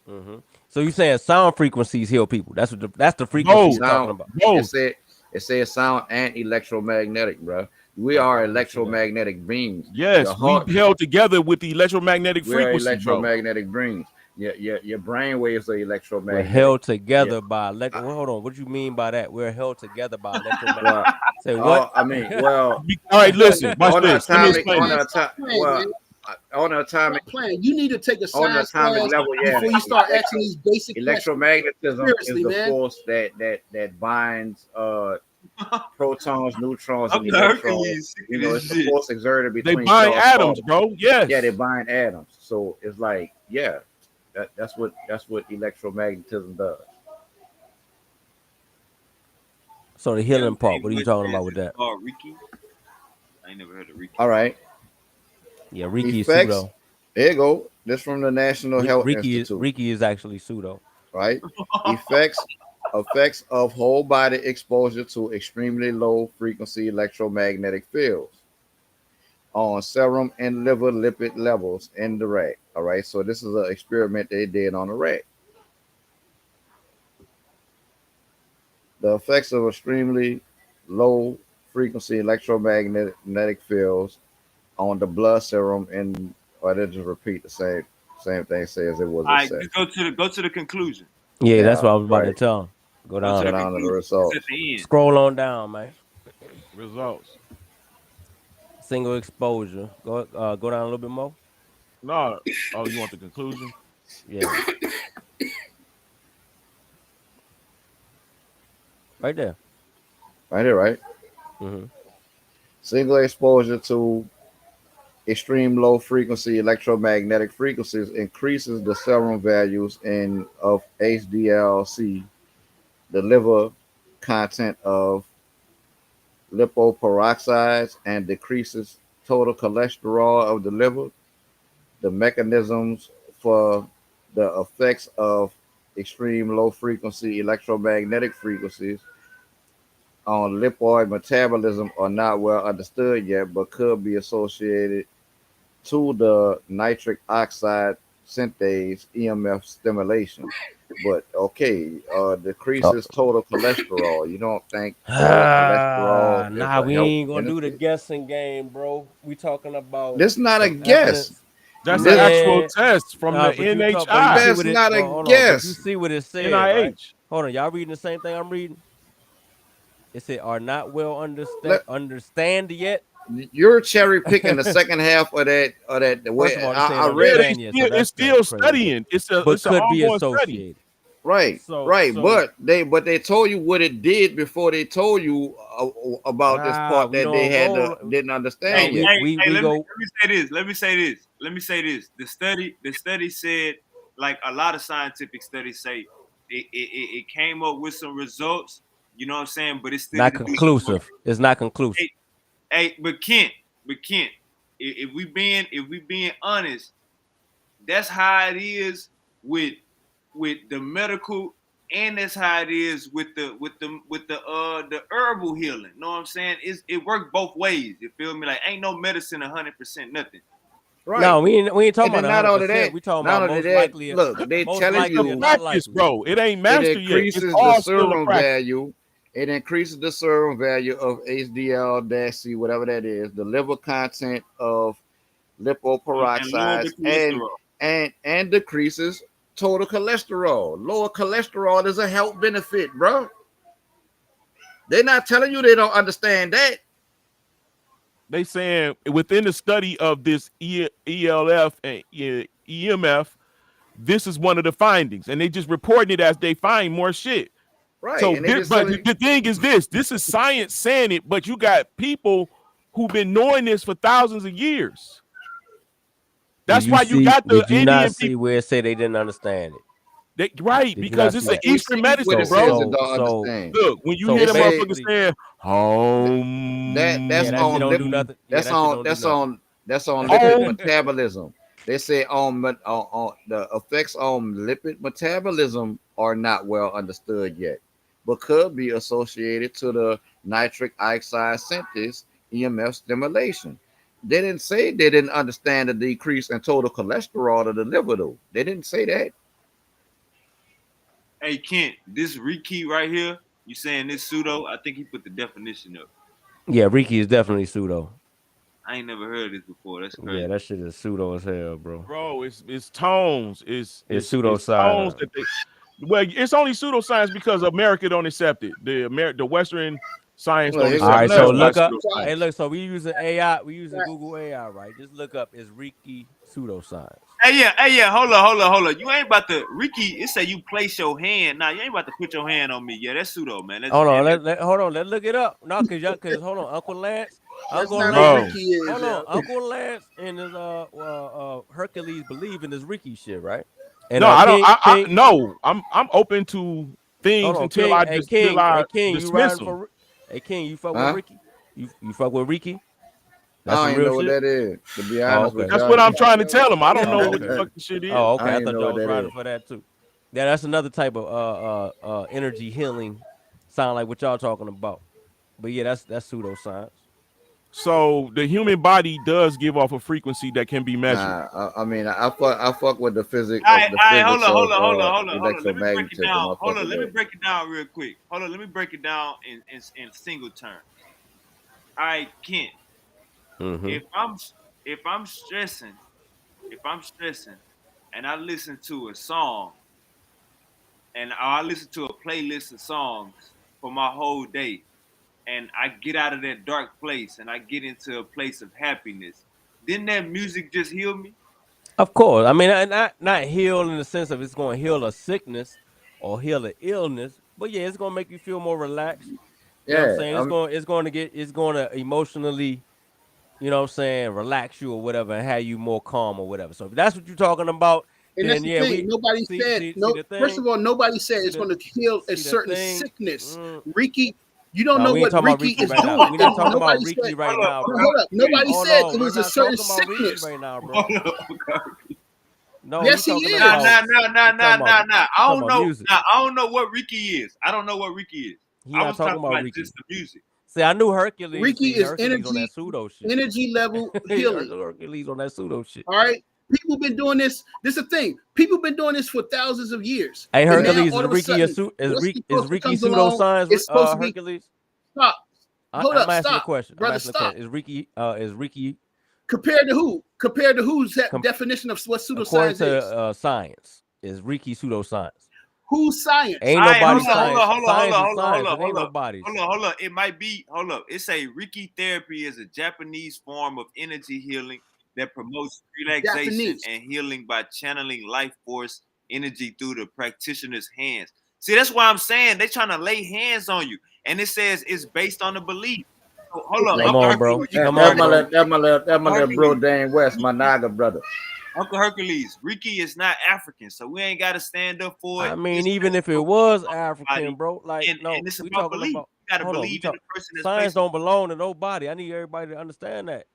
hmm So you saying sound frequencies heal people? That's the frequency Both. you're talking Sound. about. It Both. said it says sound and electromagnetic, bro. We Okay, are let me see that. electromagnetic beings. Your Yes, we heart. held together with the electromagnetic We are frequency, bro. electromagnetic beings. Your brain waves are We're electromagnetic. held Yeah. together by electro. Well, hold on. What do you mean by that? We're held together by electromagnetic. Well, Say what? I mean, well, All right, listen. Watch on the this. Let me atomic, explain on it. the Man, atomic, stop playing, well, man. on the atomic, Stop playing. You need to take a on the science atomic class level, yeah. before you start asking these basic questions. Electromagnetism is Seriously, the man. force that binds protons, neutrons, I'm and the electrons. Hercules sick of this It's the shit. force exerted They between bind charged atoms, particles. bro. Yeah, they Yes. bind atoms. So it's like, yeah, that's what electromagnetism does. So the You got a healing part. name What are you with talking about this? with It's that? called Ricky. I ain't never heard of Ricky. All right, Yeah, Ricky is effects. pseudo. There you go. This from the National Health Institute. Ricky is actually pseudo. Right? Effects effects of whole body exposure to extremely low frequency electromagnetic fields on serum and liver lipid levels in the rat. All right, so this is an experiment they did on a rat. The effects of extremely low frequency electromagnetic fields on the blood serum and or they just repeat the same thing say as it was All it right, said. just go to the conclusion. Yeah, that's Yeah, what I was about to right. tell him. Go Go to down. the Go down to the conclusion. It's at results. the end. Scroll on down, man. Results. Single exposure. Go down a little bit more. No. Oh, you want the conclusion? Yeah, right there. Right here, right? hmm Single exposure to extreme low frequency electromagnetic frequencies increases the serum values in of HDLC, the liver content of lipoperoxides, and decreases total cholesterol of the liver. The mechanisms for the effects of extreme low frequency electromagnetic frequencies on lipoid metabolism are not well understood yet, but could be associated to the nitric oxide synthase EMF stimulation. But okay, Oh. decreases total cholesterol. You don't think total cholesterol is Nah, a we health ain't gonna do the benefit? guessing game, bro. We talking about This not a some guess. evidence. That's an This actual Man, test from the but you NHI, see that's what it. not a But hold on, but you guess. see what it said, right? NIH. Hold on, y'all reading the same thing I'm reading? It said are not well Let, understand yet. you're cherry picking the second half of that the First way of all, they I saying read Yeah, it. they understand yet, so still it's that's still crazy. studying. But It's an could be ongoing study. associated. Right, So right, so but they told you what it did before they told you about this part we that they don't had go. didn't No, understand Hey, yet. hey, hey, we go. let me say this. Let me say this. Let me say this. The study said, like a lot of scientific studies say, it came up with some results, you know what I'm saying? But it still Not need to do some work. conclusive. It's not conclusive. Hey, hey, but Kent, if we being honest, that's how it is with the medical, and that's how it is with the herbal healing. Know what I'm saying? It worked both ways. You feel me? Like ain't no medicine 100% nothing. Right. No, we ain't talking And then about not only 100%. that, We talking not about only most that, likely, look, they most telling It's a likely or you not practice, likely. bro. It ain't it master yet. It's increases the all still a serum practice. value. It increases the serum value of HDL-C, whatever that is, the liver content of and lower the lipoperoxides, cholesterol. and decreases total cholesterol. Lower cholesterol is a health benefit, bro. They're not telling you they don't understand that. They saying within the study of this ELF and EMF, this is one of the findings, and they just reporting it as they find more shit. Right. So, And they just but telling the thing is this is science saying it, but you got people who've been knowing this for thousands of years. That's why you got the Did you Indian not see people. where it say they didn't understand it? Right, because it's an Eastern medicine, what it bro. says it don't understand. Look, when you so hear them motherfuckers basically- saying, that's that on shit don't do nothing. Yeah, that's that shit on don't do that's nothing. on that's on lipid metabolism. They say on the effects on lipid metabolism are not well understood yet, but could be associated to the nitric oxide synthesis EMF stimulation. They didn't say they didn't understand the decrease in total cholesterol of the liver, though. They didn't say that. Hey Kent, this Reiki right here, you saying this pseudo? I think he put the definition up. Yeah, Ricky is definitely pseudo. I ain't never heard this before. That's crazy. Yeah, that shit is pseudo as hell, bro. Bro, it's tones. It's pseudoscience. tones that they. Well, it's only pseudoscience because America don't accept it. The Western science don't accept it. All right, so look up. Pseudoscience. Hey, look. So we using AI. We using Google AI, right? Just look up is Ricky pseudoscience. Hey, yeah. Hold on. You ain't about to Ricky. It say you place your hand. Nah, you ain't about to put your hand on me. Yeah, that's pseudo, man. That's, Hold on, hold on. Let's look it up. No, cause hold on, Uncle Lance. Uncle Lance. Hold on, Uncle Lance and his Hercules believe in this Ricky shit, right? And no, I don't. King, no, I'm open to things until King, I King, dismiss you riding them. for? Hey King, you fuck with Ricky? You fuck with Ricky? That's I some don't real know shit. what that is. To be honest with you, That's what I'm trying to tell him. I don't know what the fuck the shit is. Oh, okay. I ain't thought know y'all what was that riding is. for that too. Yeah, that's another type of energy healing. Sound like what y'all talking about. But yeah, that's pseudoscience. So the human body does give off a frequency that can be measured. Nah, I mean, I fuck with the physics. All right, Hold on. Let me break it electromagnetism. down. I fuck with Let me that. break it down real quick. Hold on, let me break it down in single terms. All right, Kent. Mm-hmm. If I'm stressing, and I listen to a song, and I listen to a playlist of songs for my whole day, and I get out of that dark place and I get into a place of happiness, didn't that music just heal me? Of course. I mean, not heal in the sense of it's going to heal a sickness or heal an illness, but yeah, it's going to make you feel more relaxed. You know what I'm saying? It's going to emotionally, you know what I'm saying, relax you or whatever and have you more calm or whatever. So if that's what you're talking about, And then that's the yeah, thing. Nobody said see no. the thing. First of all, nobody said it's going to heal a certain sickness. Ricky, you don't know we ain't what talking about Ricky Ricky is right doing. now. We're not And talking about nobody Ricky said, right now, bro. Hold up. Nobody Hold said on, it we're was a not certain talking about Ricky sickness. right now, bro. No, Yes, we he talking is. about Nah. I don't know. music. Nah, I don't know what Ricky is. I don't know what Ricky is. He I not was talking talking about about Ricky. just the music. See, I knew Hercules. Ricky is Hercules on that pseudo shit. energy level healing. Hercules on that pseudo shit. All right. People been doing this. This is the thing. People been doing this for thousands of years. Hey, And now, Hercules, all is of a Ricky sudden, is Ricky pseudoscience? it's supposed to be Hercules. stop. Hold I'm up, asking stop, a question. brother. I'm asking Stop. a question. Is Ricky compared to who? Compared to whose definition of what pseudoscience according is? to science? Is Ricky pseudoscience? Whose science? Ain't nobody science. Hold It ain't on. nobody's. Hold on. It might be. Hold up. It say Reiki therapy is a Japanese form of energy healing that promotes relaxation and healing by channeling life force energy through the practitioner's hands. See, that's why I'm saying they're trying to lay hands on you, and it says it's based on the belief. So, hold on, Come on, bro. That's my little bro, Dane West, my Naga brother. Uncle Hercules, Ricky is not African, so we ain't got to stand up for it. I mean, even if it was African, bro, like and it's we about talking belief. about. You gotta believe in the person that's science don't belong to nobody. I need everybody to understand that.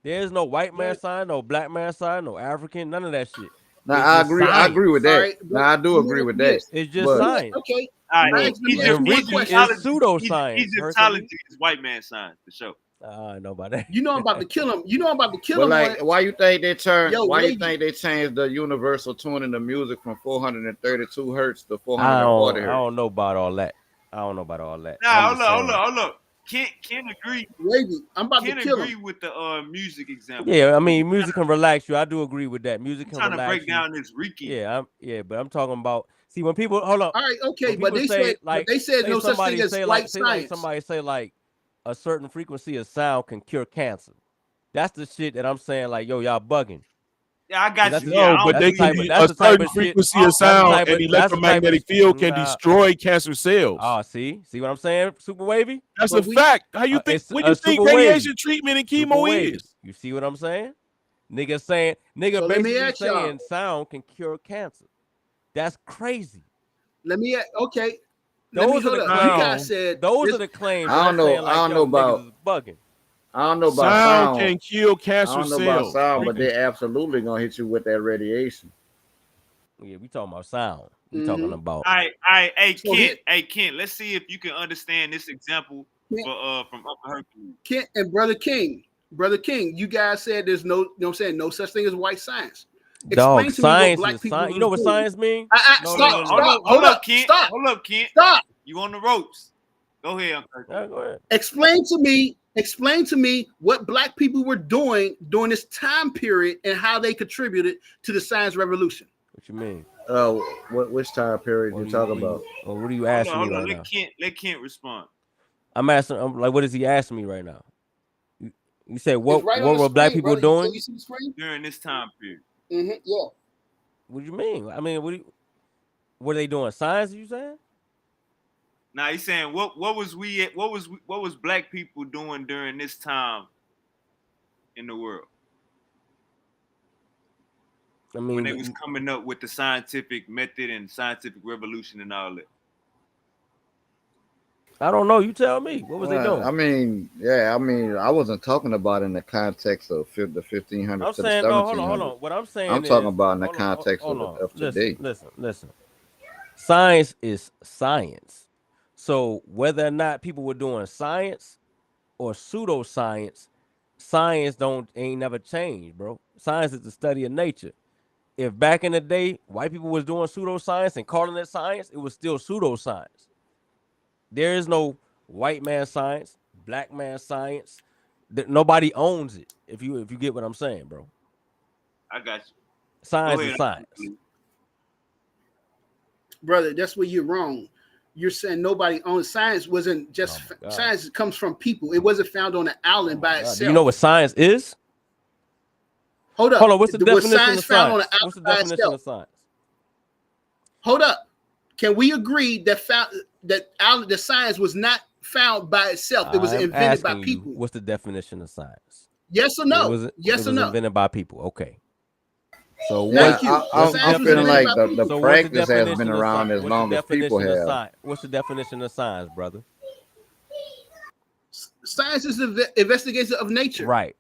There's no white man sign, no black man sign, no African, none of that shit. Now I agree. Science. I agree with that. Right, now I do agree with that. It's just science. Okay. All right, and Ricky is pseudoscience. Egyptology is white man science for sure. I know about that. You know I'm about to kill him. You know I'm about to kill him. Like, why you think they turned? Yo, why you think they changed the universal tuning of music from 432 hertz to 440 hertz? I don't know about all that. I don't know about all that. Nah, hold up. Ken agree. Lady, I'm about Ken to kill agree him. with the music example. Yeah, I mean, music can relax you. I do agree with that. Music I'm can trying to relax break you. down this Ricky. Yeah, but I'm talking about. See, when people hold on. All right, okay, When but people they say said, like, say no such somebody thing as say white like, say like science. somebody say like a certain frequency of sound can cure cancer. That's the shit that I'm saying. Like, yo, y'all bugging. Yeah, I got That's you. the, Yeah, No, I but don't they that's the can type believe of be it. that's a the type certain of shit. frequency of That's the sound, type and of that's the type of electromagnetic field can nah. destroy cancer cells. Oh, see what I'm saying? Super wavy. That's But a fact. How you think? It's What do you think super wavy. radiation treatment and Super chemo wavy. is? You see what I'm saying? Nigga so let me basically ask y'all. saying sound can cure cancer. That's crazy. Okay. Those are hold the up. You guys claims. said Those this, are the claims. I And I'm don't know. saying I like, don't know yo, niggas about. is bugging. I don't know about Sound sound. can kill I cancer don't know about cells. sound, but Frequency. they absolutely gonna hit you with that radiation. Yeah, we talking about sound. We mm-hmm. talking about. All right, So Kent, let's see if you can understand this example from Upper Hercules. Kent and Brother King, you guys said there's no, you know what I'm saying, no such thing as white science. Dog, Explain to me what science black is people science. You was know what doing. science mean? No. Hold up, Kent. Stop. Hold up, Kent. Stop. You on the ropes. Go ahead, Uncle. Yeah, go ahead. Explain to me what black people were doing during this time period and how they contributed to the science revolution. What you mean? Which time period you talking about? What are you asking me right now? Let Kent respond. I'm asking. I'm like, what is he asking me right now? You said what? Right What were black people doing you see the screen? During this time period? Mm-hmm. Yeah. What do you mean? I mean, what are they doing? Science? You saying? Now he's saying what was black people doing during this time in the world? I mean, when they was coming up with the scientific method and scientific revolution and all that. I don't know. You tell me. What was they doing? I mean, I wasn't talking about in the context of the 1500s I'm to the saying 1700s. no. Hold on. What I'm saying I'm talking about in the context of today. Listen. Science is science. So whether or not people were doing science or pseudoscience, science ain't never changed, bro. Science is the study of nature. If back in the day white people was doing pseudoscience and calling it science, it was still pseudoscience. There is no white man science, black man science. Nobody owns it. If you get what I'm saying, bro. I got you. Science is science. Brother, that's where you're wrong. You're saying nobody owns science. Wasn't just science comes from people. It wasn't found on an island by itself. Do you know what science is? Hold up. What's the definition of science? What's the definition of science? Hold up. Can we agree that the science was not found by itself? It was invented by people. What's the definition of science? Yes or no? It was invented by people. Okay. So thank you. I'm feeling like the practice has been around as long as people have. What's the definition of science, brother? Science is the investigation of nature. Right.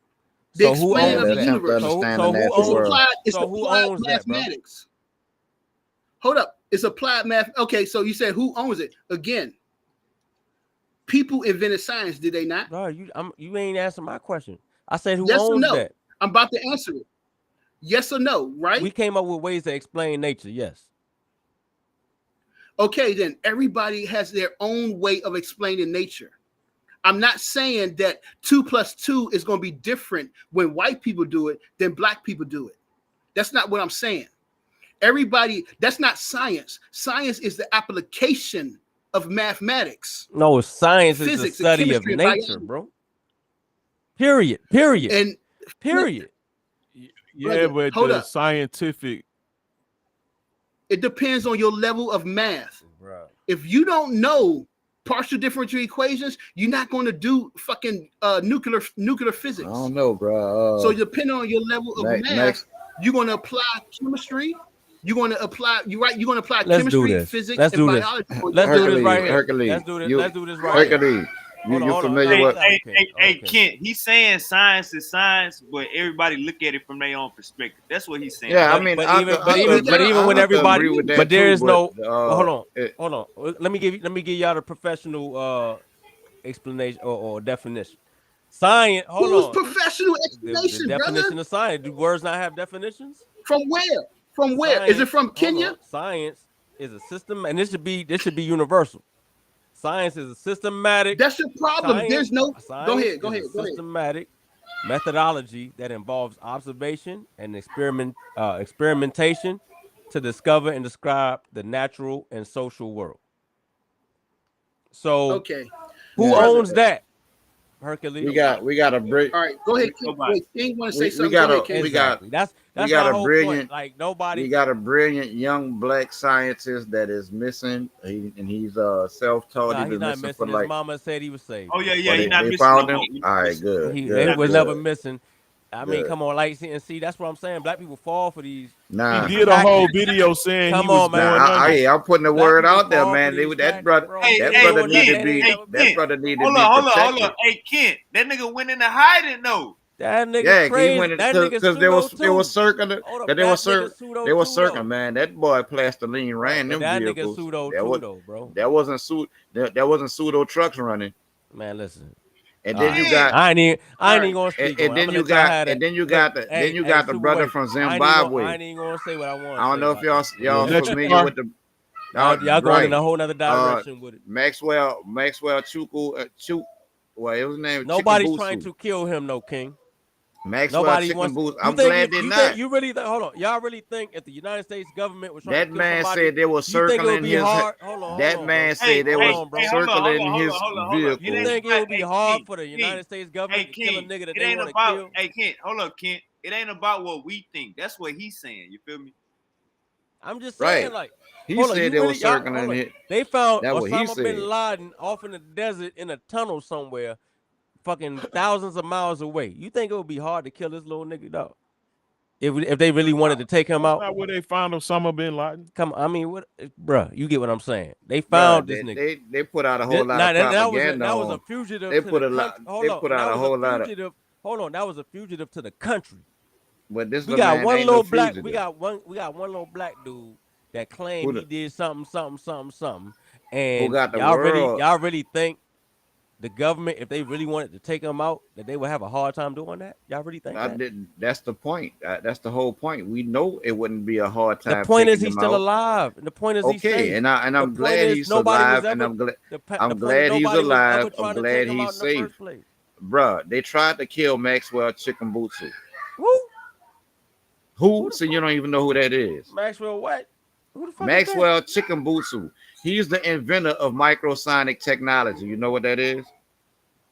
The explaining of the universe. So who owns mathematics. Hold up. It's applied math. Okay, so you said who owns it? Again, people invented science, did they not? No, you ain't answering my question. I said who yes owns or no? that? I'm about to answer it. Yes or no, right? We came up with ways to explain nature, yes. Okay, then everybody has their own way of explaining nature. I'm not saying that 2 + 2 is going to be different when white people do it than black people do it. That's not what I'm saying. That's not science. Science is the application of mathematics. No, science is the study of nature, bro. Period. And period. Yeah, but the scientific. It depends on your level of math. Bro. If you don't know partial differential equations, you're not going to do fucking nuclear physics. I don't know, bro. So depending on your level of math, you're going to apply chemistry. You're going to apply. You're going to apply chemistry, physics, and biology. Let's do this right here. Hercules. Let's do this right here. Hercules. You familiar with? Hey, Kent. He's saying science is science, but everybody look at it from their own perspective. That's what he's saying. Yeah, I mean, but even when everybody, but there is no. Hold on. Let me give y'all the professional explanation or definition. Science. Hold on. Professional explanation, the definition brother? of science. Do words not have definitions? From where? From where? Is it from Kenya? Science is a system, and this should be universal. Science is a systematic. That's your problem. Science, There's no. science Go ahead. Go is ahead. a Go ahead. systematic methodology that involves observation and experimentation to discover and describe the natural and social world. So, Okay. who Yeah. owns that? Hercules. We got a break. All right. Go ahead. King. Nobody. Wait, King want to say We something? got Go a ahead, King. we got Exactly. That's we got my a whole brilliant point. Like nobody. we got a brilliant young black scientist that is missing. He's self-taught. Nah, He he's been not missing missing. for His like. mama said he was saved. Oh yeah, Oh, he not they missing found no him. more. He All not right, missing. good. He good, was good. never missing. I mean, Good. come on, like, see, that's what I'm saying. Black people fall for these. Nah, He did a whole video saying he Come was on, man. going under. I'm putting the Black word people out there, fall for man. these That tactics, brother, bro. Hey, that They brother doing need that. to They be, ain't never that been. brother need to Hold be on. protected. Hey, Kent, that nigga went into hiding though. That nigga Yeah, he crazy. went That nigga because pseudo they were too. circling, Hold up, that that nigga pseudo they were too, circling, though. man. That boy plastiline Right, ran but them that nigga vehicles. pseudo That too, was though, bro. that wasn't pseudo trucks running. Man, listen. And All then right. you got I ain't even all right, gonna speak and on it. I'm then gonna you let y'all got have that. and then you Look, got the Super brother Wave. from I Zimbabwe. ain't even gonna say what I want I to don't say know if about that. y'all Let you familiar start. with the Y'all going in right. a whole nother direction with it. Maxwell Chuku well, it was named Nobody's trying Chicken to kill him, no king. Maxwell Nobody Chicken wants. Boots. You I'm think glad they're you not. think you really hold on? Y'all really think if the United States government was trying That to kill man somebody, said they were you think it would circling be his. hard? Hold on, That bro. man Hey, said they Hold was on, bro. circling his hold on. It vehicle. You ain't think it would be hey, hard King, for the King. United States Hey, government to kill a King. nigga that It they ain't want to about. kill? Hey, Kent. Hold up, Kent. It ain't about what we think. That's what he's saying. You feel me? I'm just saying, Right. like, He hold on, said you they were really y'all hold circling on. it. They found That's what he Osama bin said. Laden off in the desert in a tunnel somewhere, fucking thousands of miles away. You think it would be hard to kill this little nigga, dog? If they really wanted to take him That's out? not where they found Osama bin Laden. Come, I mean, what, bruh? You get what I'm saying? They Bruh, found this nigga. they put out a whole lot of That propaganda was a on. fugitive They to put the a lot. country. Hold They on, put and out that a was a whole lot of. fugitive. Hold on, that was a fugitive to the country. But this We little got man one ain't no little black. fugitive. We got one little black dude that claimed Who he the, did something, who and got the world? y'all really think the government, if they really wanted to take him out, that they would have a hard time doing that? Y'all really think I that? didn't. That's the point. That's the whole point. We know it wouldn't be a hard The time point is taking he's them still out. alive, and the point is he's Okay, safe. and The I'm point glad is he's nobody was alive, and ever. I'm The point is glad he's nobody was ever alive. I'm trying to take glad him out he's in the safe, first place. bruh. They tried to kill Maxwell Chicken Bootsy. Who? Who? the So you fuck? don't even know who that is. Maxwell what? Who the fuck is that? Maxwell Chicken Bootsy. He's the inventor of microsonic technology. You know what that is?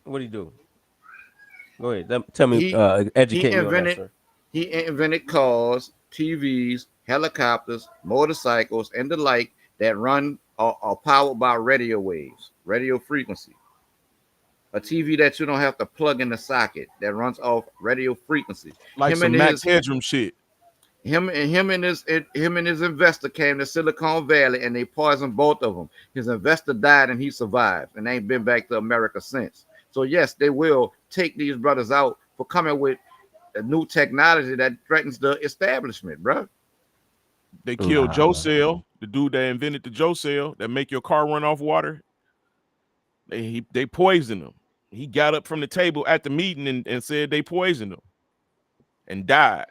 What do you do? Go ahead. Tell me. He he Educate me on that, invented sir. he invented cars, TVs, helicopters, motorcycles, and the like that run are powered by radio waves, radio frequency. A TV that you don't have to plug in the socket that runs off radio frequency. Like Him some and Max his Headroom shit. him and his investor came to Silicon Valley and they poisoned both of them. His investor died and he survived and ain't been back to America since. So yes, they will take these brothers out for coming with a new technology that threatens the establishment, bro. They killed Joe Cell, the dude that invented the Joe Cell that make your car run off water. They poisoned him. He got up from the table at the meeting and said they poisoned him and died.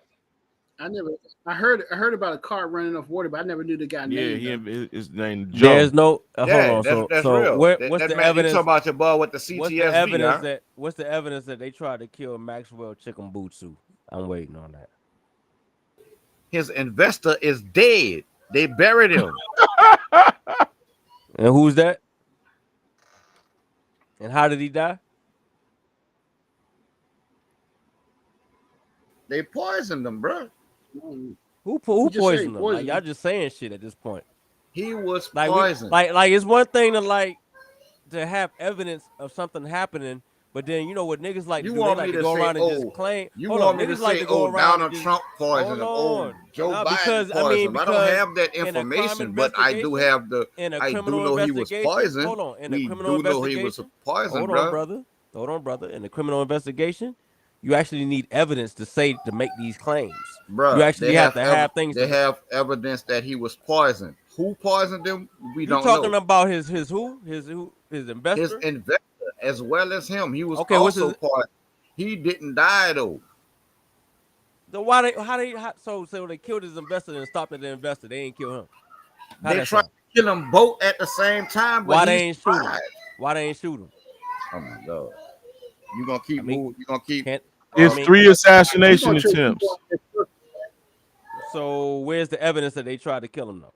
I heard about a car running off water, but I never knew the guy Yeah, name. his name Joe. There's no. Hold Yeah, on. that's So real. what's That the man, you talking evidence? about your boy with the CTSV, huh? What's the evidence that they tried to kill Maxwell Chicken Bootsy? I'm waiting on that. His investor is dead. They buried him. And who's that? And how did he die? They poisoned him, bro. Who just said poisoned him? Like poisoned y'all him. just saying shit at this point. He was Like poisoned. like it's one thing to have evidence of something happening, but then you know what niggas like to You do? They want like me to to go say, around and just oh, claim. you Hold on, want me to niggas like say, to go oh, around and Donald just Trump poisoned him. hold Oh, on. Joe Nah, Biden because poisoned him. I don't have that in a crime information, but I do investigation, have the. in a I do criminal know he was investigation. poisoned. Hold on, in a We criminal do know he was investigation. poisoned, Hold on, bro. brother. Hold on, brother. In a criminal investigation, you actually need evidence to make these claims. You Bruh, actually have to have things they have evidence that he was poisoned. Who poisoned him? We You don't talking know. about his His investor? investor as well as him. He was Okay, what's also his? poisoned. He didn't die though. So so they killed his investor and stopped at the investor. They ain't kill him. How They that tried sound? to kill them both at the same time. But Why they he ain't shoot him? survived. Why they ain't shoot him? Oh my God! You gonna keep I mean, moving? You gonna keep? can't. I It's mean, 3 We're assassination gonna treat people attempts. like this. so where's the evidence that they tried to kill him though?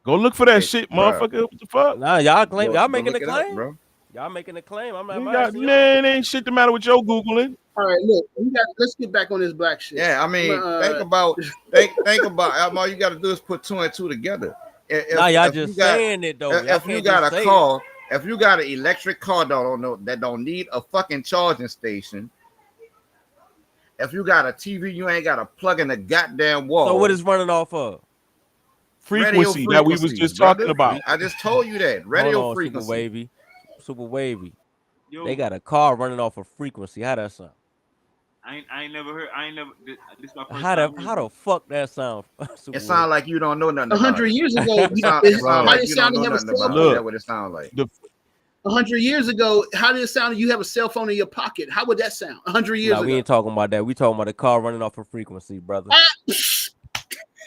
Go look for that Hey, shit, bro. motherfucker. What the fuck? Nah, y'all claim Go y'all making look a it up, claim. bro. Y'all making a claim. I'm not. You I'm got, asking y'all. man, ain't shit the matter with your Googling. All right, look, let's get back on this black shit. Yeah, I mean, think about all you got to do is put 2 and 2 together. Nah, y'all If just you got, saying it though. Y'all if you can't got just a say car, if you got an electric car that don't need a fucking charging station, if you got a TV, you ain't got to plug in the goddamn it. wall. So what is running off of? Frequency that we was just talking about. I just told you that radio Hold on, frequency. Super wavy. Yo, They got a car running off of frequency. How that sound? I ain't never heard. I ain't never. This my first How time. the fuck that sound? It sounds like you don't know nothing. 100 years ago, It sound how like did it you sound don't to know have a nothing cell about phone? it. That's what it sounds like. 100 years ago, how did it sound? You have a cell phone in your pocket. How would that sound? 100 years Nah, ago. we ain't talking about that. We talking about a car running off of frequency, brother. Ah,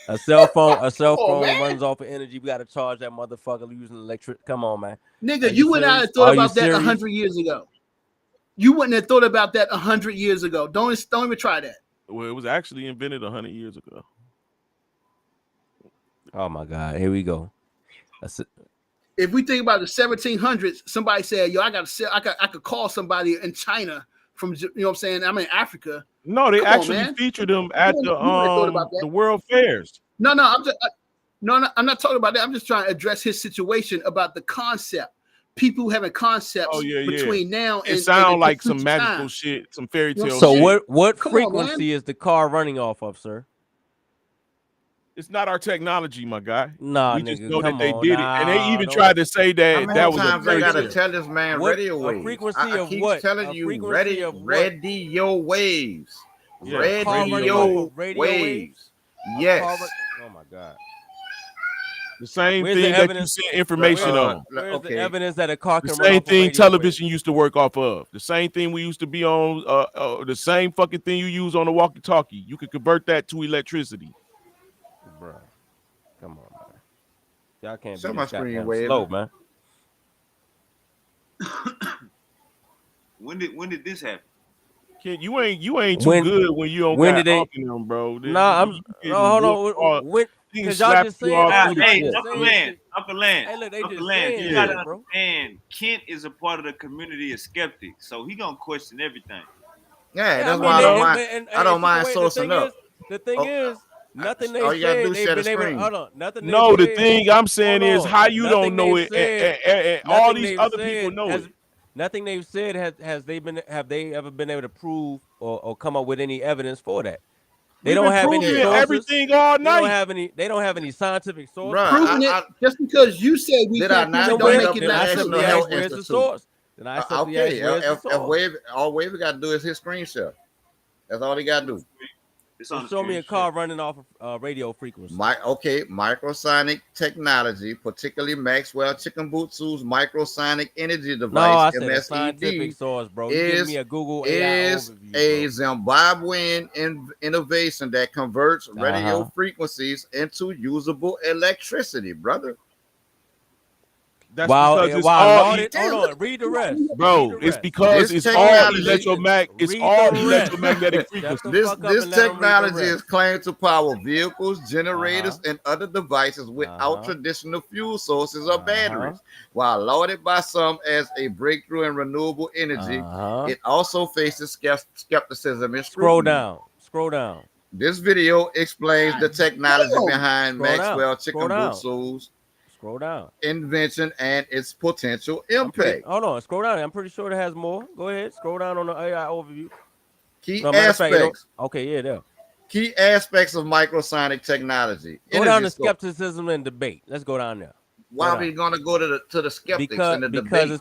A cell phone man. runs off of energy. We gotta charge that motherfucker using electric. Come on, man. Nigga, you would not have thought about that 100 years ago. You wouldn't have thought about that 100 years ago. Don't even try that. Well, it was actually invented 100 years ago. Oh my God, here we go. If we think about the 1700s, somebody said, "Yo, I could call somebody in China from, you know what I'm saying? I'm in Africa." No, they Come on, actually man. featured them at You wouldn't have thought about that. the World Fairs. No, I'm not talking about that. I'm just trying to address his situation about the concept. People having concepts between now and it sounds like some future magical time. shit, some fairy tale So shit. what Come on, frequency is the car running off of, sir? It's not our technology, my guy. Nah, we just nigga, know that come they on, did it, and they nah, even don't- tried to say How that many that was a times I fairy gotta tale. tell this man What- radio a waves? frequency I of keep what? telling A you, frequency of what? radio waves. Yeah, Radio radio waves. A Yes. car oh my God. The same Where's the thing that you evidence- send information on. Where's the evidence that a car The can run same off of thing radio television used to work off of. The same thing we used to be on. The same fucking thing you use on a walkie-talkie. You could convert that to electricity. Bro, come on, man. Y'all can't Show be my this screen goddamn wave. slow, man. When did this happen? Kid, you ain't too good when you don't got humping them, bro. Nah, hold on. Because y'all just saying Hey, Uncle Land. Hey, look, they Uncle just Land, saying you gotta shit, bro. understand, Kent is a part of the community of skeptics, so he gonna question everything. Yeah, that's I mean, why I don't mind sourcing up. The thing is, nothing they all you gotta said do is they've share the been able. screen. Hold on, nothing. No, they the said, thing I'm saying is how you don't know it, and all nothing these they've other said people know has- it. Nothing they've said have they ever been able to prove or come up with any evidence for that? They We've don't been have any proving sources. everything all They night. don't have any scientific sources. Bruh, Proving it just because you say we Did I can't prove not it, bring don't up make it the not National true. Health Where's the Institute? source? Then I simply ask, where's the source? All Wavy got to do is his screen share. That's all he got to do. So show me a car running off of radio frequency. Microsonic technology, particularly Maxwell Chikumbutsu's microsonic energy device, No, I said a MSED, scientific source, bro. You give me a Google AI is overview, a bro. Zimbabwean innovation that converts radio frequencies into usable electricity, brother. That's because it's all lauded. Hold on, read the rest, bro. It's because it's all electromagnetic frequencies. This technology is claimed to power vehicles, generators, and other devices without traditional fuel sources or batteries. While lauded by some as a breakthrough in renewable energy, it also faces skepticism and scrutiny. Scroll down. This video explains the technology behind Maxwell Chikumbutsu's invention and its potential impact. Hold on, scroll down. I'm pretty sure it has more. Go ahead, scroll down on the AI overview. Key aspects. There. Key aspects of microsonic technology. Go down to skepticism and debate. Let's go down there. Why are we going to go to the skeptics and the debate? Because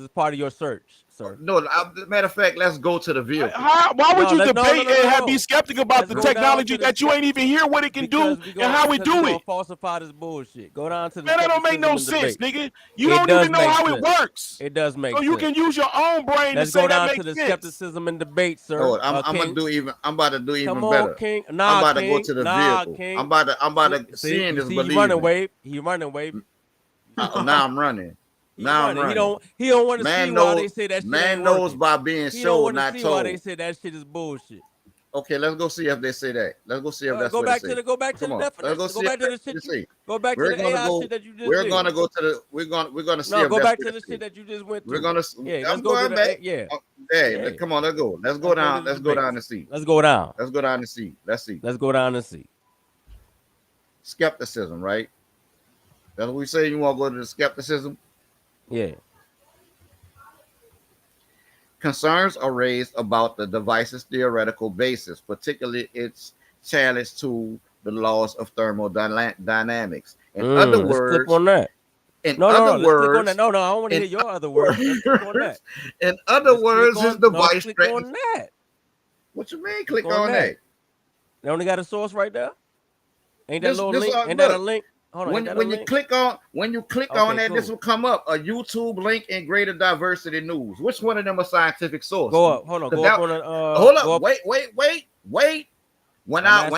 it's part of your search. sir. No, matter of fact, let's go to the vehicle. Why would you debate and be skeptical about Let's the go down technology to the that you ain't even hear what it can do because and how it do it? Falsify this bullshit. Go down to the Man, that don't make no skepticism and sense, debate. nigga. You It don't does even know make how sense. it works. It does make So sense. you can use your own brain Let's to say go that down makes to the sense. skepticism and debate, sir. Oh, I'm King. about to do even Come on, better. King. I'm Nah, about King. to go to the vehicle. King. I'm about to see, seeing you is see, believing. you running, Wave. He running, Wave. Now I'm running. Now I'm running. He don't want to see why they say that shit ain't working. Man knows by being He don't showed, want to not see told. why they say that shit is bullshit. Okay, let's go see if they say that. Let's go see if that's go what back they to say. the definition. Go back to the shit. Go back to the AI shit that you just did. We're gonna go to the. We're gonna see. No, go back to the shit that you just went through. We're gonna. Yeah, I'm going back. Hey, come on, let's go. Let's go down. Let's go down and see. Let's go down. Let's go down and see. Let's see. Let's go down and see. Skepticism, right? That's what we say. You want to go to the skepticism? Yeah. Concerns are raised about the device's theoretical basis, particularly its challenge to the laws of thermodynamics. In other Let's words, click on that. In no, other let's words, click on that. No, I don't want to hear your other words. Let's click on that. In other words, his device click on that. What you mean? Click on that. They only got a source right there. Ain't that little link? Ain't look, that a link? Hold on. When you click on that, this will come up a YouTube link in Greater Diversity News. Which one of them are scientific source? Go up. Hold on. Go up on the, hold up. Wait. When I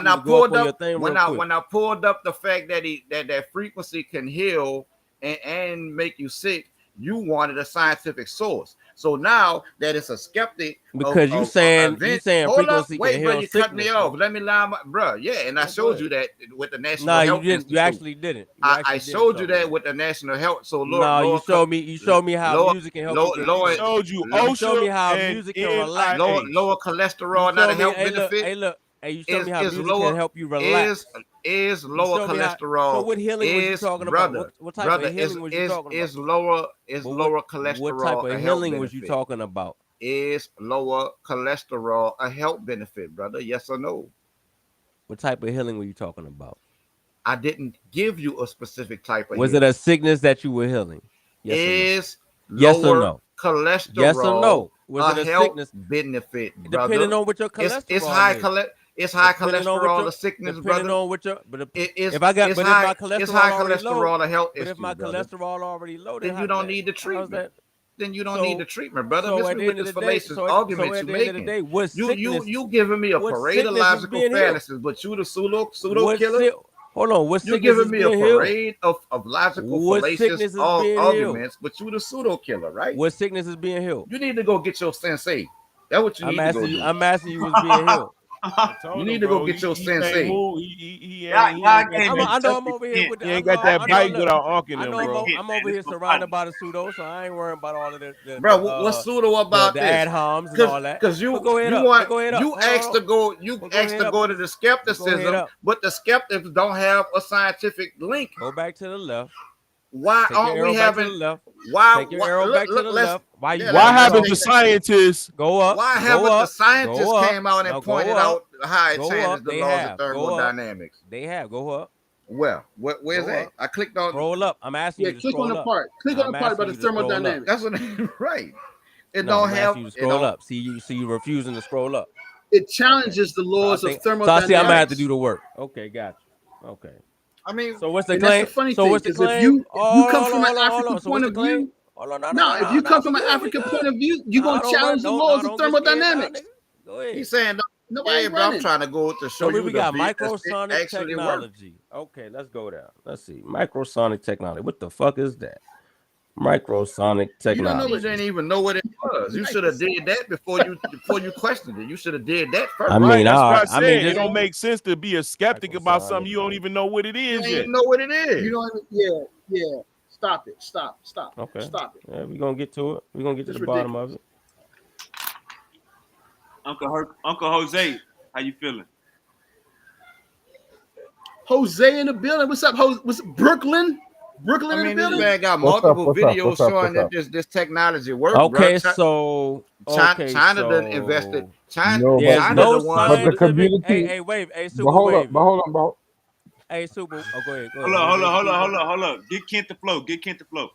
pulled up the fact that that frequency can heal and make you sick, you wanted a scientific source. So now that it's a skeptic, because you saying frequency can heal bro, you cut me off. Let me lie, bro. Yeah, and I showed you that with the National Health you didn't. Institute. You actually didn't. I showed you that with the National Health. So you showed me how music can help. I showed you OSHA. You showed me how music can relax. Lower cholesterol, not a health benefit. Hey, look. Hey, you showed me how music can help you relax. Is lower cholesterol? So what healing was you talking about? What type of healing was you talking about? Is lower cholesterol? What type of healing was you talking about? Is lower cholesterol a health benefit, brother? Yes or no? What type of healing were you talking about? I didn't give you a specific type of. Was it a sickness that you were healing? Yes yes or no? Cholesterol. Yes or no? Was it a health sickness benefit, brother? Depending on what your cholesterol it's high cholesterol. It's high cholesterol, a sickness, brother. On what your, but if my cholesterol it's high cholesterol, a health issue. But if my cholesterol already low, then you don't need the treatment. Then you don't need the treatment, brother. Miss me with this fallacious argument you're making. You giving me a parade of logical fallacies, but you the pseudo killer. Hold on, what you're giving me a parade of logical fallacious arguments, but you the pseudo killer, right? What sickness is being healed? You need to go get your sensei. That's what you need to go do. I'm asking you what's being healed. You need to go get your sensei. I know I'm over here with he ain't got that bite without arcing them, bro. I'm over here surrounded by the pseudo, so I ain't worrying about all of this. Bro, what's pseudo about the this? ad homs and all that. Because you asked to go to the skepticism, but the skeptics don't have a scientific link. Go back to the left. Why aren't we having? Why? Take your arrow back to the left. Why haven't the scientists go up? Why haven't the scientists came out and pointed out how it changes the laws of thermodynamics? They have. Go up. Well, where's that? I clicked on. Scroll up. I'm asking you to scroll up. Click on the part. Click on the part about the thermodynamics. That's what right. It don't have. You to scroll up. See you refusing to scroll up. It challenges the laws of thermodynamics. So I see I'm gonna have to do the work. Okay, got you. Okay. I mean, so what's the claim? That's the funny so thing, what's the claim? If you come from an African point of view, if you come from an African point of view, you're gonna challenge the laws of thermodynamics. Go ahead. He's saying nobody bro, I'm trying to go to show you. We got microsonic technology. Okay, let's go down. Let's see. Microsonic technology. What the fuck is that? Microsonic technology. You didn't even know what it was. You should have did that before you questioned it. You should have did that first. I mean, that's what I mean, it don't make sense to be a skeptic about something you don't even know what it is. You don't know what it is. You don't even. Yeah. Stop it. Stop. Okay. Stop it. Yeah, we're gonna get to it. We're gonna get to the bottom of it. Uncle Jose, how you feeling? Jose in the building. What's up, Jose? What's Brooklyn? Brooklyn in the building. This man got multiple videos showing that this technology works. Okay, bro. China done invested. China no the one. But the community. Hey, wave. Hey, Super. Hold on, bro. Hey, Super. Oh, go ahead. Hold on. Get Kent to flow.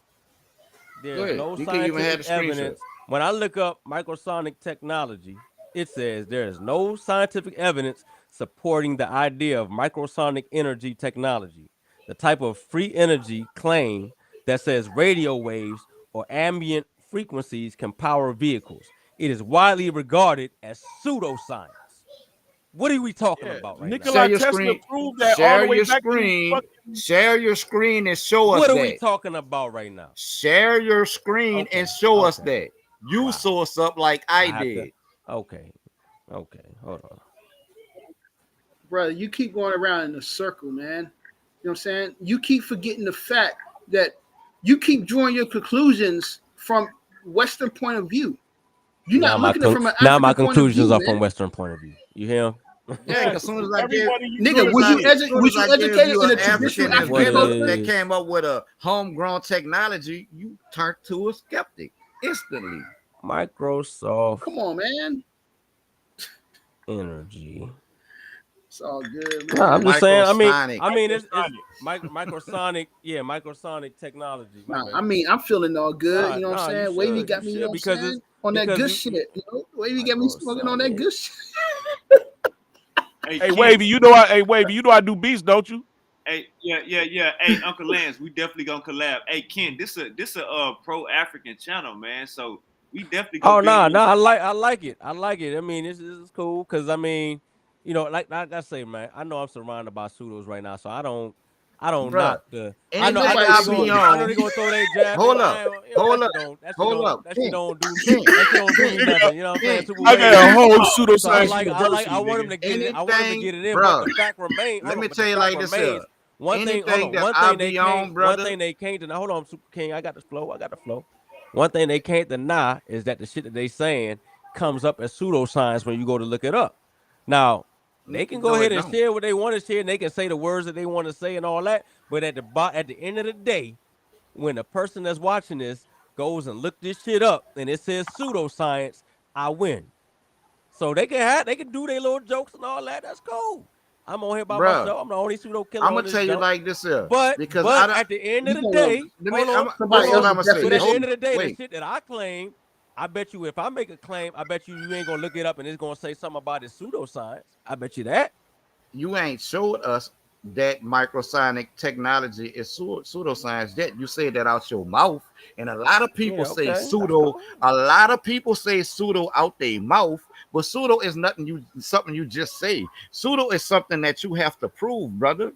There's no scientific evidence. When I look up microsonic technology, it says there is no scientific evidence supporting the idea of microsonic energy technology, the type of free energy claim that says radio waves or ambient frequencies can power vehicles. It is widely regarded as pseudoscience. What are we talking Yeah, about right now? Share Nikola your Tesla screen. proved that all Share the way your back in screen. fucking. Share your screen and show us What are we that. talking about right now? Share your screen Okay, and show us okay. that. You Wow. source up like I I have to. did. Okay, hold on. Brother, you keep going around in a circle, man. You know what I'm saying? You keep forgetting the fact that you keep drawing your conclusions from Western point of view. You're Now not my looking at it from an now my African point of conclusions view, are from man. Western point of view. You hear him? Yeah, Yeah, because soon as I give, everybody you Nigga, good shit. soon as I give educated you in an a traditional African What African it inventor culture? that is. came up with a homegrown technology, you turned to a skeptic instantly. Microsoft Come on, man. Energy. It's all good, No, I'm man. just saying. Microsonic. It's Microsonic. microsonic. Yeah, microsonic technology. My Nah, bad. I mean, I'm feeling all good. You know what I'm You saying? Wavy should. You got me, you know should what I'm because it's saying? On that good you shit. You know? Wavy got me smoking on that microsonic. good shit. Hey, Ken, Wavy, you know I do beats, don't you? Hey, yeah. Hey, Uncle Lance, we definitely gonna collab. Hey, Ken, this a pro African channel, man. So we definitely gonna Oh build no, a no, I like it. I like it. I mean, this is cool because I mean, like I say, man, I know I'm surrounded by pseudos right now, so I don't Bruh, knock the. I anything know Nobody I they be going. pseudo, I know on, they man. gonna throw their jab in. hold up, I ain't, hold up, hold up, that shit King, don't do King, that shit don't do me King, nothing. You know what I'm saying? King, Super I wave. got a whole So I pseudoscience I university, want him nigga. to get it. I want him to anything, get it in. But bruh. the fact remains. Hold Let on. me But the tell you fact like this here. remains. One thing. Hold Anything on. that One I thing they be can't. on, One brother, thing they can't deny. Hold on, Super King. I got the flow. I got the flow. One thing they can't deny is that the shit that they saying comes up as pseudoscience when you go to look it up. Now, they can go no, ahead it and don't. share what they want to share, and they can say the words that they want to say and all that. But at the end of the day, when the person that's watching this goes and look this shit up and it says pseudoscience, I win. So they can do their little jokes and all that. That's cool. I'm on here by Bruh, myself. I'm the only pseudo killer I'm on gonna this tell you jump. like this here, But because I don't. at the end of You the gonna day, Let me. hold on, This somebody is what I'm else's gonna say. but at the Hold, end definition. of the day, the wait, shit that I claim, I bet you if I make a claim, I bet you ain't gonna look it up and it's gonna say something about it pseudoscience. I bet you that. you ain't showed us that microsonic technology is pseudoscience yet. You say that out your mouth, and a lot of people Yeah, say okay, that's pseudo. cool. A lot of people say pseudo out their mouth, but pseudo is nothing. Something you just say. Pseudo is something that you have to prove, brother.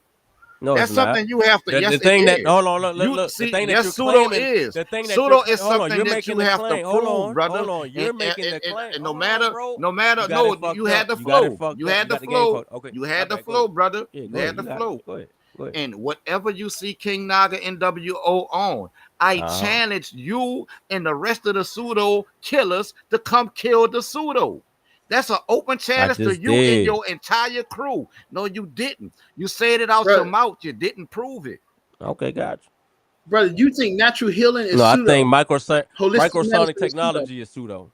No, it's That's not. something you have to. The Yes, it thing that is. hold on, You look. The see, thing that yes, you're pseudo claiming, is. the thing that you're Pseudo is hold on, something you're that making you the have to claim. prove, Hold brother. on. You're making the claim. And no Hold on, matter, bro. no matter, You got it no, you fucked had up. the You got it flow. fucked You up. had You the got the game flow. fucked. Okay, You my had the bad. Go ahead. flow, brother. Yeah, You go ahead. had You the got it. flow. Go ahead. Go ahead. And whatever you see King Naga NWO on, I Uh-huh. challenge you and the rest of the pseudo killers to come kill the pseudo. That's an open I challenge to just you and did. your entire crew. No, you didn't. You said it out your Brother, mouth. You didn't prove it. Okay, got you. brother, you think natural healing No, is I think pseudo. Holistic microsonic medicine is pseudo. technology is pseudo.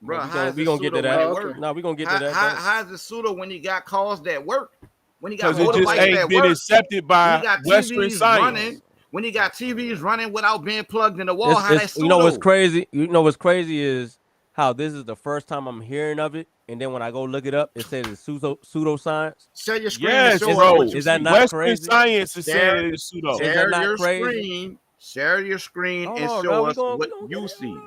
But Bro, how is we it gonna get to pseudo when that. it Oh, okay. work? No, we gonna get to that. Don't. How is it pseudo when you got cars that work? When you got Because it Hold just on. motorbikes ain't that been work? accepted When you by got Western TVs science. running? When you got TVs running without being plugged in the wall? How It's that you know what's pseudo? crazy. You know what's crazy is how this is the first time I'm hearing of it, and then when I go look it up, it says it's pseudoscience. Share your screen and Yes, show us what bro. you Is that see. not Western crazy? science is saying Share, it is pseudo. Is that share not your crazy? screen. Share your screen Hold and on, now show us what we gonna you get see.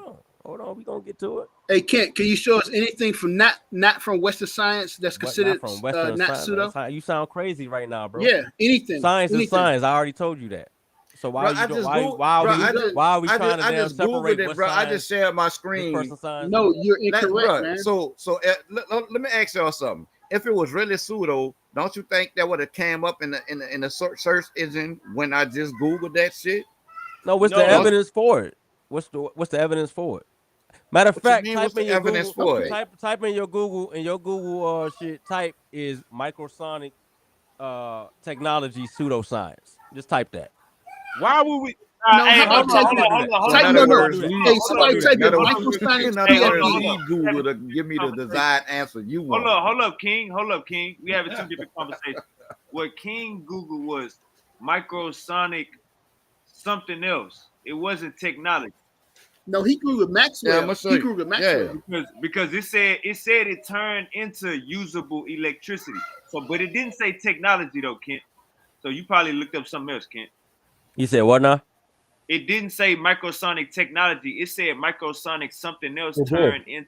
hold on, we gonna get to it. Hey, Kent, can you show us anything from not from Western science that's But not considered from Western not science, man. pseudo? You sound crazy right now, bro. Yeah, anything, Science is anything. science. I already told you that. So why Bro, are you I doing? just go, bro. Can you go? Why are we trying to I damn just googled separate it, what bro. I just science shared my this screen. person science No, is? you're incorrect, Bro, man. so let me ask y'all something. If it was really pseudo, don't you think that would have came up in the search engine when I just googled that shit? No, what's the No. Don't, evidence for it? What's the evidence for it? Matter of what you fact, mean? What's type in the your evidence Google, for it? Okay. type in your Google shit. Type is microsonic technology pseudoscience. Just type that. Why would we? No, Hey, how Why about would hold you on, type why hold would on, I it? do hold that? on, hold So on, in Type hold other no, on, no. Why would I words, do that? leave. Hey, hold on, somebody type In it. other, Microsonic in other Hey, words, PhD. leave Google to give me the desired answer you want. Hold up, King. Hold up, King. We having two different conversations. What King Google was microsonic something else. It wasn't technology. No, he grew with Maxwell. Yeah, I'm gonna show he you. grew with Maxwell. Because it said it turned into usable electricity. So, but it didn't say technology though, Kent. So you probably looked up something else, Kent. You said what now? It didn't say microsonic technology. It said microsonic something else It did. turned into.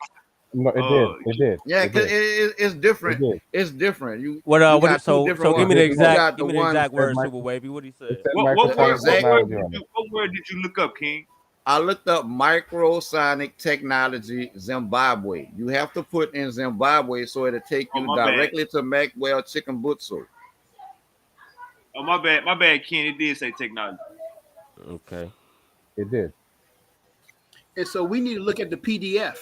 No, it did. Yeah, It because did. it's different. It did. It's different. You What you what got two so different give me ones. the You exact got the one. word, Mike- Super Wavy. What he said? It said What microsonic technology on it. what word did you look up, King? I looked up microsonic technology Zimbabwe. You have to put in Zimbabwe so it'll take you my bad. directly to Maxwell Chicken Butsu. Oh, my bad, Ken. It did say technology. Okay. It did. And so we need to look at the PDF.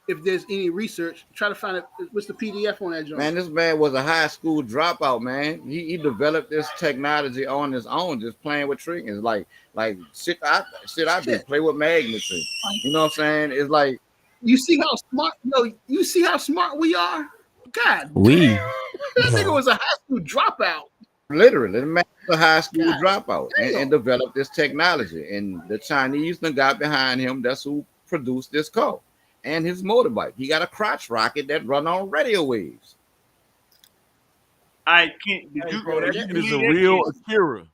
If there's any research, try to find out what's the PDF on that joint. Man, this man was a high school dropout, man. He developed this technology on his own, just playing with triggers. Like shit I do, play with magnets. And, you know what I'm saying? It's like you see how smart you see how smart we are? God, we that nigga was a high school dropout. literally, the man was a high school dropout and developed this technology. And the Chinese that got behind him, that's who produced this car. And his motorbike. He got a crotch rocket that run on radio waves. I can't. Bro, that shit is a real Akira.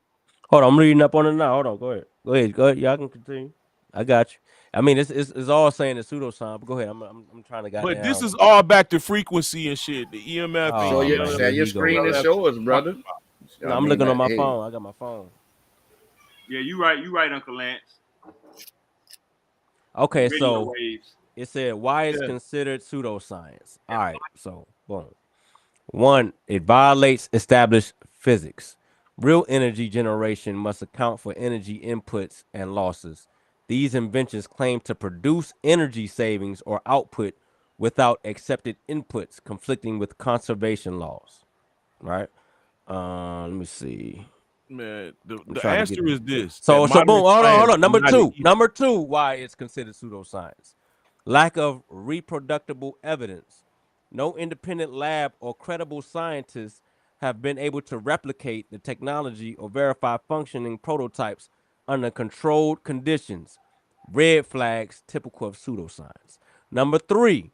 Hold on, I'm reading up on it now. Hold on, go ahead. Y'all can continue. I got you. I mean, it's all saying the pseudoscience, but go ahead. I'm trying to get. But this is all back to frequency and shit. The EMF. Oh, and share your screen and show us, brother. No, I'm looking on my phone. I got my phone. Yeah, you right, Uncle Lance. Okay, Radio so waves. it said why it's considered pseudoscience. All right, so boom. 1, it violates established physics. Real energy generation must account for energy inputs and losses. These inventions claim to produce energy savings or output without accepted inputs, conflicting with conservation laws. Right? Let me see. Man, the answer is this. So boom, hold on. Number two, why it's considered pseudoscience. Lack of reproducible evidence. No independent lab or credible scientists have been able to replicate the technology or verify functioning prototypes under controlled conditions. Red flags typical of pseudoscience. Number 3,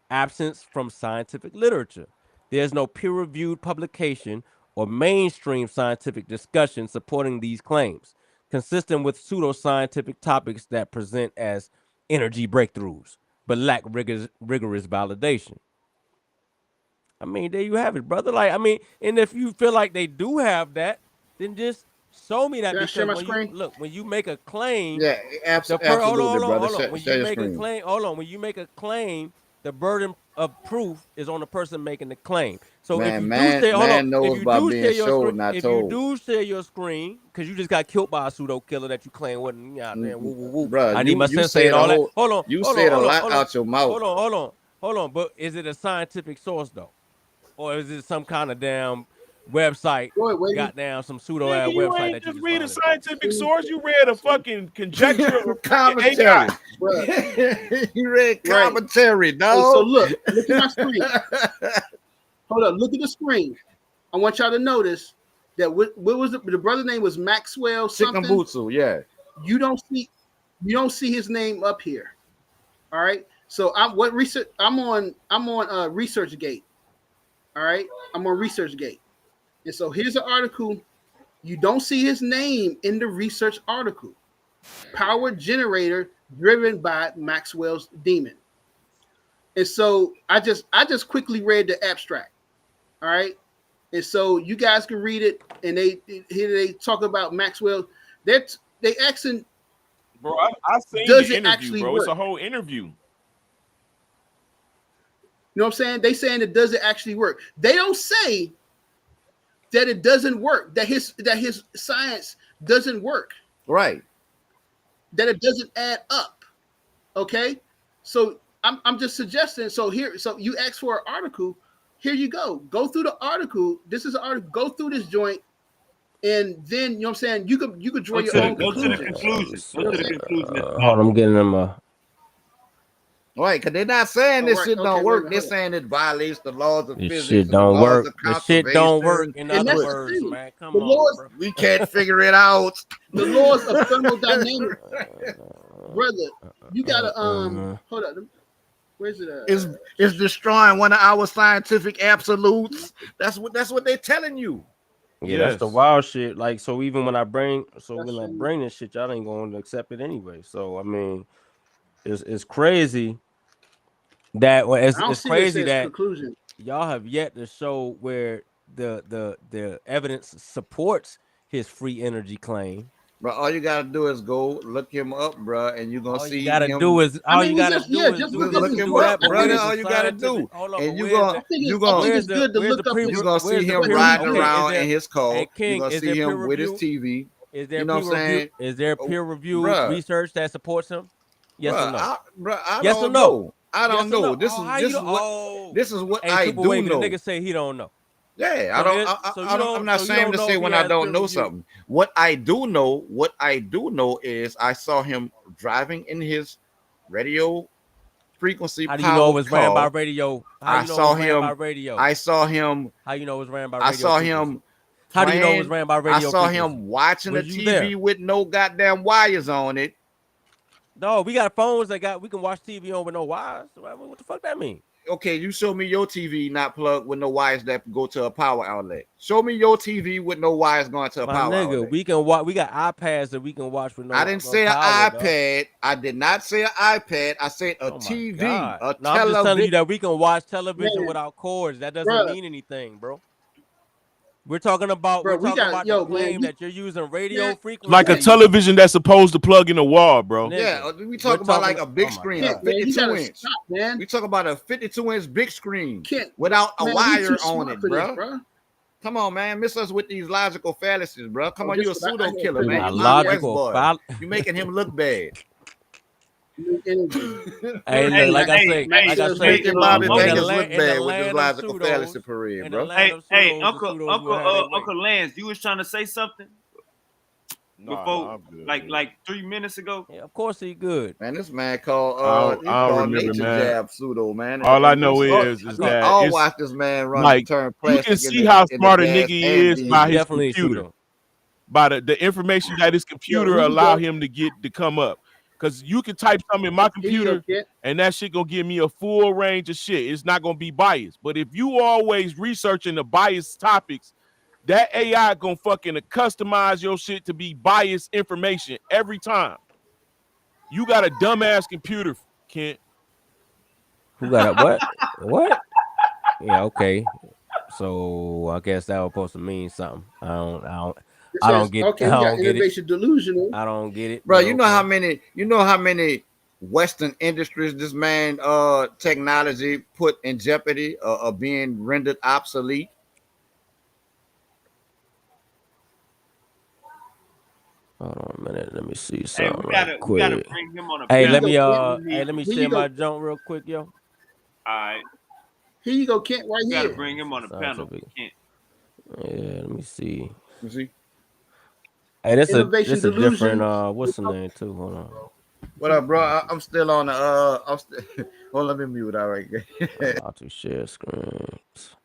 absence from scientific literature. There's no peer-reviewed publication or mainstream scientific discussion supporting these claims, consistent with pseudoscientific topics that present as energy breakthroughs, but lack rigorous validation. I mean, there you have it, brother. Like, I mean, and if you feel like they do have that, then just show me that. Can I share because my screen? when you make a claim, Yeah, absolutely, brother. hold on. When share you your make screen. a claim, when you make a claim, the burden of proof is on the person making the claim. So if you do share your screen, because you just got killed by a pseudo killer that you claim wasn't, Bro, I need my sensei and all that. Hold on, you said a lot out your mouth. Hold on. But is it a scientific source though, or is it some kind of damn website? Got down some pseudo ass website that just you read a scientific source. You read a fucking conjecture of commentary. You read commentary, dog. So look at my screen. Hold up, look at the screen. I want y'all to notice that what was the brother's name was Maxwell something. Chicken Butsu, yeah. You don't see his name up here. All right. So I'm on ResearchGate. All right, I'm on ResearchGate. And so here's an article. You don't see his name in the research article. Power generator driven by Maxwell's demon. And so I just quickly read the abstract. All right. And so you guys can read it. And they talk about Maxwell. They asking, bro, I seen does the it interview, actually bro. work? It's a whole interview. You know what I'm saying? They saying it doesn't actually work. They don't say that it doesn't work, that his science doesn't work. Right. That it doesn't add up. Okay? So I'm just suggesting. So you asked for an article. Here you go. Go through the article. This is an article. Go through this joint. And then you know what I'm saying? You could draw your own conclusions. Go to the conclusion. Hold on, I'm getting them. Right, because they're not saying this shit don't work. They're saying it violates the laws of physics. Shit don't work. The shit don't work. In other words, man, come on, bro. We can't figure it out. The laws of thermodynamics. brother, you gotta hold up. Where's it at? It's destroying one of our scientific absolutes. That's what they're telling you. Yeah, that's the Yes. wild shit. Like, so even when I bring this shit, y'all ain't going to accept it anyway. So I mean, it's crazy that I don't it's see where it crazy says that conclusion. y'all have yet to show where the evidence supports his free energy claim. Bro, all you gotta do is go look him up, bro, and you're gonna All you see gotta him. do is I mean, just look up his book. that. But brother. where's the All you gotta scientific? do, Hold on, and but you where's gonna the? I think it's good to Where's the look up peer? his. you're gonna see Where's the him peer? riding Okay, around in his car. Hey King, You're gonna is see there peer him with his review? TV. Is there You know peer what I'm review? saying? Is there peer reviewed Bruh, research that supports him? Yes or no? I Yes or don't no? know. I Yes don't or know. no? Oh, how you don't? Oh, This is what hey, I Super do Wavy, the know. nigga say he don't know. Yeah, So I'm not so you ashamed don't to know say if he when I has peer don't know review. something. What I do know is I saw him driving in his radio frequency How do you know it powered was ran by car. radio? How I you know it saw was ran by him. radio? I saw him. How you know it was ran by I radio saw frequency? him How do you know it was playing. ran by I radio saw frequency? him watching the Was you there? TV with no goddamn wires on it. No, we got phones we can watch TV on with no wires. What the fuck that mean? Okay, you show me your TV not plugged with no wires that go to a power outlet. Show me your TV with no wires going to a My power nigga, outlet. we can watch. We got iPads that we can watch with no. I didn't say power, an iPad. Dog. I did not say an iPad. I said a TV, God. a no, I'm just telling you television. that we can watch television Man, without cords. That doesn't mean anything, bro. We're talking about bro, the claim that you're using radio frequency. Like a television that's supposed to plug in the wall, bro. Nigga, yeah, we talking about like a big screen, a 52-inch. Man. We talking about a 52-inch big screen Kent, without a wire on it, bro. Come on, man. Miss us with these logical fallacies, bro. Come on, you a pseudo killer, man. A You logical you making him look bad. Hey, like I say, making Bobby Vegas look in the bad with this land logical of fallacy pseudos, parade, in bro. the land of Hey, pseudos, Uncle Lance, you was trying to say something before, like 3 minutes ago. Yeah, of course he good. Man, this man called I don't remember, nature man. jab pseudo, man. All I know is we that all watch this man run like, turn you plastic. can see how smart a nigga is by his definitely computer, pseudo. by the information that his computer allow him to come up. Because you can type something in my computer and that shit gonna give me a full range of shit. It's not gonna be biased. But if you always researching the biased topics, that AI gonna fucking customize your shit to be biased information every time. You got a dumbass computer, Kent. Who got a what? What? Yeah, okay. So I guess that was supposed to mean something. I don't get it. Okay, I we got don't get innovation it. delusional. I don't get it. Bro, you know how many Western industries this man technology put in jeopardy of being rendered obsolete? Hold on a minute. Let me see something. We gotta bring him on a Hey, panel. let me share my junk real quick, yo. All right. Here you go, Kent, right here. Gotta bring him on a panel. Kent. Yeah, let me see. You see? Hey, this a different what's the name too? Hold on. What up, bro? I'm still on the well, let me mute. All right. How to share screens.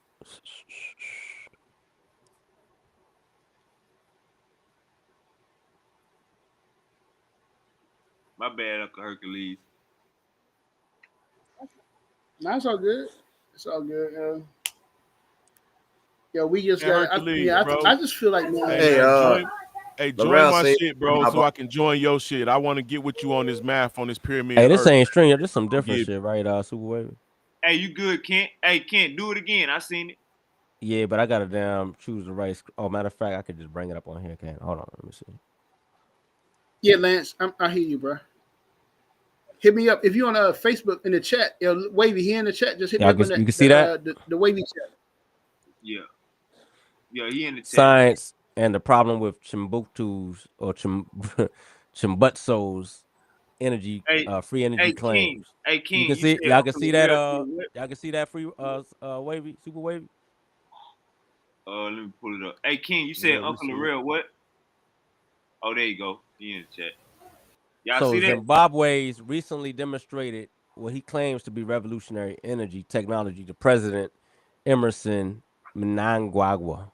My bad, Uncle Hercules. No, it's all good. It's all good. We just got. I just feel like, man. Join my shit, bro, so I can join your shit. I want to get with you on this math on this pyramid. Hey, this ain't string. This some different shit, right? Super Wavy. Hey, you good, Kent? Hey, Kent, do it again. I seen it. Yeah, but I gotta choose the right. Oh, matter of fact, I could just bring it up on here. Can't hold on. Let me see. Yeah, Lance, I hear you, bro. Hit me up if you on Facebook in the chat. Wavy here in the chat. Just hit me up. You can see that the Wavy chat. Yeah, he in the chat. Science and the problem with Chimbuktu's or Chimbutso's energy, free energy claims. King, you can see, y'all can see that. Y'all can see that free Wavy, Super Wavy. Let me pull it up. Hey, King, you said Uncle Larrell what? Oh, there you go. He in the chat. Y'all see that? Zimbabwe's recently demonstrated what he claims to be revolutionary energy technology to President Emerson Mnangagwa.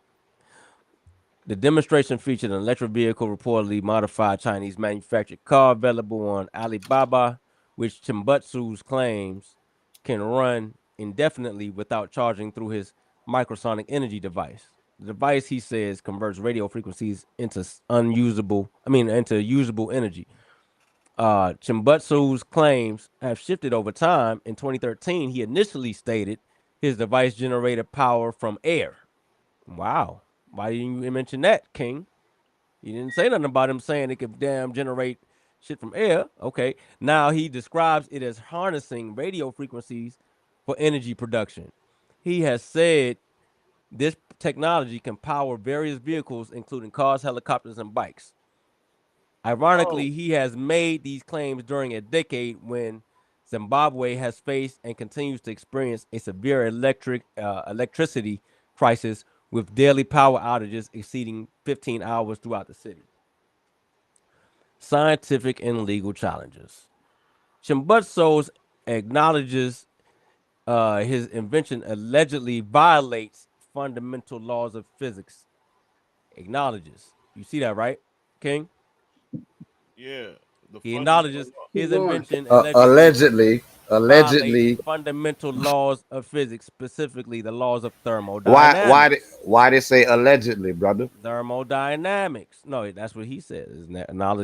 The demonstration featured an electric vehicle, reportedly modified Chinese manufactured car available on Alibaba, which Chimbutsu's claims can run indefinitely without charging through his microsonic energy device. The device, he says, converts radio frequencies into into usable energy. Chimbutsu's claims have shifted over time. In 2013, he initially stated his device generated power from air. Wow. Why didn't you mention that, King? You didn't say nothing about him saying it could damn generate shit from air. Okay. Now he describes it as harnessing radio frequencies for energy production. He has said this technology can power various vehicles, including cars, helicopters, and bikes. Oh, Ironically, he has made these claims during a decade when Zimbabwe has faced and continues to experience a severe electricity crisis with daily power outages exceeding 15 hours throughout the city. Scientific and legal challenges. Chimbutsos acknowledges his invention allegedly violates fundamental laws of physics. Acknowledges. You see that, right, King? yeah. The He fundamental acknowledges law. his Keep going. invention allegedly violates Allegedly. fundamental laws of physics, specifically the laws of Why? Why? thermodynamics. Why they say allegedly, brother? Thermodynamics. No, that's what he says.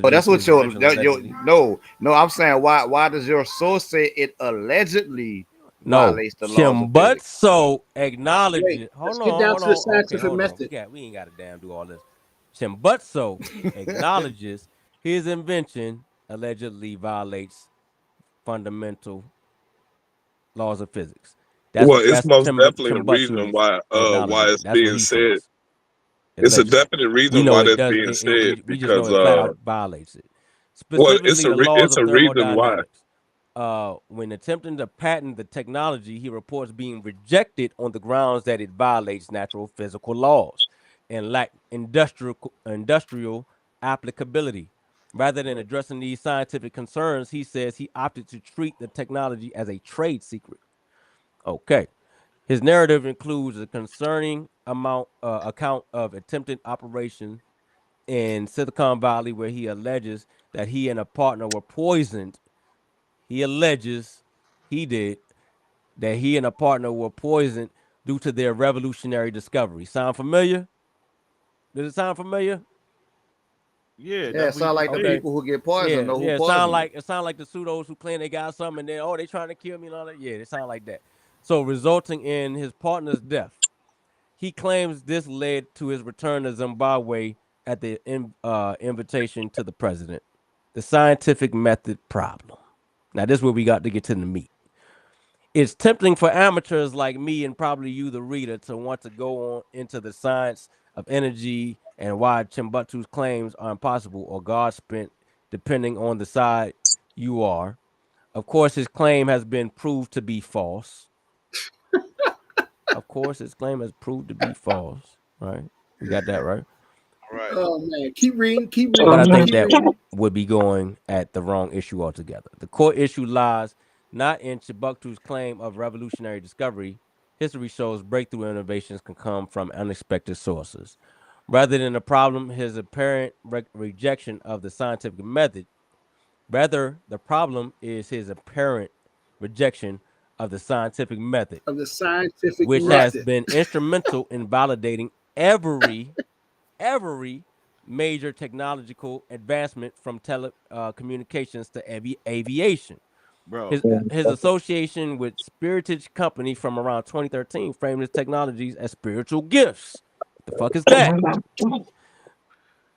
Oh, Acknowledges that's what his your, invention that your allegedly. no, no. I'm saying why? Why does your source say it allegedly No, violates the laws of physics? Chambutso Wait, acknowledges. let's Hold get on, down hold to the on. Okay, scientific hold on. method. We ain't got to damn do all this. Chambutso acknowledges his invention allegedly violates fundamental laws of physics. Well, it's That's most definitely a reason Chimbutsu's why acknowledgement. it's That's what being he said. says. It's a Allegedly, definite we reason know why it that's does. being said We just know because it flat out violates it. well, Specifically, the laws it's of a reason why. thermodynamics. When attempting to patent the technology, he reports being rejected on the grounds that it violates natural physical laws and lack industrial applicability. Rather than addressing these scientific concerns, he says he opted to treat the technology as a trade secret. Okay. His narrative includes a concerning account of attempted operation in Silicon Valley where he alleges that he and a partner were poisoned. He alleges he did that he and a partner were poisoned due to their revolutionary discovery. Sound familiar? Does it sound familiar? Yeah, Yeah, that's it what he sounds just like the Okay. said. people who get poisoned Yeah, know who yeah. poisoned them. It sound like the pseudos who claim they got something and then they trying to kill me and all that. Yeah, it sound like that. So resulting in his partner's death. He claims this led to his return to Zimbabwe at the invitation to the president. The scientific method problem. Now, this is where we got to get to the meat. It's tempting for amateurs like me and probably you, the reader, to want to go on into the science of energy and why Chimbuktu's claims are impossible or God spent, depending on the side you are. Of course, his claim has been proved to be false. Of course, his claim has proved to be false. Right? We got that right. Right. Oh man, keep reading, keep But I reading, think keep that reading. would be going at the wrong issue altogether. The core issue lies not in Chibuktu's claim of revolutionary discovery. History shows breakthrough innovations can come from unexpected sources. Rather than the problem, his apparent rejection of the scientific method, rather, the problem is his apparent rejection of the scientific method, Of the scientific which Right. has method. been instrumental in validating every major technological advancement from telecommunications to aviation. Bro. His association with Spiritage Company from around 2013 framed his technologies as spiritual gifts. What the fuck is that? Bro.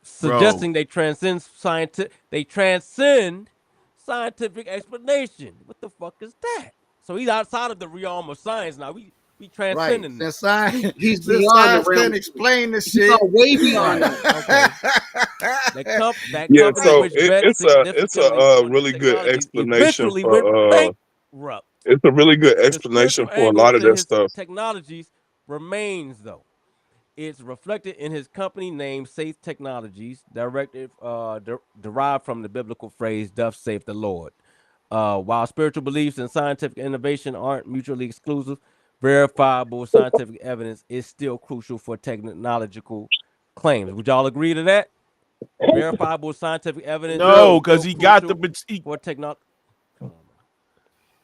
Suggesting they transcend scientific explanation. What the fuck is that? So he's outside of the realm of science now. We Right. transcending that. Since science, He's since beyond the science realm. can explain the He's shit. gone way beyond Right. that. Okay. That Yeah, company, so which bet it's a significantly on his really good technologies, explanation eventually went for bankrupt. it's a really good The spiritual explanation for a angle lot of to that his stuff. technologies remains, though. It's reflected in his company name, Safe Technologies, derived from the biblical phrase, "Doth save the Lord." While spiritual beliefs and scientific innovation aren't mutually exclusive, verifiable scientific evidence is still crucial for technological claims. Would y'all agree to that? Verifiable scientific evidence is No, because so he got crucial the for technology. Come on, man.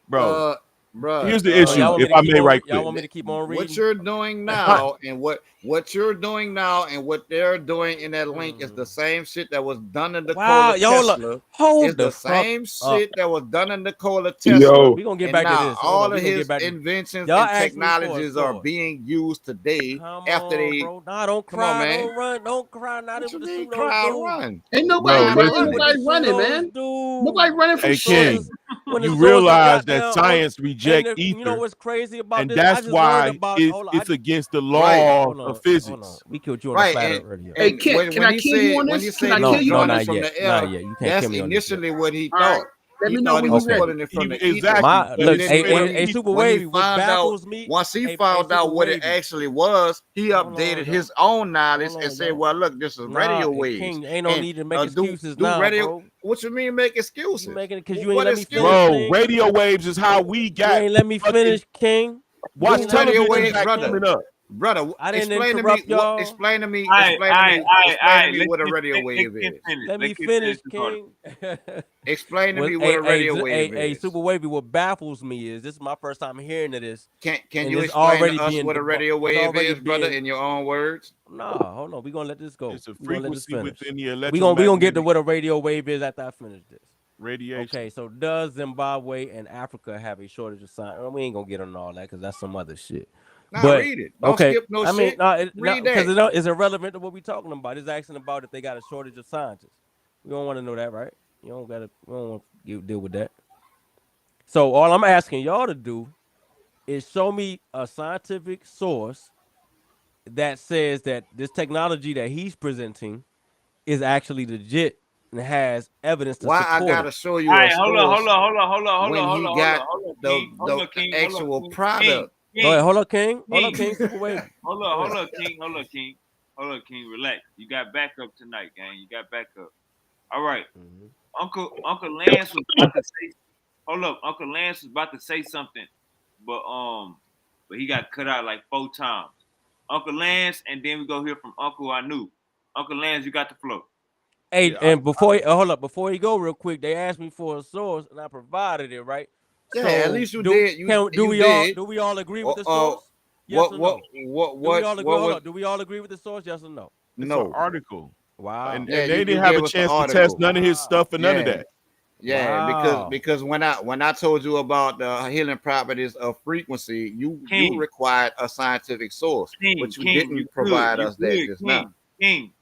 bro. Bruh, Here's the So issue, y'all want me if to I keep may, on? right Y'all quick. want me to keep on What reading? you're doing now and what you're doing now and what they're doing in that link is the same shit that was done in Wow, Nikola y'all Tesla. hold It's the the fuck same up. shit that was done in Nikola Yo, Tesla. We gonna get And back to now this. Hold on, all we of gonna his get back to inventions y'all. and Asked me for a technologies are source. being used today Come after on, they bro. Nah, don't come on, cry, man. don't run, don't cry. Not What what you the mean pseudos cry do. run? ain't nobody Bro, Nah, running. not listen. what the Nobody running, pseudos man. do. Nobody running When from the Hey, shit. King, sources, when the you sources realize got that down on, science and reject you know ether, what's crazy about and this? I that's just learned why about. Hold on, it's against the Right. law hold of on, hold on. physics. We killed you on the Right. flat earth radio. Hey, And Kent, can I kill you on when this? he Can I said he kill was you No, on joining this? not from yet, the not air, yet. You can't that's kill me on this yet. initially what he All right. thought. Let He me know thought he when you're was Okay. ready. pulling it from the ether. Exactly. My But look, it's Then straight up hey, ether. super when he wavy. What found out, baffles me? once he Hey, found super out what it wavy. actually was, he Hold on, updated y'all. his own knowledge Hold and on, said, y'all. "Well, look, this is Nah, radio waves." King, ain't no And need to make do excuses do now, radio. bro. What you mean make You excuses? making it because you ain't What let me finish, excuse? Bro, King. radio waves is how we You got ain't let me fucking finish, King. You watch Do ain't let me radio television wave, finish. back brother. coming up. Brother, I didn't explain to me interrupt y'all. explain to me Let's what a get radio wave Ken is. finish. Let Let me Ken finish finish, this order. King. Explain to What? me what a radio wave Hey, is. super wavy. What baffles me is this is my first time hearing of this, Can and you it's explain already to us being what a radio it's wave already is, brother, being. in your own words? Nah, hold on. We gonna let this go. It's a We gonna let this frequency finish. within the We gonna get to electromagnetic what a radio wave is after I finish this. radiation. Okay, so does Zimbabwe and Africa have a shortage of science? We ain't gonna get on all that because that's some other shit. Nah, But read it. Don't okay, skip no I mean, shit. no, Read because that. it's irrelevant to what we talking about. It's asking about if they got a shortage of scientists. We don't want to know that, right? You don't gotta. We don't want to deal with that. So all I'm asking y'all to do is show me a scientific source that says that this technology that he's presenting is actually legit and has evidence to Why I support it. gotta show All you a right, source hold when on, he got hold on, King, hold on, actual King, King, product? Go ahead, King, hold up, King. Hold up, King. King. Super wavy. Go ahead. Hold on, King, hold on, King, hold on, King. Relax. You got backup tonight, gang. You got backup. All right, Mm-hmm. Uncle Lance was about to say. Hold up, Uncle Lance was about to say something, but he got cut out like 4 times. Uncle Lance, and then we go hear from Uncle Anu. Uncle Lance, you got the flow. Hey, Yeah, and before hold up, before you go real quick, they asked me for a source and I provided it, right? Yeah, at So least you did. do You we all did. agree with the source? Yes or What no? Do we all agree? what Hold was up. Do we all agree with the source? Yes or no? it's an no? article. Wow. Yeah, And they you didn't have a gave us the chance to test article. none of his Wow. stuff or none of Yeah, that. yeah, Wow. because when I told you about the healing properties of frequency, you King, required a scientific source, King, but you King, you didn't good, provide us that just now. King.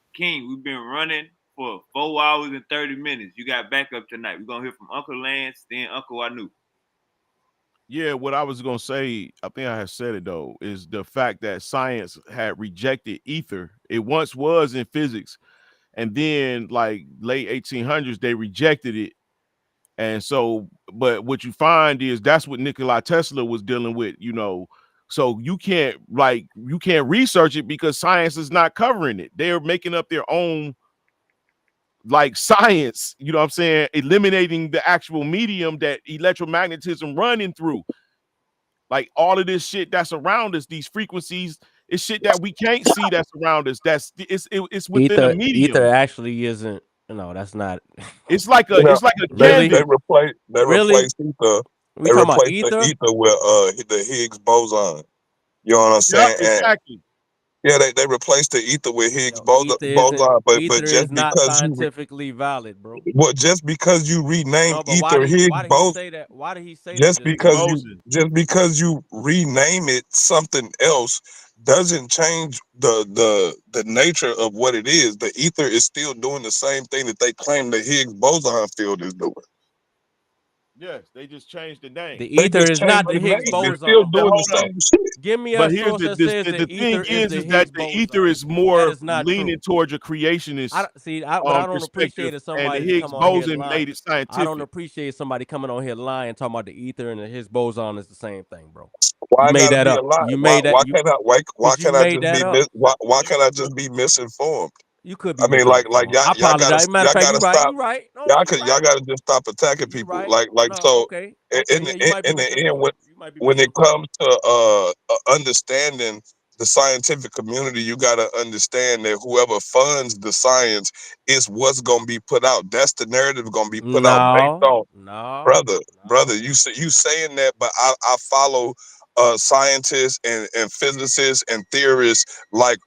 We've been running for 4 hours and 30 minutes. You got backup tonight. We're gonna hear from Uncle Lance, then Uncle Anu. Yeah, what I was gonna say, I think I had said it though, is the fact that science had rejected ether. It once was in physics, and then like late 1800s, they rejected it. And so, but what you find is that's what Nikola Tesla was dealing with, you know. So you can't research it because science is not covering it. They're making up their own like science, you know what I'm saying, eliminating the actual medium that electromagnetism running through. Like all of this shit that's around us, these frequencies, it's shit that we can't see that's around us. It's within the Ether medium. actually isn't. No, that's not. It's like You know, it's like a Really? they canvas. Really? replace ether. We They talking about replace the ether? ether with the Higgs boson. You know what I'm Yep, saying? And exactly. yeah, they replaced the ether with Higgs Yo, boson. But ether is just not because scientifically valid, bro. just because you rename No, but ether Higgs why did he boson, say that? Why did he say that just just now? because you rename it something else doesn't change the nature of what it is. The ether is still doing the same thing that they claim the Higgs boson field is doing. Yes, they just changed the name. The They ether just is changed not the the Higgs name. It's still boson. doing the Hold up. same shit. Give me a But here's source that says the the thing ether is the is that Higgs the ether boson. is That more is not leaning true. towards a creationist But I don't perspective, appreciate if and the somebody Higgs come on here boson lying. made it I don't scientific. appreciate somebody coming on here lying, talking about the ether and the Higgs boson is the same thing, bro. Why You I made gotta that be a up. lie? You made that. Why Cause you can't I made just that be up. why can't I just be misinformed? You could be I mean, like misinformed. I apologize. Matter of y'all fact, you gotta right. stop. You right. No, you Y'all right. gotta just stop attacking You people. right. No, So okay. in Okay. Yeah, you might be in the end, misinformed. You might be when it misinformed. comes to understanding the scientific community, you got to understand that whoever funds the science is what's going to be put out. That's the narrative going to be put out based on, brother. You saying that, but I follow scientists and physicists and theorists like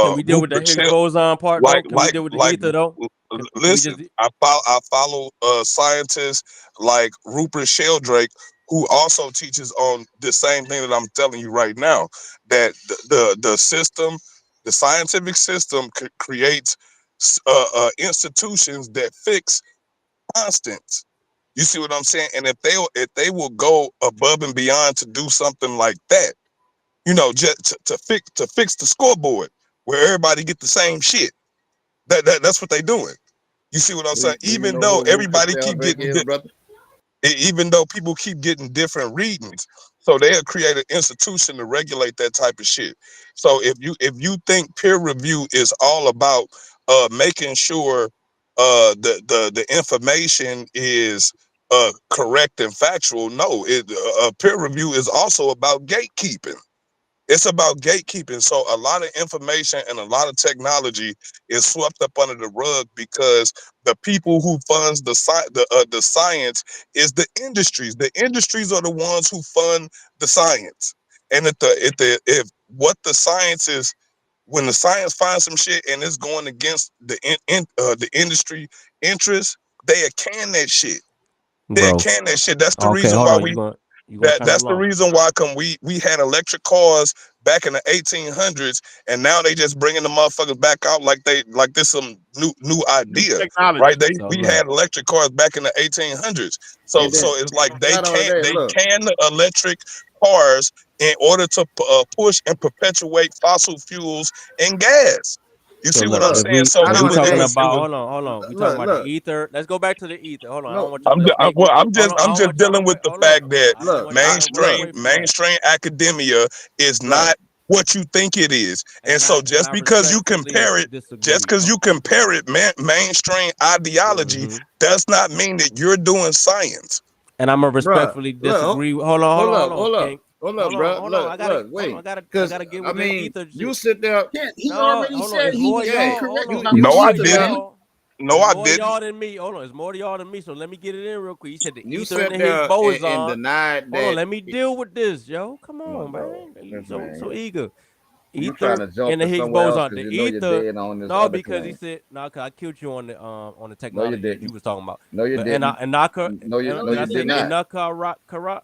Can we deal with the Rupert Higgs Sheldrake. boson part though? Can we deal with the ether though? Can we Listen, just I follow scientists like Rupert Sheldrake, who also teaches on the same thing that I'm telling you right now. That the system, the scientific system, creates institutions that fix constants. You see what I'm saying? And if they will go above and beyond to do something like that, you know, just to fix the scoreboard where everybody get the same shit. That's what they doing. You see what I'm saying? Do you Even know though who Rufus everybody keep Sheldrake getting, is, brother? even though people keep getting different readings, so they'll create an institution to regulate that type of shit. So if you think peer review is all about making sure the information is correct and factual, no, peer review is also about gatekeeping. It's about gatekeeping. So a lot of information and a lot of technology is swept up under the rug because the people who funds the science is the industries. The industries are the ones who fund the science. And if what the science is, when the science finds some shit and it's going against the industry interests, they can that shit. They bro? can that shit. That's the Okay, reason hold why on. we You gonna that cut it that's the long? reason why we had electric cars back in the 1800s, and now they just bringing the motherfuckers back out like this some new New idea, right? technology. So We look, had electric cars back in the 1800s, so And then it's like not only that, they look, can the electric cars in order to push and perpetuate fossil fuels and gas. You so see what look. I'm look, saying? So not If it we only was it talking that, was it about was. hold on. We talking look, about the look, ether. Let's go back to the ether. Hold on. I don't no, want y'all to I'm escape. well, Hold on. I I'm don't just want y'all to dealing with break. the Hold on. fact that I don't look, want y'all to run away from that. mainstream academia is right, not what you think it is. And so And I respectfully just disagree. because you compare it, mainstream ideology Mm-hmm. does not mean that you're doing science. And I'm gonna bruh. respectfully Look, disagree. Hold on, King. hold up, bruh. Hold on. Look, look, wait, I because gotta get I with this meting ether you shit. sit there, Kent, he No, already hold on. said It's he more was yeah, incorrect y'all. Hold on. about It's you No, the I sit more ether, there, didn't. man. y'all. No, It's I more didn't. y'all than me. Hold on. It's more y'all than me. So let me get it in real quick. He said the you ether and sit the Higgs there and boson. denied Hold on. that. Let me deal with this, yo. Come No, on, bro, man. You this so man, eager. you trying Ether to jump and the to Higgs somewhere else boson. because The you know you're ether. dead on this No, other because he claim. said no. Cause I killed you on the No, you technology that you didn't. was talking about. No, you But didn't. No, you, No, no, did I you you say did didn't. not. Karak?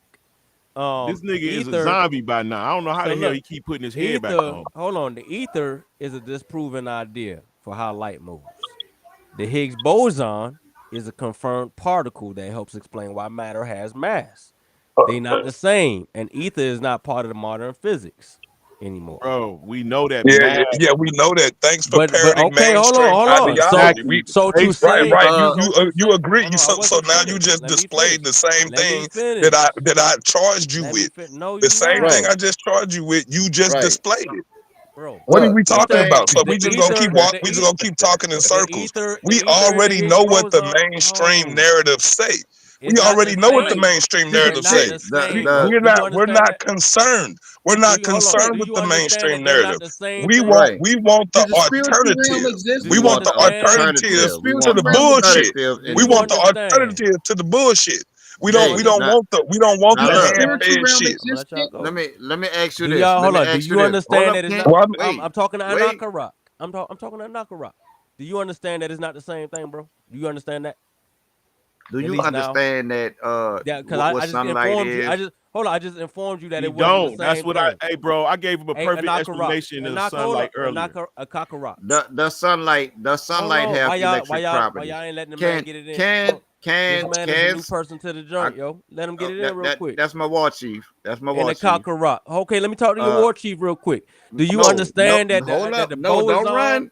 This The nigga is a ether. zombie by now. I don't know how So the hell look, he keep putting his head back ether. on. Hold on. The ether is a disproven idea for how light moves. The Higgs boson is a confirmed particle that helps explain why matter has mass. They not the same, and ether is not part of the modern physics anymore. Bro, we know that Yeah, math. we know that. Thanks for But parroting okay, mainstream hold on. So ideology. Exactly. We so to Thank right, say right. so to You say agree. hold on, I So wasn't now you finished. just Let me finish. displayed the same Let me thing finish. that I charged you Let me with. finish. No, The you same not, thing Right, I just charged you with. You just right. displayed it. bro. What are we Look, the talking Ether, thing. about? So the ether, we just gonna keep talking in circles. the We ether and the already Higgs know what the boson. mainstream narrative say. We It's not the already know what the same. mainstream They're narrative not say. the The same, bro. Do you We're understand not that? concerned. We're Do not you hold on? concerned Do with you the understand mainstream that they're not narrative. the same We thing? right. want the Does the spiritual realm alternative. exist, Do We you Kent? want the understand? Does the alternative Alternative. We to want spiritual the the realm exist? bullshit. alternative Do We you anymore. want the understand? alternative to the bullshit. Do you We understand? don't Now, want now Does the the look. hand spiritual fed realm shit. I'm gonna exist, let y'all Kent? go. Let me ask you Do this. y'all Let hold me on? Do ask you you this. Hold understand up, that it's Kent. not? Well, Wait, I'm talking to wait. Anakarak. I'm talking to Anakarak. Do you understand that it's not the same thing, bro? Do you understand that? Do At you least now. understand that Yeah, because what I just sunlight informed you. is? I just informed you that He it wasn't the don't. That's same what thing. hey bro, I gave him a Hey, perfect Anakarak. explanation of Anaka, hold sunlight up. earlier. Akakarak. Does Hold sunlight on. have electric Why properties? y'all ain't letting the man Can get it in? can Hold, this man is a can new person to the I, joint, yo. Let him get it in real quick. that's my war chief. That's my And war the chief. Kakarot. Okay, let me talk to your Uh war chief real quick. Do you no, understand that hold that up. the No, don't boson? run.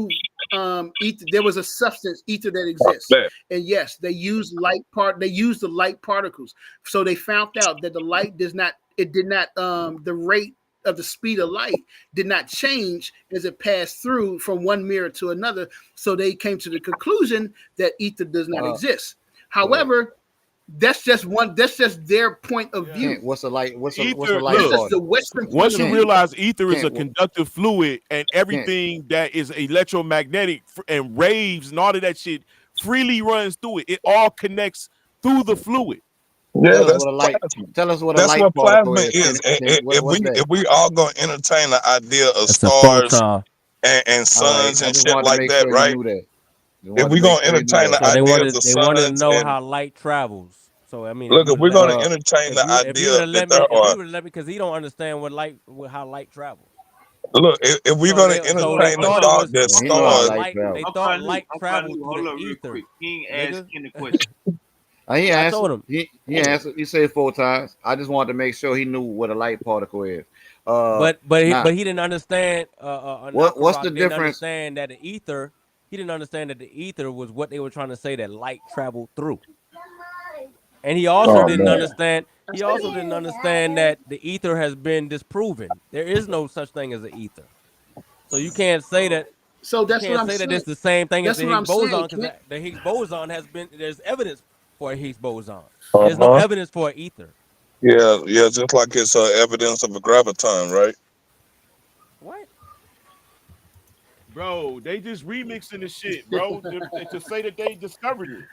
prove ether. There was a substance, ether, that exists, and yes, they used They used the light particles. So they found out that the light does not. It did not. The rate of the speed of light did not change as it passed through from one mirror to another. So they came to the conclusion that ether does not exist. However, That's just one. That's just their point of view. Kent, what's a light? What's a Ether, light That's look, just the particle? Western point once of you Kent, view. realize ether is a Kent, conductive fluid and everything that is electromagnetic and waves and all of that shit freely runs through it. It all connects through the fluid. Yeah, tell us that's what a light. plasma. Tell us what a That's light what particle plasma is. is. Kent, what's that? If we all gonna entertain the idea of It's a stars photon. and All right, suns I and just shit wanted to like make that, sure you right? knew that. Just If wanted we to make gonna sure you knew entertain the that. So idea of the they wanted to suns know and how light travels. So I mean, look, if we're gonna entertain the if idea you would have that let me, there if are you would have let me, because he don't understand how light travels. look, if we're So gonna they entertain the thought it thought was that He know how thought stars, light light. They travels. thought light Uncle traveled Anu, through hold the up real ether, quick. King asked nigga. Ken a question. He Yeah, I answered. told him. He answered. He said 4 times. I just wanted to make sure he knew what a light particle is. But Now he didn't understand. what's the Nakarok didn't difference? understand that the ether. He didn't understand that the ether was what they were trying to say that light traveled through. And he also oh didn't man, understand. He also didn't understand that the ether has been disproven. There is no such thing as an ether. So you can't say that. So You that's what can't I'm say that saying. it's the same thing as That's the what Higgs I'm saying, boson because Kent. the Higgs boson has been. There's evidence for a Higgs boson. There's no uh-huh. evidence for an ether. Yeah, just like it's evidence of a graviton, right? What? Bro, they just remixing the shit, bro, to say that they discovered it.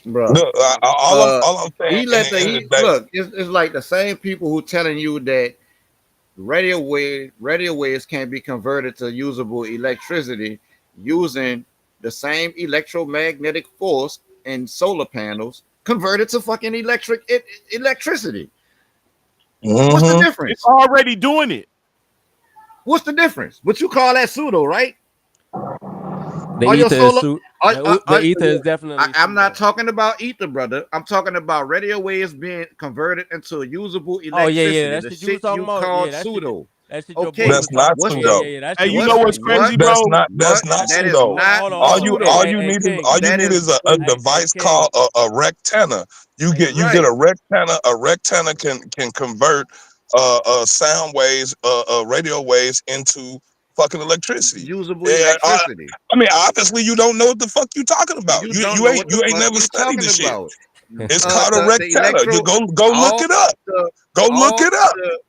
Bro. Look, all I'm saying He in let the the end of the he day, look. It's like the same people who telling you that radio waves can be converted to usable electricity using the same electromagnetic force in solar panels converted to fucking electricity. What's the mm-hmm. It's difference? already doing it. What's the difference? But you call that pseudo, right? The Are your ether is solar? the ether is definitely I'm not pseudo. talking about ether, brother. I'm talking about radio waves being converted into usable Oh yeah, electricity. that The shit you was shit talking you about. called Yeah, pseudo. that shit your boy Okay, was That's talking. not what's Yeah, the pseudo. that Hey, shit you was know what's what's talking. what crazy, bro? That's not that is pseudo. not Hold on. pseudo. All you King. need is a Hey, device King. called a rectanna. You get Right. a rectanna. A rectanna can convert sound waves, radio waves into fucking electricity. Usable Yeah, electricity. I mean, obviously you don't know what the fuck you talking about. You You don't you know ain't what the you ain't fuck never you studied talking the shit. about. It's called a The rectanna. You electro go look all it up. the Go look all it up. the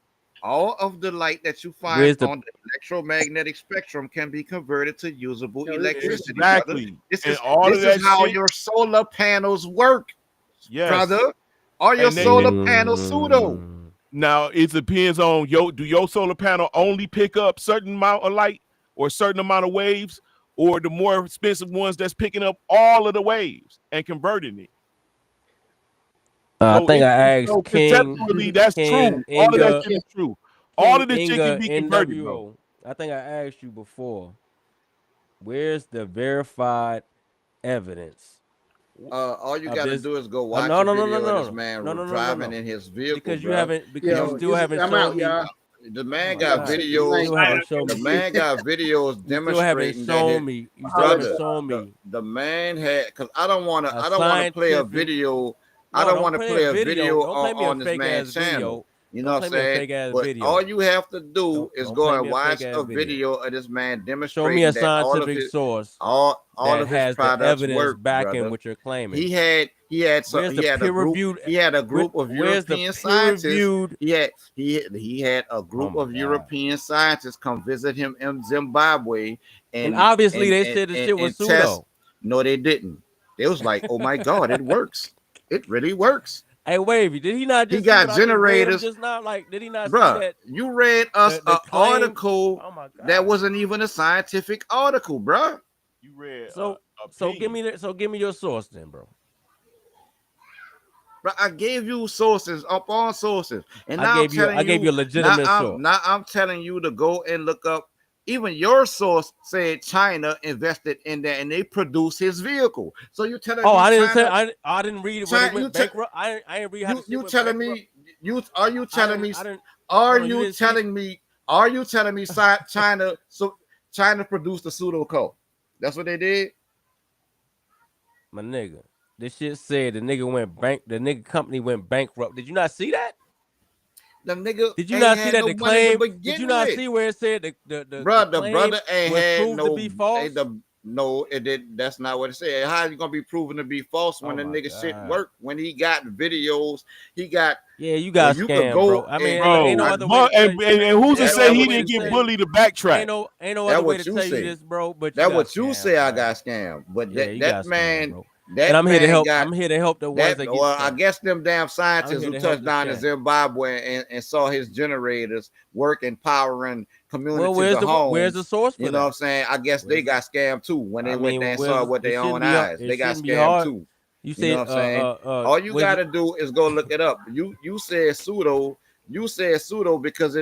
all of the light that you find Where's the on the electromagnetic spectrum can be converted to usable No, electricity, brother. Exactly. And all of This is that how shit, your solar panels work, yes. brother. Are your And they solar panels pseudo? now it depends on do your solar panel only pick up certain amount of light or certain amount of waves, or the more expensive ones that's picking up all of the waves and converting it. I So think I asked so King, conceptually that's true. All of that Inga, shit is true. All King of this shit can Inga, be converted, bro. NWO. I think I asked you before. Where's the verified evidence All you of got to this? do is go No, watch a no, no, no, video of this no, man no, no, no, no, driving no. in his vehicle, Because you bro. haven't. Because you Yo, still haven't I'm shown out, me. y'all. The Oh man my got God! You videos. still haven't shown The me. man got videos You still haven't demonstrating that his shown me. You still Holla at haven't brother. y'all. shown me The man had because I don't want to. a I don't want to play a scientific. video. I No, don't don't want to play a play a video. video Don't play me a on this fake ass man's channel. video. You know Don't what play I'm me a saying? fake ass But all video. you have to do is Don't go play and me a fake watch ass a video. video of this man Show me a demonstrating that scientific source all that of his has the products evidence work, backing brother. what you're claiming. He had Where's the peer reviewed? he had a group of Where's the European peer scientists. reviewed? He had a Oh group my of God! European scientists come visit him in Zimbabwe And and obviously they said the shit was test. pseudo. No, they didn't. They was like, oh my God, it works. It really works. Hey, Wavy, did he not He just see got what I just read him generators. just now? Like, did he not see Bruh, that you read us the an claim? article Oh my that God! wasn't even a scientific article, bruh. You read So opinion. give me your source then, bro. But I gave you sources upon sources, and I now I'm gave you telling a you, legitimate source. now I'm telling you to go and look up. Even your source said China invested in that, and they produced his vehicle. So you're telling Oh, me I didn't say China? I didn't read it where they China, went bankrupt. I didn't read how the shit you went telling bankrupt. me you are you telling me I didn't. are Hold on, you you didn't see it, telling me China China produced a pseudo code? That's what they did. my nigga. This shit said the nigga went bank. The nigga company went bankrupt. Did you not see that? The nigga Did you ain't not see had that no the money to claim? Did you begin not with. see where it said the Bro, the claim brother ain't was had proved to no be false? No, it did. That's not what it said. How is it gonna be proven to be false when the nigga shit worked? When he got videos, he got. Yeah, you got you could scammed, go, bro. I mean, Bro, ain't no other way to tell you. and who's to Ain't no say other he way didn't to get tell bullied to you. backtrack? Ain't no That other way what to you tell you say. this, bro. But That you got what you scammed, say. I bro. got scammed, but Yeah, that you that got scammed, man, bro. that And I'm here to man help. got I'm here to help the ones that get well. I scammed. guess them damn I'm scientists here who to help touched the down in scam. Zimbabwe and saw his generators work empowering Well, communities of where's the homes. source for You know what I'm that? saying? I guess they got scammed too when they I went mean, there and saw it with it their own shouldn't be hard. eyes. It They got shouldn't be scammed hard. too. You You know said, what I'm saying? All you was gotta it? do is go look it up. You said pseudo. You said pseudo because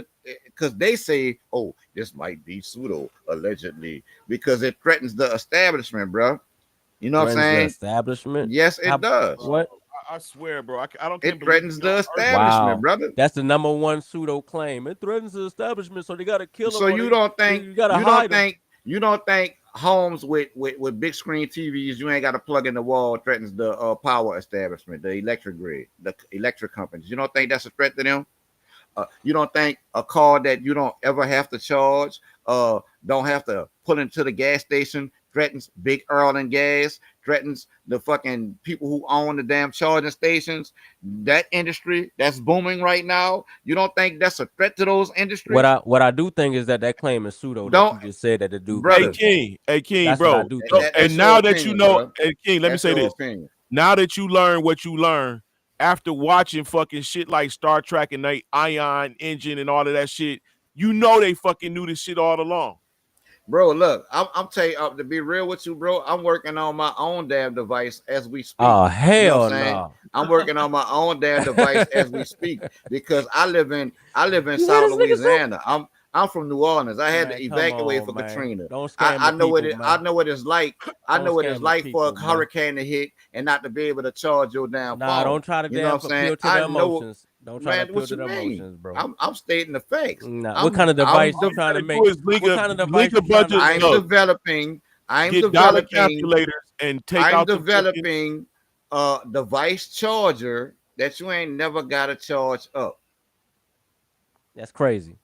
they say, oh, this might be pseudo allegedly because it threatens the establishment, bro. You know what I'm Threatens the saying? establishment. Yes, it does. What? I swear, bro. I can't It believe threatens you the don't establishment, Wow, brother. that's the number one pseudo claim. It threatens the establishment, so they got to kill So them. you don't think you got to hide them? you don't think homes with big screen TVs you ain't got to plug in the wall threatens the power establishment, the electric grid, the electric companies. You don't think that's a threat to them? You don't think a car that you don't ever have to charge, don't have to pull into the gas station, threatens big oil and gas, threatens the fucking people who own the damn charging stations, that industry that's booming right now? You don't think that's a threat to those industries? What I do think is that claim is pseudo that Don't, you just said that the dude brother. claimed. Hey King, That's what I bro. do So, think. and That's your now that you opinion, know, bro. hey King, let me That's say your this. opinion. Now that you learn what you learn after watching fucking shit like Star Trek and they Ion Engine and all of that shit, you know they fucking knew this shit all along. Bro, look, I'm telling you, to be real with you, bro, I'm working on my own damn device as we speak. Oh You know what hell I'm saying? no! I'm working on my own damn device as we speak because I live in You hear South this nigga say? Louisiana. I'm from New Orleans. I had to Man, come evacuate on, for man. Katrina. Don't scam I the know what people, it man. I know what it's like. I Don't know what it's scam the like for people, a man. hurricane to hit and not to be able to charge your damn Nah, phone. don't try to You know damn what I'm saying? appeal to I the know, emotions. Don't try to man. appeal What to you the mean? emotions, bro. I'm stating the facts. Nah, what kind of device you trying to make? What kind of device you trying to I'm make? developing. I'm Get dollar developing. calculators and take I'm out the fucking developing a device charger that you ain't never got to charge up. That's crazy.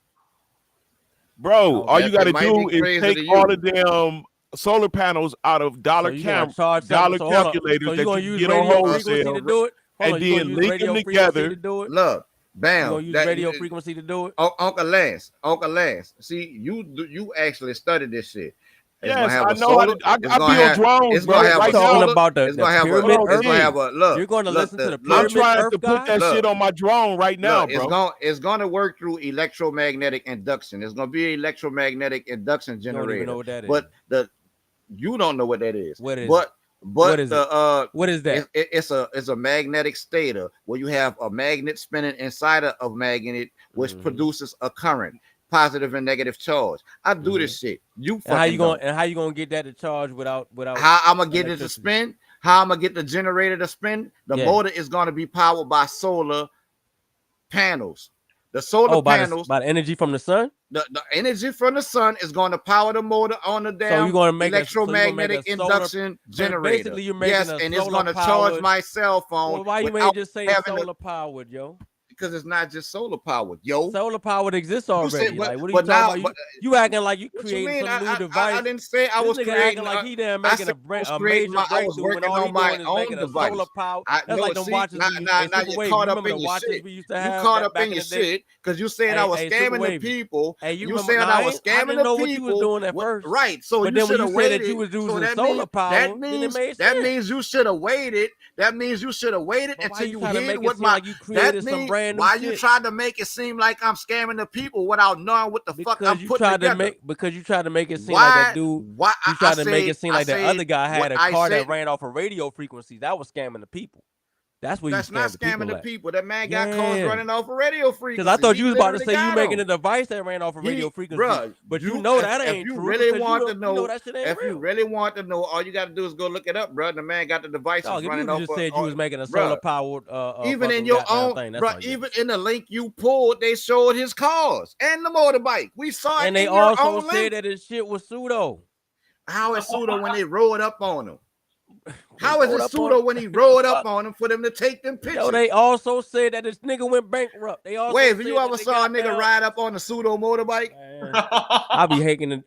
bro. All you got to It might be do is crazy take to all you. the damn solar panels out of So dollar you gonna charge something? So hold on. calculators So you that gonna you can use get on radio frequency to wholesale, do it? Hold and on, you gonna then use link them radio frequency to together. do it? Look, You bam. gonna use radio frequency to do it? Uncle Lance. See, you actually studied this shit. It's gonna Yes, have I a know how solar. to. I It's gonna build have. drones, It's gonna bro. have You a Right talking now, solar. about It's the gonna have a. pyramid hold on, It's gonna Earth? have King. a look. You're gonna Look. listen to the I'm Look. pyramid trying Earth to put guy? that shit Look. on my drone right now, Look. bro. It's gonna work through electromagnetic induction. It's gonna be an electromagnetic induction You don't even know generator. what that is. But you don't know what that is. What is But it? What is it? the What is that? it's a magnetic stator where you have a magnet spinning inside of magnet which produces a current, positive and negative charge. I do this shit. You And how you fucking don't. how you gonna get that to charge without How I'm gonna get it to electricity? spin? How I'm gonna get the generator to spin? The Yeah. motor is gonna be powered by solar panels. The solar panels, by the energy from the sun? the energy from the sun is going to power the motor on the So damn you're gonna make electromagnetic a solar. induction So generator. basically, you're making Yes, a and it's solar going to charge powered. my cell phone Well, why you without ain't just say having solar powered, yo? because it's not just solar powered, yo. Solar powered exists You said, already. Like, what are you but talking now, about? but You acting like you what you creating mean? some new device. I didn't say I This was nigga creating. acting like he there I making said I was a creating major I was breakthrough when working all on he my doing is own making a device. solar power. I That's no like them see watches now we used now in now Super you're Wave. caught You up remember in the your watches shit. we used to You have caught up back in in your the day? shit because you said I was Hey, scamming Super the Wavy. people. Hey, You remember? said Nah, I was I scamming didn't the know what you was people. doing at first. Right. So But you then when should you have said that you waited. was So using solar power, then it made sense. you should have waited. That means you should have waited But why until you you trying to hit make it what seem my like you that created some means brand new why you shit? tried to make it seem like I'm scamming the people without knowing what the fuck I'm putting together. Because you tried to make it seem like that dude. Why You tried to make it seem like that other guy what had a I car say that ran off of radio frequencies. That was scamming the people. That's where you that's not scam the scamming people the at. people. That man got cars Yeah. running off of radio frequency. Because I thought you was about to literally say you got making 'em. a device that ran off of radio frequency. Bruh, But you know that if ain't you true really because want to you know, know that shit ain't if you real. really want to know, all you got to do is go look it up, bro. The man got the devices Dog, if running you off. just said you was making a bruh, solar powered even in fucking your goddamn own, thing, that's bro. all you Even is. in the link you pulled, they showed his cars and the motorbike. We saw it And they in your also own said link. that his shit was pseudo. How is pseudo when they rolled up on him? How is it pseudo when he rolled up on him for them to take them pictures? Yo, they also said that this nigga went bankrupt. They also Wait, if you ever saw a nigga ride up on a pseudo motorbike? I be hating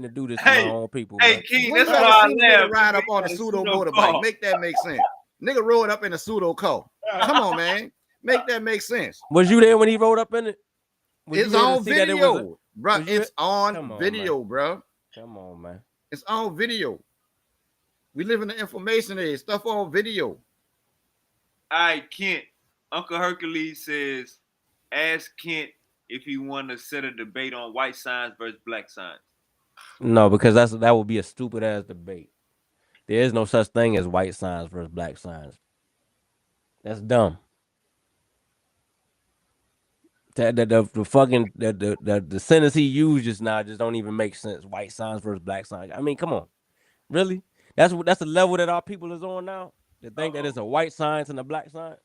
to do this to my own people, man. Hey, King, When that's you ever why I seen a nigga laugh. ride up on a pseudo motorbike? Make that make sense. Nigga rode up in a pseudo car. Come on, man. Make that make sense. Was you there when he rode up in it? It's on video, bro. It's on video, bro. Come on, man. It's on video. We live in the information age. Stuff on video. All right, Kent. Uncle Hercules says, ask Kent if he want to set a debate on white signs versus black signs. No, because that would be a stupid ass debate. There is no such thing as white signs versus black signs. That's dumb. The sentence he used just now just don't even make sense. White signs versus black signs. I mean, come on, really? That's the level that our people is on now. To think that it's a white science and a black science.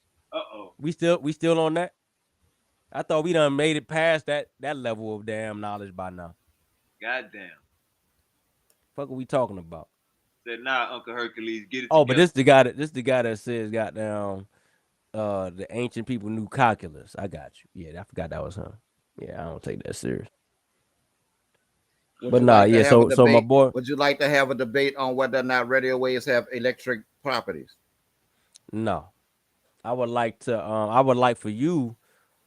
We still on that. I thought we done made it past that level of damn knowledge by now. Goddamn. Fuck are we talking about? Said, nah, Uncle Hercules, get it Oh, together. but this the guy that says goddamn the ancient people knew calculus. I got you. Yeah, I forgot that was him. Yeah, I don't take that serious. But nah, yeah, so my boy. Would you like to have a debate on whether or not radio waves have electric properties? No. I would like for you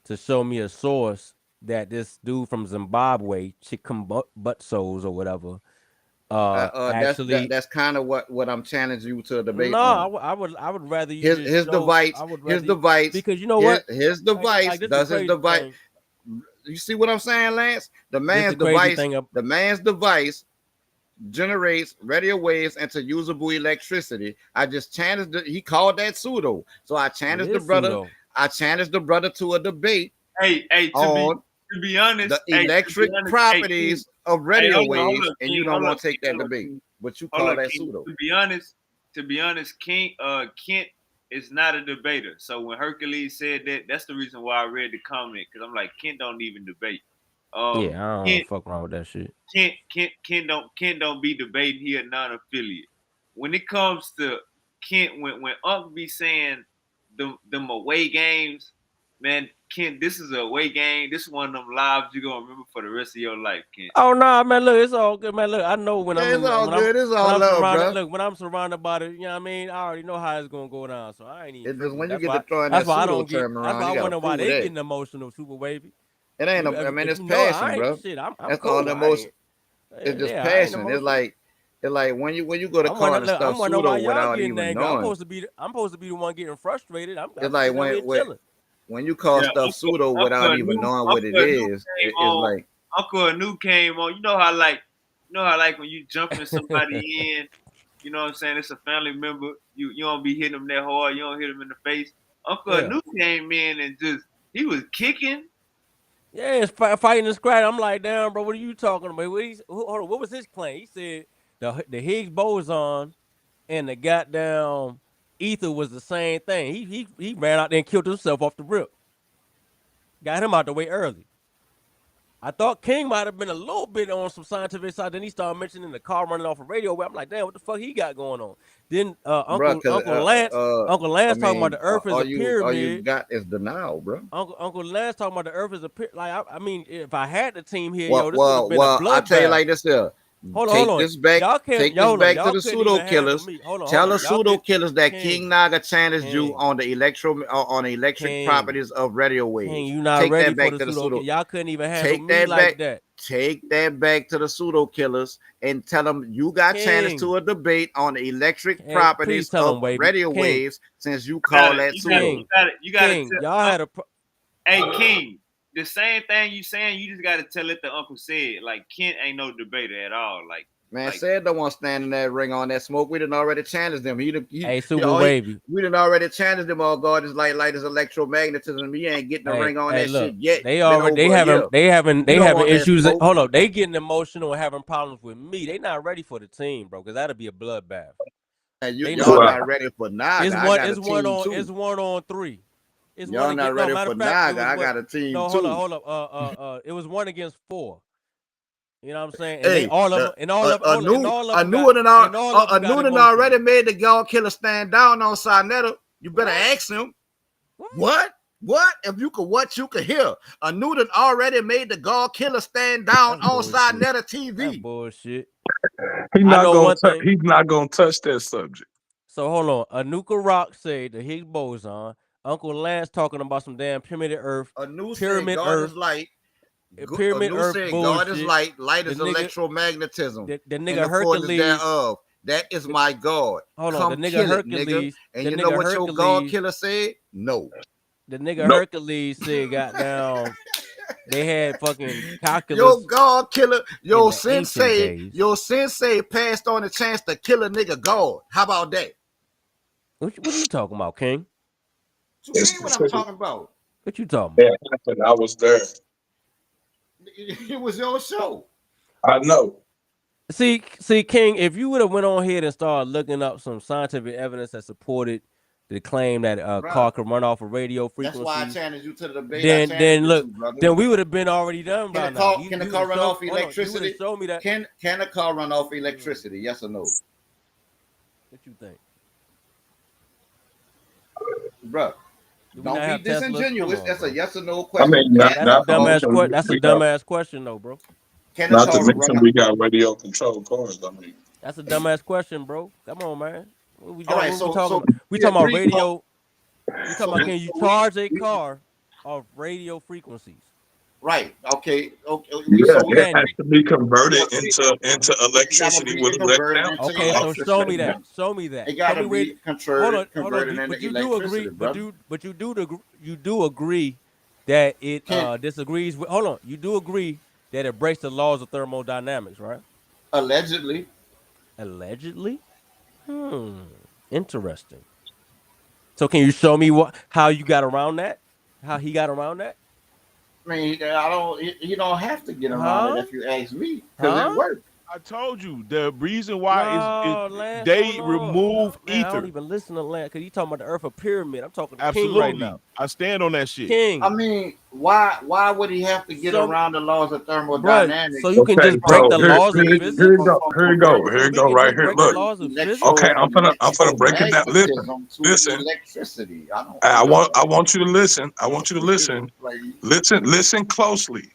to show me a source that this dude from Zimbabwe, Chicken Butt Souls or whatever, actually that's kind of what I'm challenging you to a debate. No, on. I would rather you his device because you know what his device does his device. Thing. You see what I'm saying, Lance? The man's device generates radio waves into usable electricity. I just challenged he called that pseudo. So I challenged the brother. Pseudo. I challenged the brother to a debate. To be honest, the electric properties of radio waves, and you don't want to take that debate. But you call that pseudo. To be honest, Kent is not a debater. So when Hercules said that, that's the reason why I read the comment, because I'm like, Kent don't even debate. Yeah, I don't fuck around with that shit. Kent don't be debating. He a non-affiliate. When it comes to Kent, when Unc be saying them away games, man, Kent, this is a away game. This is one of them lives you're gonna remember for the rest of your life, Kent. Oh no, man, look, it's all good, man. Look, I know when I'm surrounded by it, you know what I mean? I already know how it's gonna go down. So I ain't even. It's when you get to throwing that pseudo term around. That's why I wonder why they getting emotional, super wavy. It ain't it's passion, bro. That's cool. all the emotion. It's just passion. It's like when you go to call the stuff pseudo without even knowing. I'm supposed to be the one getting frustrated. It's like when you call stuff pseudo without even knowing what it is. It's like Uncle Anu came on. You know how when you jumping somebody in, you know what I'm saying? It's a family member. You don't be hitting them that hard. You don't hit them in the face. Uncle Anu came in and he was kicking. Yeah, it's fighting and scratching. I'm like, damn, bro, what are you talking about? What was his claim? He said the Higgs boson and the goddamn ether was the same thing. He ran out there and killed himself off the rip. Got him out the way early. I thought King might have been a little bit on some scientific side. Then he started mentioning the car running off a radio wave. I'm like, damn, what the fuck he got going on? Then Uncle Lance talking about the Earth is a pyramid. All you got is denial, bro. Uncle Lance talking about the Earth is a pyramid. Like, I mean, if I had the team here, this would have been a bloodbath. I'll tell you like this here. Hold on. Take this back to the pseudo killers. Tell the pseudo killers that King Naga challenged you on the electric properties of radio waves. You not take ready that back for to the pseudo. Y'all couldn't even handle me like that. Take that back to the pseudo killers and tell them you got challenged to a debate on the electric properties of radio waves since you call that pseudo. You got to y'all had a. Hey, King. The same thing you saying, you just got to tell it the uncle said. Like, Kent ain't no debater at all. Like, man, said don't want to stand in that ring on that smoke. We done already challenged them. Hey, super wavy. We done already challenged them. All God is like his electromagnetism. He ain't getting the ring on that shit yet. They having issues. Hold up, they getting emotional and having problems with me. They not ready for the team, bro. Because that'll be a bloodbath. Y'all not ready for Naga. It's 1-on-3. Y'all not ready for Naga. I got a team too. Hold up. It was 1 against 4. You know what I'm saying? And they Hey, all of them, and all of them, and all of them got, and all of them got Newton emotion. already made the God Killer stand down on Sinetta. You better ask him. What? If you could watch, you could hear. A Newton already made the God Killer stand down on Sinetta TV. That's bullshit. He's I not know gonna one thing. he's not gonna touch that subject. So hold on. Anuka Rock said the Higgs boson. Uncle Lance talking about some damn pyramid Earth. Anu said Pyramid God Earth. is light. Pyramid Anu Earth said bullshit. God is light. Light is The nigga- electromagnetism. The and nigga the fullness Hercules. thereof. That is my God. Hold Come on. The nigga kill Hercules. it, nigga. And the you nigga know what Hercules, your God Killer said? No. The nigga Nope. Hercules said, "Goddamn, they had fucking calculus." Your God Killer, your the ancient sensei, days. your sensei passed on a chance to kill a nigga God. How about that? What are you talking about, King? What you mean what I'm talking about? What you talking That about? happened. I was there. It was your show. I know. See, King, if you would have went on ahead and started looking up some scientific evidence that supported the claim that a car could run off a radio frequency, That's why I challenged you to the debate. then look, brother. then we would have been already done by now. Can a car run off electricity? Show me that. Can a car run off electricity? Yes or no? What you think, bro? Don't be disingenuous. That's a yes or no I question. mean, That's a dumbass question. That's a dumbass question, though, bro. Not to mention we got radio controlled cars. I mean, that's a dumbass question, bro. Come on, man. What we talking about? We yeah, talking about radio. We talking about can you charge a car off radio frequencies? Right. Okay. yeah, So it can has you? to be converted into electricity with electric. Okay, so show me that. Show me that. It gotta be converted into But you do agree. brother. But you do agree that it disagrees with. Hold on. You do agree that it breaks the laws of thermodynamics, right? Allegedly. Allegedly. Interesting. So can you show me how you got around that? How he got around that? I mean, you don't have to get around it if you ask me, because it worked. I told you the reason why is they remove ether. I don't even listen to Lance because you talking about the Earth a pyramid. I'm talking to Absolutely. King right now. I stand on that shit. King. I mean, why would he have to get around the laws of thermodynamics? So you can just break the laws of physics. Here you go, right here. Look. Okay, I'm gonna break it down. Listen. Electricity. I want you to listen. I want you to listen. Listen closely.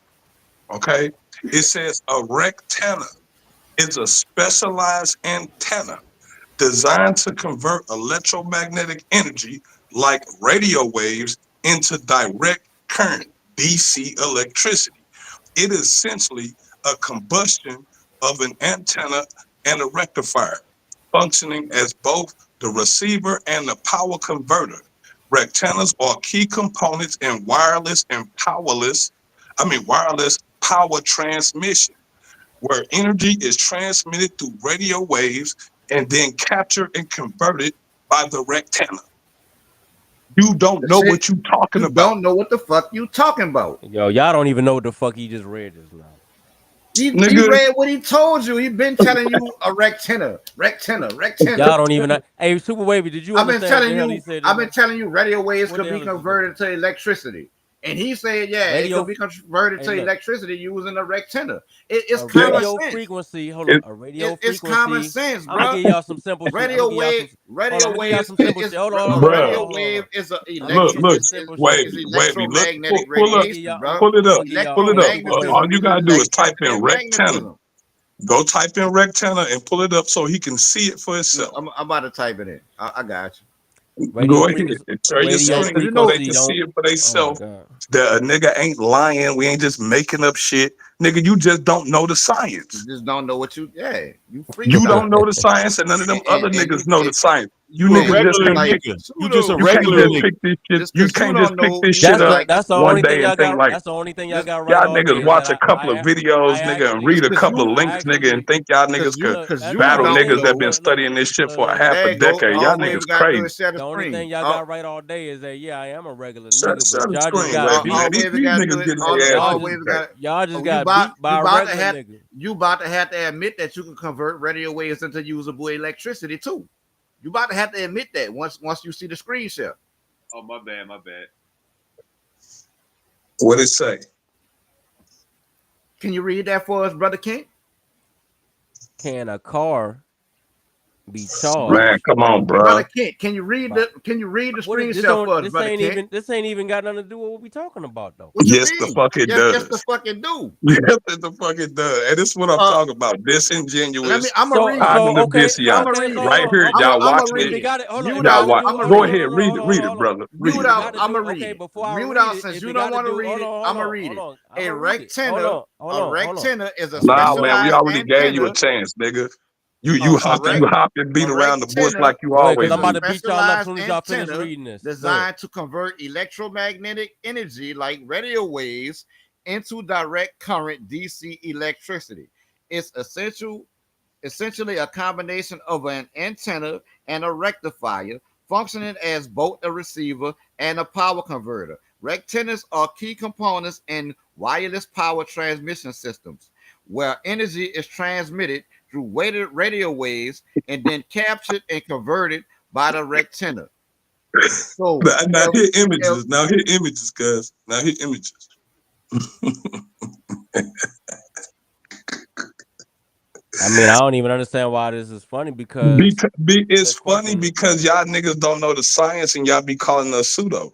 Okay. It says a rectangle is a specialized antenna designed to convert electromagnetic energy like radio waves into direct current, DC electricity. It is essentially a combustion of an antenna and a rectifier, functioning as both the receiver and the power converter. Rectangles are key components in wireless power transmission, where energy is transmitted through radio waves and then captured and converted by the rectangle. You don't know what you talking about. Don't know what the fuck you talking about. Yo, y'all don't even know what the fuck he just read just now. He read what he told you. He been telling you a rectangle. Y'all don't even know. Hey, Super Wavy, did you understand what he said? I've been telling you radio waves could be converted to electricity. And he said, it could be converted to electricity using a rectangle. It's common sense. Frequency. Hold on. A radio frequency. It's common sense, bro. I'm going to give y'all some simple shit. Radio wave is an electromagnetic radiation, bro. Pull it up. All you got to do is type in rectangle. Go type in rectangle and pull it up so he can see it for himself. I'm about to type it in. I got you. Go ahead and turn your screen so they can see it for themselves. That a nigga ain't lying. We ain't just making up shit. Nigga, you just don't know the science. You just don't know what you don't know the science, and none of them other niggas know the science. You niggas just can't pick it. You just a regular nigga. You can't just pick this shit up one day and think like, that's the only thing y'all got right. Y'all niggas watch a couple of videos, nigga, and read a couple of links, nigga, and think y'all niggas could battle niggas that been studying this shit for a half a decade. Y'all niggas crazy. The only thing y'all got right all day is that, I am a regular nigga, but y'all just got beat. Y'all just got beat by a regular nigga. You about to have to admit that you can convert radio waves into usable electricity too. You about to have to admit that once you see the screen share. Oh, my bad. What it say? Can you read that for us, Brother King? Can a car be charged? Man, come on, Brother bro. King, can you read But the what is screen this? share for us, This Brother ain't King? this ain't even got nothing to do with what we talking about though. What you Yes, the mean? fuck it Yes, the does. fucking do. Yes, the fuck it does. And this is what I'm Uh, talking about. let me. Disingenuous, I'm gonna read it. So okay, I'm cognitive. gonna okay. read So it. hold Right on. here, Okay, y'all I'm gonna watching if read it. it it. got it, hold on. Mute If it out. got Y'all to watch. do, I'm gonna hold on, Go read hold it. ahead, on, read hold it, on, read hold it, on. brother. Read Mute If it it. out. got to I'm do, gonna read okay. it. Before I Mute read out. it, Since if you it don't got to want to do, read hold it, on, I'm hold gonna on, read hold it. on. I'm A gonna read it. Hold rectangle, on, hold a on, hold on. rectangle is a I'm gonna Nah, read it. man, we specialized already gave you a antenna. chance, nigga. A, a, You rec, hopped and beat a around the bush like rectangle you Go ahead, cause always is I'm a about do. to beat y'all up as specialized soon as y'all finish antenna reading this. Go ahead. designed to convert electromagnetic energy like radio waves into direct current DC electricity. It's essentially a combination of an antenna and a rectifier, functioning as both a receiver and a power converter. Rectennas are key components in wireless power transmission systems, where energy is transmitted through weighted radio waves and then captured and converted by the rectenna. So Now if, hit if images. Now hit images, cuz. Now hit images. I mean, I don't even understand why this is funny because It's the funny question. because y'all niggas don't know the science and y'all be calling us pseudo.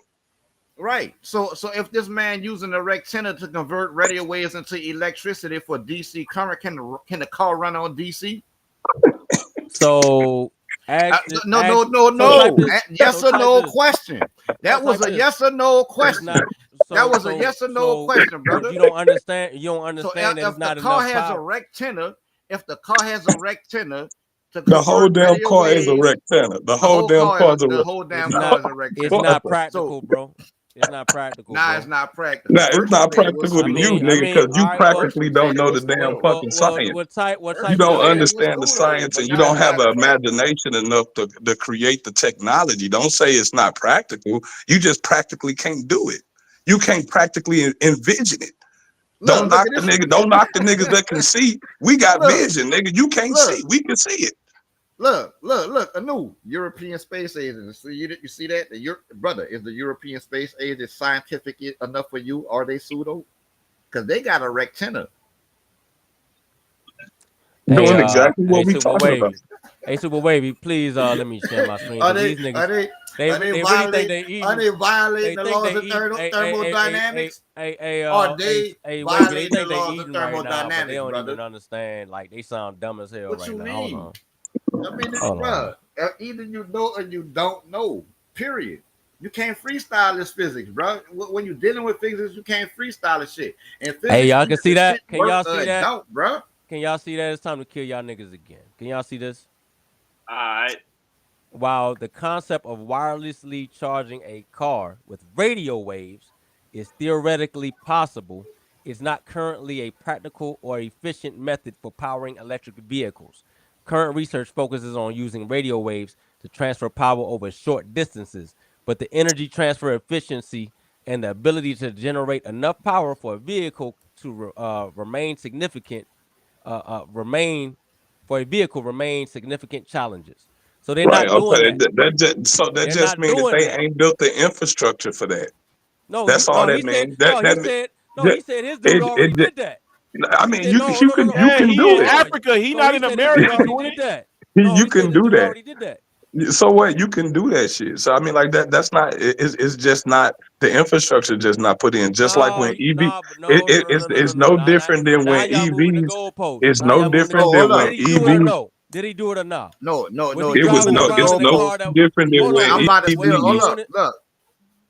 right, so if this man using a rectenna to convert radio waves into electricity for DC current, can the car run on DC? So ask it. No, no, Ask. no, So type no. this. Yes So or type no this. question. No, That was type a this. yes or no It's question. not. That So was a yes or no question, but brother. you don't understand. You don't So understand that it's if the not car enough has a power. rectenna, if the car has a rectenna to The whole convert damn radio car is a waves, rectangle. The whole damn car is a the whole It's damn car not. is a It's rectangle. not So practical, bro. It's not practical, nah, it's bro. not practical. Now it's First of not all, it was practical to you, pseudo. I nigga, mean, because all you right. Well, First, practically you don't said it know was the damn pseudo. fucking science. What First, You type you this don't said in? it was understand the pseudo, science but and you now don't it's have not an practical. imagination enough to create the technology. Don't say it's not practical. You just practically can't do it. You can't practically envision it. Look, look at this. Don't knock the niggas that can see. We got Look, vision, nigga. You can't look, see. We can see it. look. A new European Space Agency. So you see that? Brother, is the European Space Agency scientific enough for you? Are they pseudo? Because they got a rectenna. Hey, Doing exactly what hey, we Super talking about. Wavy. Hey, Super Wavy, please let me share my screen Are because they these are niggas they are they they really think violate they are eating. they violating They the think laws they of eat. thermodynamics? Hey, Wavy. They Violating the think they laws of eating right now, but they thermodynamics, don't even brother? understand. Like they sound dumb as hell What right you now. Hold mean? on, I mean, hold on. bro, either you know or you don't know. Period. You can't freestyle this physics, bro. When you're dealing with physics, you can't freestyle this shit. And Hey, physics, y'all either can see the that? shit Can work y'all or see it that? don't, bro. Can y'all see that? It's time to kill y'all niggas again. Can y'all see this? All right. While the concept of wirelessly charging a car with radio waves is theoretically possible, it's not currently a practical or efficient method for powering electric vehicles. Current research focuses on using radio waves to transfer power over short distances, but the energy transfer efficiency and the ability to generate enough power for a vehicle to remain for a vehicle remain significant challenges. So they're Right. not doing Okay. that. That They're just not means that doing they that. ain't built the infrastructure for that. No, That's all that means. That he said his dude it, already it, did that. I He mean, said no, you Yeah, can he do in it. Africa. He no, not he in said his dude America already doing did it. that. No, You he said can his do dude that. already did that. So what? You can do that shit. So I mean, like that's not. It's just not the infrastructure. Just not put in. Just like No, when he EV, no, but no, no, no, no, no, no, it's no. no different than Now when y'all moving the EVs. goalposts. It's Now no y'all moving the different No, goal. than hold when Did up. he do it or EVs. no? Did he do it or not? Was he It was driving no. around It's in a no car that different than hold when on? I'm about to Was still he hold EVs. doing up. it? Look,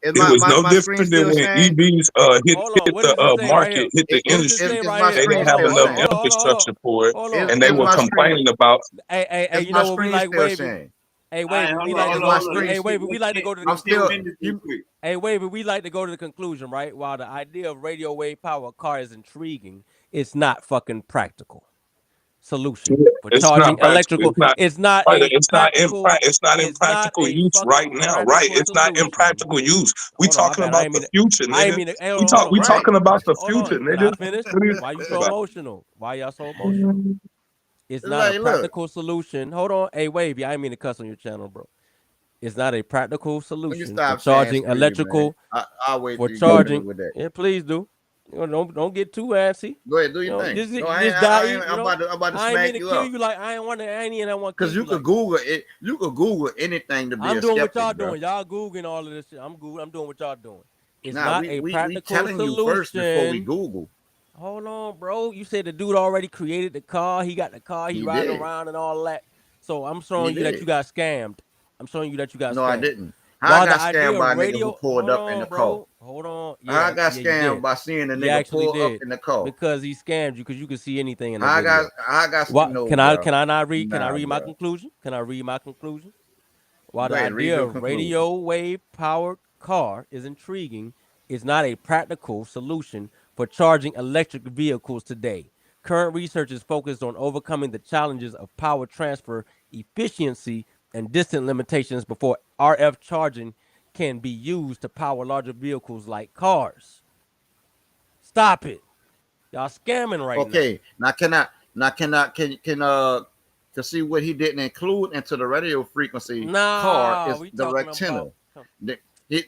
is It was no my screen different than still when sharing? EVs Hold on. hit What does it the say right market, here? hit the What does it industry. say right My here? They screen didn't have still enough sharing? Hold infrastructure for it, on. Hold on. and they Is were my screen complaining about. Hey, is you my know what we screen like, still Wavy? sharing? Hey, All right, Wavy, we hold on, like to Is hold on, my go. hold on. screen? Hey, Wavy, we like to go to the I'm Let's get still. conclusion. business real You, quick. Hey, Wavy, we like to go to the conclusion, right? While the idea of radio wave power car is intriguing, it's not fucking practical solution for It's not charging practical. electrical. It's not Right, a practical. it's not in It's not practical a use right fucking now. Right, practical it's not in solution. practical use. We Hold on, my talking bad. I about ain't the mean. future, I ain't nigga. mean. Hey, hold on. We right. talking about the Hold future, on. Can I nigga. finish? What are you Why you talking so about? emotional? Why y'all so emotional? It's It's not a like, look, practical solution. Hold on. Hey, Wavy, I ain't mean to cuss on your channel, bro. It's not a practical let me solution for stop sharing charging screen, man. electrical I'll wait for till you get charging. finished with that. Yeah, please do. Don't get too antsy. Go ahead, do your thing. Just, No, just die. I'm about to I ain't mean smack to you kill up. you. Like I ain't even I want to kill Because you. you could Like, Google it. You could Google anything to be I'm a doing skeptic, what y'all bro. doing. Y'all googling all of this shit. I'm doing what y'all doing. It's Nah, not a we practical telling you first before we solution. Google. Hold on, bro. You said the dude already created the car. He got the car. He He riding did. around and all that. So I'm He showing you that you did. got scammed. I'm showing you that you got No, I scammed. didn't. How I While the got scammed idea by of a nigga who radio, pulled hold up in the on, car? bro. Hold on. How I got Yeah, you scammed did. by seeing a You nigga actually pull up did in the car? because he scammed you because you could see anything in the How video. I got What no, can bro. I not read? Can I Nah, read my bro. conclusion? Can I read my conclusion? While Go the ahead, read idea your of conclusion. radio wave powered car is intriguing, it's not a practical solution for charging electric vehicles today. Current research is focused on overcoming the challenges of power transfer, efficiency, and distance limitations before RF charging can be used to power larger vehicles like cars. Stop it. Y'all scamming right now. Okay, now to see what he didn't include into the radio frequency car Nah, is we the talking rectenna. about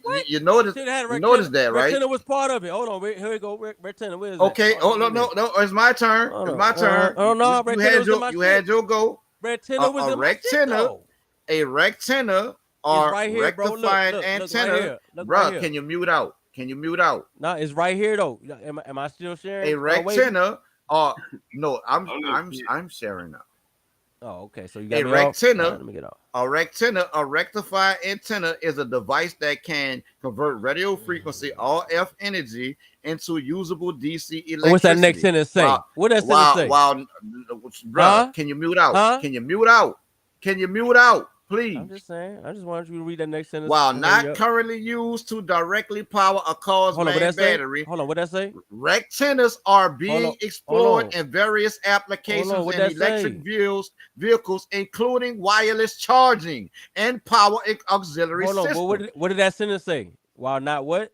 what? You notice Should have you had notice that, right? Rectenna was part of it. Hold on, here we go. Rectenna, where is that? Okay. Oh no, it's my turn. Hold It's on. my turn. Oh no, You Rectenna was in my you shit. had your go. Rectenna was A in my shit though. rectenna It's or right here, bro. rectifying Look antenna. right here. Look right Bruh, here. can you mute out? Can you mute out? No, it's right here though. Am I still sharing? A rectenna or no, I'm sharing now. Oh, okay. So you got A me off. rectenna, Right, let me get off. a rectified antenna is a device that can convert radio frequency RF energy into usable DC electricity. Oh, what's that next sentence say? What that sentence say? Bruh, can you mute out? Huh? Can you mute out? Can you mute out, please? I'm just saying. I just wanted you to read that next sentence. While not currently used to directly power a car's main battery. Hold on, what that say? Rectennas are being explored in various applications in electric vehicles, including wireless charging and power auxiliary systems. Hold on, what did that sentence say? While not what?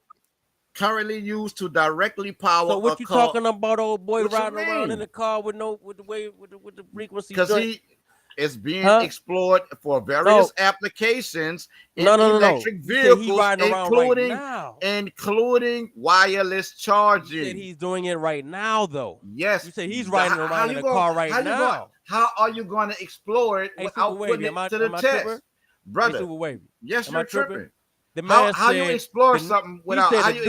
Currently used to directly power. So what a you car. talking about, old boy What you riding around in mean? the car with the frequency? Because he is being explored for various applications in electric vehicles, including wireless charging. You said he's doing it right now, though. Yes. You said he's riding around in the car right now. How are you going to explore it without putting it to the test, brother? Yes, you're tripping. How you explore something without how you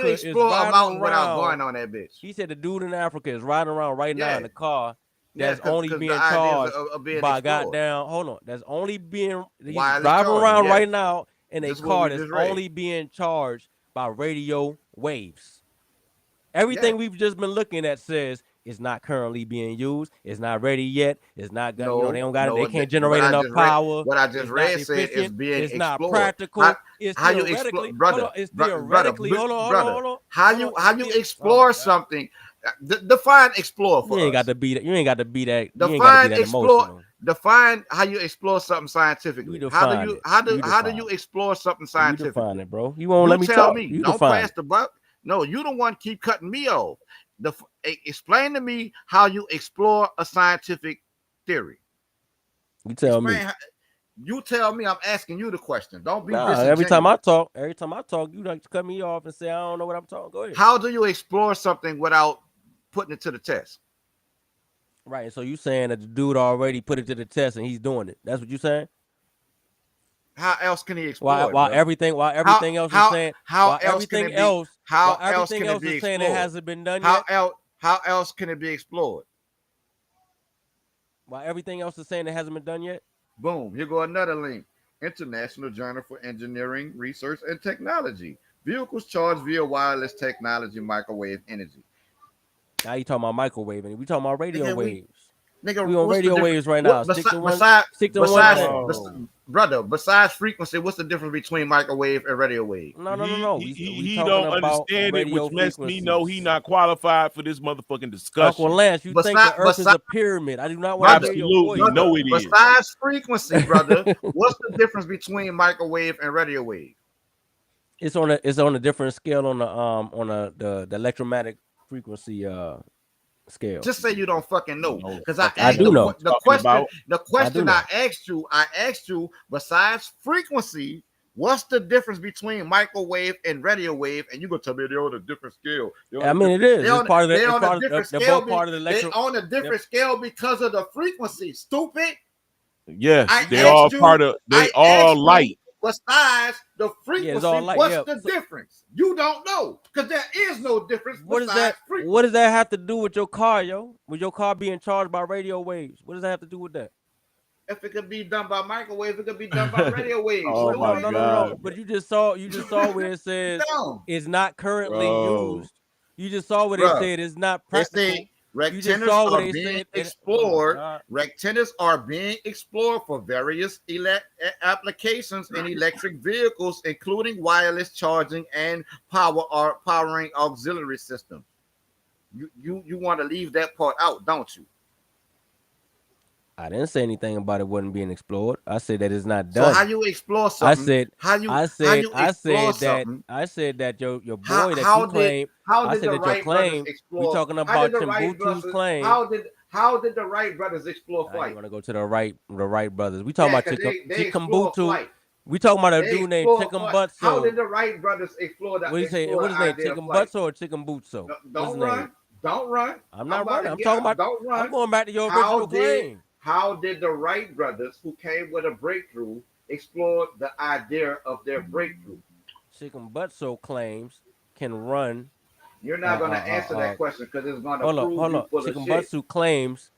explore a mountain without going on that bitch? He said the dude in Africa is riding around right now in the car. That's only being the charged by goddamn. Hold on. That's only being he's driving around right now in a car that's only being charged by radio waves. Everything we've just been looking at says it's not currently being used. It's not ready yet. It's not got. They don't got it. They can't generate enough power. What I just read said is being it's explored. Not practical. It's how you theoretically, brother? It's theoretically. Hold on. How you explore something? Define explore for us. You ain't got to be that. You ain't got to be that. Define explore. Define how you explore something scientifically. How do you explore something scientifically? You define it, bro. You won't let me tell me. You don't pass the buck. No, you don't want to keep cutting me off. Explain to me how you explore a scientific theory. You tell me. You tell me. I'm asking you the question. Don't be every time I talk, you like to cut me off and say I don't know what I'm talking. Go ahead. How do you explore something without putting it to the test? Right. So you saying that the dude already put it to the test and he's doing it. That's what you saying? How else can he explore? While everything else is saying it hasn't been done yet. How else can it be explored? While everything else is saying it hasn't been done yet. Boom. Here go another link. International Journal for Engineering, Research, and Technology. Vehicles charged via wireless technology, microwave energy. Now you talking about microwave and we talking about radio waves. Nigga, we on radio waves right now. Besides frequency, what's the difference between microwave and radio wave? No. He don't understand it, which lets me know he not qualified for this motherfucking discussion. Uncle Lance, you think the Earth is a pyramid? I do not want to hear your voice. No, it is. Besides frequency, brother, what's the difference between microwave and radio wave? It's on a different scale on the electromagnetic frequency scale. Just say you don't fucking know, because I do know. The question I asked you, besides frequency, What's the difference between microwave and radio wave? And you gonna tell me they're on a different scale? I mean, it is. It's part of the. They're It's on a part of. different They're scale. both part of the They electro. on a different scale because of the frequency. Stupid. Yes, they're all part of. They all light. Besides the frequency, Yeah, it's all light, what's yeah. the difference? You don't know because there is no difference. What does besides that? frequency. What does that have to do with your car, yo? With your car being charged by radio waves? What does that have to do with that? If it could be done by microwave, it could be done by radio waves. Oh my No. But you just saw where it says it's not currently used. You just saw where they said it's not practical. They say rectangles are being explored. Rectangles are being explored for various applications in electric vehicles, including wireless charging and powering auxiliary systems. You want to leave that part out, don't you? I didn't say anything about it wasn't being explored. I said that it's not done. So how you explore something? I said that your boy that you claim. I said that your claim. We're talking about Timbuktu's claim. How did the Wright brothers explore flight? You want to go to the Wright brothers? We talking about Chikumbutsu. We talking about a dude named Chikumbutsu. How did the Wright brothers explore that? What do you say? What is his name? Chikumbutsu or Chikumbutsu? Don't run. Don't run. I'm not running. I'm talking about. Don't run. I'm going back to your original claim. How did the Wright brothers, who came with a breakthrough, explore the idea of their breakthrough? Chikumbutsu claims can run. You're not going to answer that question because it's going to prove you full of shit. Chikumbutsu claims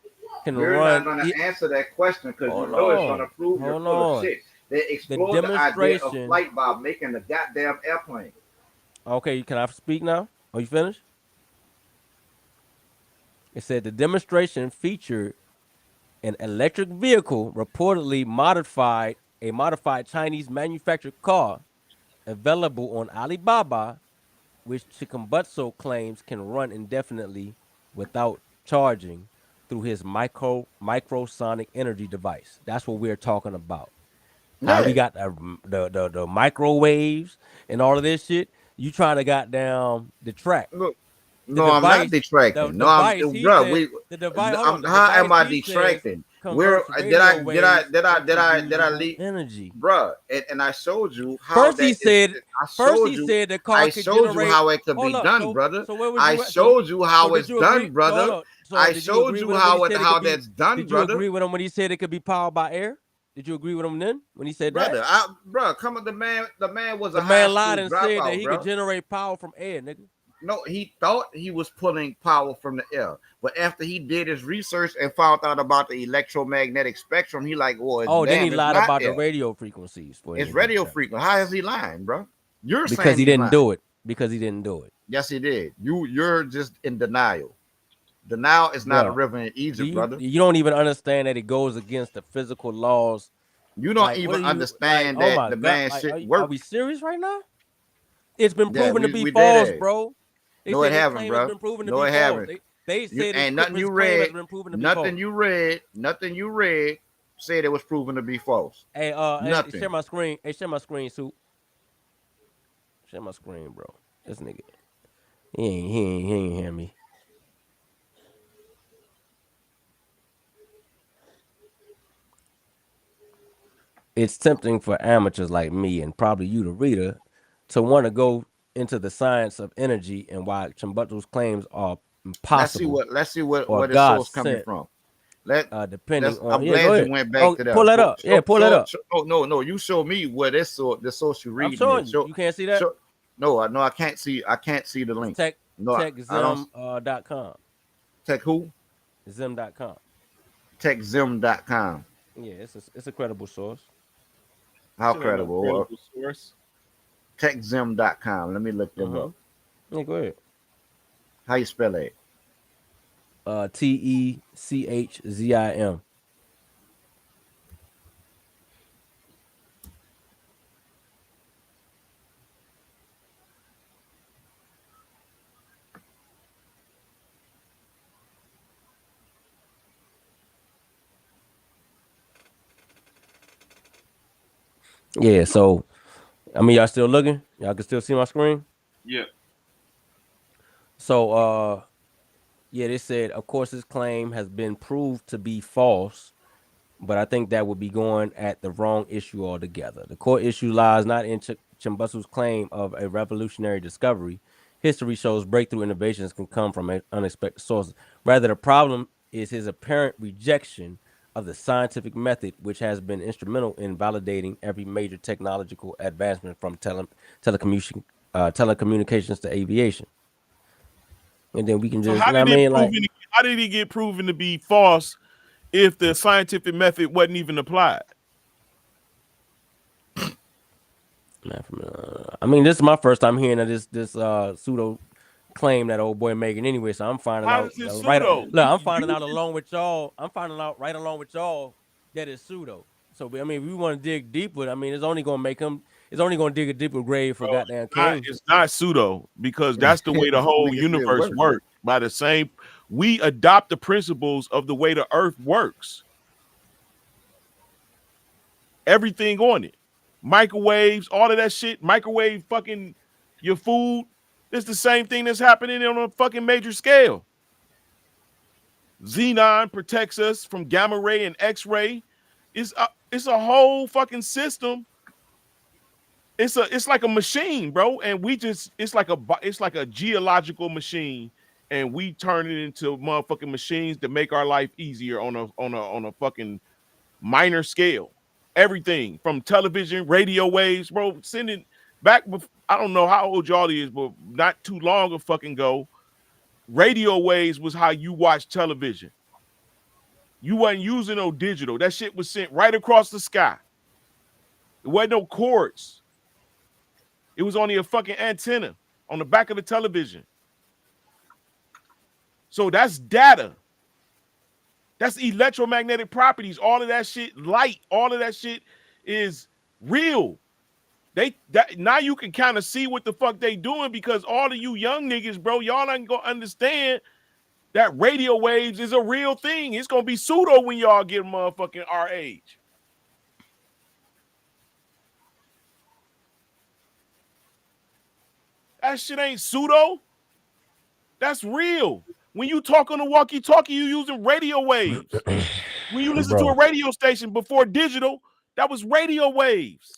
can run. You're not going to answer that question because you know it's going to prove you're full of shit. They explored the idea of flight by making a goddamn airplane. Okay, can I speak now? Are you finished? It said the demonstration featured an electric vehicle, reportedly modified Chinese manufactured car available on Alibaba, which Chikumbutsu claims can run indefinitely without charging through his microsonic energy device. That's what we're talking about. How we got the microwaves and all of this shit. You trying to goddamn detract. Look. No, I'm not detracting. No, I'm how am I detracting? Where did I leave energy, bro? And I showed you how. First he said the car. I showed you how it could be done, brother. I showed you how it's done, brother. I showed you how that's done, brother. Did you agree with him when he said it could be powered by air? Did you agree with him then when he said that? Brother, come on, the man was the man lied and said that he could generate power from air, nigga. No, he thought he was pulling power from the air, but after he did his research and found out about the electromagnetic spectrum, he like, well, then he lied about the radio frequencies. It's radio frequency. How is he lying, bro? You're because saying he didn't do it. Because he didn't do it. Yes, he did. You're just in denial. Denial is not a river in Egypt, brother. You don't even understand that it goes against the physical laws. You don't even understand that the man shit works. Are we serious right now? It's been proven to be false, bro. No, it haven't, bro. No, it haven't. They said and nothing you read, nothing you read said it was proven to be false. Hey, nothing. Share my screen. Hey, share my screen, Soup. Share my screen, bro. This nigga, he ain't hear me. It's tempting for amateurs like me and probably you, the reader, to want to go into the science of energy and why Chikumbutsu's claims are impossible. Let's see what the source coming from. Depending on. I'm glad you went back to that. Pull that up. Pull it up. No. You show me where the source you read. I'm showing you. You can't see that. No, I can't see. I can't see the link. TechZim.com. Tech who? Zim.com. TechZim.com. Yeah, it's a credible source. How credible? Credible source. TechZim.com. Let me look them up. Yeah, go ahead. How you spell it? TechZim. Yeah, so I mean, y'all still looking? Y'all can still see my screen? Yeah. So, they said, of course, his claim has been proved to be false but I think that would be going at the wrong issue altogether. The core issue lies not in Chimbasu's claim of a revolutionary discovery. History shows breakthrough innovations can come from unexpected sources. Rather, the problem is his apparent rejection of the scientific method, which has been instrumental in validating every major technological advancement from telecommunications to aviation. And then we can So just, you know what I mean? Like, how did he get proven to be false if the scientific method wasn't even applied? I mean, this is my first time hearing of this pseudo claim that old boy making anyway. So I'm finding How out is it right. pseudo? Look, I'm finding out along with y'all. I'm finding out right along with y'all that it's pseudo. So I mean, if we want to dig deeper, I mean, it's only gonna make him. It's only gonna dig a deeper grave for goddamn King. It's not pseudo because that's the way the whole universe works. By the same, we adopt the principles of the way the earth works. Everything on it, microwaves, all of that shit, microwave fucking your food. It's the same thing that's happening on a fucking major scale. Xenon protects us from gamma ray and X-ray. It's a whole fucking system. It's like a machine, bro, and it's like a geological machine, and we turn it into motherfucking machines to make our life easier on a fucking minor scale. Everything from television, radio waves, bro. Sending back. I don't know how old y'all is, but not too long ago, radio waves was how you watch television. You wasn't using no digital. That shit was sent right across the sky. It wasn't no cords. It was only a fucking antenna on the back of the television. So that's data. That's electromagnetic properties. All of that shit, light, all of that shit is real. Now you can kind of see what the fuck they doing because all of you young niggas, bro, y'all ain't gonna understand that radio waves is a real thing. It's gonna be pseudo when y'all get motherfucking our age. That shit ain't pseudo. That's real. When you talk on the walkie-talkie, you using radio waves. When you listen to a radio station before digital, that was radio waves.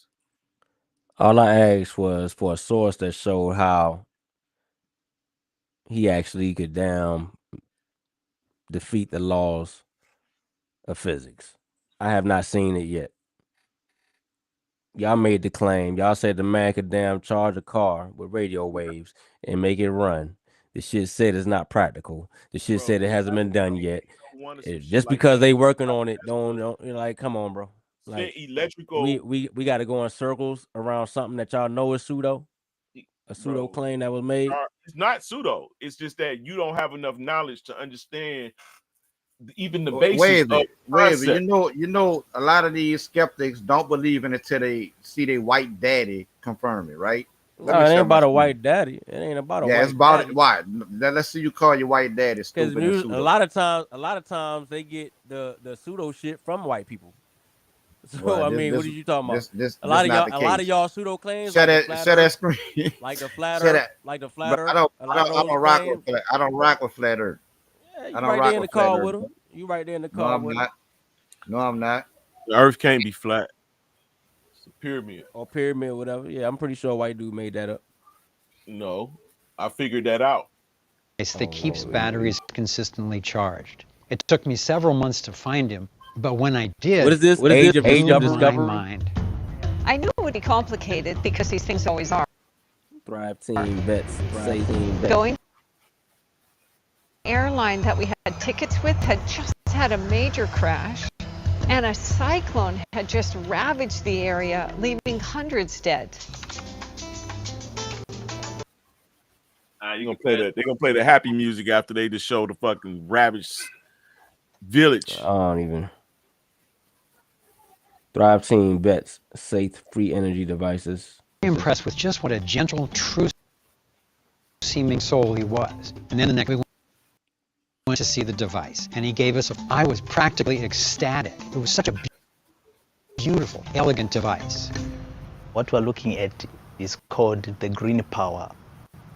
All I asked was for a source that showed how he actually could defeat the laws of physics. I have not seen it yet. Y'all made the claim. Y'all said the man could charge a car with radio waves and make it run. The shit said it's not practical. The shit said it hasn't been done yet. Just because they working on it, don't like, come on, bro. Like electrical. We got to go in circles around something that y'all know is pseudo. A pseudo claim that was made. It's not pseudo. It's just that you don't have enough knowledge to understand even the basics of concept. You know, a lot of these skeptics don't believe in it until they see their white daddy confirm it, right? No, it ain't about a white daddy. It ain't about a white daddy. Yeah, it's about it. Why? Let's see you call your white daddy stupid. Because a lot of times they get the pseudo shit from white people. So well, I mean, what are you talking about? A lot of y'all pseudo claims. Shut that screen. Like the flat Earth. Like the flat Earth. I don't rock with flat Earth. Yeah, you right there in the car with him. You right there in the car with him. No, I'm not. The Earth can't be flat. It's a pyramid. Or pyramid, whatever. Yeah, I'm pretty sure white dude made that up. No, I figured that out. That keeps batteries consistently charged. It took me several months to find him, but when I did, what is this? Age of discovery? Mind. I knew it would be complicated because these things always are. Thrive Team Vets. Say Team Vets. Going airline that we had tickets with had just had a major crash, and a cyclone had just ravaged the area, leaving hundreds dead. They're gonna play the happy music after they just show the fucking ravaged village. I don't even. Thrive Team Vets, safe, free energy devices. Impressed with just what a gentle, true seeming soul he was. And then the next we went to see the device, and he gave us I was practically ecstatic. It was such a beautiful, elegant device. What we're looking at is called the green power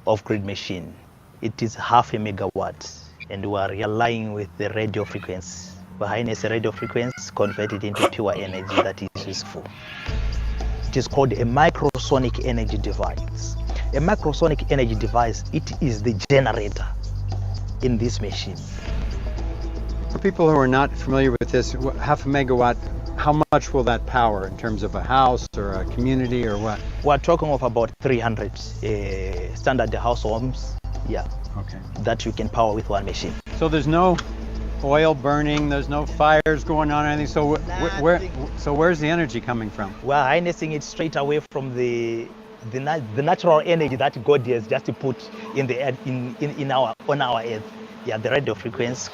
off-grid machine. It is 0.5 megawatts, and we are relying with the radio frequency We harness the radio frequency, convert it into pure energy that is useful. It is called a microsonic energy device. A microsonic energy device, it is the generator in this machine. For people who are not familiar with this, half a megawatt, how much will that power in terms of a house or a community or what? We're talking of about 300 standard house homes, yeah. Okay. That you can power with one machine. So there's no oil burning, there's no fires going on or anything, so where's the energy coming from? We're harnessing it straight away from the natural energy that God has just put in the earth, on our earth. Yeah, the radio frequency.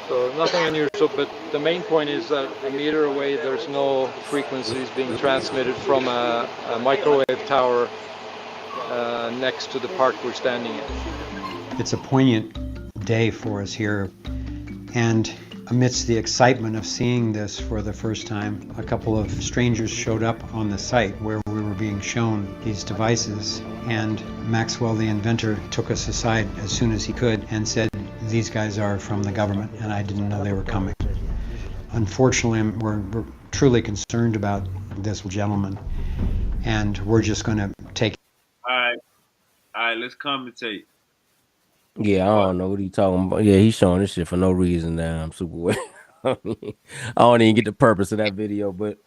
So nothing unusual, but the main point is that a meter away there's no frequencies being transmitted from a microwave tower next to the park we're standing in. It's a poignant day for us here, and amidst the excitement of seeing this for the first time, a couple of strangers showed up on the site where we were being shown these devices, and Maxwell, the inventor, took us aside as soon as he could and said, "These guys are from the government, and I didn't know they were coming." Unfortunately, we're truly concerned about this gentleman, and we're just going to take. All right, let's commentate. Yeah, I don't know what he's talking about. Yeah, he's showing this shit for no reason now. I'm super weird. I don't even get the purpose of that video, but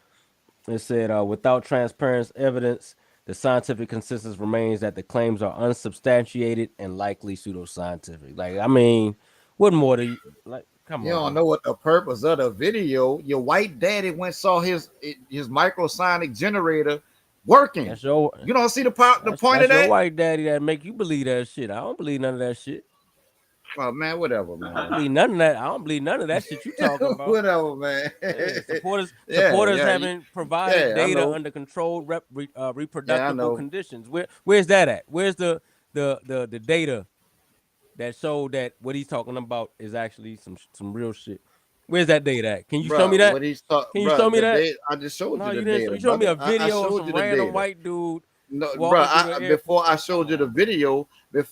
it said, without transparent evidence, the scientific consensus remains that the claims are unsubstantiated and likely pseudoscientific. Like, I mean, what more do you, like, come on. You don't know what the purpose of the video. Your white daddy went saw his microsonic generator working. You don't see the point of that? Your white daddy that make you believe that shit. I don't believe none of that shit. Oh man, whatever, man. I don't believe none of that. I don't believe none of that shit you talking about. Whatever, man. Yeah, supporters haven't provided data under controlled reproducible conditions. Where's that at? Where's the data that showed that what he's talking about is actually some real shit? Where's that data at? Can you show me that? Can you show me that? I just showed you the you data. You showed me a video of some random white dude. No, bro. Before I showed you the video, you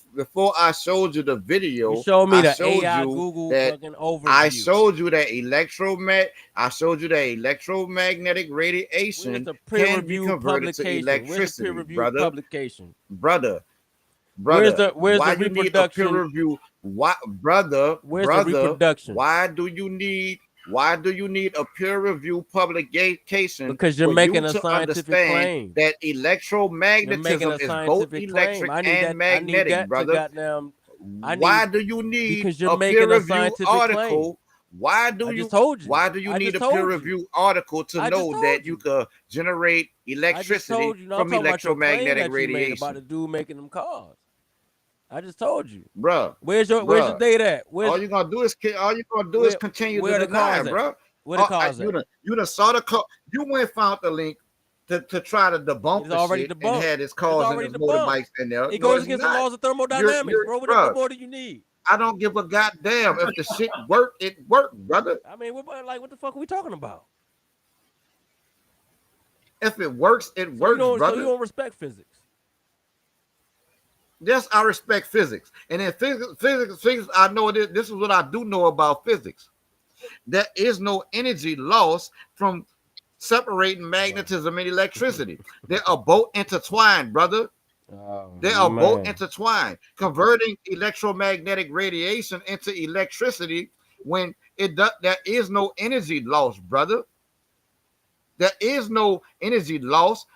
showed me the AI Google fucking overview. I showed you that electromagnetic radiation can be converted to electricity, brother. Publication, brother. Where's the why reproduction? You need a peer review? Why, brother? Where's the reproduction? Why do you need a peer review publication? Because you're making a scientific claim that electromagnetism is both electric and magnetic, brother. Why do you need a peer review article? Why do you need a peer review article to know that you could generate electricity from electromagnetic radiation? About the dude making them cars. I just told you, bro. Where's your data at? All you're gonna do is continue to deny, bro. Where the cars at? You done saw the car. You went and found the link to try to debunk the shit and had his cars and his motorbikes in there. It goes against the laws of thermodynamics, bro. What more do you need? I don't give a goddamn if the shit worked. It worked, brother. I mean, what the fuck are we talking about? If it works, it works, brother. So you don't respect physics? Yes, I respect physics. And in physics, I know this is what I do know about physics. There is no energy loss from separating magnetism and electricity. They are both intertwined, brother. They are both intertwined. Converting electromagnetic radiation into electricity when there is no energy loss, brother. There is no energy loss.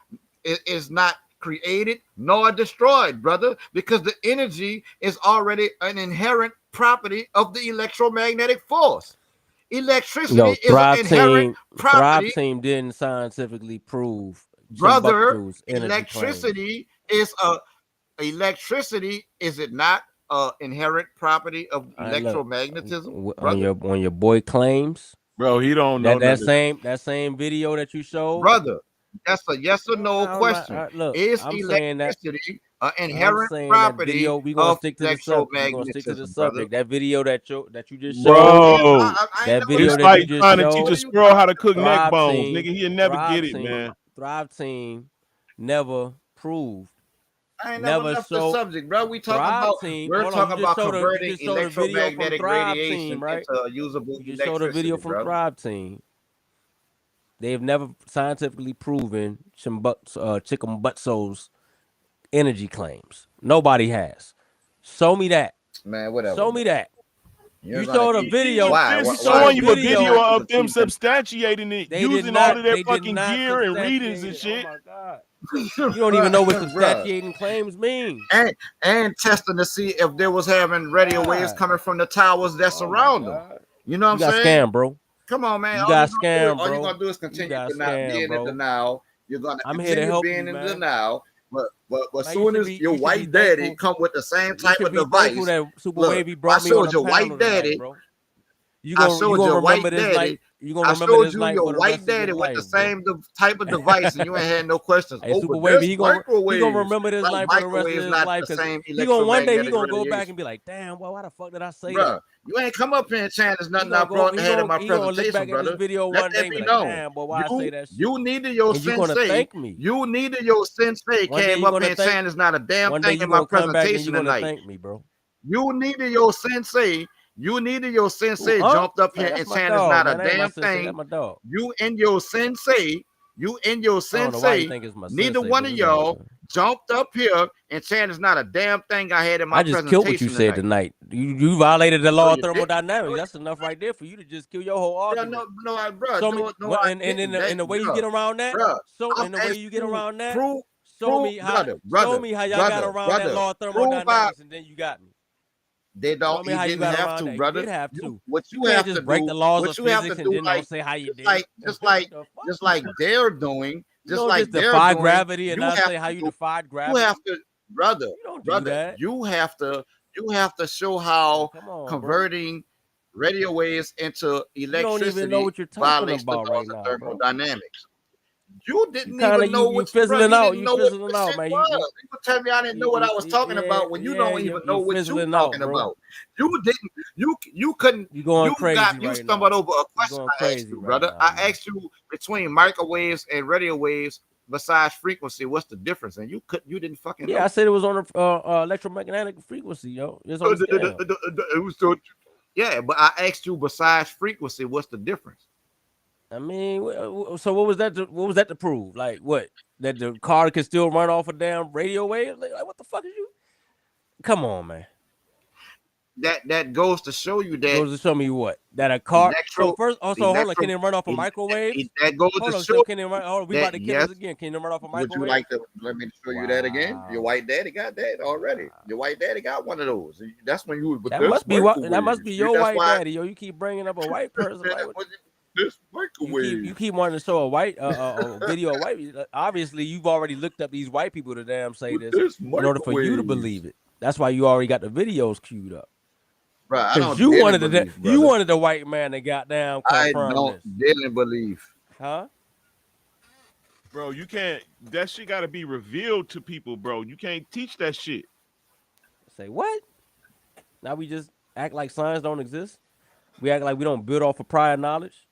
It is not created nor destroyed, brother, because the energy is already an inherent property of the electromagnetic force. Electricity is an inherent property. Thrive Team didn't scientifically prove, brother. Electricity is it not an inherent property of electromagnetism? On your boy claims, bro, he don't know that same video that you showed, brother. That's a yes or no question. Is electricity an inherent property we're gonna stick to the subject. That video that you just showed, bro. That video it's that like you just trying showed, to teach a squirrel how to cook neck Thrive bones, Team, nigga. He'll never get it, man. Thrive Team never proved I ain't never never left the showed. subject, bro. We talking Thrive about Team. we're Hold on, talking about you converting just showed a video from electromagnetic Thrive Team, radiation right? into usable You just showed a video electricity, from bro. Thrive Team. They've never scientifically proven Chickambutzos energy claims. Nobody has. Show me that. Man, whatever. Show me that. You're You gonna showed a keep video. why? Just You showed a showing you a video video. of them substantiating it, They did using all not. of their They did fucking not gear and readings substantiate and it. shit. Oh my god! You don't even know what Bruh. substantiating claims mean. And testing to see if there was having radio waves coming from the towers that surround them. You know what You I'm got saying? scammed, bro. Come on, man. You All got you're scammed, gonna bro. do is You continue got to not scammed, being bro. in denial. You're gonna I'm here to continue help being you, in man. denial. But Man, soon as your you should be white daddy thankful. come with the same You type should of be thankful device, that Super look, Wavy I brought me on showed the your panel white tonight, daddy. bro. You I gonna showed your remember white this daddy. night. You gonna I remember showed this you night your for the white rest of your daddy with the life, bro. same type of device, and you ain't had no questions. Hey, Oh, Super but Wavy, this he gonna microwaves, remember this like night for the rest of microwaves, his not life the because same he gonna one day he electromagnetic gonna go back radiation. and be like, damn, well, why the fuck did I say Bruh, that? you ain't come up here and challenge nothing I He brought ahead of my gonna look presentation, back at this brother. video Let one day that and be be like, known. damn, boy, why I say that shit? You neither your And you gonna sensei, thank me. you neither your sensei One day came you up gonna here thank. saying there's not a damn One day thing you in my gonna come back and you presentation gonna tonight. thank me, bro. You neither your sensei, Huh? jumped up Man, here that's and my saying there's dog, not a man. That ain't my damn sensei. thing. That's my dog. You and your sensei, I don't know why you think it's my neither sensei, one but of it's all y'all good. jumped up here and saying there's not a damn thing I had in my I just killed what you presentation said tonight. tonight. You violated the No, law of you didn't. thermodynamics. That's enough right there for you to just kill your whole argument. Bro, Show me, no, well, I and didn't. in the way you get around that, Bro, I'm in the way asking you get you, around that, prove, show me how y'all got around that law of prove thermodynamics, and then you got me. they don't. Show me You how you didn't got have around to, that. You brother. did have to. What You you can't have just to break do, the laws what of you have to physics and do, then don't say how you did it. just like they're doing, You don't just defy gravity and not say how you defied you gravity. have to, brother, You don't do that. you have to show how Come on, converting radio waves into You don't even know electricity what you're talking violates the about laws right of now, bro. thermodynamics. You didn't Kinda, even know you what bro, fizzling you out. didn't You know what fizzling the out, shit man. was. You could tell me I didn't know what I was talking about when you don't even know what you fizzling talking out, bro. about. You didn't. You couldn't. You going crazy You right stumbled now. over a You question going I asked crazy you, right brother. now, I man. asked you between microwaves and radio waves. Besides frequency, what's the difference? And you didn't fucking know. Yeah, I said it was on a electromagnetic frequency, yo. It's on the scale. It was so, yeah, but I asked you besides frequency, what's the difference? I mean, so what was that? What was that to prove? Like what? That the car can still run off a damn radio wave? Like what the fuck is you? Come on, man. That goes to show you that goes to show me what that a car. So first, also hold on. Can it run off a microwave? That goes hold to on. show. So can it run? Oh, we that, about to kill us again. Can it run off a microwave? Would you like to let me show you that again? Your white daddy got that already. Your white daddy got one of those. That's when you was. That must be what. That must be your white daddy. Yo, you keep bringing up a white person. Like, this microwave. You keep wanting to show a white video of white. Obviously, you've already looked up these white people to damn say this in order for you to believe it. That's why you already got the videos queued up. Because you wanted the white man that got down. I don't didn't believe. Huh? Bro, you can't. That shit got to be revealed to people, bro. You can't teach that shit. Say what? Now we just act like science don't exist. We act like we don't build off of prior knowledge.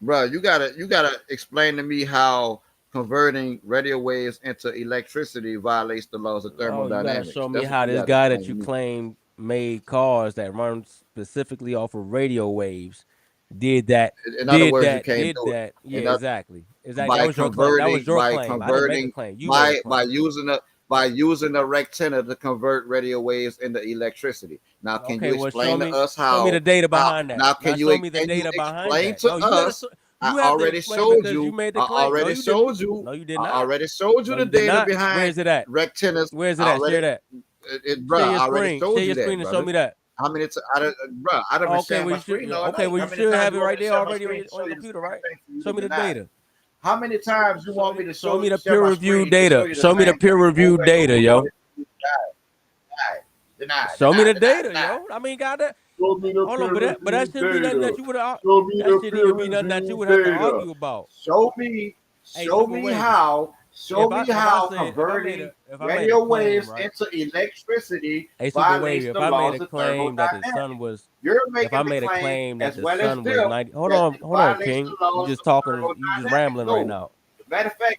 Bro, you gotta explain to me how converting radio waves into electricity violates the laws of thermodynamics. You gotta show me how this guy that you claim made cars that run specifically off of radio waves did that. In other words, you can't do it. Yeah, exactly. That was your claim. I didn't make a claim. You by using a rectenna to convert radio waves into electricity. Now, can you explain to us how? Show me the data behind that. Now, can you show me the data behind that? Explain to us? I already showed you. I already showed you. No, you did not. not. I already showed you the data behind. Where's it at? Rectennas. Where's it at? Share that. Bro, I already showed you that. Share your screen and show me that. How many? Bro, I don't share my screen. Okay, well you should have it right there already on your computer, right? Show me the data. How many times you want me to show me the peer-reviewed data? Show me the peer-reviewed data, yo. Show me the data, yo. I mean, got that. Hold on, but that shouldn't be nothing that you would have. That shouldn't even be nothing that you would have to argue about. Show me how. Show me how converting radio waves into electricity violates the laws of thermodynamics. If I made a claim that the sun was 90, hold on, King. You just talking, you just rambling right now. Matter of fact,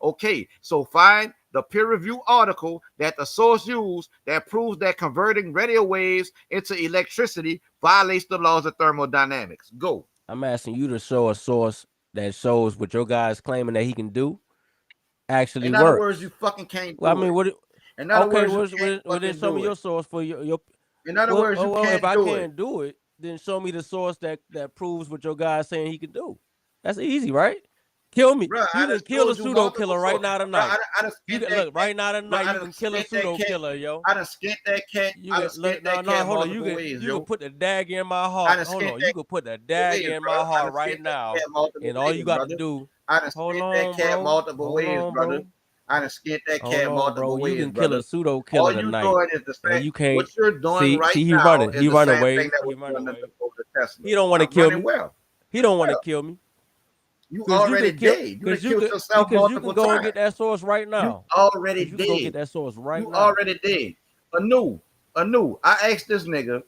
Okay, so find the peer-reviewed article that the source used that proves that converting radio waves into electricity violates the laws of thermodynamics. Go. I'm asking you to show a source that shows what your guy is claiming that he can do actually In other words, you works. fucking can't Well, I do mean, it. what? In other Okay, words, you can't well, then fucking show me do your it. source for your. In other words, you Well, if can't I do it. can't do it, then show me the source that proves what your guy is saying he can do. That's easy, right? Kill me. Bro, You I can just kill a showed you pseudo multiple killer right sources. now Bro, tonight. I done You skint can that look cat. right now Bro, tonight. I You done can kill a skint that pseudo cat. killer, yo. I done skint that cat. You I done can skint look. that No, cat hold on. multiple ways, You can yo. put the dagger in my I heart. done Hold skint on. that You can put the multiple ways, dagger in bro. my I done heart right skint that now, cat multiple and all you ways, got to brother. do. I done Hold skint that on, cat bro. multiple Hold ways, on, brother. bro. I done skint that Hold cat on, bro. multiple You ways, can kill brother. a pseudo All killer you tonight, doing is the and same. you can't What you're doing see. right He now running. is He the run same away. thing that He was run done away. before the Tesla. He don't want to I'm kill running me. well. He don't want to Well, kill me. you Cause you already can kill. did. You done Cause you killed could. yourself Because you can multiple go and times. get that source right You now. already Cause you can go get did. that source right You now. already did. Anu. I asked this nigga.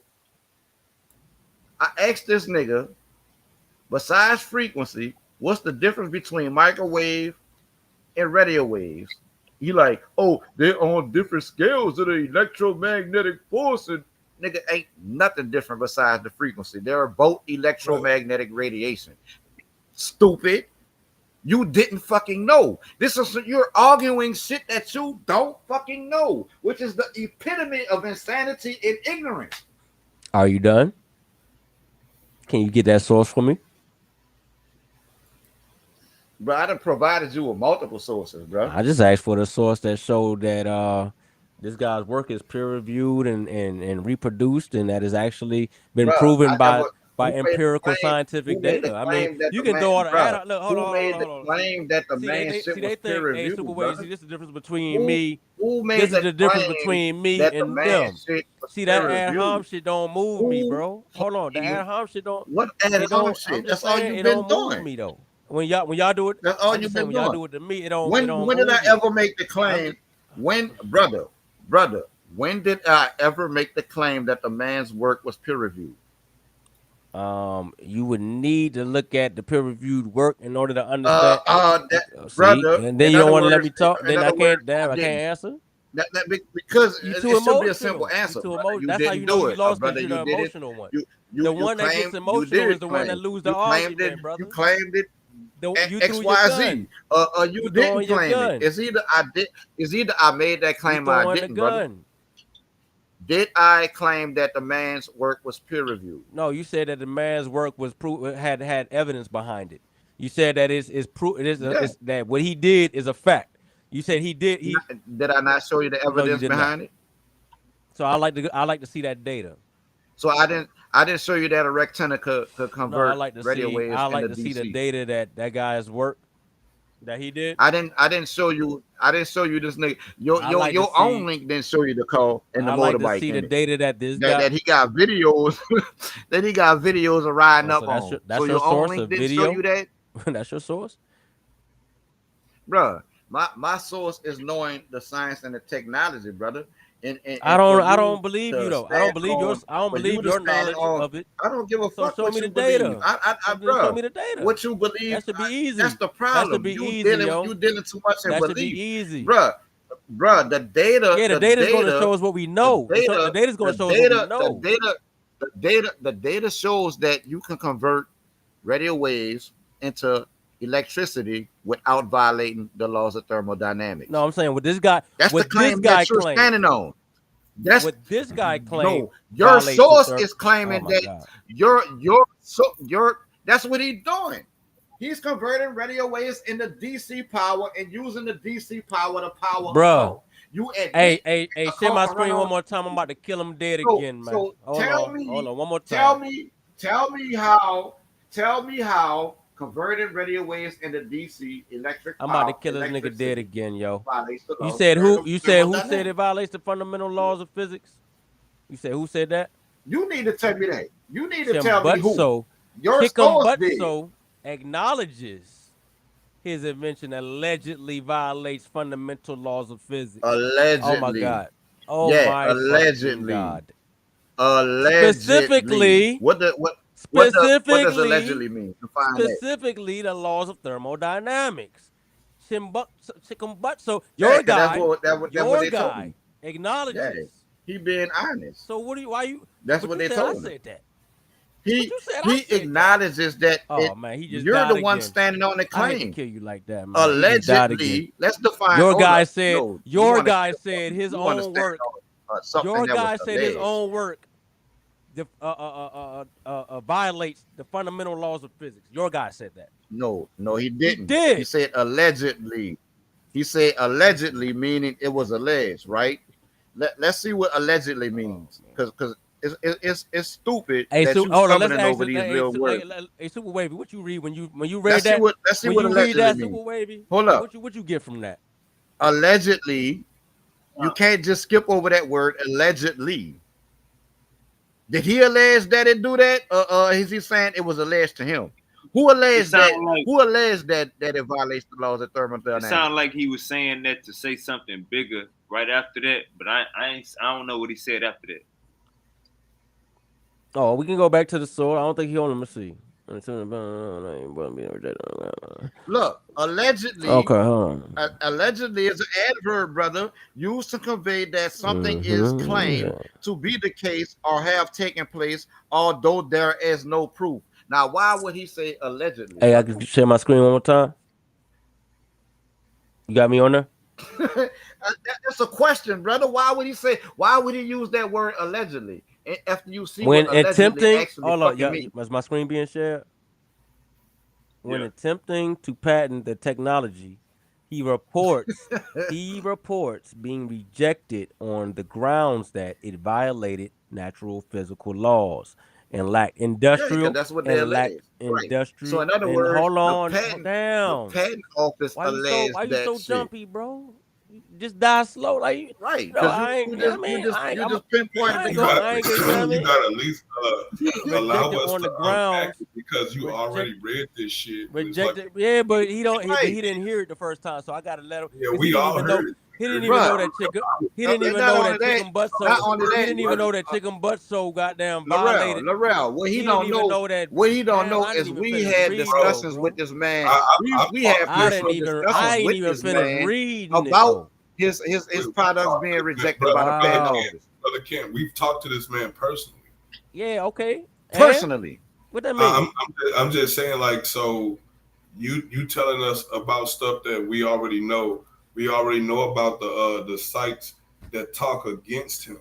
Besides frequency, what's the difference between microwave and radio waves? You like, oh, they're on different scales of the electromagnetic force. And nigga, ain't nothing different besides the frequency. They're both electromagnetic radiation. Stupid. You didn't fucking know. You're arguing shit that you don't fucking know, which is the epitome of insanity and ignorance. Are you done? Can you get that source for me? Bro, I done provided you with multiple sources, bro. I just asked for the source that showed that this guy's work is peer reviewed and reproduced, and that has actually been Bro, proven by who made the empirical claim? Who scientific made the data. I mean, claim that you the can man, throw all the bro? ad. Look, Who made the hold on. claim that the See, man shit was they peer think, hey, reviewed, Super bro? Wade, see, this is the difference between me. Who made This is the the difference claim between me that the and man them. shit was See, that peer ad hom reviewed? shit don't move me, Who bro. Hold on, the told you ad hom shit don't. what ad It hom don't. I'm shit? just That's all saying, you've it been don't move doing. me though. When y'all do it, That's all I'm you've just saying been when y'all doing. do it to me, it When don't did I move me. ever make the claim? When, brother, when did I ever make the claim that the man's work was peer reviewed? You would need to look at the peer-reviewed work in order to understand. See, Brother. and then In you don't other want to let words, me talk. in Then I other words, can't. Damn, I I can't didn't. answer. Because You it too should be a simple emotional. You answer, too brother. emotional. You That's how didn't you know do you it, lost because brother. you're the You did it. emotional one. You The one that gets claimed you emotional is did the one that claim. lose the You claimed it. argument, brother. You claimed it. You X threw your Y gun. Z. You You didn't throwing your claim it. gun. It's either I did. It's either I made that You claim or I throwing the didn't, brother. gun. Did I claim that the man's work was peer reviewed? No, you said that the man's work was had evidence behind it. You said that it's proof. Yeah. It's that what he did is a fact. You said he did. Did I not show you the No, you evidence did not. behind it? So I like to see that data. So I didn't show you that a rectangle could convert No, I like to radio see. waves I like into to see the DC. data that guy's work that he did. I didn't show you this nigga. Your own link didn't show you the car and the I like to motorbike see the in it. data that this guy That he got videos that he got videos of riding up on. that's So your your own source link of didn't show video. you that? That's your source, Bruh. My source is knowing the science and the technology, brother. And I for don't you believe to you though. I don't stand believe on, I don't for you believe to your stand knowledge on, of it. I don't give a So fuck show what me the you believe. data. So then show Bruh, me the data. what you believe, That should be easy. that's the That problem. should be You easy, yo. dealing too much in That should be belief. easy. Bruh, the data, Yeah, the data's going to show us what we know. The data's going to show us what we know. The data shows that you can convert radio waves into electricity without violating the laws of thermodynamics. No, I'm saying what this guy. That's what the claim this guy that you're claimed. standing on. That's what this guy claimed. no. Your violates source the is claiming oh my that God. your that's what he's doing. He's converting radio waves into DC power and using the DC power to power. Bruh. You Hey, share my screen one more time. I'm about to kill him dead again, man. So Hold on, one more time. Tell me how converting radio waves into DC electric I'm power. about to kill this nigga dead again, yo. You said who? You said who said it violates the fundamental laws of physics? You said who said that? You need to tell me that. You need to tell me who. Your source acknowledges his invention allegedly violates fundamental laws of physics. Allegedly. Oh my God. Oh yeah, my allegedly. God. Allegedly. Specifically. What does allegedly mean? Specifically, the laws of thermodynamics. So your guy, your guy acknowledges. Yeah, he being honest. So why you? That's what they told him. I said that. He you said I said acknowledges that Oh man, he just you're died the one again. standing on the I hate to claim. kill you like that, man. He just died again. Allegedly, let's define. Your Hold guy up. said. No, Your guy said his you want to own stand work. on something Your that was guy said his alleged. own work violates the fundamental laws of physics. Your guy said that. No, he didn't. He did. He said allegedly. He said allegedly, meaning it was alleged, right? Let's see what allegedly means, because it's stupid Hey, that so you hold on. Let's stumbling ask over these little words. Hey, Super Wavy, what you read when you read Let's that? see when what you read that, allegedly Super means. Wavy, Hold up. What you get from that? Allegedly, you can't just skip over that word allegedly. Did he allege that it do that? Is he saying it was alleged to him? Who alleged that? Who alleged that it violates the laws of thermodynamics? It sounded like he was saying that to say something bigger right after that, but I don't know what he said after that. Oh, we can go back to the sword. I don't think he on. Let me see. Look, allegedly. Okay, hold on. Allegedly is an adverb, brother, used to convey that something is claimed to be the case or have taken place, although there is no proof. Now, why would he say allegedly? Hey, I can share my screen one more time. You got me on there? That's a question, brother. Why would he use that word allegedly? After you see When what allegedly attempting, actually means. Was my screen being shared? When Yeah. attempting to patent the technology, he reports being rejected on the grounds that it violated natural physical laws and lacked industrial that's what they allege. Right. So in other words, hold on, the patent office alleged why you that so shit. jumpy, bro? You just die slow, like right? You know, I ain't. You just pinpointed you gotta at least allow rejected us on to the grounds unpack it because you already read this shit. Rejected, yeah, but he don't. But he didn't hear it the first time, so I gotta let him. Yeah, we all heard it. He didn't even know that chicken. He didn't even know that chicken butt so. He didn't even know that chicken butt so goddamn violated. Laurel, what he don't know that. What he don't know is we had discussions with this man. We had personal discussions with this man about his products being rejected by the patent office. Brother Ken, we've talked to this man personally. Yeah, okay. Personally. What that mean? I'm just saying, like, so you telling us about stuff that we already know. We already know about the sites that talk against him.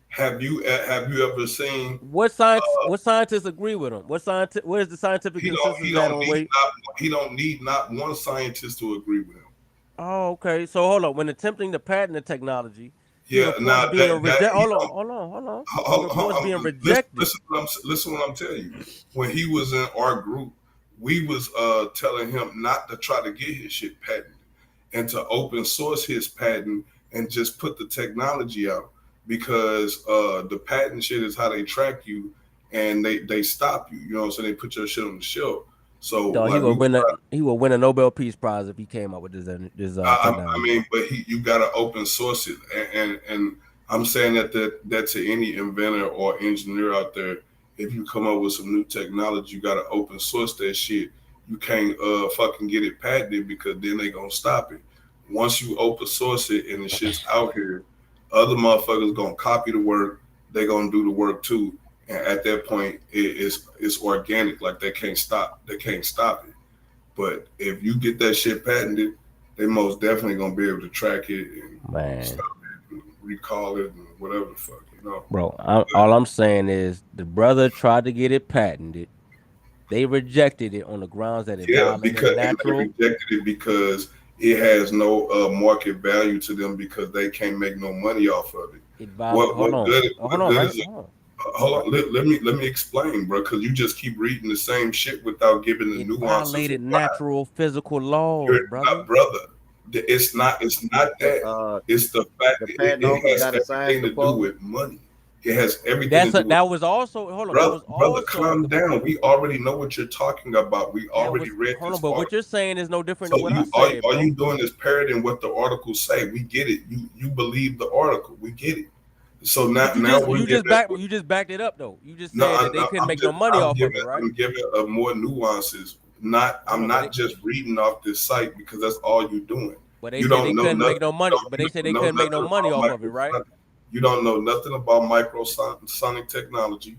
Have you ever seen what scientists agree with him? What is the scientific consensus that on weight? He don't need not one scientist to agree with him. Oh, okay. So hold on. When attempting to patent the technology, yeah, now hold on. Being rejected. Listen what I'm telling you. When he was in our group, we was telling him not to try to get his shit patented and to open source his patent and just put the technology out, because the patent shit is how they track you and they stop you. You know what I'm saying? They put your shit on the shelf. So he will win a Nobel Peace Prize if he came up with this technology. I mean, but you got to open source it, and I'm saying that to any inventor or engineer out there, if you come up with some new technology, you got to open source that shit. You can't fucking get it patented, because then they gonna stop it. Once you open source it and the shit's out here, other motherfuckers gonna copy the work. They gonna do the work too. And at that point, it's organic. Like they can't stop it. But if you get that shit patented, they most definitely gonna be able to track it and stop it and recall it and whatever the fuck, you know. Bro, all I'm saying is the brother tried to get it patented. They rejected it on the grounds that it violated natural. They rejected it because it has no market value to them, because they can't make no money off of it. Hold on. Let me explain, bro, because you just keep reading the same shit without giving the nuances. Violated natural physical laws, brother. It's not that. It's the fact that it has everything to do with money. It has everything to do that was also brother, calm down. We already know what you're talking about. We already read this. But what you're saying is no different than what I said. All you doing is parroting what the articles say. We get it. You believe the article. We get it. So you just backed it up though. You just said that they couldn't make no money off of it, right? I'm giving more nuances. I'm not just reading off this site because that's all you're doing. But they said they couldn't make no money. But they said they couldn't make no money off of it, right? You don't know nothing about microsonic technology.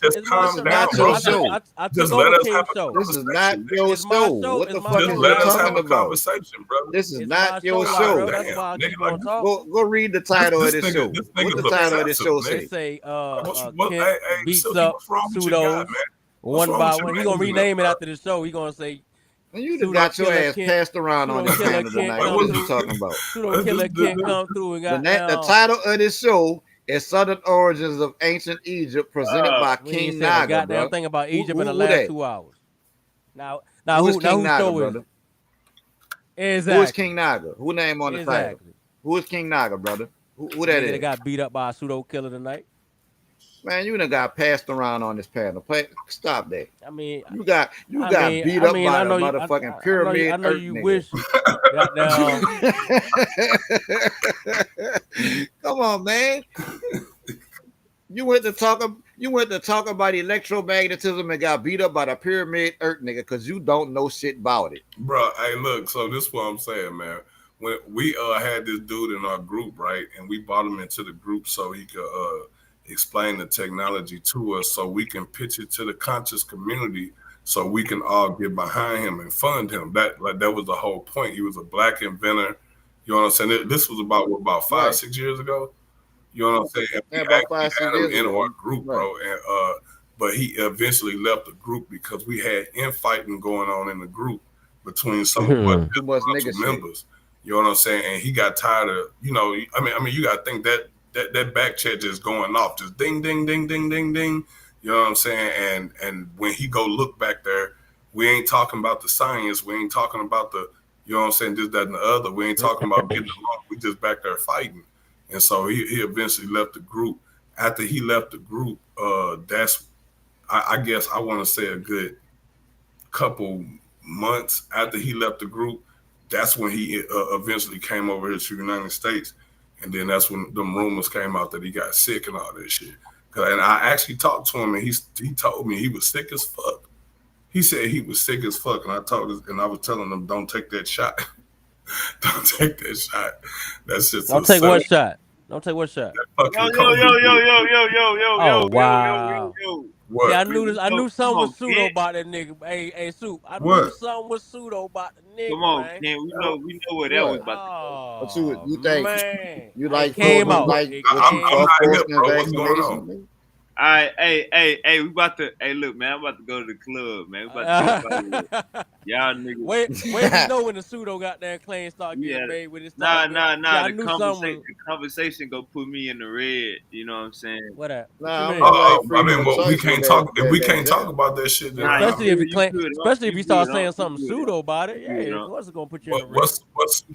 Just It's my calm show. down, Not bro. your show. I Just took let over us King's have a show. This is not conversation, your nigga. It's my show. show. What It's the my fuck Just is show, you let us Rob. have talking a about? conversation, brother. This is It's not my your show, Rob, show. bro. That's Damn, why I keep nigga, on like talking. Go read the title of this show. this What nigga's the title of this obsessive, show It say? nigga. say What, Kent hey, beats Silky, up what's wrong with your guy, pseudos man? What's one wrong by with your one. He gonna man's, rename it after the show. He gonna say And you done pseudo got your killer ass Kent, passed around on pseudo this killer panel Kent tonight. come What are you through, talking about? pseudo killer Kent come through and got The down. title of this show is Southern Origins of Ancient Egypt, presented by We ain't King saying a Naga, goddamn bro. thing about Egypt in the Who last that? 2 hours. Now Who is King whose Naga, show is brother? it? Who is Exactly. King Naga? Who name on the title? Exactly. Who is King Naga, brother? Who The that nigga is? that got beat up by a pseudo killer tonight. Man, you done got passed around on this panel. Stop that. I mean, You got beat up by I the know you. motherfucking I pyramid know Earth you nigga. wish. Goddamn. Come on, man. You went to talk about electromagnetism and got beat up by the pyramid earth nigga because you don't know shit about it. Bro, hey, look, so this is what I'm saying, man. When we had this dude in our group, right, and we brought him into the group so he could explain the technology to us so we can pitch it to the conscious community so we can all get behind him and fund him. That was the whole point. He was a black inventor. You know what I'm saying? This was about 5-6 years ago. You know what I'm saying? And Yeah, about 5-6 had him years in ago. our group, bro. And but he eventually left the group because we had infighting going on in the group between some of us Too much nigga shit. members. You know what I'm saying? And he got tired of, I mean, you gotta think that back check just going off, just ding, ding, ding, ding, ding, ding. You know what I'm saying? And when he go look back there, we ain't talking about the science. We ain't talking about the, you know what I'm saying, this, that, and the other. We ain't talking about getting along. We just back there fighting. And so he eventually left the group. After he left the group, that's, I guess I want to say a good couple months after he left the group, that's when he eventually came over here to the United States. And then that's when the rumors came out that he got sick and all that shit. And I actually talked to him and he told me he was sick as fuck. He said he was sick as fuck. And I was telling him, don't take that shot. Don't take that shot. That's just Don't take what shot? Don't take what shot? Yo. Oh wow. What? See, I knew this. I knew something was Come on, pseudo kid. about that nigga. Hey, Soup. I knew What? something was pseudo about the nigga, Come on, man. Ken. We know where that was about to go. What Oh you think? man, You it like came forced, out. like It what you came call out. forced bro. What's going vaccination? on? Nigga? All right, hey, we about to. Hey, look, man, I'm about to go to the club, man. We about to take about it. Y'all niggas. Wait, we know when the pseudo goddamn claims start Yeah. getting made when it starts. Nah. See, I The knew something. conversation go put me in the red. You know what I'm saying? What that? What you Nah, I'm mean? like I freedom mean, of well, we choice with can't talk. If we that can't talk jab. about that shit, then Nah, Especially if he you claim, good, especially if he good, starts saying something you good, pseudo about it. Yeah, you of good, course it's gonna put you in the red. what's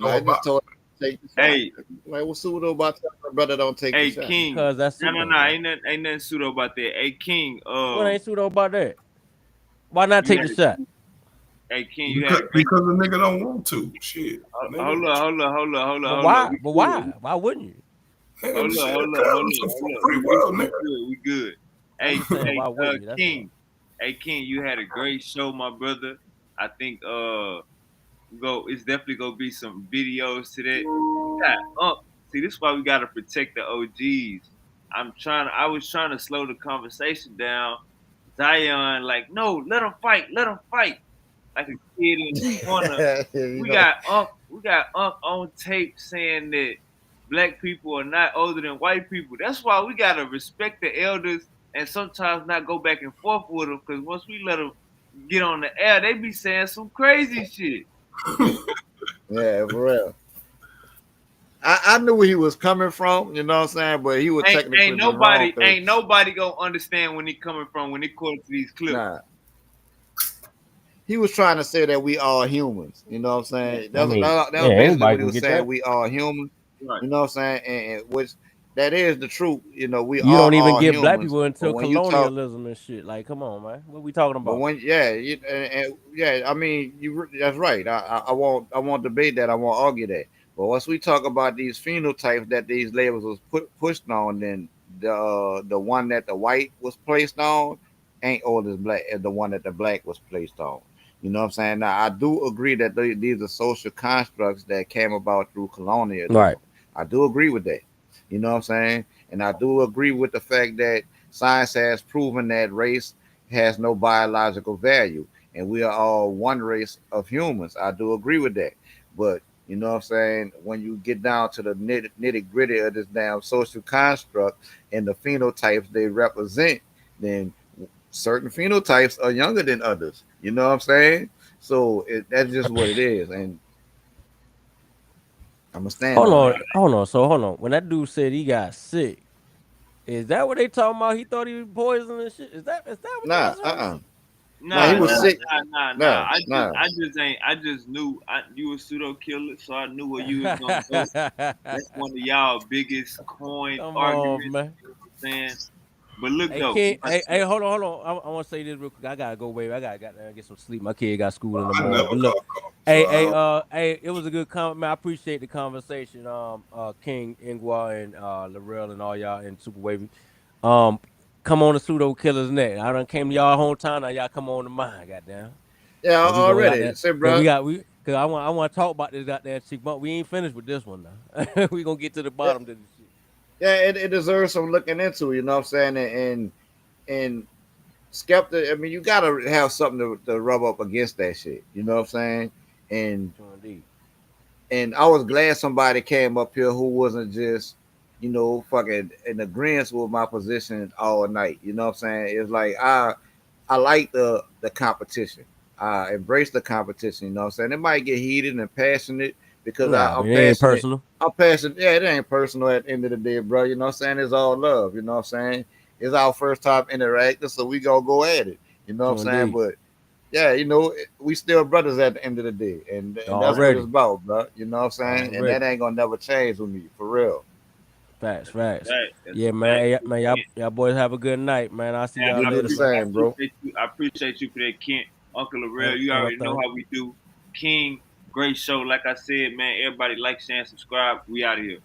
I just told him to take the shot. Hey, Like, what's pseudo about telling my brother don't take the hey, shot? King. Because that's No, pseudo. Bro. ain't nothing pseudo about that. Hey, King. What ain't pseudo about that? Why not You take had the shot? Hey, King, you had a great. because the nigga don't want to. Shit. Hold up. But We why? good. But why? Why wouldn't you? Nigga, shit, Hold it's up. a free world, nigga. We good. I'm Hey, just saying, why wouldn't you? That's King. Hey, King, you had a great show, my brother. I think it's definitely gonna be some videos to that. Yeah, see, this is why we gotta protect the OGs. I was trying to slow the conversation down. Zion, like, no, let them fight, like a kid in the corner. We got Unc on tape saying that black people are not older than white people. That's why we gotta respect the elders and sometimes not go back and forth with them. Because once we let them get on the air, they be saying some crazy shit. Yeah, for real. I knew where he was coming from, you know what I'm saying, but he was technically Ain't wrong. nobody gonna understand when he coming from when they quote to these clips. Nah. He was trying to say that we are humans, you know what I'm saying? That was basically what he was saying. We are humans, right. You know what I'm saying? And which that is the truth. You know, we You are don't even all give humans, black people until when you talk, colonialism and shit. Like, come on, man. What we talking but about? when I mean, that's right. I won't debate that. I won't argue that. But once we talk about these phenotypes that these labels was pushed on, then the one that the white was placed on ain't old as black as the one that the black was placed on. You know what I'm saying? Now I do agree that these are social constructs that came about through colonialism. Right. I do agree with that. You know what I'm saying? And I do agree with the fact that science has proven that race has no biological value and we are all one race of humans. I do agree with that. But you know what I'm saying? When you get down to the nitty gritty of this damn social construct and the phenotypes they represent, then certain phenotypes are younger than others. You know what I'm saying? So that's just what it is. And I'm going to stand on that. Hold on. When that dude said he got sick, is that what they talking about? He thought he was poisoned and shit. Is that what Nah, y'all saying? Nah, he was sick. Nah. I just knew you were pseudo killer, so I knew where you was gonna go. That's one of y'all biggest coin Come on, arguments. man. You know what I'm saying? But look Hey, though, King, hey, hold on. I want to say this real quick. I gotta go, baby. I gotta get some sleep. My kid got school in the I morning. never But look, call. So hey, it was a good comment, man. I appreciate the conversation. King, Ingwa, and Laurel, and all y'all in Super Wavy. Come on to Pseudo Killers Net. I done came to y'all hometown. Now y'all come on to mine. Goddamn. Yeah, Cause we gonna got already. that. Say, Cause bro. cause I want to talk about this goddamn chick, but we ain't finished with this one now. We gonna get to the bottom of this shit. Yeah, it deserves some looking into. You know what I'm saying? And skeptic. I mean, you gotta have something to rub up against that shit. You know what I'm saying? And Indeed. and I was glad somebody came up here who wasn't just, fucking in agreement with my position all night. You know what I'm saying? It's like I like the competition. I embrace the competition. You know what I'm saying? It might get heated and passionate because Nah, I'm but it ain't passionate. personal. I'm passionate. Yeah, it ain't personal at the end of the day, bro. You know what I'm saying? It's all love. You know what I'm saying? It's our first time interacting, so we gonna go at it. You know what I'm saying? Indeed. But yeah, we still brothers at the end of the day, and that's what it's Already. about, bro. You know what I'm saying? And that Already. ain't gonna never change with me, for real. Facts. that's Yeah, a man. fact. Hey, man, y'all boys have a good night, man. I'll see y'all You do the later, man. same, bro. I appreciate you for that, Kent. Uncle Laurel, Ain't you no already know thing. how we do. King, great show. Like I said, man, everybody like, share, and subscribe. We out of here.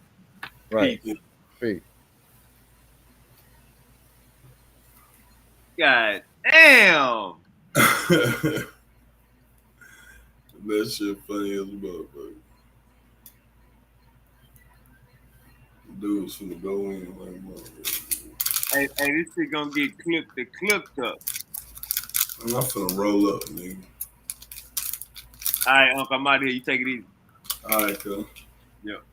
Right. Peace. Peace. God damn. that shit funny as a motherfucker. Dude's finna go in like motherfucker. Hey, this shit gonna get clipped up. I'm not finna roll up, nigga. All right, Uncle, I'm out of here. You take it easy. All right, cuz. Yep.